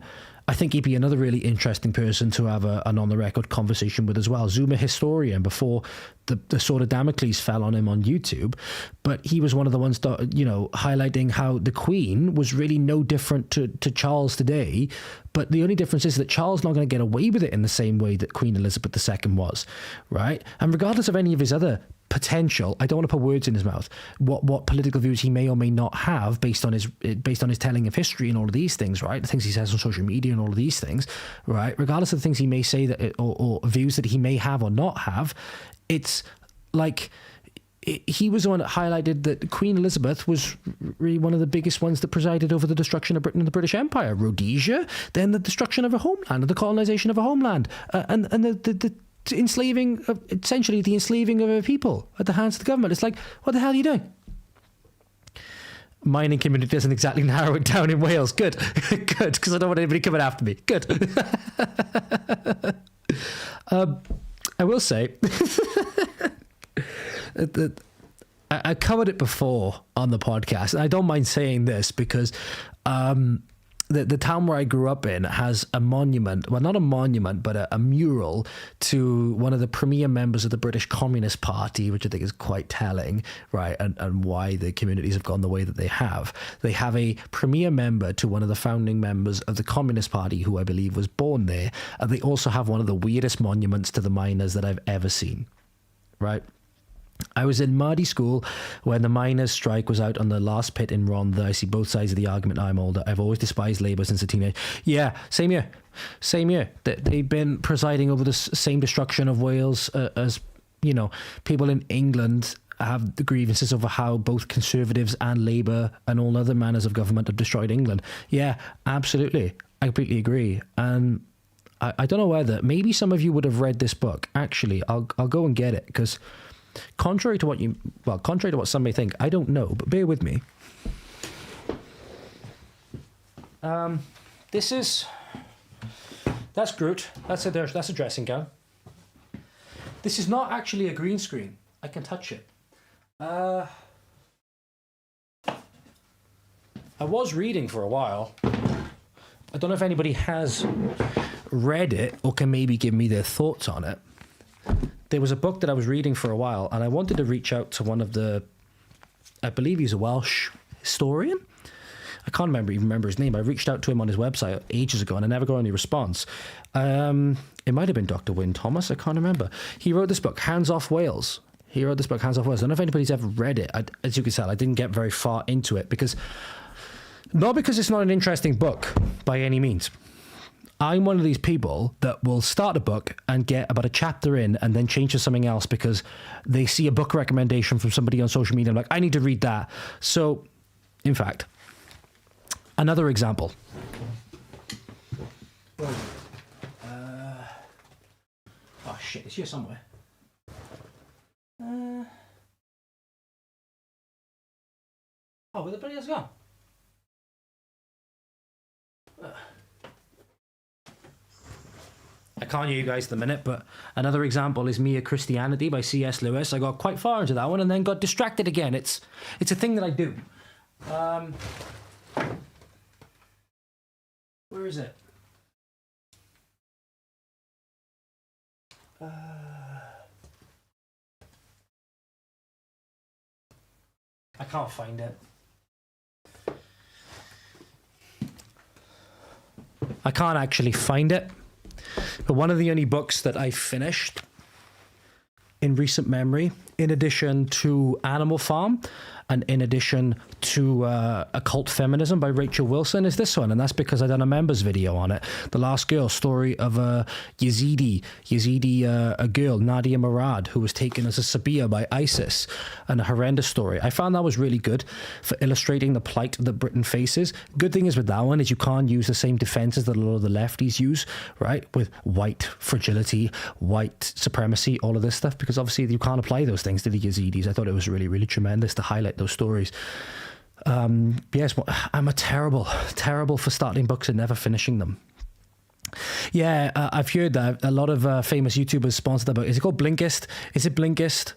I think he'd be another really interesting person to have an on-the-record conversation with as well. Zoomer historian before the sword of Damocles fell on him on YouTube. But he was one of the ones that, highlighting how the Queen was really no different to Charles today. But the only difference is that Charles not going to get away with it in the same way that Queen Elizabeth II was, right? And regardless of any of his other potential, I don't want to put words in his mouth, what political views he may or may not have based on his telling of history and all of these things, right? The things he says on social media and all of these things, right? Regardless of the things he may say that or views that he may have or not have, it's like he was the one that highlighted that Queen Elizabeth was really one of the biggest ones that presided over the destruction of Britain and the British Empire. Rhodesia, then the destruction of a homeland, the colonization of a homeland, and the enslaving, essentially the enslaving of a people at the hands of the government. It's like, what the hell are you doing? Mining community doesn't exactly narrow it down in Wales. Good, good, because I don't want anybody coming after me. Good. I will say that I covered it before on the podcast, and I don't mind saying this because the town where I grew up in has a monument, well, not a monument, but a mural to one of the premier members of the British Communist Party, which I think is quite telling, right, and why the communities have gone the way that they have. They have a premier member to one of the founding members of the Communist Party, who I believe was born there, and they also have one of the weirdest monuments to the miners that I've ever seen, right? I was in Mardy school when the miners' strike was out on the last pit in Rhondda. I see both sides of the argument. I'm older. I've always despised Labour since a teenager. Yeah, same year. They've been presiding over the same destruction of Wales as, people in England have the grievances over how both Conservatives and Labour and all other manners of government have destroyed England. Yeah, absolutely. I completely agree. And I don't know whether, maybe some of you would have read this book. Actually, I'll go and get it, because contrary to what some may think, I don't know, but bear with me. That's Groot. That's a dressing gown. This is not actually a green screen. I can touch it. I was reading for a while. I don't know if anybody has read it or can maybe give me their thoughts on it. There was a book that I was reading for a while, and I wanted to reach out to one of the, I believe he's a Welsh historian. I can't even remember his name. I reached out to him on his website ages ago, and I never got any response. It might have been Dr. Wynne Thomas. I can't remember. He wrote this book, Hands Off Wales. I don't know if anybody's ever read it. As you can tell, I didn't get very far into it, not because it's not an interesting book by any means. I'm one of these people that will start a book and get about a chapter in and then change to something else because they see a book recommendation from somebody on social media. I'm like, I need to read that. So, in fact, another example. Oh shit, it's here somewhere. Where the bloody hell's it gone? I can't hear you guys at the minute, but another example is Mere Christianity by C.S. Lewis. I got quite far into that one and then got distracted again. It's a thing that I do. Where is it? I can't find it. I can't actually find it. But one of the only books that I finished in recent memory, in addition to Animal Farm and in addition to Occult Feminism by Rachel Wilson, is this one. And that's because I done a members video on it. The Last Girl, story of a Yazidi a girl, Nadia Murad, who was taken as a Sabia by ISIS, and a horrendous story. I found that was really good for illustrating the plight that Britain faces. Good thing is with that one is you can't use the same defenses that a lot of the lefties use, right? With white fragility, white supremacy, all of this stuff, because obviously you can't apply those things to the Yazidis. I thought it was really, really tremendous to highlight those stories. Yes, I'm a terrible for starting books and never finishing them. Yeah, I've heard that a lot of famous YouTubers sponsored that book. Is it called Blinkist? Is it Blinkist?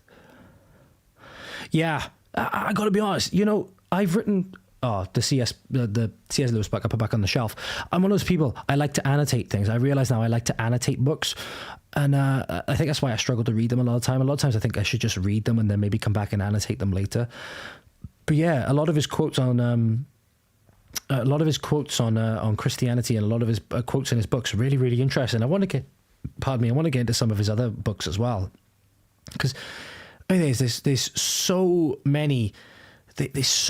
Yeah, I got to be honest. You know, I've written the C.S. Lewis book. I put back on the shelf. I'm one of those people. I like to annotate things. I realize now I like to annotate books, and I think that's why I struggle to read them a lot of time. A lot of times I think I should just read them and then maybe come back and annotate them later. But yeah, a lot of his quotes on Christianity and a lot of his quotes in his books are really, really interesting. I want to get into some of his other books as well, because there's so many. There's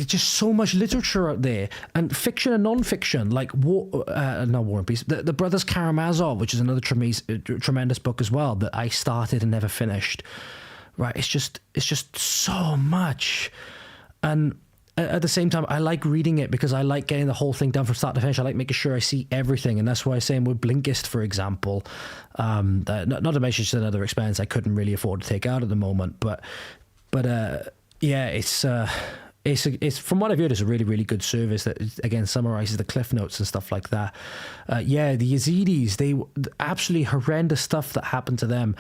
just so much literature out there, and fiction and non-fiction, like War and Peace. The Brothers Karamazov, which is another tremendous book as well that I started and never finished. Right, it's just so much, and at the same time, I like reading it because I like getting the whole thing done from start to finish. I like making sure I see everything, and that's why I say with Blinkist, for example, not to mention just another expense I couldn't really afford to take out at the moment, but. Yeah, it's from what I've heard, it's a really, really good service that again summarizes the cliff notes and stuff like that. Yeah, the Yazidis, they absolutely horrendous stuff that happened to them,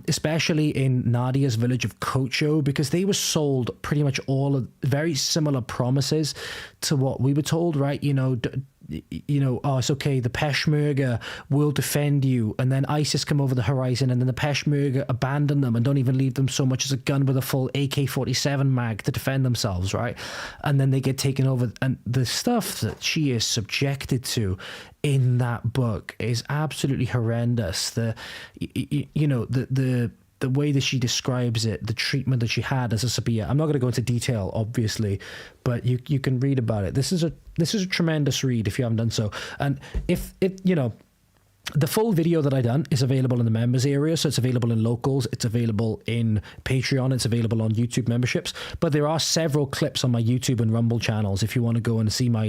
especially in Nadia's village of Kocho, because they were sold pretty much all of very similar promises to what we were told, right? Oh, it's okay, the Peshmerga will defend you, and then ISIS come over the horizon, and then the Peshmerga abandon them and don't even leave them so much as a gun with a full AK-47 mag to defend themselves, right? And then they get taken over, and the stuff that she is subjected to in that book is absolutely horrendous. The way that she describes it, the treatment that she had as a Sabia. I'm not going to go into detail, obviously, but you can read about it. This is a tremendous read if you haven't done so. And if it, The full video that I done is available in the members area, so it's available in locals, it's available in Patreon, it's available on YouTube memberships. But there are several clips on my YouTube and Rumble channels if you want to go and see my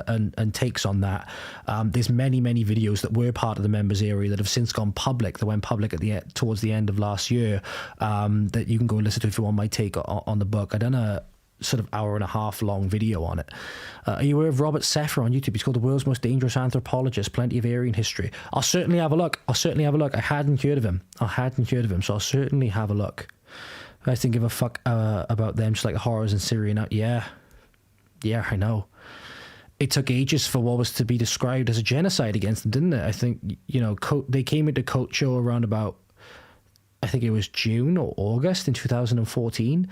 and takes on that. There's many videos that were part of the members area that have since gone public. That went public at towards the end of last year. That you can go and listen to if you want my take on the book. I done a sort of hour-and-a-half long video on it. Are you aware of Robert Seffer on YouTube? He's called the world's most dangerous anthropologist. Plenty of Aryan history. I'll certainly have a look. I hadn't heard of him, so I'll certainly have a look. I guys didn't give a fuck about them, just like the horrors in Syria now. Yeah, I know. It took ages for what was to be described as a genocide against them, didn't it? I think, they came into Kocho around about, I think it was June or August in 2014.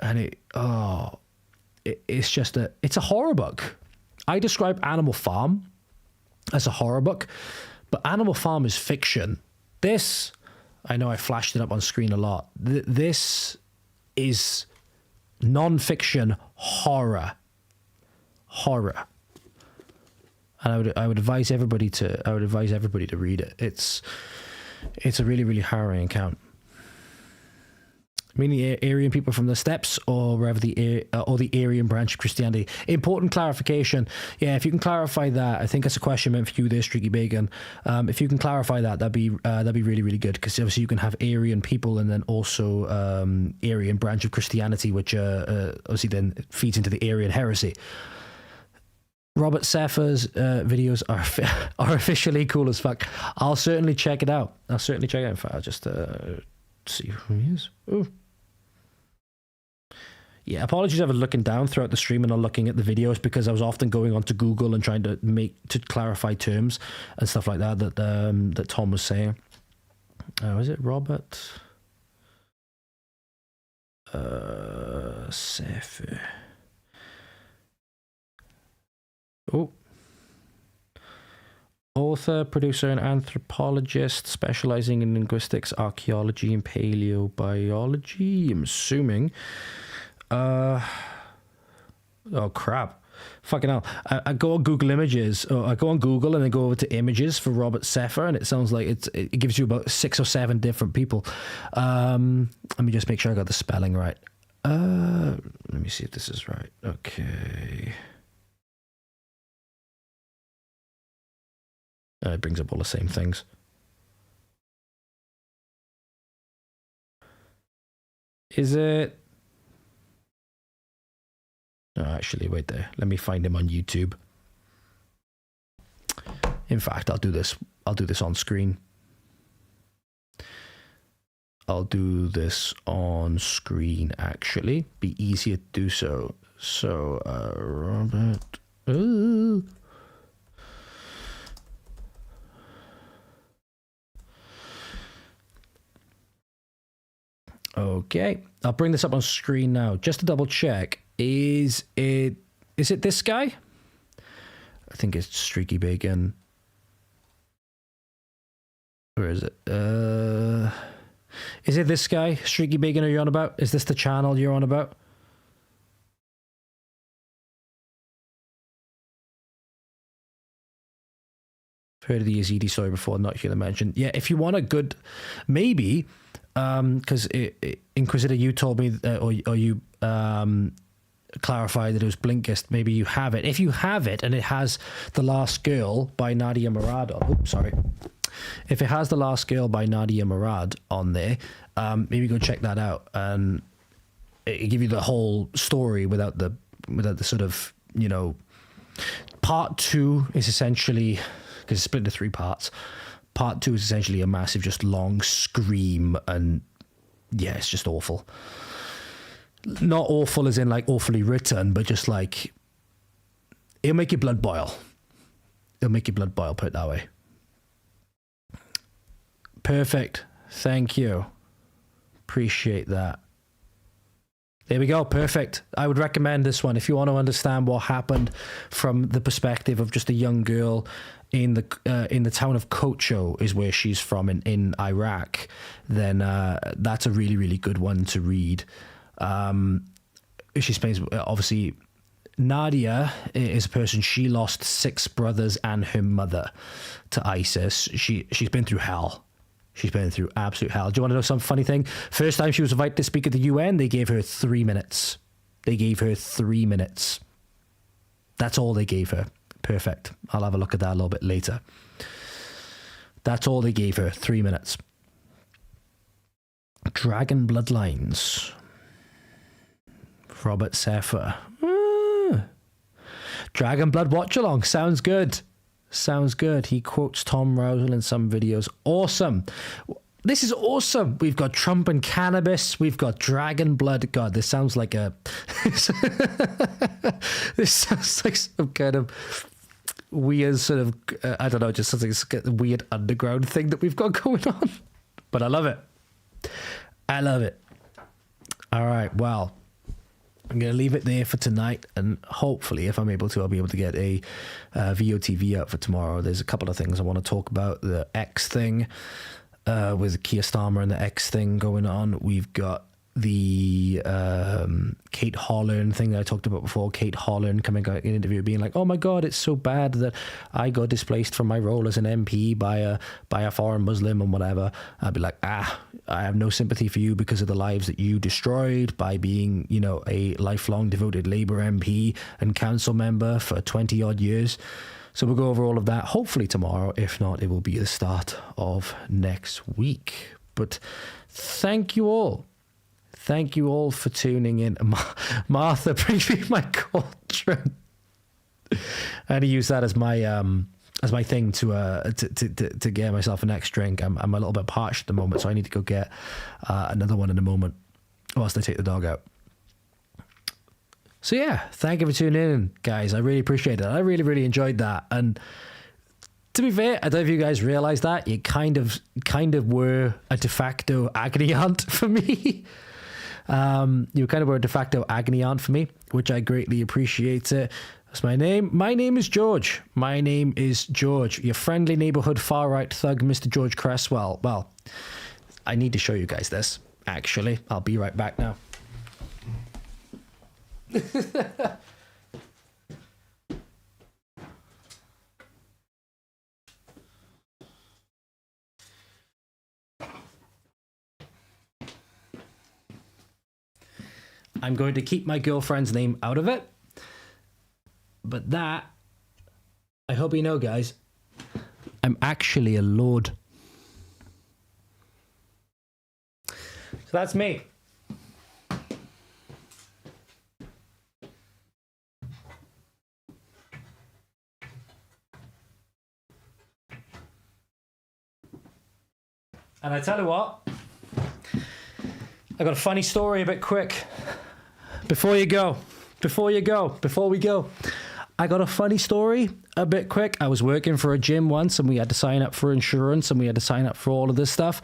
And it's a horror book. I describe Animal Farm as a horror book, but Animal Farm is fiction. This, I know I flashed it up on screen a lot. This is non-fiction horror. And I would advise everybody to read it. It's a really harrowing account. Meaning Aryan people from the steppes, or wherever the Aryan branch of Christianity. Important clarification. Yeah, if you can clarify that, I think that's a question meant for you there, Streaky Bacon. If you can clarify that, that'd be really good, because obviously you can have Aryan people and then also Aryan branch of Christianity, which obviously then feeds into the Aryan heresy. Robert Seffer's videos are officially cool as fuck. I'll certainly check it out. In fact, I'll just see who he is. Ooh. Yeah, apologies I was looking down throughout the stream and not looking at the videos, because I was often going onto Google and trying to clarify terms and stuff like that that Tom was saying. Was it Robert? Seffer. Oh. Author, producer, and anthropologist specializing in linguistics, archaeology, and paleobiology, I'm assuming. Oh crap. Fucking hell. I go on Google Images, or I go on Google and then go over to images for Robert Seffer, and it sounds like it gives you about 6 or 7 different people. Let me just make sure I got the spelling right. Let me see if this is right. Okay. It brings up all the same things. Is it? No, actually, wait there. Let me find him on YouTube. In fact, I'll do this on screen. Actually. Be easier to do so. So, Robert. Ooh. Okay, I'll bring this up on screen now, just to double check. Is it this guy? I think it's Streaky Bacon. Where is it? Is it this guy, Streaky Bacon, are you on about? Is this the channel you're on about? Heard of the Yazidi story before, not here to mention. Yeah, if you want a good, maybe, because Inquisitor, you told me, or you clarified that it was Blinkist. Maybe you have it. If you have it, and it has The Last Girl by Nadia Murad on. Oops, sorry. If it has The Last Girl by Nadia Murad on there, maybe go check that out, and it give you the whole story without the sort of, part 2 is essentially, because it's split into 3 parts. Part 2 is essentially a massive, just long scream, and yeah, it's just awful. Not awful as in like awfully written, but just like, it'll make your blood boil. Put it that way. Perfect. Thank you. Appreciate that. There we go. Perfect. I would recommend this one if you want to understand what happened from the perspective of just a young girl in the town of Kocho, is where she's from in Iraq. Then that's a really, really good one to read. She explains, obviously, Nadia is a person, she lost 6 brothers and her mother to ISIS. She's been through hell. She's been through absolute hell. Do you want to know some funny thing? First time she was invited to speak at the UN, they gave her 3 minutes. They gave her 3 minutes. That's all they gave her. Perfect. I'll have a look at that a little bit later. That's all they gave her, 3 minutes. Dragon Bloodlines. Robert Sefer. Dragon Blood Watch Along. Sounds good. Sounds good. He quotes Tom Rowsell in some videos. Awesome. This is awesome. We've got Trump and cannabis. We've got Dragon Blood. God, this sounds like a... this sounds like some kind of weird sort of... I don't know, just something weird underground thing that we've got going on. But I love it. I love it. All right, well... I'm going to leave it there for tonight, and hopefully, if I'm able to, I'll be able to get a VOTV out for tomorrow. There's a couple of things I want to talk about. The X thing with Keir Starmer and the X thing going on. We've got the Kate Holland thing that I talked about before. Kate Holland coming out in an interview being like, oh my God, it's so bad that I got displaced from my role as an MP by a foreign Muslim and whatever. I'd be like, I have no sympathy for you because of the lives that you destroyed by being, you know, a lifelong devoted Labour MP and council member for 20 odd years. So we'll go over all of that hopefully tomorrow. If not, it will be the start of next week. But thank you all. Thank you all for tuning in. Martha, bring me my cauldron. I to use that as my thing to get myself a next drink. I'm a little bit parched at the moment, so I need to go get another one in a moment whilst I take the dog out. So yeah, thank you for tuning in, guys. I really appreciate it. I really, really enjoyed that. And to be fair, I don't know if you guys realize that you kind of were a de facto agony aunt for me. You kind of were a de facto agony aunt for me, which I greatly appreciate. That's my name. My name is George. My name is George, your friendly neighborhood far-right thug, Mr. George Cresswell. Well, I need to show you guys this, actually. I'll be right back now. I'm going to keep my girlfriend's name out of it. But that, I hope you know, guys, I'm actually a lord. So that's me. And I tell you what, I got a funny story a bit quick. Before we go, I got a funny story a bit quick. I was working for a gym once and we had to sign up for insurance and we had to sign up for all of this stuff.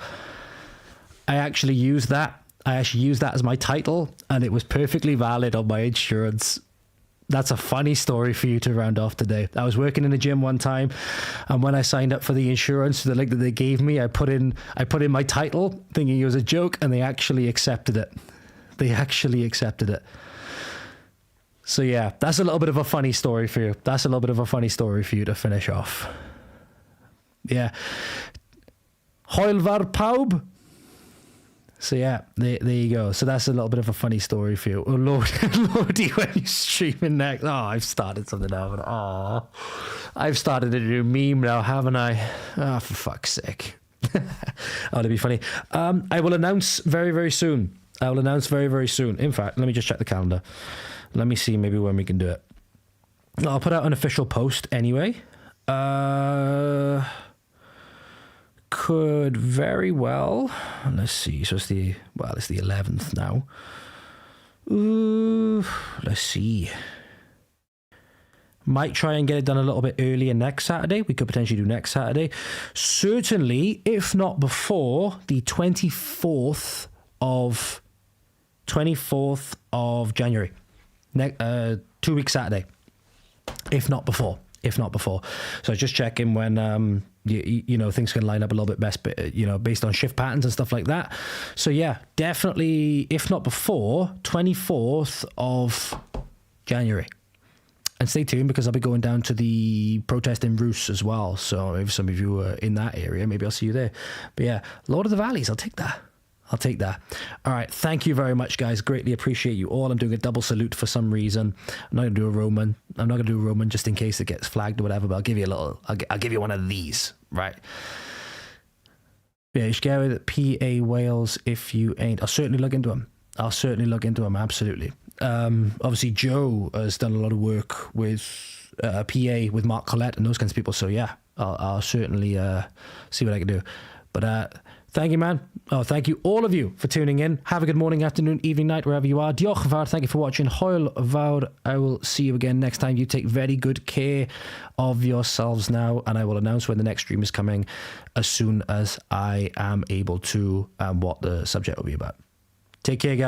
I actually used that as my title and it was perfectly valid on my insurance. That's a funny story for you to round off today. I was working in a gym one time and when I signed up for the insurance, the link that they gave me, I put in my title thinking it was a joke and they actually accepted it. So yeah, that's a little bit of a funny story for you. To finish off. Yeah. Hoilvar Paub. So yeah, there you go. So that's a little bit of a funny story for you. Oh Lordy, when you're streaming next. Oh, I've started something now. Oh, I've started a new meme now, haven't I? Oh, for fuck's sake. Oh, that'd be funny. I will announce very, very soon. In fact, let me just check the calendar. Let me see maybe when we can do it. I'll put out an official post anyway. Could very well. Let's see. So it's the 11th now. Let's see. Might try and get it done a little bit earlier next Saturday. We could potentially do next Saturday. Certainly, if not before, the 24th of January. 2 weeks Saturday. If not before. So just checking when you know things can line up a little bit best, you know, based on shift patterns and stuff like that. So yeah, definitely, if not before, 24th of January. And stay tuned, because I'll be going down to the protest in Rowsell as well. So if some of you are in that area, maybe I'll see you there. But yeah, Lord of the Valleys, I'll take that. I'll take that. All right. Thank you very much, guys. Greatly appreciate you all. I'm doing a double salute for some reason. I'm not going to do a Roman. I'm not going to do a Roman just in case it gets flagged or whatever, but I'll give you a little, I'll give you one of these, right? Yeah, you should get with PA Wales if you ain't. I'll certainly look into them. Absolutely. Obviously, Joe has done a lot of work with PA, with Mark Collette and those kinds of people. So yeah, I'll certainly see what I can do. But thank you, man. Oh, thank you, all of you, for tuning in. Have a good morning, afternoon, evening, night, wherever you are. Diolch yn fawr. Thank you for watching. Hwyl fawr. I will see you again next time. You take very good care of yourselves now, and I will announce when the next stream is coming as soon as I am able to, what the subject will be about. Take care, guys.